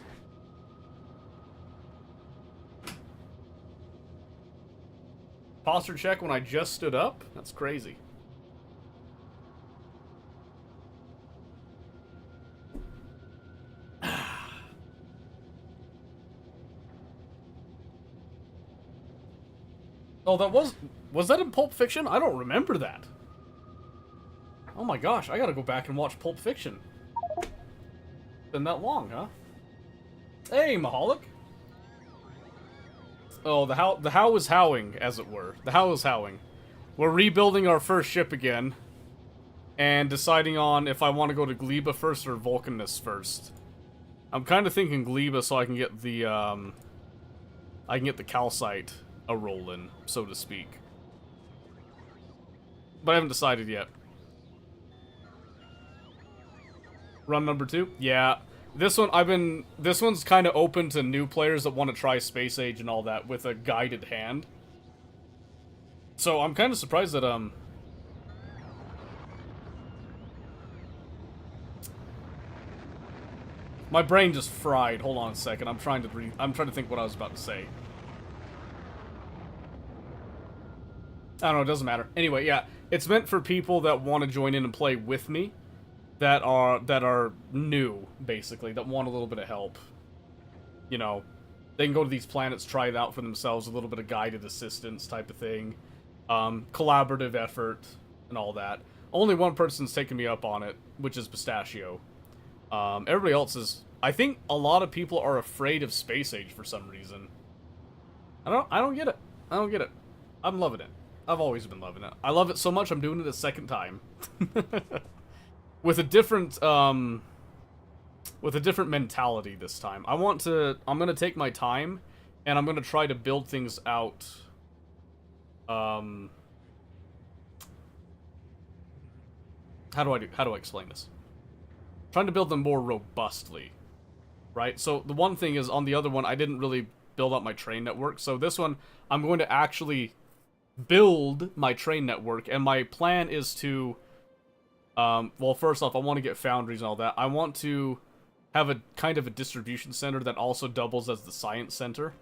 Posture check when I just stood up? That's crazy. Oh, that was that in Pulp Fiction? I don't remember that. Oh my gosh, I gotta go back and watch Pulp Fiction. Been that long, huh? Hey, Mahalik. Oh, the how is howing, as it were. The how is howing. We're rebuilding our first ship again, and deciding on if I want to go to Gleba first or Vulcanus first. I'm kind of thinking Gleba so I can get the calcite a roll-in, so to speak. But I haven't decided yet. Run number 2? Yeah. This one's kind of open to new players that want to try Space Age and all that with a guided hand. So I'm kind of surprised that, my brain just fried. Hold on a second. I'm trying to think what I was about to say. I don't know, it doesn't matter. Anyway, yeah, it's meant for people that want to join in and play with me, that are new, basically, that want a little bit of help. You know, they can go to these planets, try it out for themselves, a little bit of guided assistance type of thing, collaborative effort, and all that. Only one person's taken me up on it, which is Pistachio. Everybody else is... I think a lot of people are afraid of Space Age for some reason. I don't get it. I don't get it. I'm loving it. I've always been loving it. I love it so much I'm doing it a second time. With a different mentality this time. I'm gonna take my time, and I'm gonna try to build things out. How do I explain this? Trying to build them more robustly, right? So the one thing is, on the other one, I didn't really build up my train network. So this one, I'm going to actually build my train network, and my plan is to, well, first off, I want to get foundries and all that. I want to have a kind of a distribution center that also doubles as the science center,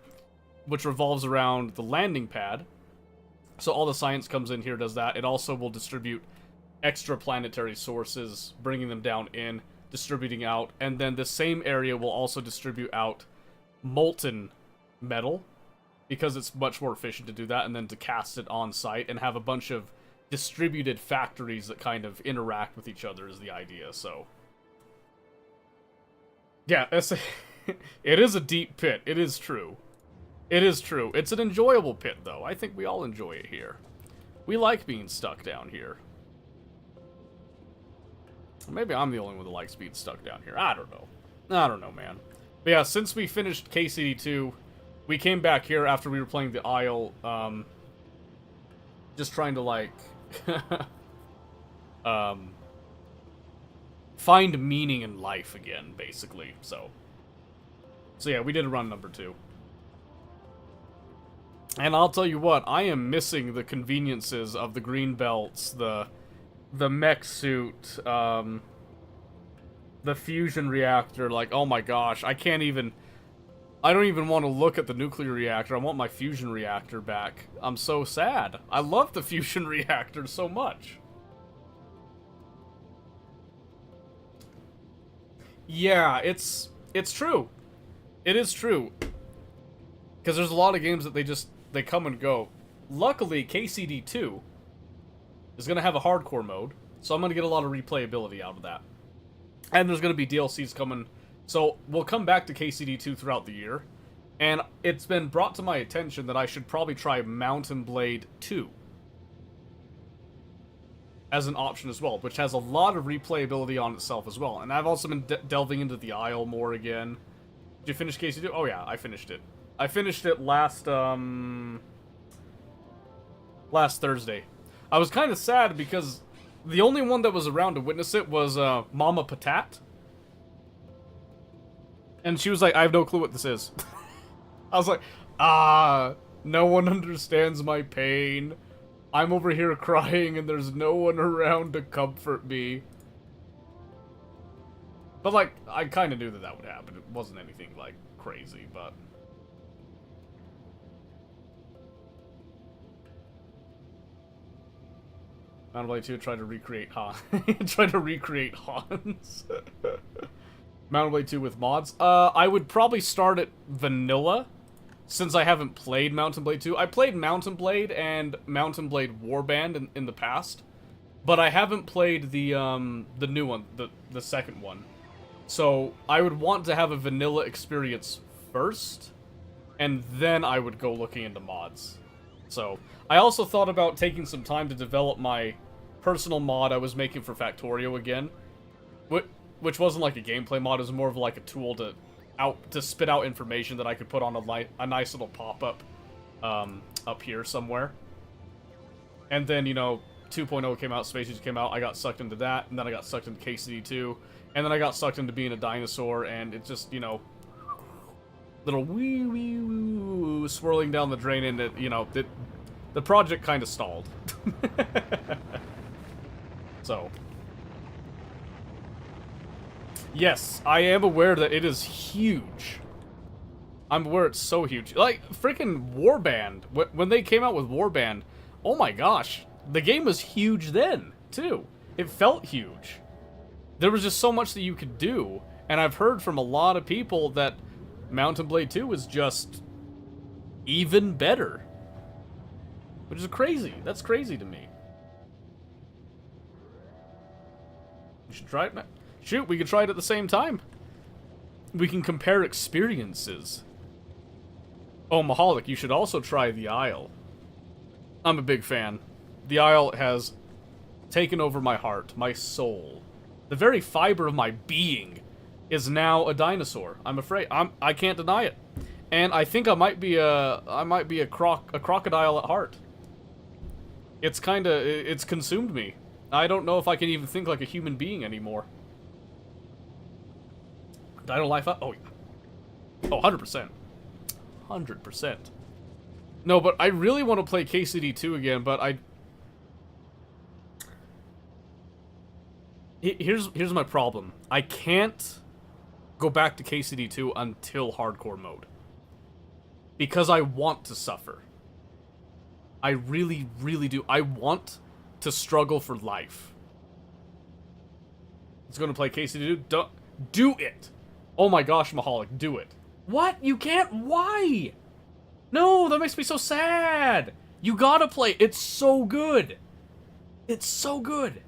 which revolves around the landing pad. So all the science comes in here, does that. It also will distribute extra planetary sources, bringing them down in, distributing out, and then the same area will also distribute out molten metal, because it's much more efficient to do that, and then to cast it on site and have a bunch of distributed factories that kind of interact with each other is the idea. So yeah, it is a deep pit. It is true. It is true. It's an enjoyable pit, though. I think we all enjoy it here. We like being stuck down here. Maybe I'm the only one that likes being stuck down here. I don't know. I don't know, man. But yeah, since we finished KCD2, we came back here after we were playing the Isle, just trying to, like, find meaning in life again, basically. So yeah, we did run number 2. And I'll tell you what, I am missing the conveniences of the green belts, the mech suit, The fusion reactor, like, oh my gosh, I don't even want to look at the nuclear reactor. I want my fusion reactor back. I'm so sad. I love the fusion reactor so much. Yeah, it's true. It is true. Because there's a lot of games that they come and go. Luckily, KCD 2 is going to have a hardcore mode, so I'm going to get a lot of replayability out of that. And there's going to be DLCs coming, so we'll come back to KCD 2 throughout the year. And it's been brought to my attention that I should probably try Mountain Blade 2 as an option as well, which has a lot of replayability on itself as well. And I've also been delving into the Isle more again. Did you finish KCD 2? Oh yeah, I finished it. I finished it last Thursday. I was kind of sad because the only one that was around to witness it was Mama Patat. And she was like, I have no clue what this is. I was like, no one understands my pain. I'm over here crying and there's no one around to comfort me. But, like, I kind of knew that would happen. It wasn't anything, like, crazy, but... Mountain Blade 2 tried to recreate Hans. Mountain Blade 2 with mods. I would probably start at vanilla, since I haven't played Mountain Blade 2. I played Mountain Blade and Mountain Blade Warband in the past, but I haven't played the new one, the second one. So I would want to have a vanilla experience first, and then I would go looking into mods. So I also thought about taking some time to develop my personal mod I was making for Factorio again, which wasn't like a gameplay mod. It was more of like a tool to spit out information that I could put on a nice little pop-up up here somewhere. And then, you know, 2.0 came out, Space Age came out, I got sucked into that, and then I got sucked into KCD 2, and then I got sucked into being a dinosaur, and it just, you know, little wee wee woo swirling down the drain, and it, you know, the project kind of stalled. So, yes, I am aware that it is huge. I'm aware it's so huge. Like, freaking Warband. When they came out with Warband, oh my gosh. The game was huge then, too. It felt huge. There was just so much that you could do. And I've heard from a lot of people that Mountain Blade 2 is just even better. Which is crazy. That's crazy to me. We should try it now. Shoot, we can try it at the same time. We can compare experiences. Oh, Mahalik, you should also try The Isle. I'm a big fan. The Isle has taken over my heart, my soul. The very fiber of my being is now a dinosaur. I'm afraid. I can't deny it. And I think I might be a crocodile at heart. It's consumed me. I don't know if I can even think like a human being anymore. Dino life up? Oh, yeah. Oh, 100%. 100%. No, but I really want to play KCD 2 again, but Here's my problem. I can't go back to KCD 2 until hardcore mode. Because I want to suffer. I really, really do. I want to struggle for life. It's going to play KCD 2. Do it! Oh my gosh, Mahalik, do it. What? You can't? Why? No, that makes me so sad. You gotta play. It's so good. It's so good.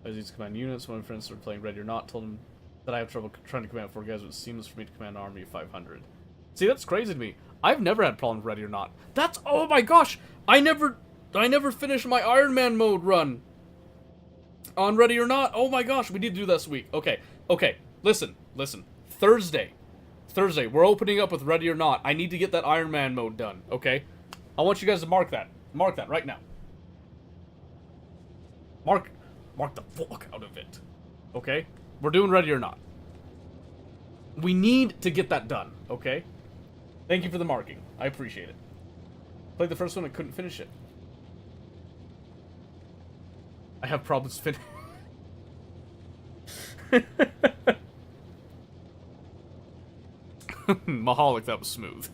I use command units. One of my friends started playing Ready or Not. Told him that I have trouble trying to command 4 guys, but it's seamless for me to command an army of 500. See, that's crazy to me. I've never had problems with Ready or Not. That's, oh my gosh. I never finished my Iron Man mode run on Ready or Not. Oh my gosh, we need to do that this week. Okay, listen. Thursday, we're opening up with Ready or Not. I need to get that Iron Man mode done, okay? I want you guys to mark that. Mark that right now. Mark the fuck out of it. Okay? We're doing Ready or Not. We need to get that done, okay? Thank you for the marking. I appreciate it. Played the first one and couldn't finish it. I have problems Mahalik, that was smooth.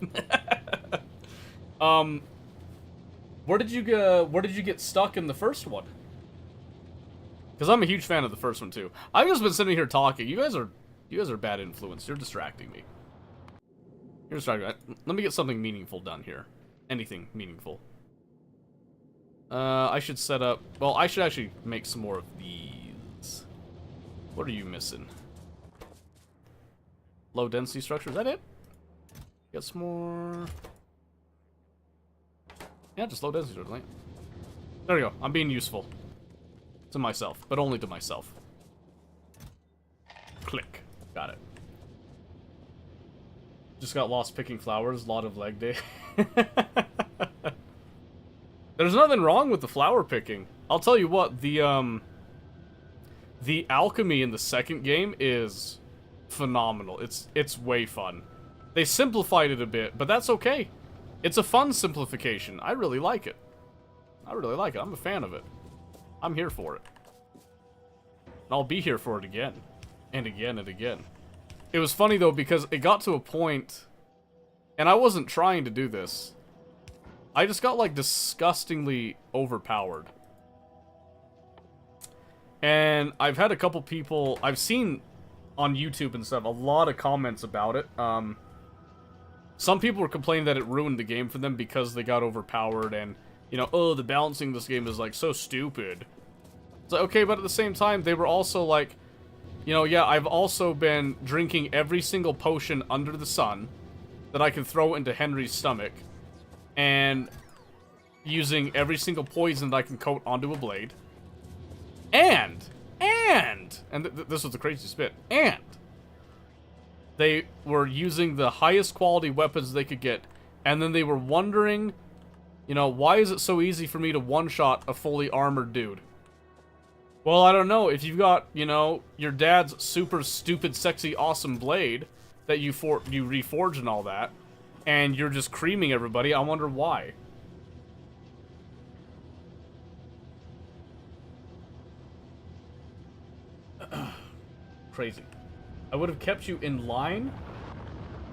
Where did you get stuck in the first one? Because I'm a huge fan of the first one too. I've just been sitting here talking. You guys are a bad influence. You're distracting me. You're distracting me. Let me get something meaningful done here. Anything meaningful. I should set up... Well, I should actually make some more of these. What are you missing? Low density structure, is that it? Get some more... Yeah, just low density structure. There we go. I'm being useful. To myself, but only to myself. Click. Got it. Just got lost picking flowers. Lot of leg day. There's nothing wrong with the flower picking. I'll tell you what, the alchemy in the second game is phenomenal. It's way fun. They simplified it a bit, but that's okay. It's a fun simplification. I really like it. I really like it. I'm a fan of it. I'm here for it. And I'll be here for it again. And again and again. It was funny though because it got to a point, and I wasn't trying to do this. I just got like disgustingly overpowered. And I've had a couple people, I've seen on YouTube and stuff, a lot of comments about it. Some people were complaining that it ruined the game for them because they got overpowered and, you know, oh, the balancing in this game is like so stupid. It's like, okay, but at the same time, they were also like, you know, yeah, I've also been drinking every single potion under the sun that I can throw into Henry's stomach, and using every single poison that I can coat onto a blade, and this was the craziest bit, and they were using the highest quality weapons they could get, and then they were wondering, you know, why is it so easy for me to one-shot a fully armored dude? Well, I don't know. If you've got, you know, your dad's super stupid, sexy, awesome blade that you reforge and all that, and you're just creaming everybody, I wonder why. Crazy. I would have kept you in line,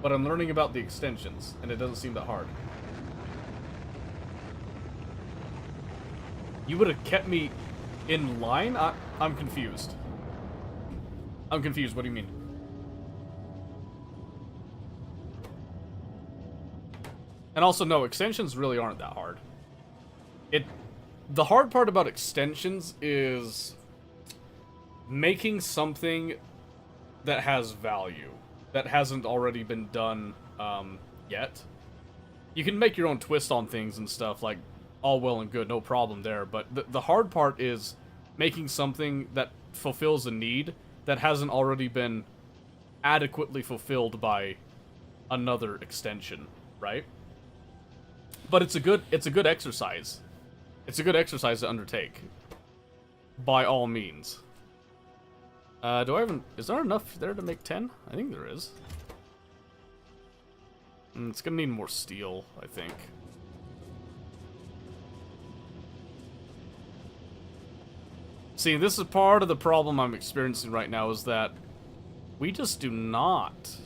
but I'm learning about the extensions, and it doesn't seem that hard. You would have kept me in line? I'm confused. I'm confused. What do you mean? And also, no, extensions really aren't that hard. The hard part about extensions is making something that has value, that hasn't already been done yet. You can make your own twist on things and stuff, like, all well and good, no problem there, but the hard part is making something that fulfills a need that hasn't already been adequately fulfilled by another extension, right? But it's a good exercise. It's a good exercise to undertake, by all means. Is there enough there to make 10? I think there is. It's gonna need more steel, I think. See, this is part of the problem I'm experiencing right now, is that we just do not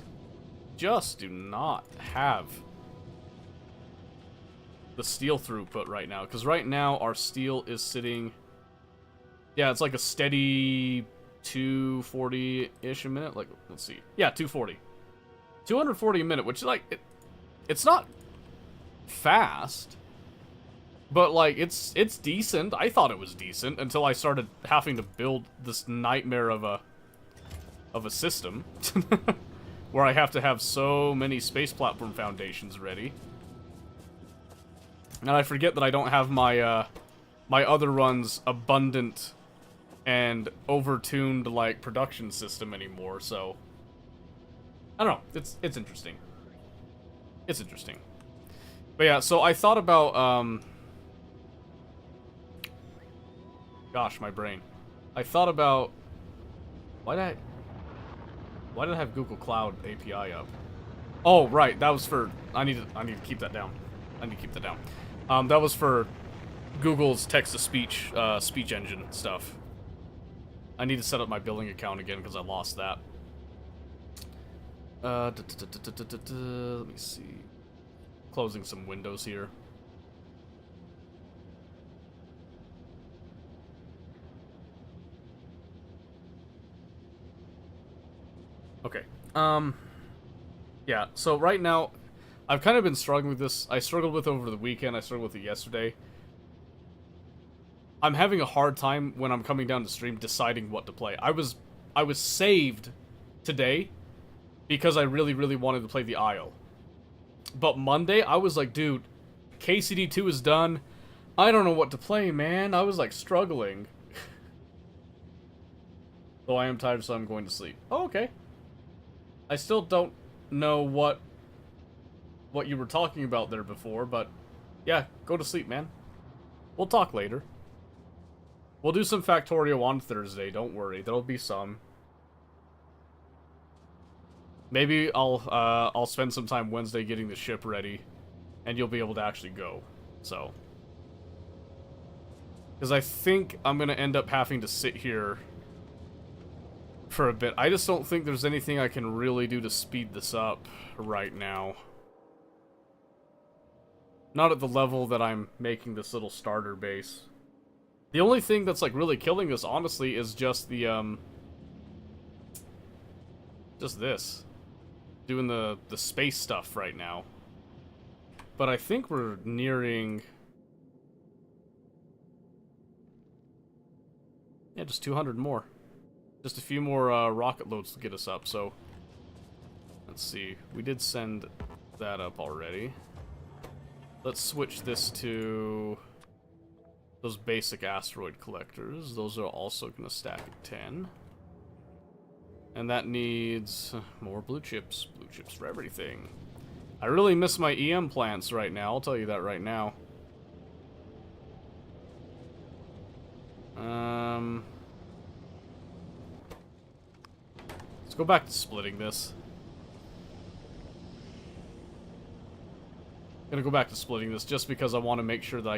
have the steel throughput right now. Because right now, our steel is sitting... Yeah, it's like a steady 240-ish a minute. Like, let's see. Yeah, 240. 240 a minute, which, like, it's not fast. But, like, it's decent. I thought it was decent until I started having to build this nightmare of a system. Where I have to have so many space platform foundations ready. And I forget that I don't have my, my other run's abundant and over-tuned, like, production system anymore, so... I don't know. It's interesting. It's interesting. But yeah, so I thought about, Gosh, my brain. I thought about... Why did I have Google Cloud API up? Oh, right, that was for... I need to keep that down. I need to keep that down. That was for Google's text-to-speech speech engine stuff. I I need to set up my billing account again because I lost that. Let me see. Closing some windows here. Okay. Yeah, so right now, I've kind of been struggling with this. I struggled with it over the weekend. I struggled with it yesterday. I'm having a hard time when I'm coming down to stream deciding what to play. I was saved today because I really, really wanted to play the Isle. But Monday, I was like, dude, KCD 2 is done. I don't know what to play, man. I was like struggling. So I am tired, so I'm going to sleep. Oh, okay. I still don't know what you were talking about there before, but yeah, go to sleep, man. We'll talk later. We'll do some Factorio on Thursday, don't worry. There'll be some. Maybe I'll spend some time Wednesday getting the ship ready, and you'll be able to actually go. So, because I think I'm gonna end up having to sit here for a bit. I just don't think there's anything I can really do to speed this up right now. Not at the level that I'm making this little starter base. The only thing that's like really killing us, honestly, is just the just this. Doing the space stuff right now. But I think we're nearing... yeah, just 200 more. Just a few more rocket loads to get us up, so... let's see. We did send that up already. Let's switch this to... those basic asteroid collectors. Those are also going to stack at 10. And that needs more blue chips. Blue chips for everything. I really miss my EM plants right now. I'll tell you that right now. Let's go back to splitting this. I'm gonna go back to splitting this just because I want to make sure that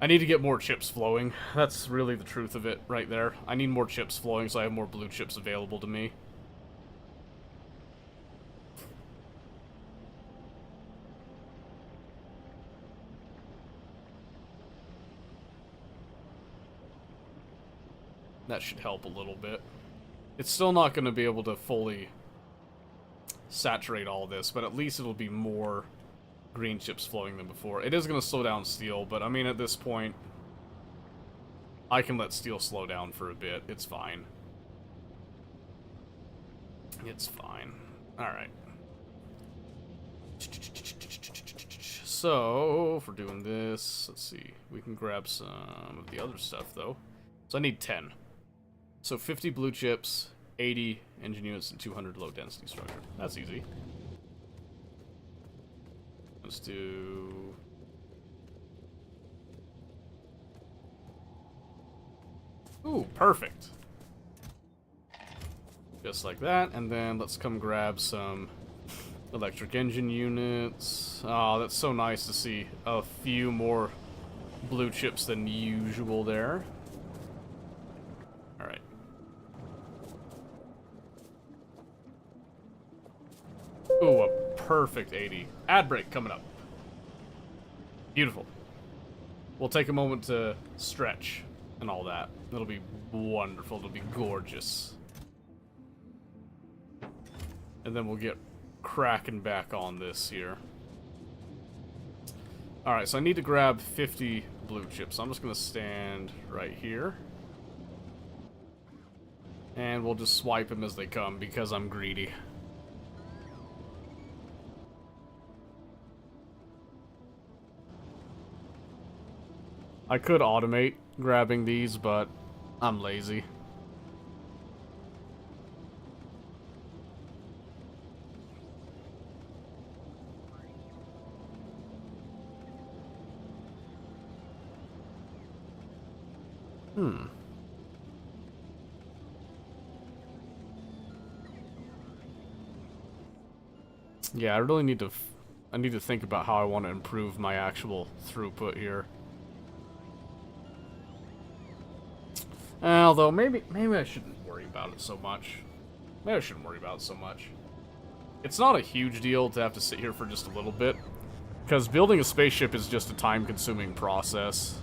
I need to get more chips flowing. That's really the truth of it right there. I need more chips flowing so I have more blue chips available to me. That should help a little bit. It's still not going to be able to fully saturate all this, but at least it'll be more green chips flowing than before. It is going to slow down steel, but I mean at this point I can let steel slow down for a bit. It's fine. It's fine. Alright. So, for doing this, let's see. We can grab some of the other stuff, though. So I need 10. So 50 blue chips, 80 engine units, and 200 low-density structure. That's easy. Let's do... ooh, perfect. Just like that, and then let's come grab some electric engine units. Oh, that's so nice to see a few more blue chips than usual there. Alright. Ooh, a perfect 80. Ad break coming up. Beautiful. We'll take a moment to stretch and all that. It'll be wonderful. It'll be gorgeous. And then we'll get cracking back on this here. Alright, so I need to grab 50 blue chips. So I'm just going to stand right here. And we'll just swipe them as they come because I'm greedy. I could automate grabbing these, but I'm lazy. Yeah, I really need to I need to think about how I want to improve my actual throughput here. Although, maybe I shouldn't worry about it so much. Maybe I shouldn't worry about it so much. It's not a huge deal to have to sit here for just a little bit, because building a spaceship is just a time-consuming process.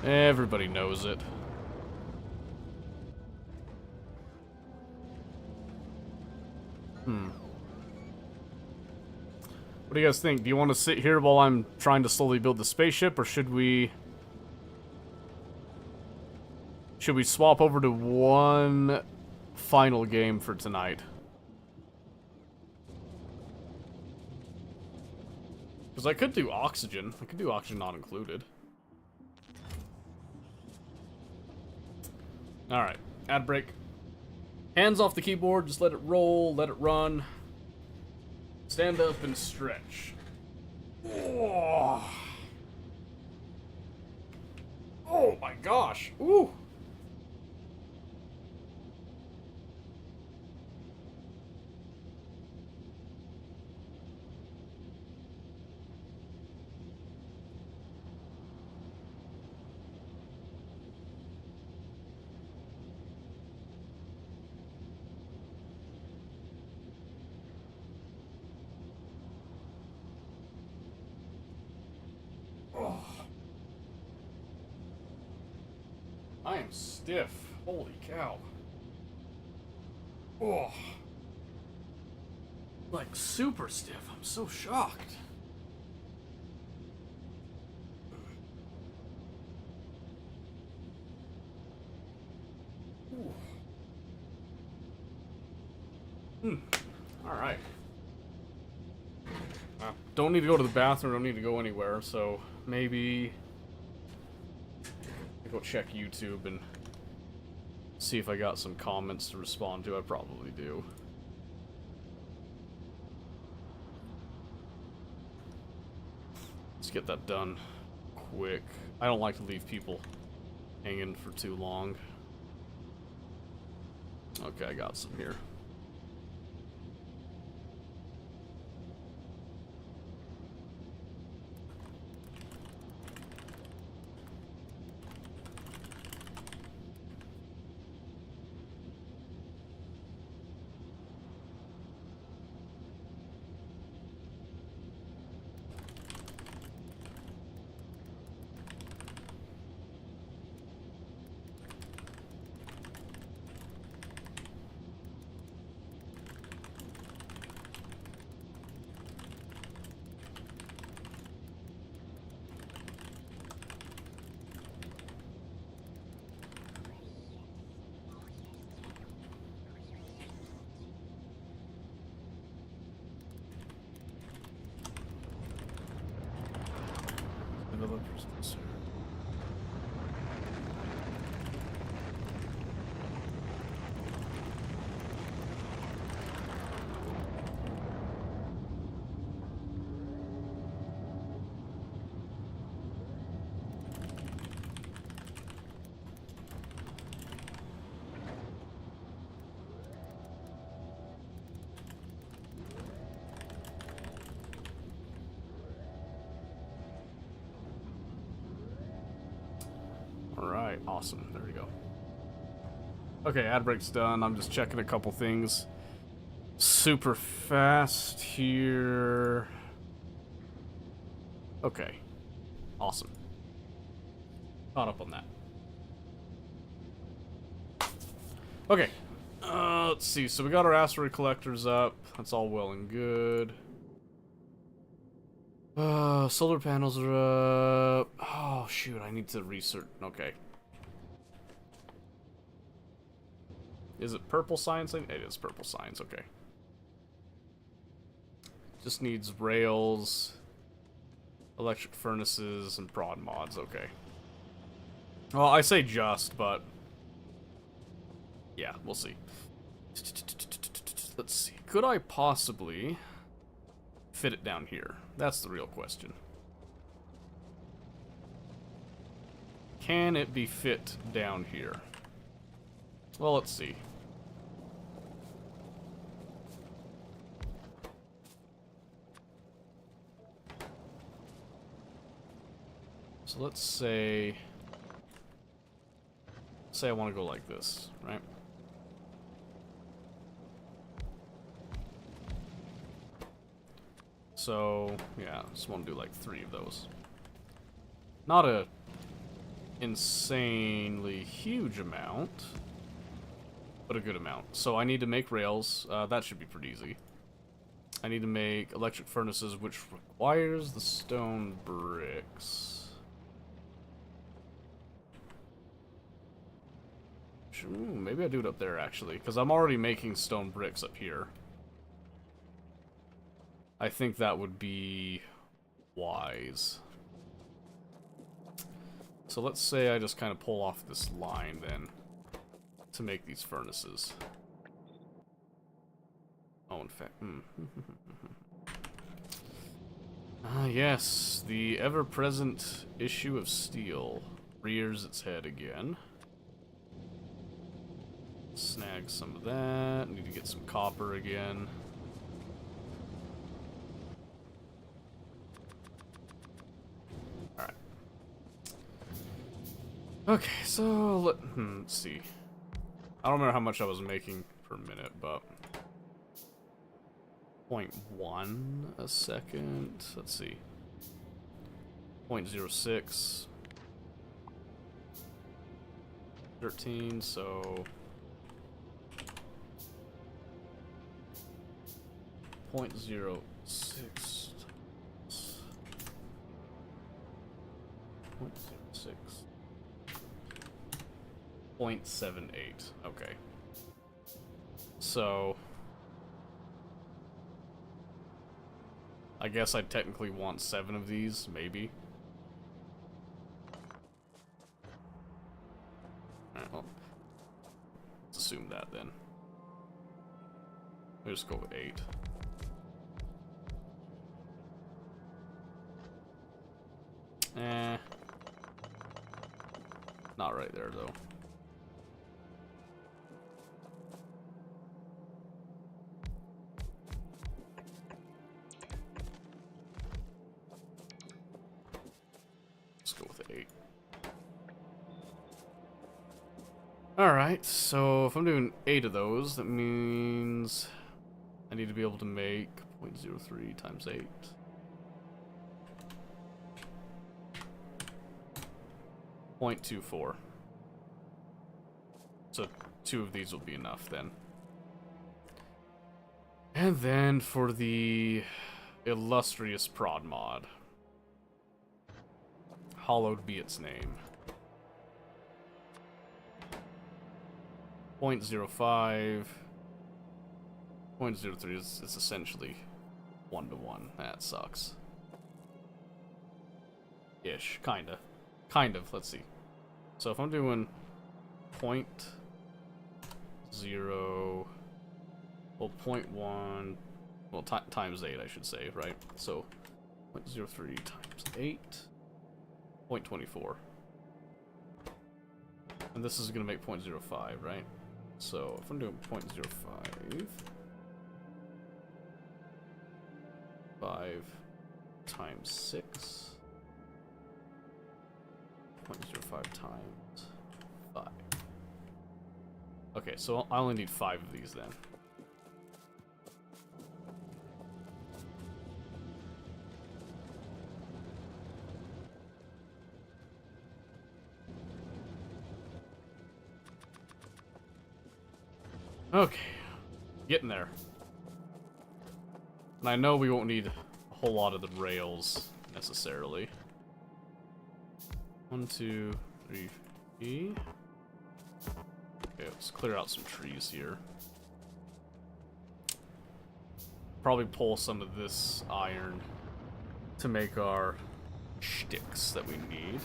Everybody knows it. What do you guys think? Do you want to sit here while I'm trying to slowly build the spaceship, or should we swap over to one final game for tonight? Because I could do oxygen. I could do oxygen not included. Alright, ad break. Hands off the keyboard, just let it roll, let it run. Stand up and stretch. Oh, oh my gosh. Ooh. I am stiff. Holy cow. Oh. Like super stiff. I'm so shocked. Alright. Don't need to go to the bathroom, don't need to go anywhere, so maybe I'll go check YouTube and see if I got some comments to respond to. I probably do. Let's get that done quick. I don't like to leave people hanging for too long. Okay, I got some here. Alright, awesome. There we go. Okay, ad break's done. I'm just checking a couple things. Super fast here. Okay. Awesome. Caught up on that. Okay. Let's see. So we got our asteroid collectors up. That's all well and good. Solar panels are up. Oh, shoot. I need to research. Okay. Is it purple science? It is purple science. Okay. Just needs rails, electric furnaces, and prod mods. Okay. Well, I say just, but yeah, we'll see. Let's see. Could I possibly fit it down here? That's the real question. Can it be fit down here? Well, let's see. So let's say I want to go like this, right? So, yeah, just want to do like 3 of those. Not a insanely huge amount, but a good amount. So I need to make rails. That should be pretty easy. I need to make electric furnaces, which requires the stone bricks. Ooh, maybe I do it up there, actually, because I'm already making stone bricks up here. I think that would be wise. So let's say I just kind of pull off this line, then, to make these furnaces. Oh, in fact... yes, the ever-present issue of steel rears its head again. Snag some of that. Need to get some copper again. Alright. Okay, so let's see. I don't remember how much I was making per minute, but 0.1 a second. Let's see. 0.06. 13, so 0.06. 0.06. 0.78. Okay. So I guess I technically want 7 of these, maybe. Alright, well, let's assume that then. We'll just go with 8. Not right there, though. Let's go with 8. Alright, so if I'm doing 8 of those, that means I need to be able to make 0.03 times 8. .24. So 2 of these will be enough then. And then for the illustrious prod mod, hallowed be its name. 0.05. 0.03 is essentially 1-to-1. That sucks. Ish, kinda. Kind of, let's see. So if I'm doing 0.0, well, 0.1, well, times 8, I should say, right? So 0.03 times 8, 0.24. And this is going to make 0.05, right? So if I'm doing 0.05, 5 times 6, 0.05 times 5. Okay, so I only need 5 of these then. Okay, getting there. And I know we won't need a whole lot of the rails necessarily. 1, 2, 3, E. Okay, let's clear out some trees here. Probably pull some of this iron to make our sticks that we need.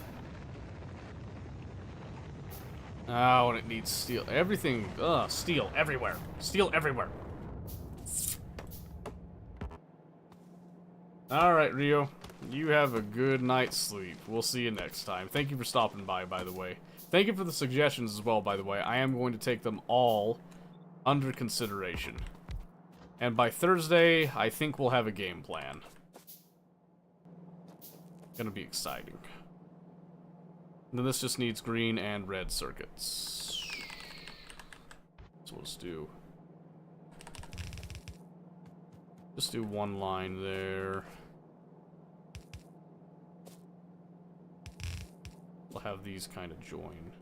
Oh, and it needs steel. Everything, steel everywhere. Steel everywhere. Alright, Rio. You have a good night's sleep. We'll see you next time. Thank you for stopping by the way. Thank you for the suggestions as well, by the way. I am going to take them all under consideration. And by Thursday, I think we'll have a game plan. Gonna be exciting. And then this just needs green and red circuits. So let's do... just do one line there. We'll have these kind of join.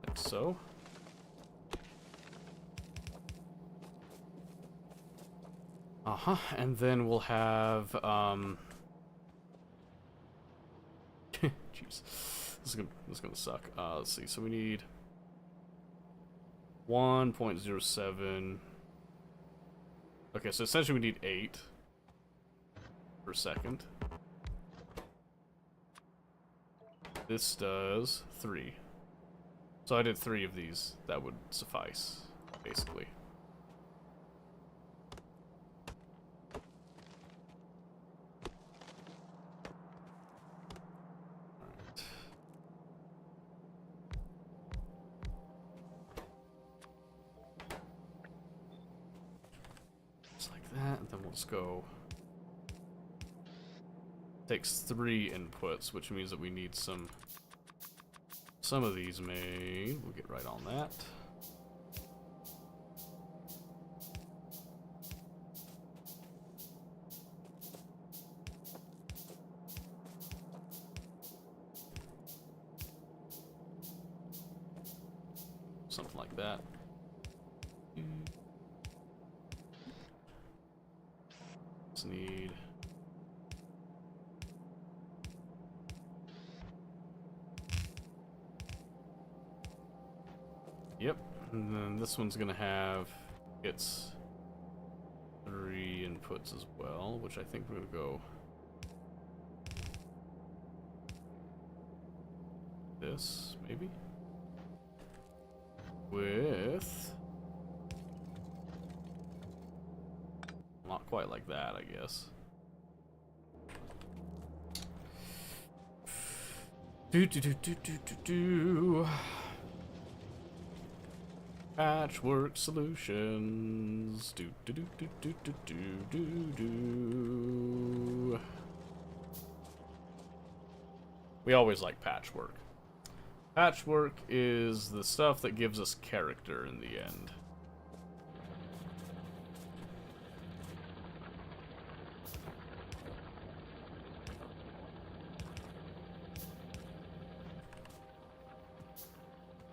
Like so. And then we'll have, jeez. This is gonna suck. Let's see, so we need 1.07. Okay, so essentially we need 8 per second. This does 3. So I did 3 of these. That would suffice, basically. And then we'll just go. Takes 3 inputs, which means that we need some of these made. We'll get right on that. Something like that. Need yep, and then this one's gonna have its 3 inputs as well, which I think we're gonna go this maybe with not quite like that, I guess. Patchwork solutions. We always like patchwork. Patchwork is the stuff that gives us character in the end.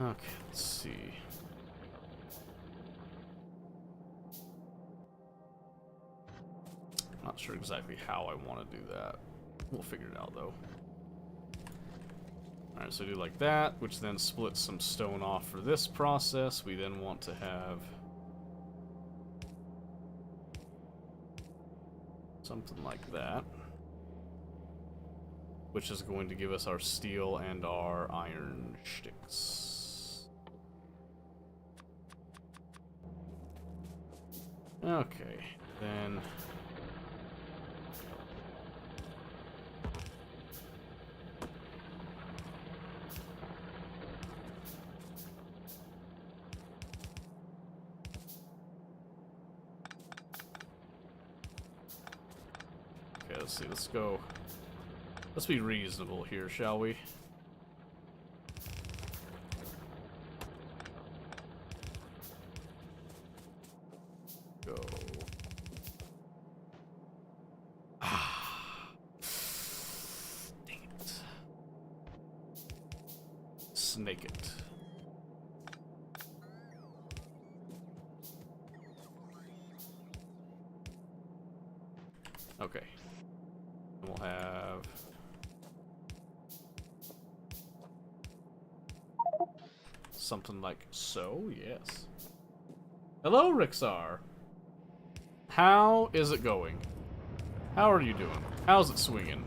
Okay, let's see. Not sure exactly how I want to do that. We'll figure it out though. Alright, so do like that, which then splits some stone off for this process. We then want to have something like that, which is going to give us our steel and our iron sticks. Okay, then okay, let's see, let's go. Let's be reasonable here, shall we? Go. Dang it. Snake it. Okay. We'll have something like so, yes. Hello, Rixar. How is it going? How are you doing? How's it swinging?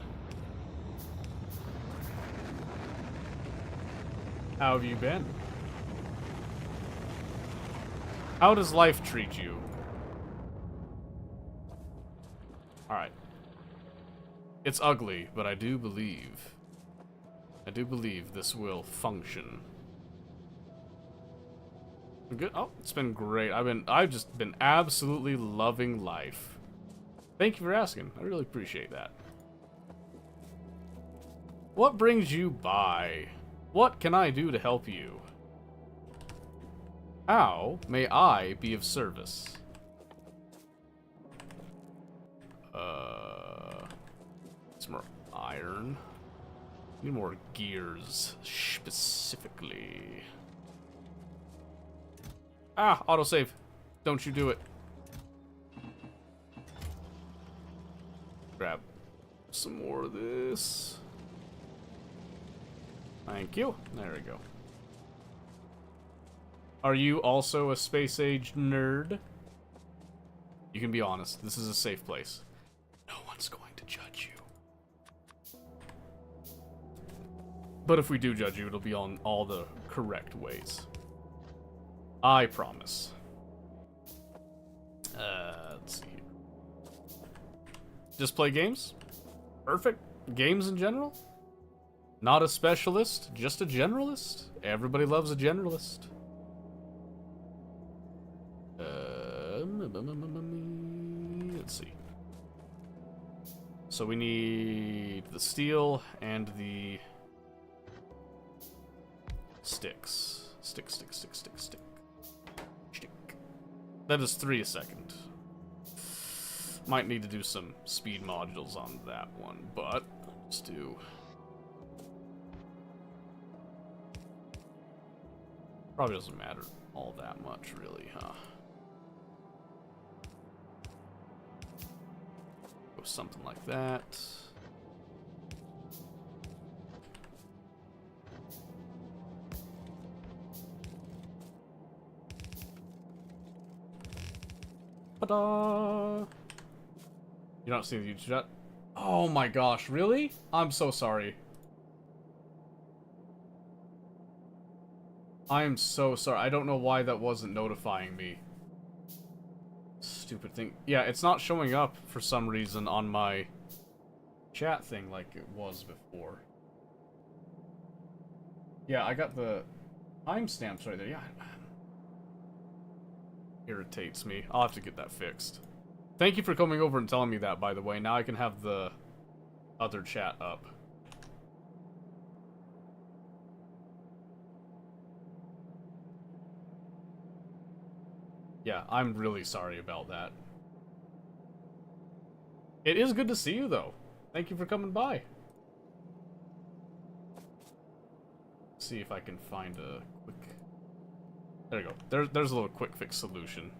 How have you been? How does life treat you? Alright. It's ugly, but I do believe this will function. Good. Oh, it's been great. I've just been absolutely loving life. Thank you for asking. I really appreciate that. What brings you by? What can I do to help you? How may I be of service? Some more iron. Need more gears, specifically. Ah, autosave. Don't you do it. Grab some more of this. Thank you. There we go. Are you also a space age nerd? You can be honest. This is a safe place. No one's going to judge you. But if we do judge you, it'll be on all the correct ways. I promise. Let's see. Just play games? Perfect. Games in general? Not a specialist, just a generalist? Everybody loves a generalist. Let's see. So we need the steel and the sticks. Stick. That is 3 a second. Might need to do some speed modules on that one, but let's do. Probably doesn't matter all that much, really, huh? Go something like that. Ta-da! You don't see the YouTube chat? Oh my gosh, really? I'm so sorry. I am so sorry. I don't know why that wasn't notifying me. Stupid thing. Yeah, it's not showing up for some reason on my chat thing like it was before. Yeah, I got the timestamps right there. Yeah. Irritates me. I'll have to get that fixed. Thank you for coming over and telling me that, by the way. Now I can have the other chat up. Yeah, I'm really sorry about that. It is good to see you, though. Thank you for coming by. See if I can find a quick... There you go. There's a little quick fix solution.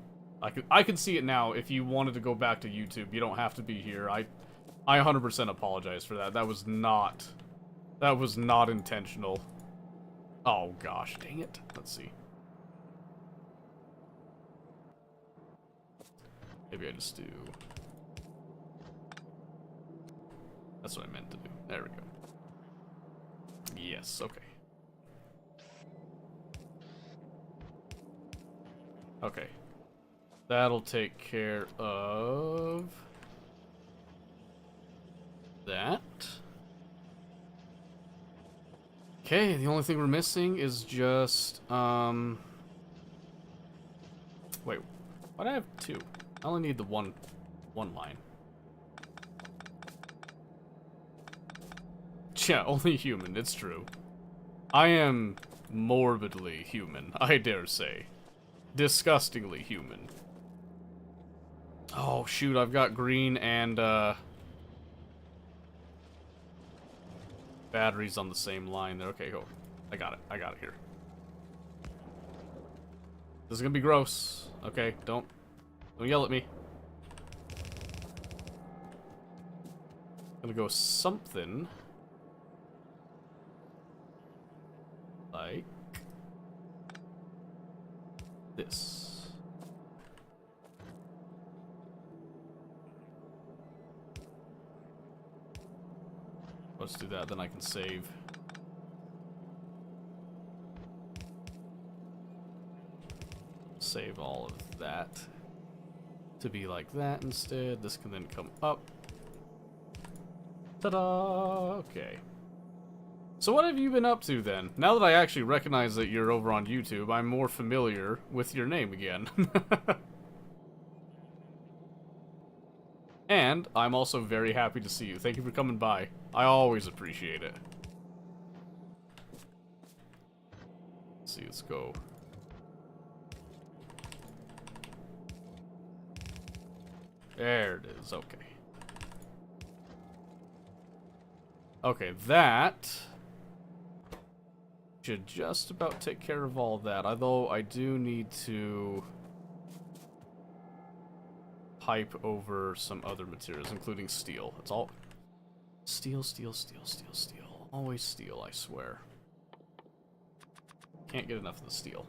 I can see it now. If you wanted to go back to YouTube, you don't have to be here. I 100% apologize for that. That was not intentional. Oh gosh, dang it. Let's see. Maybe I just do... That's what I meant to do. There we go. Yes, okay. Okay. That'll take care of... that. Okay, the only thing we're missing is just, wait, why do I have 2? I only need the one line. Yeah, only human, it's true. I am morbidly human, I dare say. Disgustingly human. Oh, shoot, I've got green and, batteries on the same line there. Okay, go. I got it here. This is gonna be gross. Okay, don't yell at me. Gonna go something like this. Let's do that, then I can save. Save all of that to be like that instead. This can then come up. Ta-da! Okay. So what have you been up to then? Now that I actually recognize that you're over on YouTube, I'm more familiar with your name again. And I'm also very happy to see you. Thank you for coming by. I always appreciate it. Let's see, let's go. There it is, okay. Okay, that should just about take care of all that, although I do need to pipe over some other materials, including steel. It's all steel, steel, steel, steel, steel. Always steel, I swear. Can't get enough of the steel.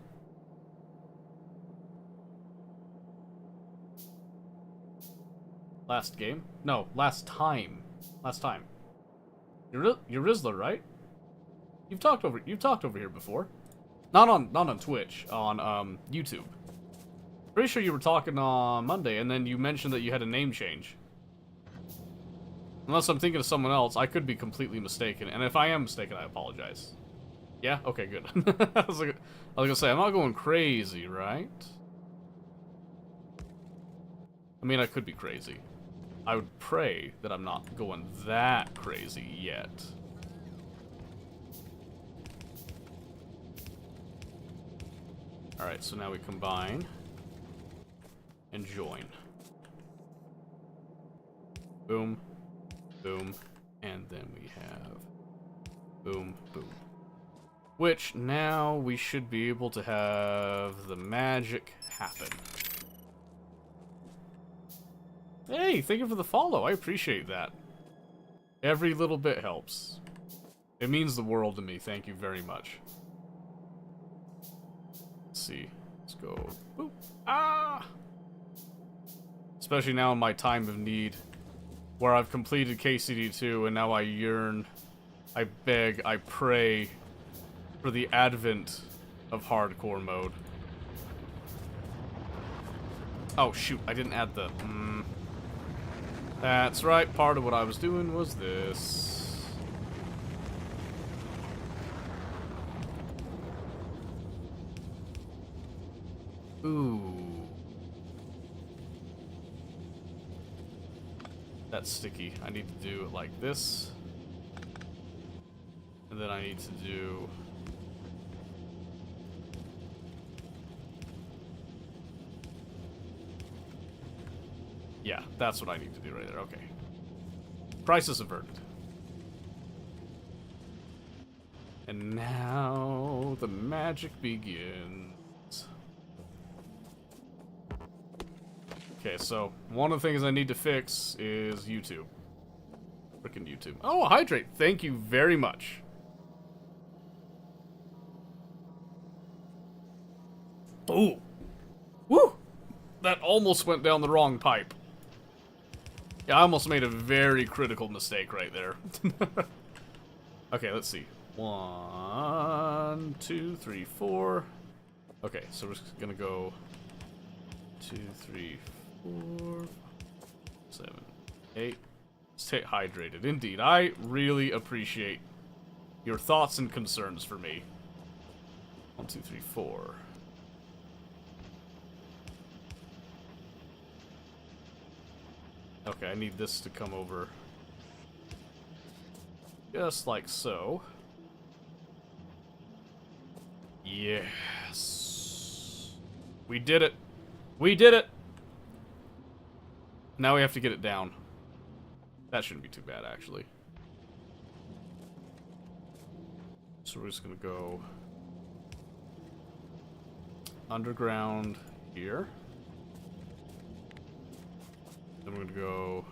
Last game? No, last time. Last time. You're Rizzler, right? You've talked over here before. Not on Twitch, on YouTube. Pretty sure you were talking on Monday, and then you mentioned that you had a name change. Unless I'm thinking of someone else, I could be completely mistaken. And if I am mistaken, I apologize. Yeah? Okay, good. I was gonna say, I'm not going crazy, right? I mean, I could be crazy. I would pray that I'm not going that crazy yet. Alright, so now we combine and join. Boom, boom, and then we have boom, boom. Which now we should be able to have the magic happen. Hey, thank you for the follow. I appreciate that. Every little bit helps. It means the world to me. Thank you very much. Let's see. Let's go. Boop. Ah! Especially now in my time of need, where I've completed KCD2 and now I yearn, I beg, I pray for the advent of hardcore mode. Oh shoot, I didn't add the... That's right, part of what I was doing was this. Ooh. That's sticky. I need to do it like this. And then I need to do... Yeah, that's what I need to do right there. Okay. Crisis averted. And now the magic begins. Okay, so one of the things I need to fix is YouTube. Frickin' YouTube. Oh, Hydrate. Thank you very much. Ooh. Woo! That almost went down the wrong pipe. Yeah, I almost made a very critical mistake right there. Okay, let's see. 1, 2, 3, 4. Okay, so we're just gonna go 2, 3, 4, 7, 8. Stay hydrated. Indeed, I really appreciate your thoughts and concerns for me. 1, 2, 3, 4. Okay, I need this to come over just like so. Yes. We did it. We did it. Now we have to get it down. That shouldn't be too bad, actually. So we're just gonna go underground here. Then we're gonna go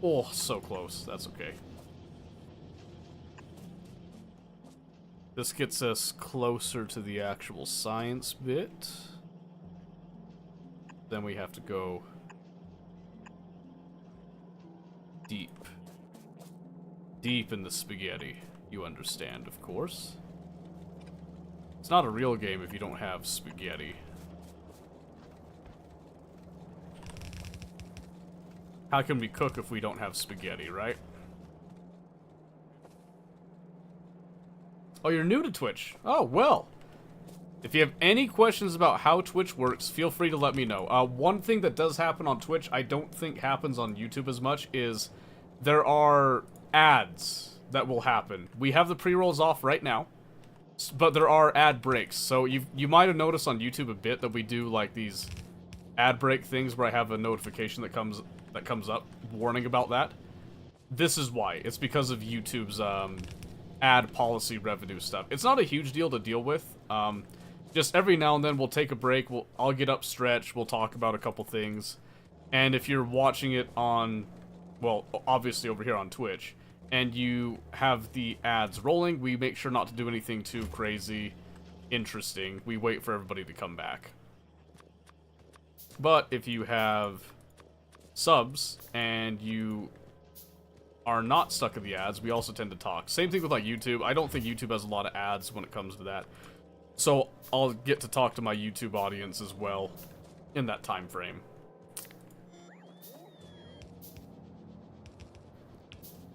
oh, so close. That's okay. This gets us closer to the actual science bit. Then we have to go deep. Deep in the spaghetti. You understand, of course. It's not a real game if you don't have spaghetti. How can we cook if we don't have spaghetti, right? Oh, you're new to Twitch. Oh, well. If you have any questions about how Twitch works, feel free to let me know. One thing that does happen on Twitch, I don't think happens on YouTube as much, is there are ads that will happen. We have the pre-rolls off right now, but there are ad breaks. So you might have noticed on YouTube a bit that we do like these ad break things where I have a notification that comes up warning about that. This is why. It's because of YouTube's ad policy revenue stuff. It's not a huge deal to deal with. Just every now and then we'll take a break. I'll get up, stretch. We'll talk about a couple things. And if you're watching it on, well, obviously over here on Twitch, and you have the ads rolling, we make sure not to do anything too crazy, interesting. We wait for everybody to come back. But if you have subs and you are not stuck in the ads, we also tend to talk. Same thing with like YouTube. I don't think YouTube has a lot of ads when it comes to that. So I'll get to talk to my YouTube audience as well in that time frame.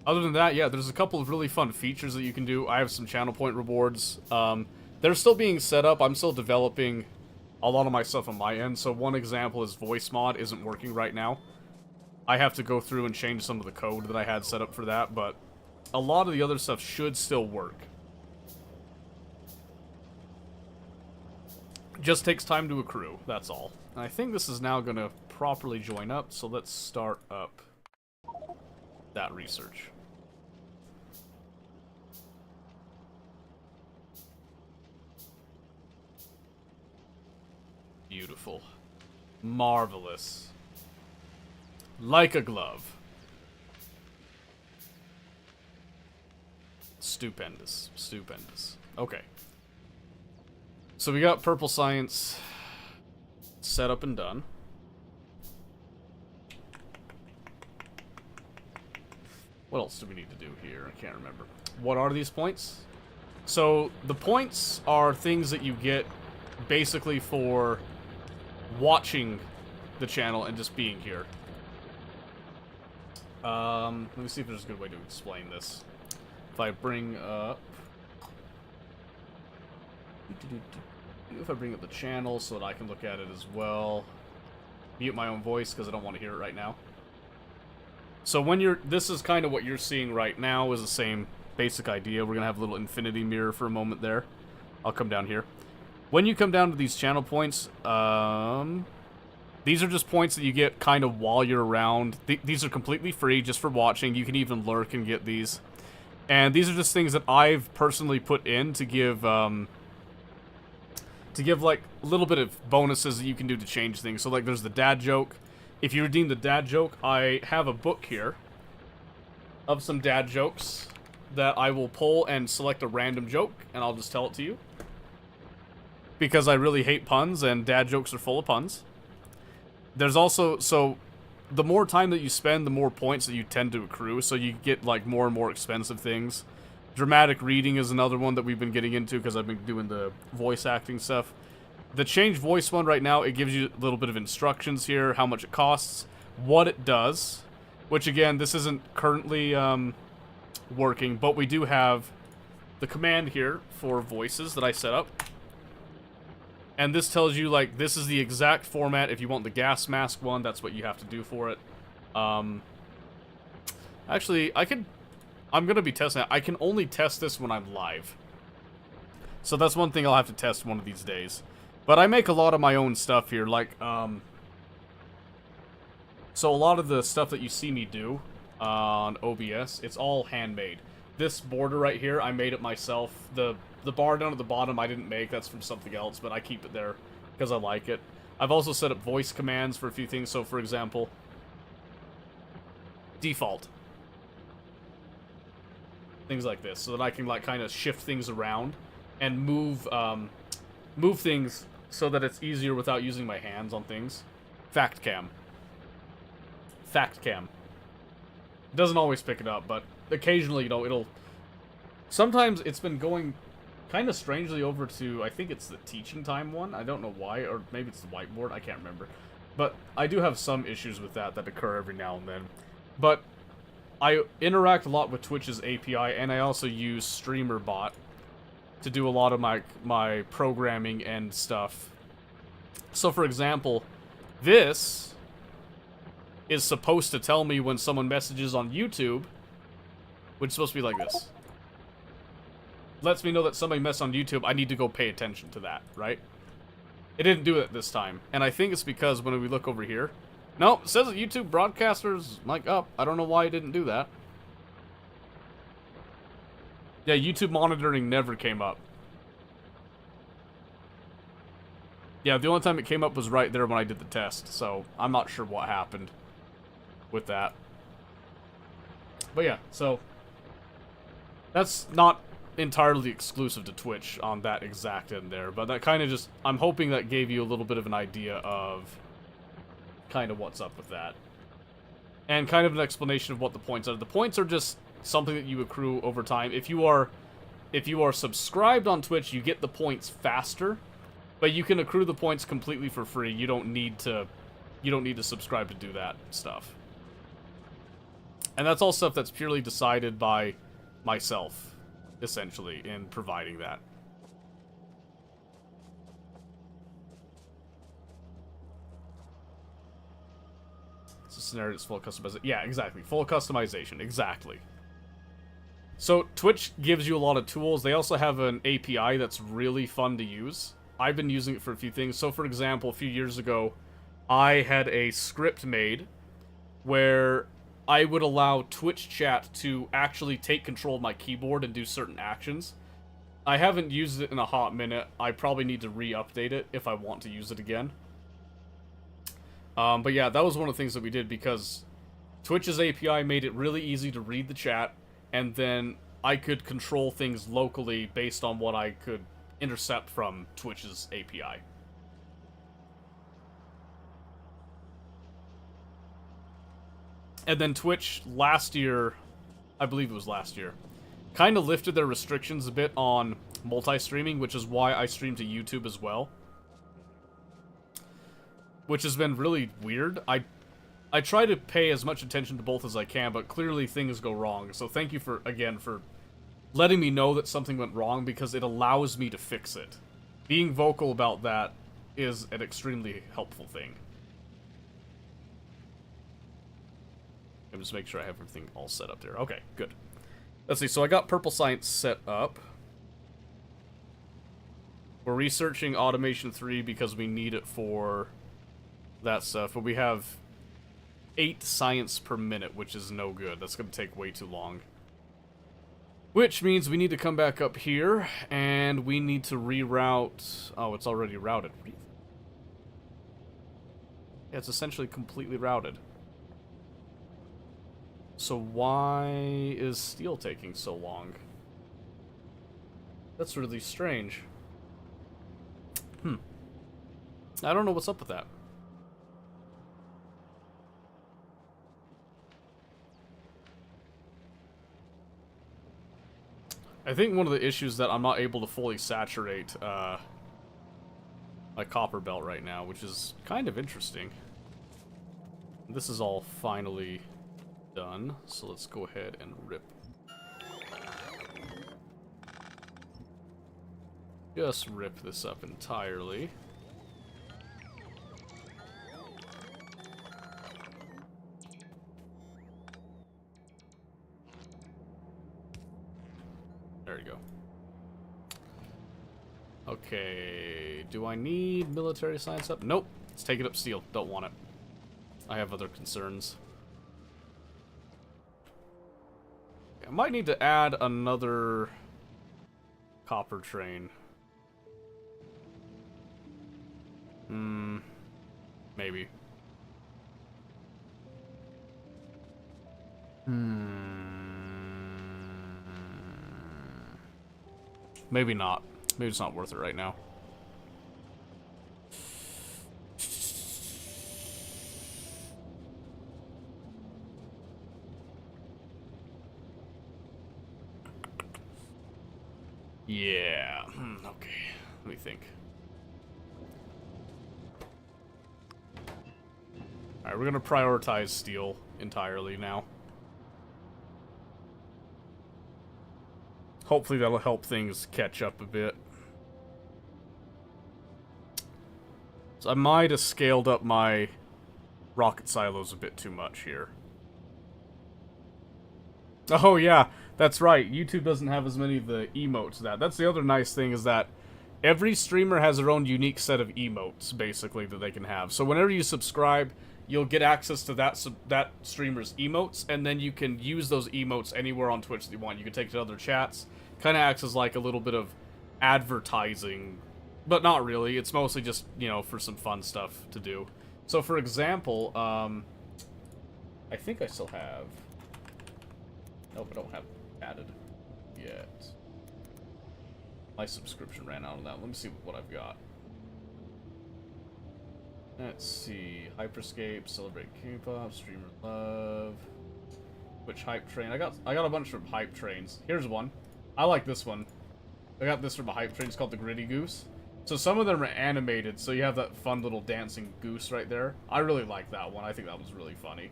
Other than that, yeah, there's a couple of really fun features that you can do. I have some channel point rewards. They're still being set up. I'm still developing a lot of my stuff on my end. So one example is voice mod isn't working right now. I have to go through and change some of the code that I had set up for that, but a lot of the other stuff should still work. Just takes time to accrue, that's all. And I think this is now going to properly join up, so let's start up that research. Beautiful. Marvelous. Like a glove. Stupendous. Stupendous. Okay. So we got Purple Science set up and done. What else do we need to do here? I can't remember. What are these points? So the points are things that you get basically for watching the channel and just being here. Let me see if there's a good way to explain this. If I bring up... If I bring up the channel so that I can look at it as well. Mute my own voice because I don't want to hear it right now. So when you're... This is kind of what you're seeing right now is the same basic idea. We're going to have a little infinity mirror for a moment there. I'll come down here. When you come down to these channel points, these are just points that you get kind of while you're around. These are completely free just for watching. You can even lurk and get these. And these are just things that I've personally put in to give like a little bit of bonuses that you can do to change things. So like there's the dad joke. If you redeem the dad joke, I have a book here of some dad jokes that I will pull and select a random joke, and I'll just tell it to you. Because I really hate puns, and dad jokes are full of puns. There's also, so the more time that you spend, the more points that you tend to accrue, so you get like more and more expensive things. Dramatic reading is another one that we've been getting into because I've been doing the voice acting stuff. The change voice one right now, it gives you a little bit of instructions here, how much it costs, what it does, which again, this isn't currently working, but we do have the command here for voices that I set up. And this tells you, like, this is the exact format. If you want the gas mask one, that's what you have to do for it. Actually, I'm going to be testing it. I can only test this when I'm live. So that's one thing I'll have to test one of these days. But I make a lot of my own stuff here. Like, so a lot of the stuff that you see me do on OBS, it's all handmade. This border right here, I made it myself. The bar down at the bottom I didn't make, that's from something else, but I keep it there because I like it. I've also set up voice commands for a few things, so for example, default. Things like this, so that I can like kind of shift things around and move things so that it's easier without using my hands on things. Fact cam. Fact cam. It doesn't always pick it up, but occasionally, you know, it'll... Sometimes it's been going kind of strangely over to, I think it's the teaching time one. I don't know why, or maybe it's the whiteboard. I can't remember. But I do have some issues with that occur every now and then. But I interact a lot with Twitch's API, and I also use StreamerBot to do a lot of my programming and stuff. So, for example, this is supposed to tell me when someone messages on YouTube, which is supposed to be like this. Lets me know that somebody messaged on YouTube, I need to go pay attention to that, right? It didn't do it this time, and I think it's because when we look over here, no, it says that YouTube broadcaster's mic up. I don't know why it didn't do that. Yeah, YouTube monitoring never came up. Yeah, the only time it came up was right there when I did the test, so I'm not sure what happened with that. But yeah, so that's not entirely exclusive to Twitch on that exact end there, but that kind of just, I'm hoping that gave you a little bit of an idea of kind of what's up with that. And kind of an explanation of what the points are. The points are just something that you accrue over time. If you are subscribed on Twitch, you get the points faster, but you can accrue the points completely for free. You don't need to subscribe to do that stuff. And that's all stuff that's purely decided by myself, essentially, in providing that. It's a scenario that's full customization. Yeah, exactly. Full customization. Exactly. So, Twitch gives you a lot of tools. They also have an API that's really fun to use. I've been using it for a few things. So, for example, a few years ago, I had a script made where I would allow Twitch chat to actually take control of my keyboard and do certain actions. I haven't used it in a hot minute. I probably need to re-update it if I want to use it again. But yeah, that was one of the things that we did because Twitch's API made it really easy to read the chat, and then I could control things locally based on what I could intercept from Twitch's API. And then Twitch last year, I believe it was last year, kind of lifted their restrictions a bit on multi-streaming, which is why I stream to YouTube as well. Which has been really weird. I try to pay as much attention to both as I can, but clearly things go wrong. So thank you for letting me know that something went wrong, because it allows me to fix it. Being vocal about that is an extremely helpful thing. Let me just make sure I have everything all set up there. Okay, good. Let's see, so I got Purple Science set up. We're researching Automation 3 because we need it for that stuff, but we have 8 science per minute, which is no good. That's going to take way too long. Which means we need to come back up here, and we need to reroute... Oh, it's already routed. Yeah, it's essentially completely routed. So why is steel taking so long? That's really strange. I don't know what's up with that. I think one of the issues that I'm not able to fully saturate my copper belt right now, which is kind of interesting. This is all finally done, so let's go ahead and rip. Just rip this up entirely. There you go. Okay, do I need military science up? Nope. Let's take it up steel. Don't want it. I have other concerns. I might need to add another copper train. Maybe. Maybe not. Maybe it's not worth it right now. Yeah. Okay. Let me think. Alright, we're gonna prioritize steel entirely now. Hopefully that'll help things catch up a bit. So I might have scaled up my rocket silos a bit too much here. Oh yeah, that's right. YouTube doesn't have as many of the emotes. That's the other nice thing, is that every streamer has their own unique set of emotes, basically, that they can have. So whenever you subscribe, you'll get access to that streamer's emotes, and then you can use those emotes anywhere on Twitch that you want. You can take it to other chats. Kind of acts as like a little bit of advertising, but not really. It's mostly just, you know, for some fun stuff to do. So for example, I think I still have... Nope, I don't have added yet. My subscription ran out of that. Let me see what I've got. Let's see. Hyperscape, Celebrate K-pop, Streamer Love, Twitch Hype Train. I got a bunch from Hype Trains. Here's one. I like this one. I got this from a Hype Train. It's called the Gritty Goose. So some of them are animated, so you have that fun little dancing goose right there. I really like that one. I think that was really funny.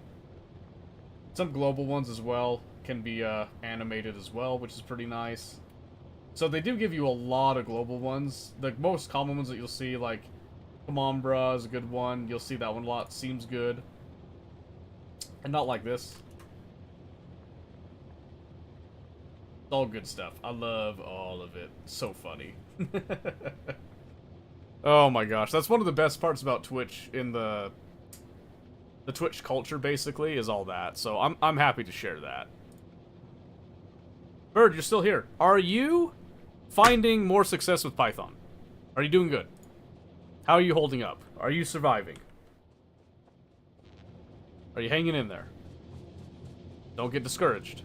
Some global ones as well can be animated as well, which is pretty nice. So they do give you a lot of global ones. The most common ones that you'll see, like Come On Bruh is a good one. You'll see that one a lot. Seems good. And not like this. It's all good stuff. I love all of it. So funny. Oh my gosh. That's one of the best parts about Twitch in the Twitch culture, basically, is all that. So I'm happy to share that. Bird, you're still here. Are you finding more success with Python? Are you doing good? How are you holding up? Are you surviving? Are you hanging in there? Don't get discouraged.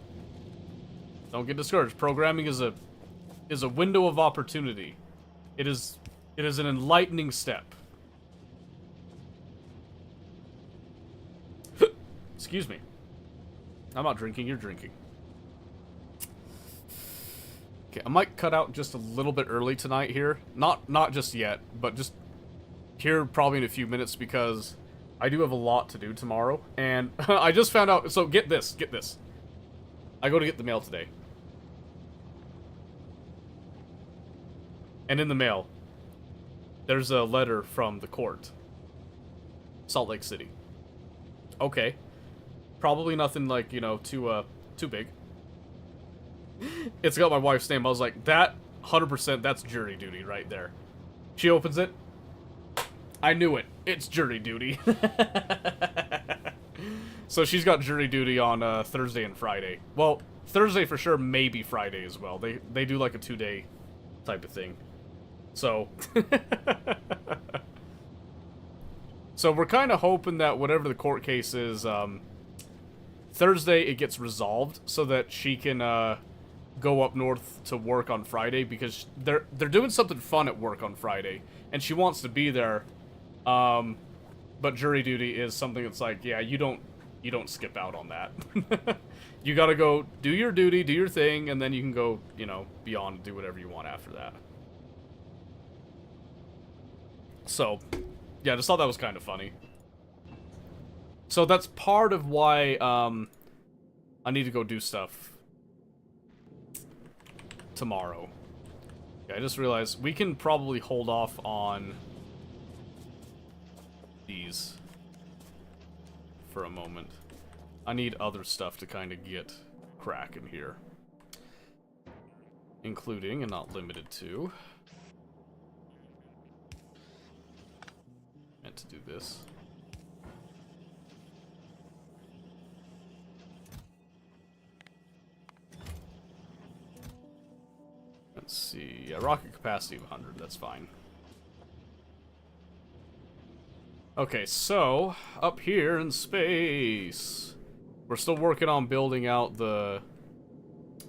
Don't get discouraged. Programming is a window of opportunity. It is an enlightening step. Excuse me. I'm not drinking, you're drinking. Okay, I might cut out just a little bit early tonight here. Not just yet, but just here probably in a few minutes, because I do have a lot to do tomorrow. And I just found out, so get this. I go to get the mail today. And in the mail, there's a letter from the court. Salt Lake City. Okay. Probably nothing like, you know, too big. It's got my wife's name. I was like, that 100%, that's jury duty right there. She opens it. I knew it. It's jury duty. So she's got jury duty on Thursday and Friday. Well, Thursday for sure, maybe Friday as well. They do like a 2-day type of thing. So so we're kind of hoping that whatever the court case is, Thursday it gets resolved so that she can go up north to work on Friday, because they're doing something fun at work on Friday, and she wants to be there. But jury duty is something that's like, yeah, you don't skip out on that. You gotta go do your duty, do your thing, and then you can go, you know, beyond and do whatever you want after that. So, yeah, I just thought that was kind of funny. So that's part of why, I need to go do stuff tomorrow. Okay, I just realized we can probably hold off on these for a moment. I need other stuff to kind of get cracking here. Including, and not limited to... meant to do this. Let's see. Yeah, rocket capacity of 100. That's fine. Okay, so up here in space, we're still working on building out the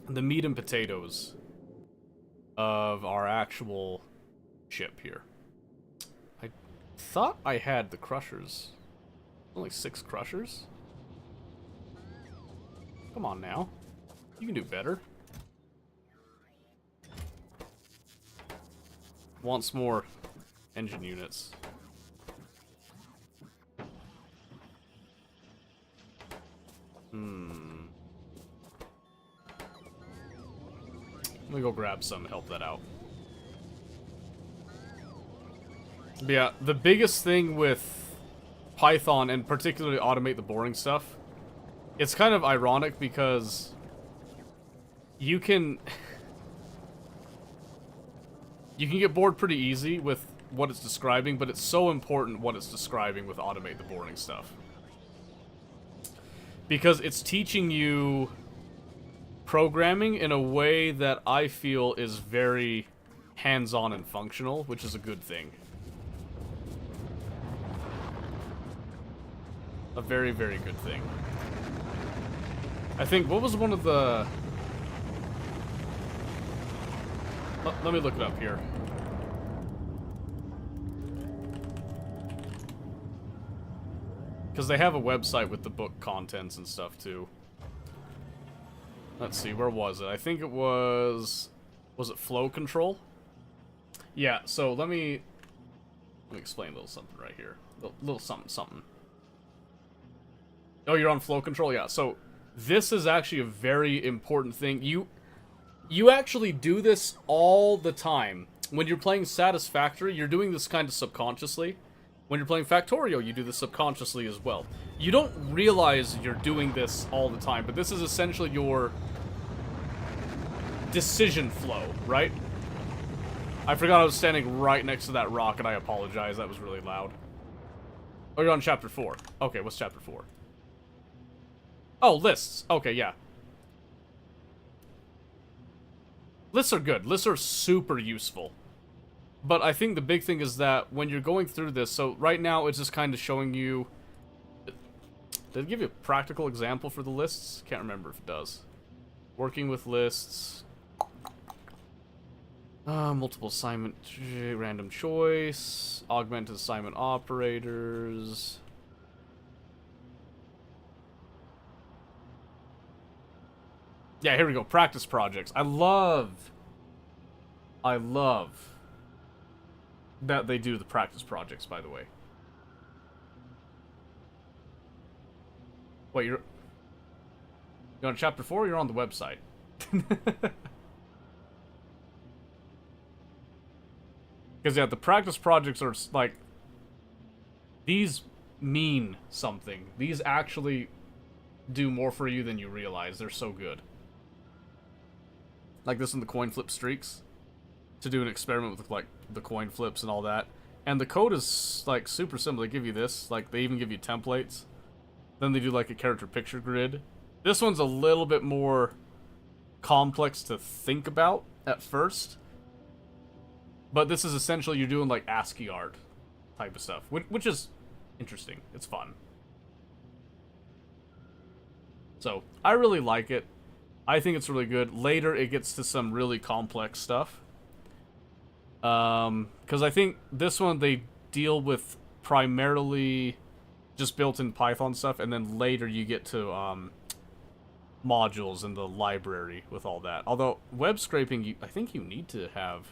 meat and potatoes of our actual ship here. I thought I had the crushers. Only 6 crushers? Come on now. You can do better. Wants more engine units. Let me go grab some, help that out. But yeah, the biggest thing with Python, and particularly automate the boring stuff, it's kind of ironic because you can get bored pretty easy with what it's describing, but it's so important what it's describing with automate the boring stuff. Because it's teaching you programming in a way that I feel is very hands-on and functional, which is a good thing. A very, very good thing. I think, what was one of the... Let me look it up here. Because they have a website with the book contents and stuff, too. Let's see, where was it? I think it was... Was it Flow Control? Yeah, so let me explain a little something right here. A little something. Oh, you're on Flow Control? Yeah, so this is actually a very important thing. You actually do this all the time. When you're playing Satisfactory, you're doing this kind of subconsciously. When you're playing Factorio, you do this subconsciously as well. You don't realize you're doing this all the time, but this is essentially your decision flow, right? I forgot I was standing right next to that rock, and I apologize. That was really loud. Oh, you're on Chapter 4. Okay, what's Chapter 4? Oh, lists. Okay, yeah. Lists are good. Lists are super useful. But I think the big thing is that when you're going through this, so right now it's just kind of showing you... Did it give you a practical example for the lists? Can't remember if it does. Working with lists. Multiple assignment, random choice. Augmented assignment operators. Yeah, here we go. Practice projects. I love that they do the practice projects, by the way. Wait, you're on Chapter 4 or you're on the website? Because, yeah, the practice projects are, like... These mean something. These actually do more for you than you realize. They're so good. Like this in the coin flip streaks. To do an experiment with, like, the coin flips and all that. And the code is, like, super simple. They give you this. Like, they even give you templates. Then they do, like, a character picture grid. This one's a little bit more complex to think about at first. But this is essentially you're doing, like, ASCII art type of stuff. Which is interesting. It's fun. So, I really like it. I think it's really good. Later, it gets to some really complex stuff. Because I think this one, they deal with primarily just built-in Python stuff, and then later you get to, modules in the library with all that. Although, web scraping, I think you need to have...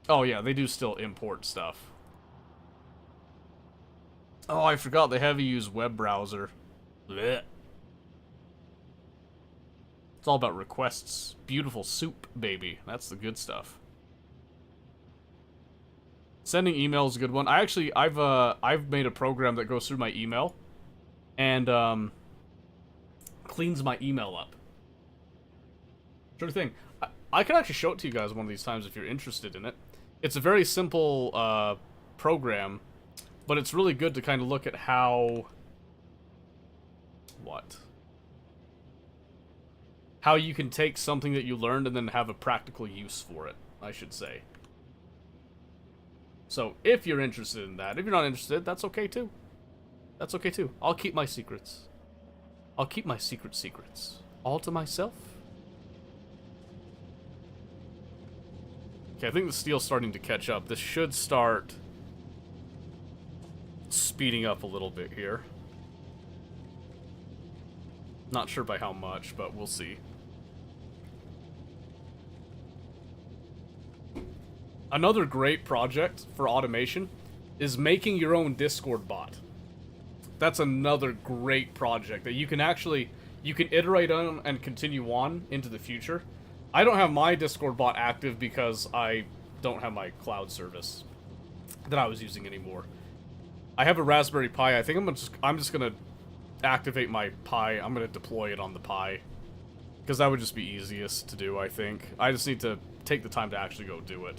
Oh, yeah, they do still import stuff. Oh, I forgot they have you use web browser. Blech. It's all about requests. Beautiful soup, baby. That's the good stuff. Sending email is a good one. I've made a program that goes through my email and cleans my email up. Sure thing. I can actually show it to you guys one of these times if you're interested in it. It's a very simple program, but it's really good to kind of look at how... How you can take something that you learned and then have a practical use for it, I should say. So, if you're interested in that, if you're not interested, that's okay too. That's okay too. I'll keep my secrets. I'll keep my secrets. All to myself. Okay, I think the steel's starting to catch up. This should start speeding up a little bit here. Not sure by how much, but we'll see. Another great project for automation is making your own Discord bot. that's another great project that you can actually, you can iterate on and continue on into the future. I don't have my Discord bot active because I don't have my cloud service that I was using anymore. I have a Raspberry Pi. I think I'm just gonna activate my Pi. I'm gonna deploy it on the Pi because that would just be easiest to do. I think I just need to take the time to actually go do it.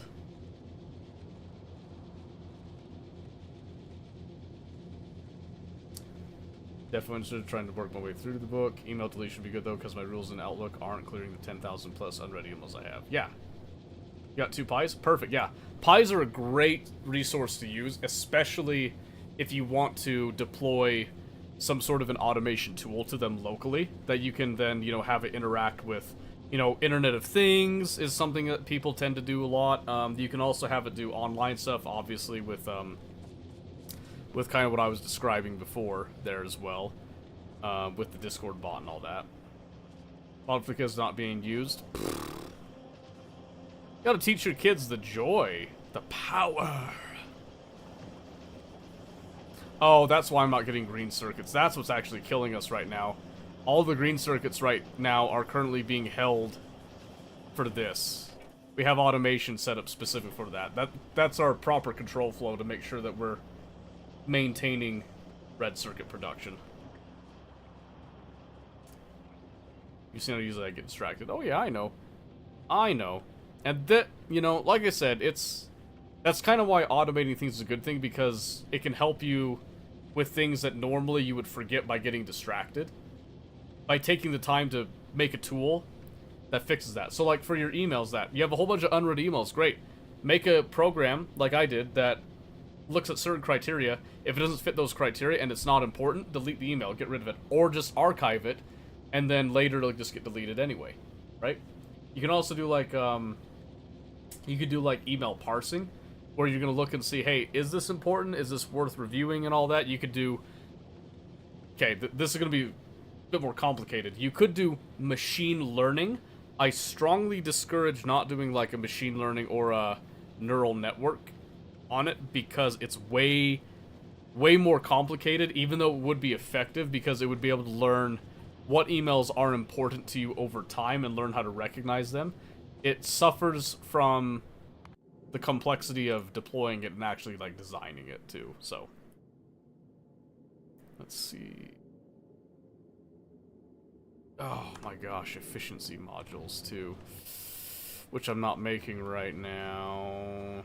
Definitely interested in trying to work my way through the book. Email deletion would be good though, because my rules in Outlook aren't clearing the 10,000 plus unread emails I have. Yeah. You got 2 Pis? Perfect, yeah. Pis are a great resource to use, especially if you want to deploy some sort of an automation tool to them locally that you can then, you know, have it interact with. You know, Internet of Things is something that people tend to do a lot. You can also have it do online stuff, obviously, with kind of what I was describing before there as well, with the Discord bot and all that. Modifica is not being used. You gotta teach your kids the joy, the power. Oh, that's why I'm not getting green circuits. That's what's actually killing us right now. All the green circuits right now are currently being held for this. We have automation set up specific for that. That's our proper control flow to make sure that we're maintaining red circuit production. You see how easily I get distracted. Oh yeah, I know. I know. And that, you know, like I said, that's kind of why automating things is a good thing, because it can help you with things that normally you would forget by getting distracted. By taking the time to make a tool that fixes that. So like for your emails, that you have a whole bunch of unread emails, great. Make a program, like I did, that looks at certain criteria. If it doesn't fit those criteria and it's not important, delete the email, get rid of it. Or just archive it, and then later it'll just get deleted anyway, right? You can also do like, you could do like email parsing, where you're going to look and see, hey, is this important? Is this worth reviewing and all that? You could do, okay, this is going to be a bit more complicated. You could do machine learning. I strongly discourage not doing like a machine learning or a neural network on it, because it's way more complicated, even though it would be effective, because it would be able to learn what emails are important to you over time and learn how to recognize them. It suffers from the complexity of deploying it and actually like designing it too. So let's see. Oh my gosh, efficiency modules too, which I'm not making right now.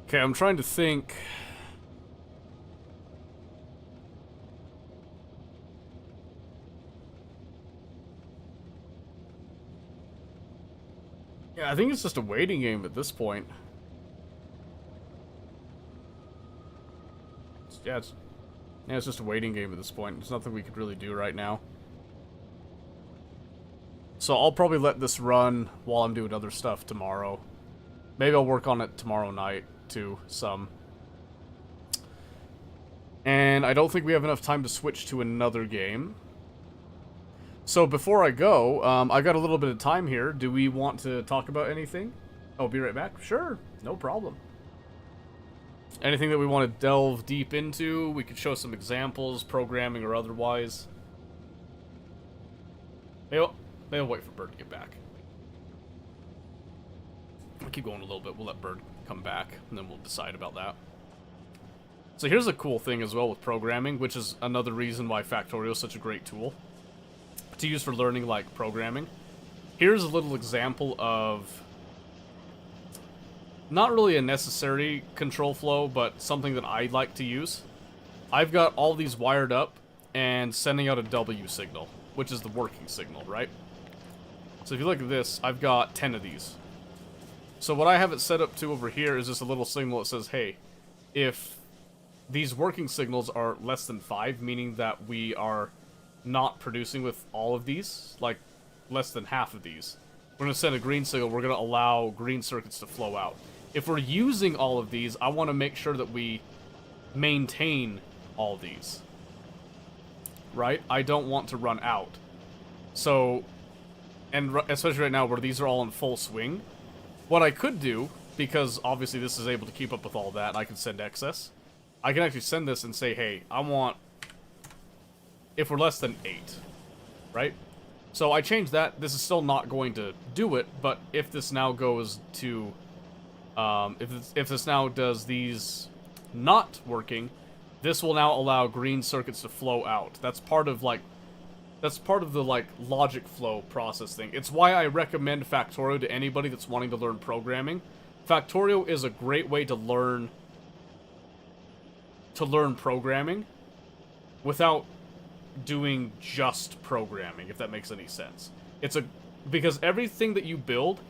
Okay, I'm trying to think. Yeah, I think it's just a waiting game at this point. Yeah, it's just a waiting game at this point. There's nothing we could really do right now. So I'll probably let this run while I'm doing other stuff tomorrow. Maybe I'll work on it tomorrow night too, some. And I don't think we have enough time to switch to another game. So before I go, I got a little bit of time here. Do we want to talk about anything? Oh, be right back? Sure, no problem. Anything that we want to delve deep into? We could show some examples, programming or otherwise. Maybe I'll wait for Bird to get back. I'll keep going a little bit. We'll let Bird come back, and then we'll decide about that. So here's a cool thing as well with programming, which is another reason why Factorio is such a great tool to use for learning, like, programming. Here's a little example of not really a necessary control flow, but something that I like to use. I've got all these wired up and sending out a W signal, which is the working signal, right? So if you look at this, I've got 10 of these. So what I have it set up to over here is just a little signal that says, hey, if these working signals are less than 5, meaning that we are not producing with all of these, like less than half of these, we're going to send a green signal. We're going to allow green circuits to flow out. If we're using all of these, I want to make sure that we maintain all these. Right? I don't want to run out. So, and especially right now where these are all in full swing, what I could do, because obviously this is able to keep up with all that, I can send excess. I can actually send this and say, hey, I want, if we're less than 8, right? So I changed that. This is still not going to do it, but if this now goes to, if this now does these not working, this will now allow green circuits to flow out. That's part of, like, the, like, logic flow process thing. It's why I recommend Factorio to anybody that's wanting to learn programming. Factorio is a great way to learn programming without doing just programming, if that makes any sense. Because everything that you build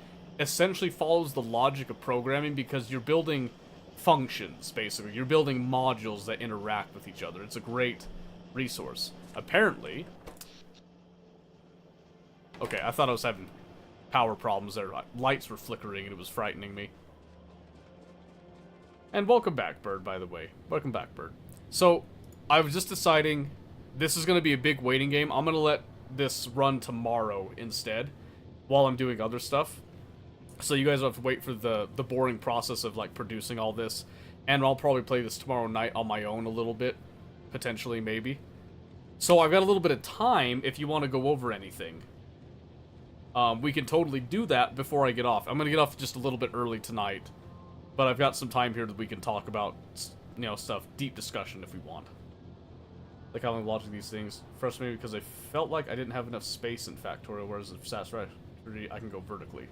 essentially follows the logic of programming, because you're building functions, basically. You're building modules that interact with each other. It's a great resource. Apparently... Okay, I thought I was having power problems there. Lights were flickering and it was frightening me. And welcome back, Bird, by the way. Welcome back, Bird. So, I was just deciding this is going to be a big waiting game. I'm going to let this run tomorrow instead, while I'm doing other stuff. So you guys don't have to wait for the boring process of, like, producing all this. And I'll probably play this tomorrow night on my own a little bit. Potentially, maybe. So I've got a little bit of time if you want to go over anything. We can totally do that before I get off. I'm going to get off just a little bit early tonight. But I've got some time here that we can talk about, you know, stuff. Deep discussion if we want. Like how I'm launching these things. Frustrating because I felt like I didn't have enough space in Factorio, whereas in Satisfactory I can go vertically.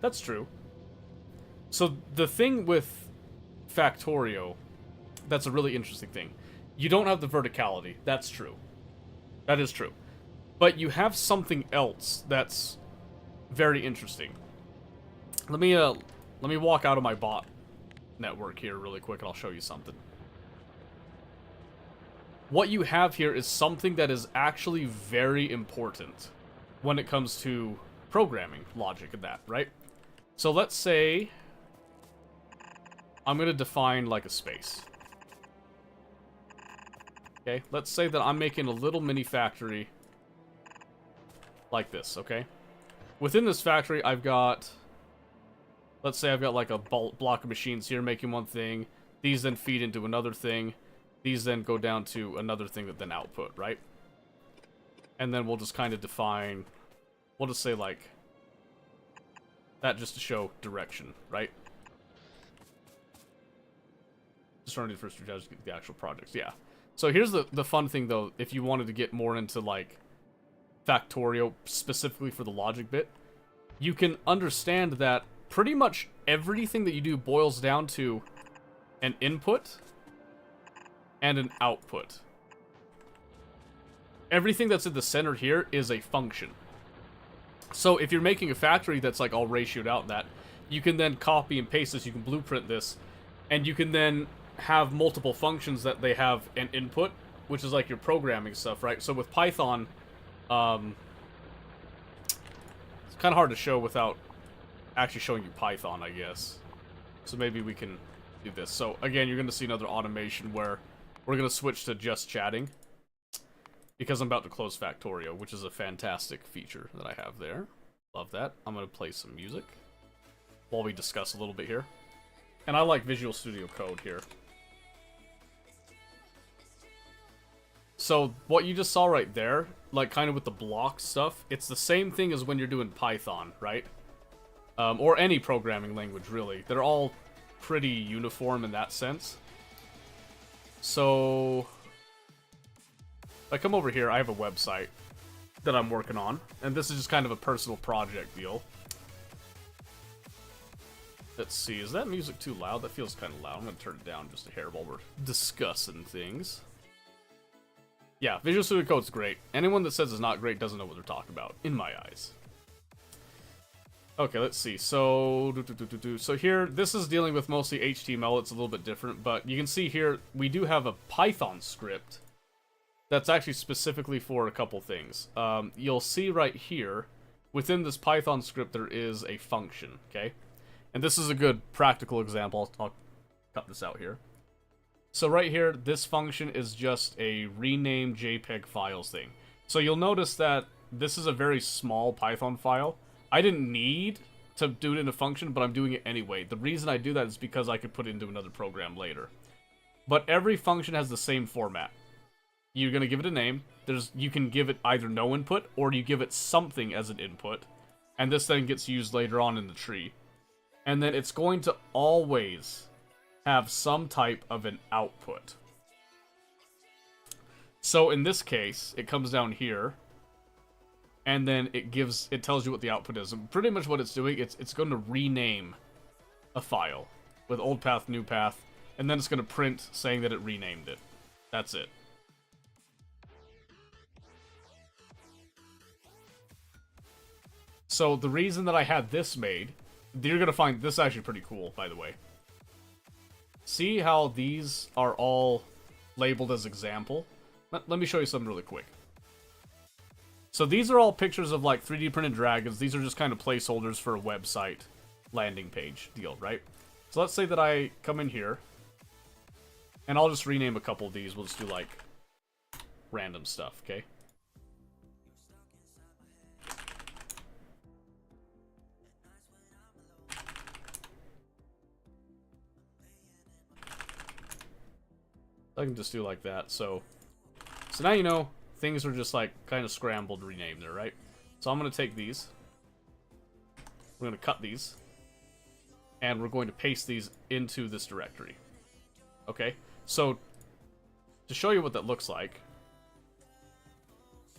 That's true. So the thing with Factorio, that's a really interesting thing. You don't have the verticality. That's true. That is true. But you have something else that's very interesting. Let me walk out of my bot network here really quick and I'll show you something. What you have here is something that is actually very important when it comes to programming logic and that, right? So let's say I'm going to define like a space. Okay, let's say that I'm making a little mini factory like this, okay? Within this factory, I've got, let's say I've got like a block of machines here making one thing. These then feed into another thing. These then go down to another thing that then output, right? And then we'll just kind of define, we'll just say like, that just to show direction, right? Just trying to do the first get the actual projects, yeah. So here's the fun thing though, if you wanted to get more into like Factorio specifically for the logic bit, you can understand that pretty much everything that you do boils down to an input and an output. Everything that's in the center here is a function. So if you're making a factory that's like all ratioed out and that, you can then copy and paste this, you can blueprint this, and you can then have multiple functions that they have an input, which is like your programming stuff, right? So with Python, it's kind of hard to show without actually showing you Python, I guess. So maybe we can do this. So again, you're going to see another automation where we're going to switch to just chatting, because I'm about to close Factorio, which is a fantastic feature that I have there. Love that. I'm going to play some music while we discuss a little bit here. And I like Visual Studio Code here. So what you just saw right there, like kind of with the block stuff, it's the same thing as when you're doing Python, right? Or any programming language, really. They're all pretty uniform in that sense. So if I come over here, I have a website that I'm working on, and this is just kind of a personal project deal. Let's see, is that music too loud? That feels kind of loud. I'm going to turn it down just a hair while we're discussing things. Yeah, Visual Studio Code's great. Anyone that says it's not great doesn't know what they're talking about, in my eyes. Okay, let's see. So, so here, this is dealing with mostly HTML. It's a little bit different, but you can see here, we do have a Python script that's actually specifically for a couple things. You'll see right here, within this Python script, there is a function, okay? And this is a good practical example. I'll cut this out here. So right here, this function is just a rename JPEG files thing. So you'll notice that this is a very small Python file. I didn't need to do it in a function, but I'm doing it anyway. The reason I do that is because I could put it into another program later. But every function has the same format. You're going to give it a name. You can give it either no input, or you give it something as an input. And this then gets used later on in the tree. And then it's going to always have some type of an output. So in this case, it comes down here, and then it tells you what the output is. And pretty much what it's doing, it's going to rename a file with old path, new path, and then it's going to print saying that it renamed it. That's it. So the reason that I had this made, you're going to find this actually pretty cool, by the way. See how these are all labeled as example? Let me show you something really quick. So these are all pictures of like 3D printed dragons. These are just kind of placeholders for a website landing page deal, right? So let's say that I come in here, and I'll just rename a couple of these. We'll just do like random stuff, okay? I can just do like that. So now you know things are just like kind of scrambled renamed there, right? So I'm going to take these. We're going to cut these. And we're going to paste these into this directory. Okay? So to show you what that looks like,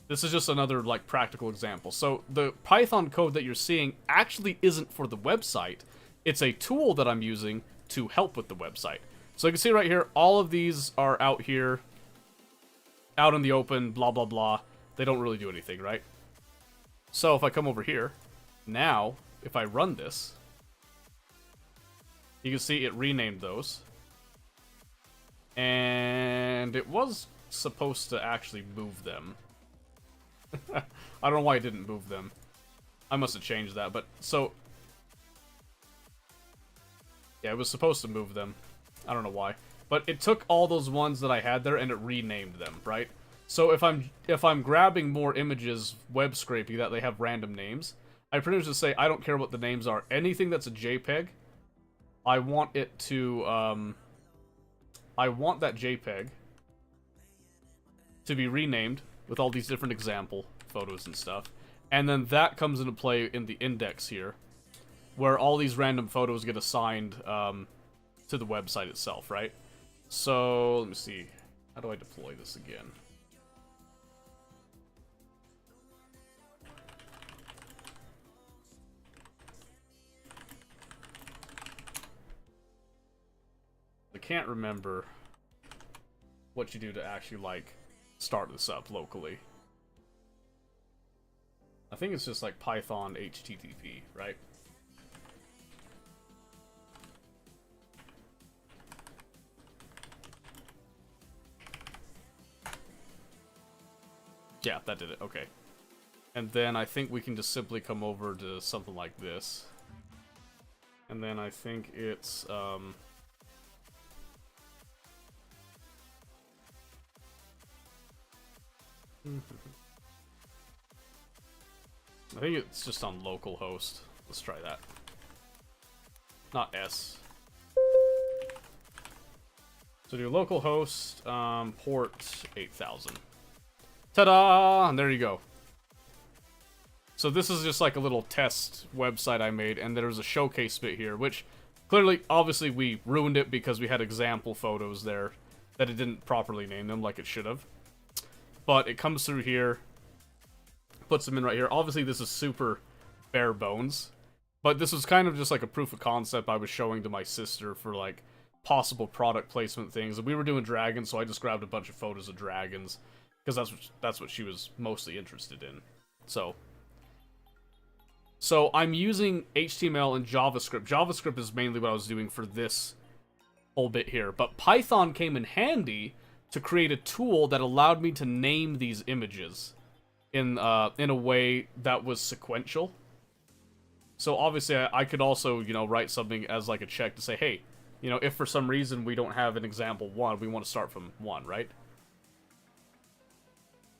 this is just another like practical example. So the Python code that you're seeing actually isn't for the website. It's a tool that I'm using to help with the website. So you can see right here, all of these are out here, out in the open, blah, blah, blah. They don't really do anything, right? So if I come over here, now, if I run this, you can see it renamed those. And it was supposed to actually move them. I don't know why it didn't move them. I must have changed that, but so... yeah, it was supposed to move them. I don't know why. But it took all those ones that I had there and it renamed them, right? So if I'm grabbing more images, web scraping that they have random names, I pretty much just say I don't care what the names are. Anything that's a JPEG, I want it to I want that JPEG to be renamed with all these different example photos and stuff. And then that comes into play in the index here, where all these random photos get assigned to the website itself, right? So, let me see. How do I deploy this again? I can't remember what you do to actually, like, start this up locally. I think it's just like Python HTTP, right? Yeah, that did it. Okay. And then I think we can just simply come over to something like this. And then I think it's, I think it's just on localhost. Let's try that. Not S. So do localhost, port 8000. Ta-da! And there you go. So this is just like a little test website I made, and there's a showcase bit here, which clearly, obviously, we ruined it because we had example photos there that it didn't properly name them like it should have. But it comes through here, puts them in right here. Obviously, this is super bare bones, but this was kind of just like a proof of concept I was showing to my sister for like possible product placement things. And we were doing dragons, so I just grabbed a bunch of photos of dragons because that's what she was mostly interested in. So I'm using HTML and JavaScript. JavaScript is mainly what I was doing for this whole bit here, but Python came in handy to create a tool that allowed me to name these images in a way that was sequential. So obviously I could also, you know, write something as like a check to say, hey, you know, if for some reason we don't have an example 1, we want to start from 1, right?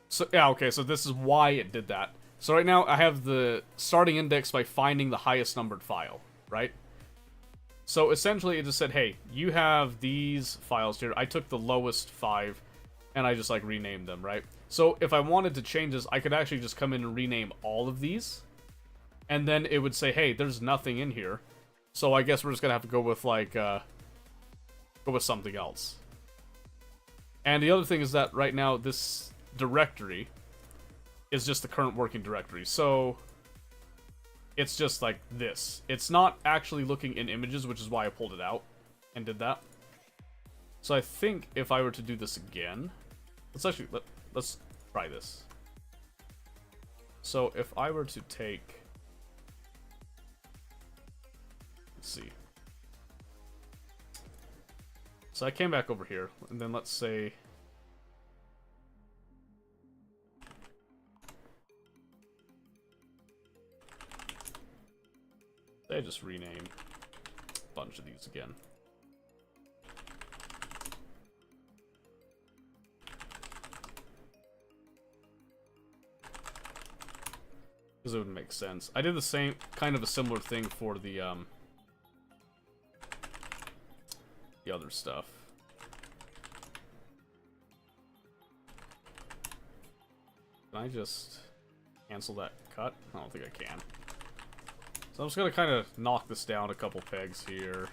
So, yeah, okay, so this is why it did that. So right now I have the starting index by finding the highest numbered file, right? So essentially it just said, hey, you have these files here. I took the lowest 5 and I just like renamed them, right? So if I wanted to change this, I could actually just come in and rename all of these. And then it would say, hey, there's nothing in here. So I guess we're just gonna have to go with like, go with something else. And the other thing is that right now this directory is just the current working directory. So it's just like this. It's not actually looking in images, which is why I pulled it out and did that. So I think if I were to do this again, let's try this. So if I were to take, let's see. So I came back over here, and then let's say I just rename a bunch of these again. Because it would make sense. I did the same, kind of a similar thing for the other stuff. Can I just cancel that cut? I don't think I can. So I'm just gonna kind of knock this down a couple pegs here.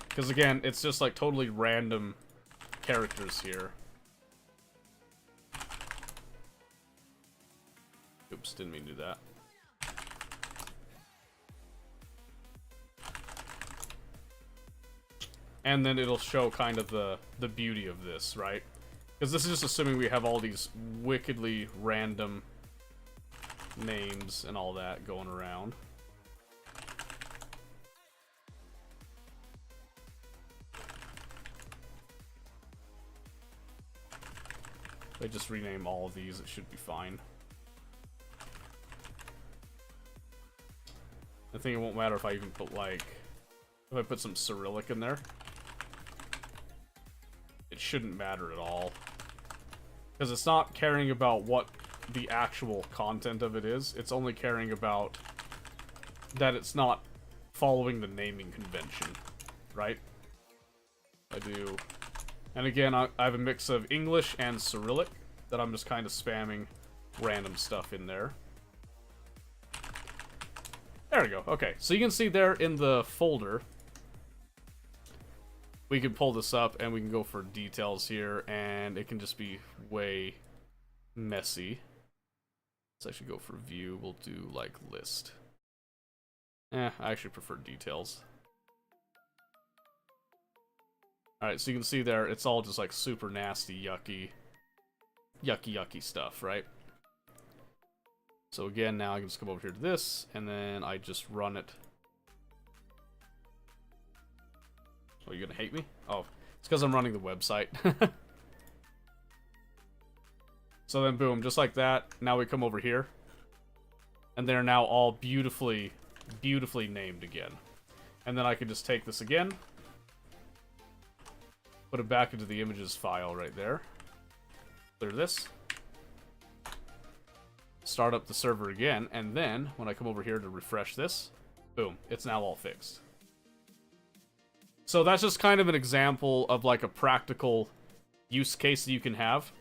Because again, it's just like totally random characters here. Oops, didn't mean to do that. And then it'll show kind of the beauty of this, right? Because this is just assuming we have all these wickedly random names and all that going around. If I just rename all of these, it should be fine. I think it won't matter if I even put like, if I put some Cyrillic in there. It shouldn't matter at all. Because it's not caring about what the actual content of it is. It's only caring about that it's not following the naming convention, right? I do. And again, I have a mix of English and Cyrillic that I'm just kind of spamming random stuff in there. There we go. Okay, so you can see there in the folder, we can pull this up and we can go for details here, and it can just be way messy. Let's actually go for view. We'll do like list. I actually prefer details. Alright, so you can see there, it's all just like super nasty, yucky stuff, right? So again, now I can just come over here to this, and then I just run it. Oh, you're gonna hate me? Oh, it's because I'm running the website. So then boom, just like that, now we come over here. And they're now all beautifully named again. And then I can just take this again. Put it back into the images file right there. Clear this. Start up the server again, and then when I come over here to refresh this, boom, it's now all fixed. So that's just kind of an example of like a practical use case that you can have,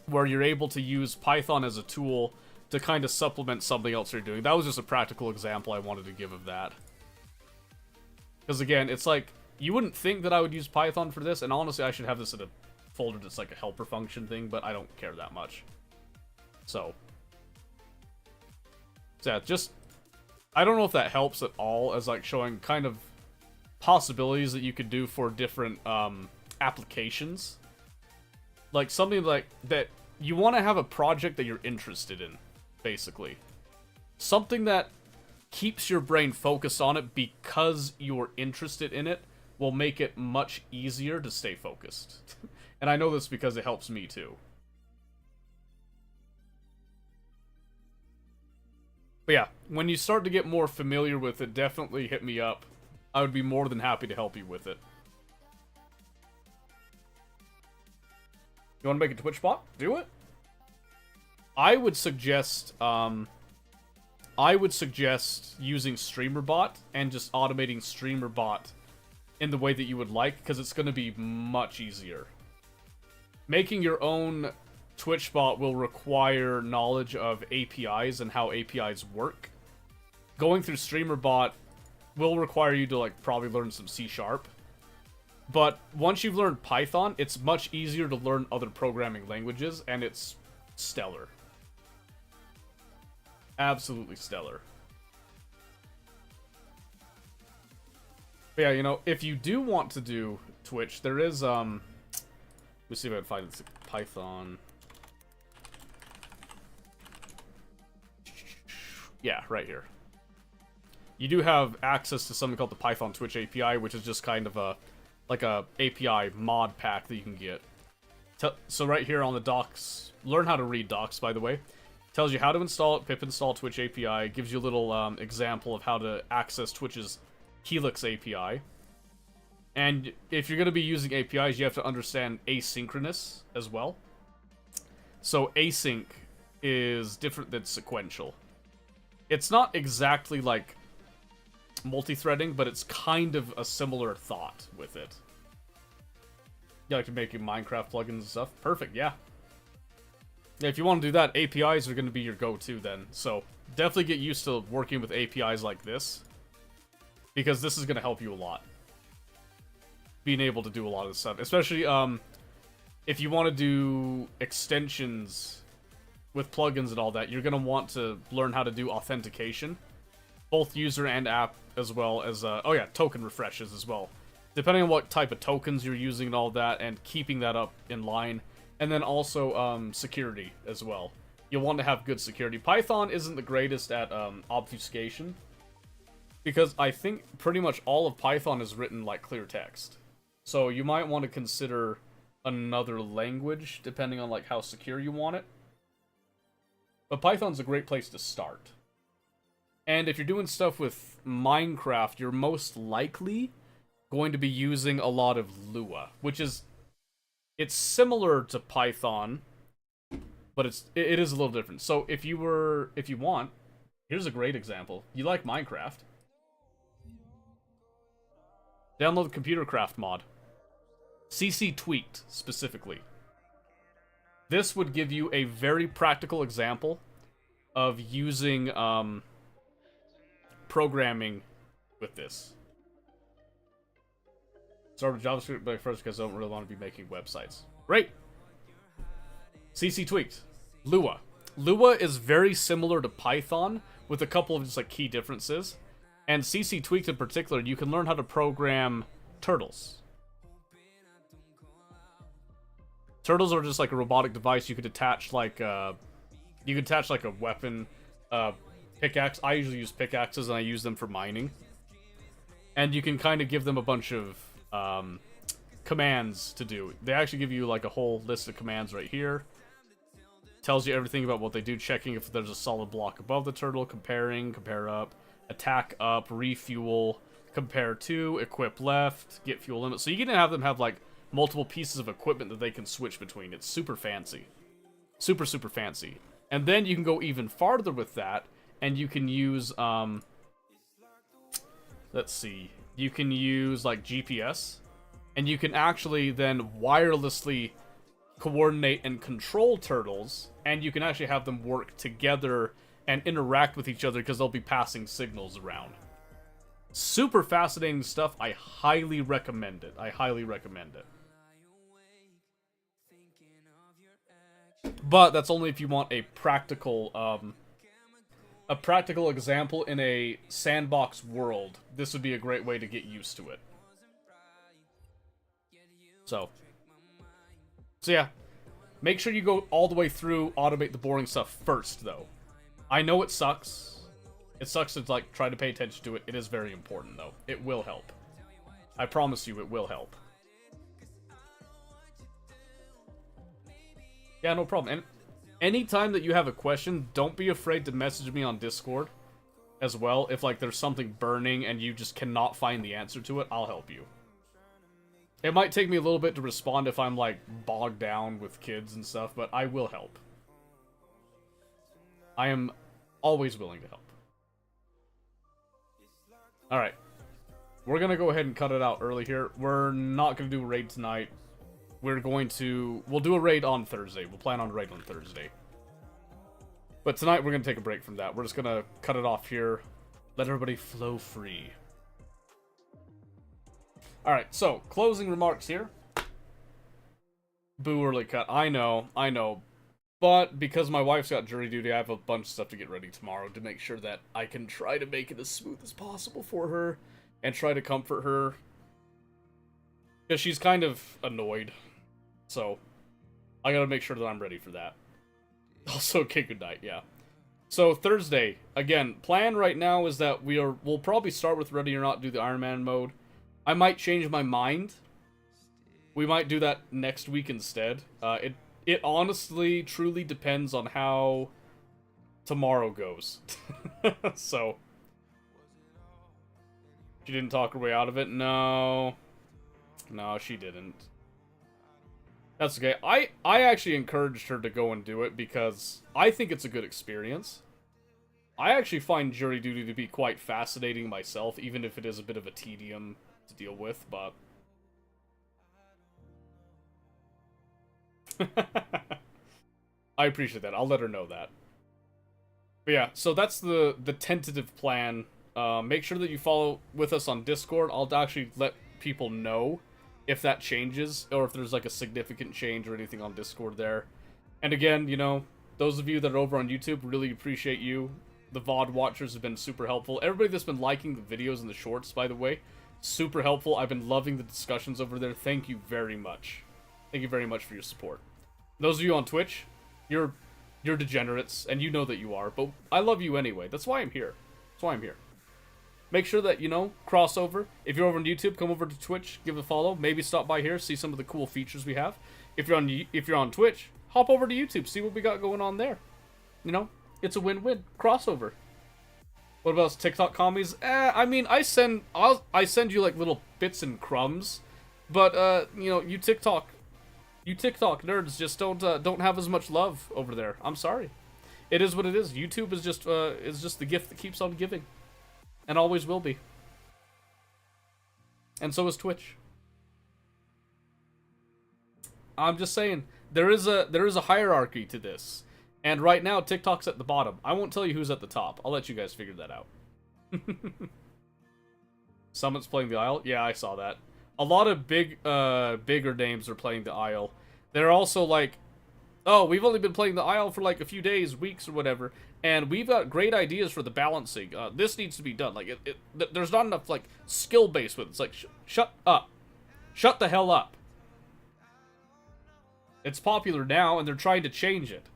where you're able to use Python as a tool to kind of supplement something else you're doing. That was just a practical example I wanted to give of that. Because again, it's like, you wouldn't think that I would use Python for this, and honestly I should have this in a folder that's like a helper function thing, but I don't care that much. So yeah, just, I don't know if that helps at all as like showing kind of possibilities that you could do for different applications. Like something like that, you want to have a project that you're interested in, basically. Something that keeps your brain focused on it because you're interested in it will make it much easier to stay focused. And I know this because it helps me too. But yeah, when you start to get more familiar with it, definitely hit me up. I would be more than happy to help you with it. You want to make a Twitch bot? Do it. I would suggest using StreamerBot and just automating StreamerBot in the way that you would like, because it's going to be much easier. Making your own Twitch bot will require knowledge of APIs and how APIs work. Going through StreamerBot will require you to like probably learn some C#. But once you've learned Python, it's much easier to learn other programming languages, and it's stellar. Absolutely stellar. But yeah, you know, if you do want to do Twitch, there is, let me see if I can find this Python. Yeah, right here. You do have access to something called the Python Twitch API, which is just kind of a like a API mod pack that you can get. So right here on the docs, learn how to read docs, by the way. Tells you how to install it, pip install Twitch API, gives you a little example of how to access Twitch's Helix API. And if you're going to be using APIs, you have to understand asynchronous as well. So async is different than sequential. It's not exactly like multi-threading, but it's kind of a similar thought with it. You like to make your Minecraft plugins and stuff? Perfect, yeah. Yeah, if you want to do that, APIs are going to be your go-to then. So definitely get used to working with APIs like this, because this is going to help you a lot. Being able to do a lot of this stuff. Especially if you want to do extensions with plugins and all that, you're going to want to learn how to do authentication. Both user and app, as well as, oh yeah, token refreshes as well. Depending on what type of tokens you're using and all that, and keeping that up in line. And then also security as well. You'll want to have good security. Python isn't the greatest at obfuscation, because I think pretty much all of Python is written like clear text. So you might want to consider another language, depending on like how secure you want it. But Python's a great place to start. And if you're doing stuff with Minecraft, you're most likely going to be using a lot of Lua, which is, it's similar to Python, but it is a little different. So if you want, here's a great example. You like Minecraft, download the ComputerCraft mod. CC Tweaked, specifically. This would give you a very practical example of using programming with this. Start with JavaScript first because I don't really want to be making websites. Great! CC Tweaked. Lua. Lua is very similar to Python, with a couple of just like key differences. And CC Tweaked in particular, you can learn how to program turtles. Turtles are just like a robotic device you could attach like a weapon, pickaxe. I usually use pickaxes and I use them for mining. And you can kind of give them a bunch of commands to do. They actually give you like a whole list of commands right here. Tells you everything about what they do, checking if there's a solid block above the turtle, comparing, compare up, attack up, refuel, compare to, equip left, get fuel limit. So you can have them have like multiple pieces of equipment that they can switch between. It's super fancy. Super, super fancy. And then you can go even farther with that, and you can use, let's see, you can use like GPS, and you can actually then wirelessly coordinate and control turtles, and you can actually have them work together and interact with each other because they'll be passing signals around. Super fascinating stuff. I highly recommend it. I highly recommend it. But that's only if you want a practical example in a sandbox world. This would be a great way to get used to it. So yeah, make sure you go all the way through, automate the boring stuff first, though. I know it sucks. It sucks to, like, try to pay attention to it. It is very important, though. It will help. I promise you, it will help. Yeah, no problem. And anytime that you have a question, don't be afraid to message me on Discord as well. If, like, there's something burning and you just cannot find the answer to it, I'll help you. It might take me a little bit to respond if I'm, like, bogged down with kids and stuff, but I will help. I am always willing to help. Alright. We're gonna go ahead and cut it out early here. We're not gonna do a raid tonight. We'll do a raid on Thursday. We'll plan on a raid on Thursday. But tonight we're gonna take a break from that. We're just gonna cut it off here. Let everybody flow free. Alright, so, closing remarks here. Boo, early cut. I know. But, because my wife's got jury duty, I have a bunch of stuff to get ready tomorrow to make sure that I can try to make it as smooth as possible for her. And try to comfort her. Because she's kind of annoyed. So, I gotta make sure that I'm ready for that. Also, okay, good night, yeah. So, Thursday, again, plan right now is that we'll probably start with Ready or Not, do the Iron Man mode. I might change my mind. We might do that next week instead. It honestly, truly depends on how tomorrow goes. So, she didn't talk her way out of it? No, she didn't. That's okay. I actually encouraged her to go and do it because I think it's a good experience. I actually find jury duty to be quite fascinating myself, even if it is a bit of a tedium to deal with, but... I appreciate that. I'll let her know that. But yeah, so that's the tentative plan. Make sure that you follow with us on Discord. I'll actually let people know if that changes, or if there's like a significant change or anything on Discord there. And again, you know, those of you that are over on YouTube, really appreciate you. The VOD watchers have been super helpful. Everybody that's been liking the videos and the shorts, by the way, super helpful. I've been loving the discussions over there. Thank you very much. Thank you very much for your support. Those of you on Twitch, you're degenerates, and you know that you are, but I love you anyway. That's why I'm here. That's why I'm here. Make sure that, you know, crossover. If you're over on YouTube, come over to Twitch, give it a follow. Maybe stop by here, see some of the cool features we have. If you're on Twitch, hop over to YouTube, see what we got going on there. You know, it's a win-win. Crossover. What about TikTok commies? I mean, I send you like little bits and crumbs, but you know, you TikTok nerds just don't have as much love over there. I'm sorry. It is what it is. YouTube is just the gift that keeps on giving. And always will be. And so is Twitch. I'm just saying, there is a hierarchy to this. And right now, TikTok's at the bottom. I won't tell you who's at the top. I'll let you guys figure that out. Summit's playing the Isle? Yeah, I saw that. A lot of bigger names are playing the Isle. They're also like, oh, we've only been playing the Isle for like a few days, weeks, or whatever, and we've got great ideas for the balancing. This needs to be done. Like, there's not enough, like, skill base with it. It's like, shut up. Shut the hell up. It's popular now, and they're trying to change it.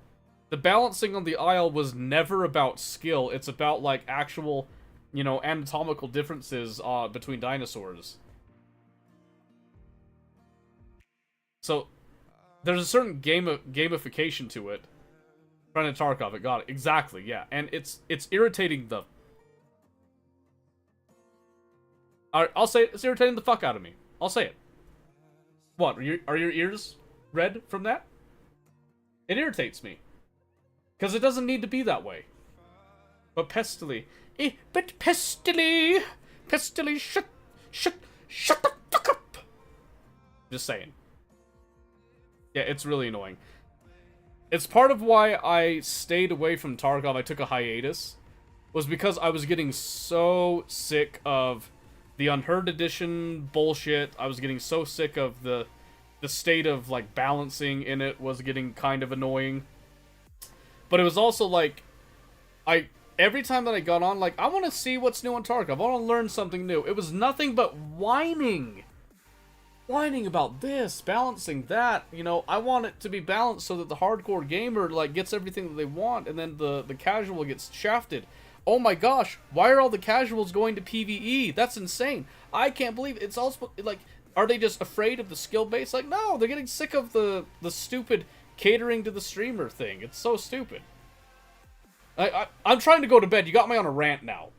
The balancing on the Isle was never about skill. It's about, like, actual, you know, anatomical differences between dinosaurs. So, there's a certain gamification to it. Brennan Tarkov, it got it. Exactly, yeah. And it's irritating the... Alright, I'll say it. It's irritating the fuck out of me. I'll say it. What? Are your ears red from that? It irritates me. Because it doesn't need to be that way. But Pestily... but Pestily... Pestily, shut the fuck up! Just saying. Yeah, it's really annoying. It's part of why I stayed away from Tarkov. I took a hiatus. Was because I was getting so sick of the Unheard Edition bullshit. I was getting so sick of the state of, like, balancing in it was getting kind of annoying. But it was also, like, every time that I got on, like, I want to see what's new on Tarkov. I want to learn something new. It was nothing but whining. Whining about this, balancing that, you know, I want it to be balanced so that the hardcore gamer, like, gets everything that they want, and then the casual gets shafted. Oh my gosh, why are all the casuals going to PvE? That's insane. I can't believe it. It's also, like, are they just afraid of the skill base? Like, no, they're getting sick of the stupid catering to the streamer thing. It's so stupid. I'm trying to go to bed. You got me on a rant now.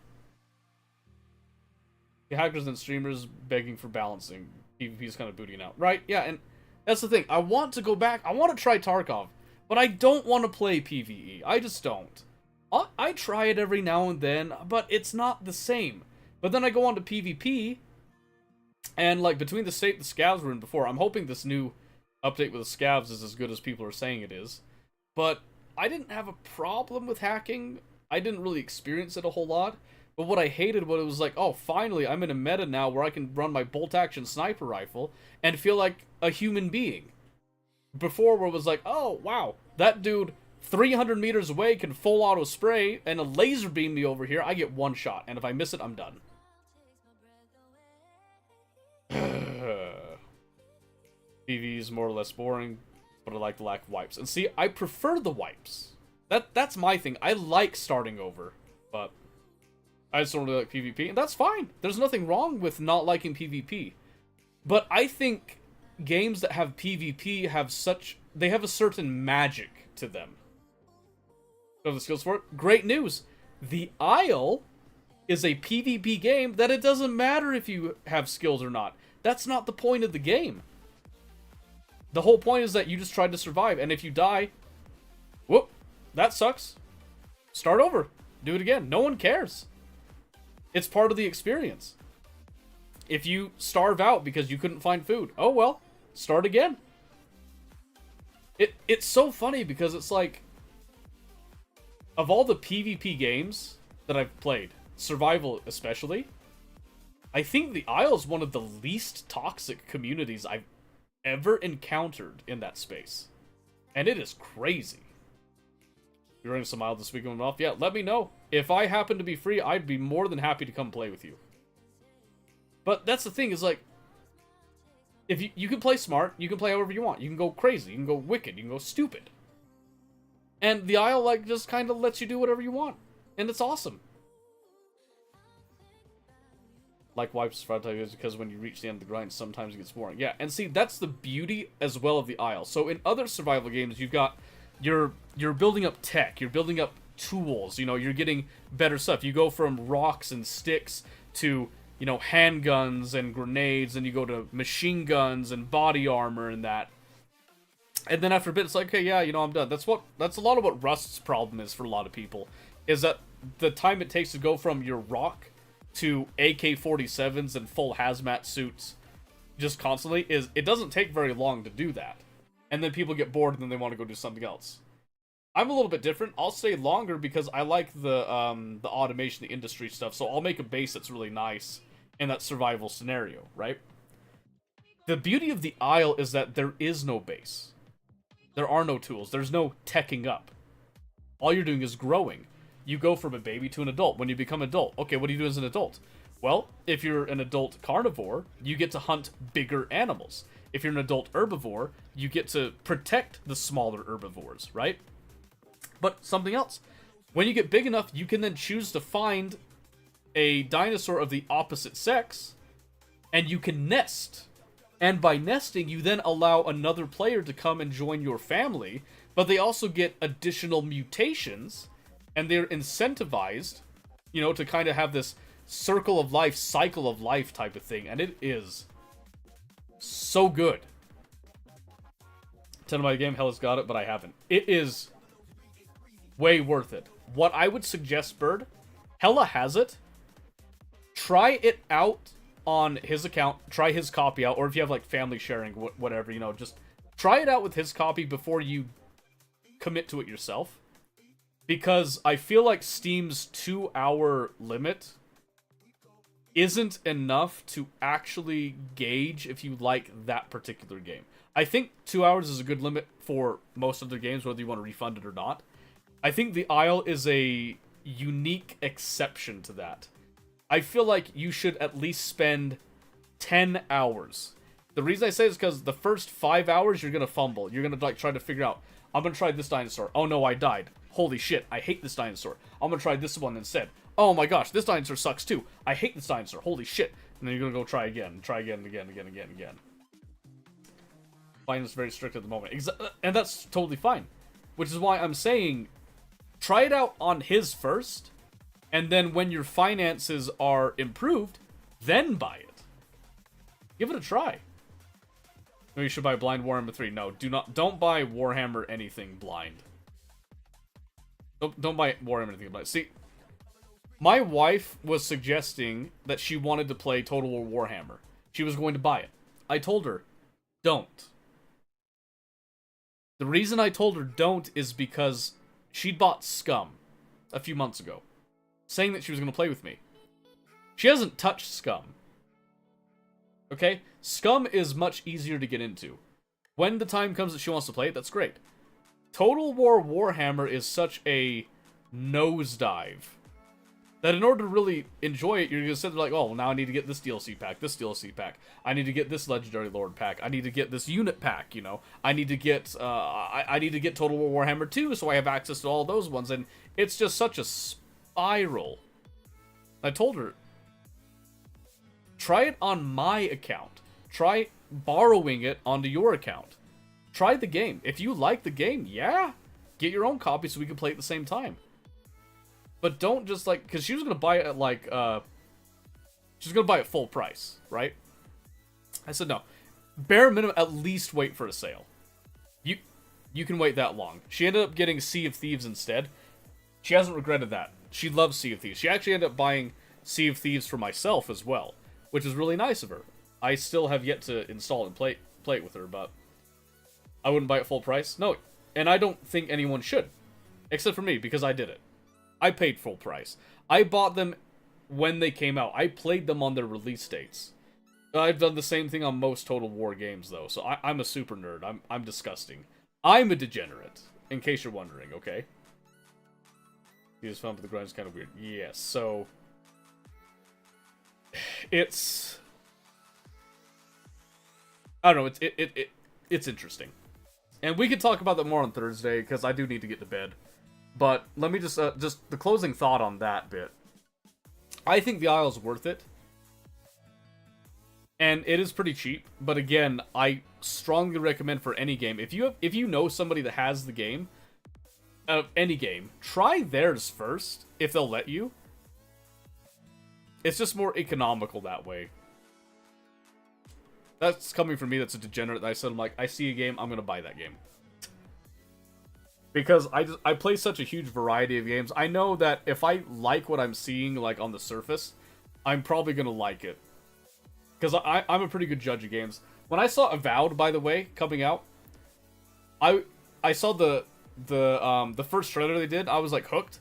The hackers and streamers begging for balancing. PvP's kind of booting out. Right, yeah, and that's the thing. I want to go back. I want to try Tarkov. But I don't want to play PvE. I just don't. I try it every now and then, but it's not the same. But then I go on to PvP, and like between the state the scavs were in before, I'm hoping this new update with the scavs is as good as people are saying it is. But I didn't have a problem with hacking. I didn't really experience it a whole lot. But what I hated was it was like, oh, finally, I'm in a meta now where I can run my bolt-action sniper rifle and feel like a human being. Before, where it was like, oh, wow, that dude 300 meters away can full auto spray and a laser beam me over here. I get one shot, and if I miss it, I'm done. PvE is more or less boring, but I like the lack of wipes. And see, I prefer the wipes. That's my thing. I like starting over, but I just don't really like PvP, and that's fine. There's nothing wrong with not liking PvP. But I think games that have PvP they have a certain magic to them. Do you have the skills for it? Great news! The Isle is a PvP game that it doesn't matter if you have skills or not. That's not the point of the game. The whole point is that you just tried to survive, and if you die, whoop, that sucks. Start over. Do it again. No one cares. It's part of the experience. If you starve out because you couldn't find food, oh well, start again. It's so funny because it's like, of all the PvP games that I've played, survival especially, I think the Isle is one of the least toxic communities I've ever encountered in that space. And it is crazy. You're running some Isle this weekend off? Yeah, let me know. If I happen to be free, I'd be more than happy to come play with you. But that's the thing, is like, if you can play smart, you can play however you want. You can go crazy, you can go wicked, you can go stupid. And the Isle, like, just kind of lets you do whatever you want. And it's awesome. Like wipes for is because when you reach the end of the grind, sometimes it gets boring. Yeah, and see, that's the beauty as well of the Isle. So in other survival games, you've got, you're building up tech, you're building up tools, you know, you're getting better stuff. You go from rocks and sticks to, you know, handguns and grenades, and you go to machine guns and body armor and that. And then after a bit, it's like, okay, yeah, you know, I'm done. That's a lot of what Rust's problem is for a lot of people, is that the time it takes to go from your rock to AK-47s and full hazmat suits just constantly, is it doesn't take very long to do that. And then people get bored and then they want to go do something else. I'm a little bit different. I'll stay longer because I like the automation, the industry stuff, so I'll make a base that's really nice in that survival scenario, right? The beauty of the Isle is that there is no base. There are no tools. There's no teching up. All you're doing is growing. You go from a baby to an adult. When you become adult, okay, what do you do as an adult? Well, if you're an adult carnivore, you get to hunt bigger animals. If you're an adult herbivore, you get to protect the smaller herbivores, right? But something else. When you get big enough, you can then choose to find a dinosaur of the opposite sex, and you can nest. And by nesting, you then allow another player to come and join your family, but they also get additional mutations, and they're incentivized, you know, to kind of have this circle of life, cycle of life type of thing, and it is so good. 10 of my game, Hella's got it, but I haven't. It is way worth it. What I would suggest, Bird, Hella has it. Try it out on his account. Try his copy out, or if you have like family sharing, whatever, you know, just try it out with his copy before you commit to it yourself. Because I feel like Steam's 2-hour limit isn't enough to actually gauge if you like that particular game. I think 2 hours is a good limit for most of the games, whether you want to refund it or not. I think the Isle is a unique exception to that. I feel like you should at least spend 10 hours. The reason I say is because the first 5 hours, you're going to fumble. You're going to like try to figure out, I'm going to try this dinosaur. Oh no, I died. Holy shit, I hate this dinosaur. I'm going to try this one instead. Oh my gosh, this dinosaur sucks too. I hate this dinosaur. Holy shit. And then you're going to go try again. Try again, again, again, again, again. Finance very strict at the moment. And that's totally fine. Which is why I'm saying, try it out on his first, and then when your finances are improved, then buy it. Give it a try. No, you should buy Blind Warhammer 3. No, don't buy Warhammer anything blind. Don't buy Warhammer anything blind. See, my wife was suggesting that she wanted to play Total War Warhammer. She was going to buy it. I told her, don't. The reason I told her don't is because she'd bought Scum a few months ago, saying that she was going to play with me. She hasn't touched Scum. Okay? Scum is much easier to get into. When the time comes that she wants to play it, that's great. Total War Warhammer is such a nosedive that in order to really enjoy it, you're going to sit there like, oh, well, now I need to get this DLC pack, this DLC pack. I need to get this Legendary Lord pack. I need to get this unit pack, you know. I need to get I need to get Total War Warhammer 2 so I have access to all those ones. And it's just such a spiral. I told her, try it on my account. Try borrowing it onto your account. Try the game. If you like the game, yeah, get your own copy so we can play at the same time. But don't just, like, because she was going to buy it at, like, she's going to buy it full price, right? I said, no. Bare minimum, at least wait for a sale. You can wait that long. She ended up getting Sea of Thieves instead. She hasn't regretted that. She loves Sea of Thieves. She actually ended up buying Sea of Thieves for myself as well, which is really nice of her. I still have yet to install and play it with her, but I wouldn't buy it full price. No, and I don't think anyone should, except for me, because I did it. I paid full price. I bought them when they came out. I played them on their release dates. I've done the same thing on most Total War games, though, so I'm a super nerd. I'm disgusting. I'm a degenerate, in case you're wondering, okay? You just found the grind is kind of weird. Yes, so it's, I don't know, it's interesting. And we can talk about that more on Thursday, because I do need to get to bed. But let me just the closing thought on that bit. I think the Isle's worth it. And it is pretty cheap, but again, I strongly recommend for any game, if you know somebody that has the game, any game, try theirs first, if they'll let you. It's just more economical that way. That's coming from me, that's a degenerate. I said, I'm like, I see a game, I'm gonna buy that game. Because I play such a huge variety of games. I know that if I like what I'm seeing, like, on the surface, I'm probably gonna like it. Because I'm a pretty good judge of games. When I saw Avowed, by the way, coming out, I saw the first trailer they did, I was, like, hooked.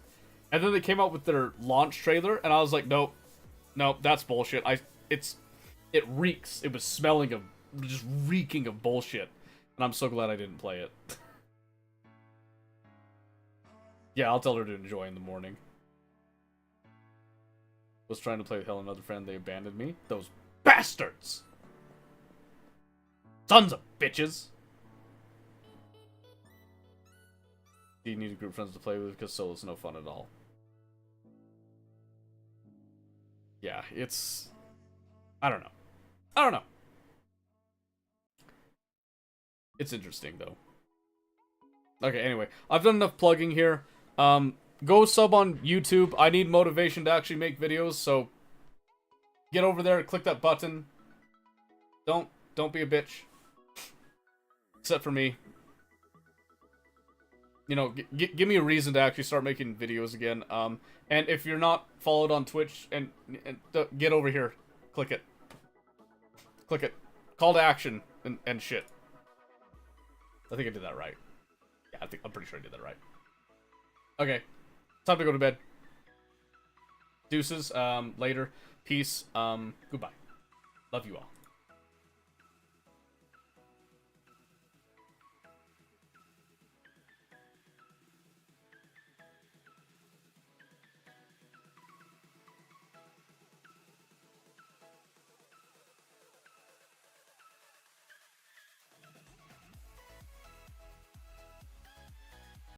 And then they came out with their launch trailer, and I was like, nope, that's bullshit. It reeks. It was smelling of, just reeking of bullshit. And I'm so glad I didn't play it. Yeah, I'll tell her to enjoy in the morning. Was trying to play with Hell and another friend, they abandoned me. Those bastards! Sons of bitches! You need a group of friends to play with because solo's no fun at all. Yeah, it's, I don't know. It's interesting, though. Okay, anyway. I've done enough plugging here. Go sub on YouTube. I need motivation to actually make videos, so get over there, click that button. Don't be a bitch. Except for me. You know, give me a reason to actually start making videos again. And if you're not followed on Twitch, and get over here. Click it. Click it. Call to action and shit. I think I did that right. Yeah, I'm pretty sure I did that right. Okay. Time to go to bed. Deuces. Later. Peace. Goodbye. Love you all.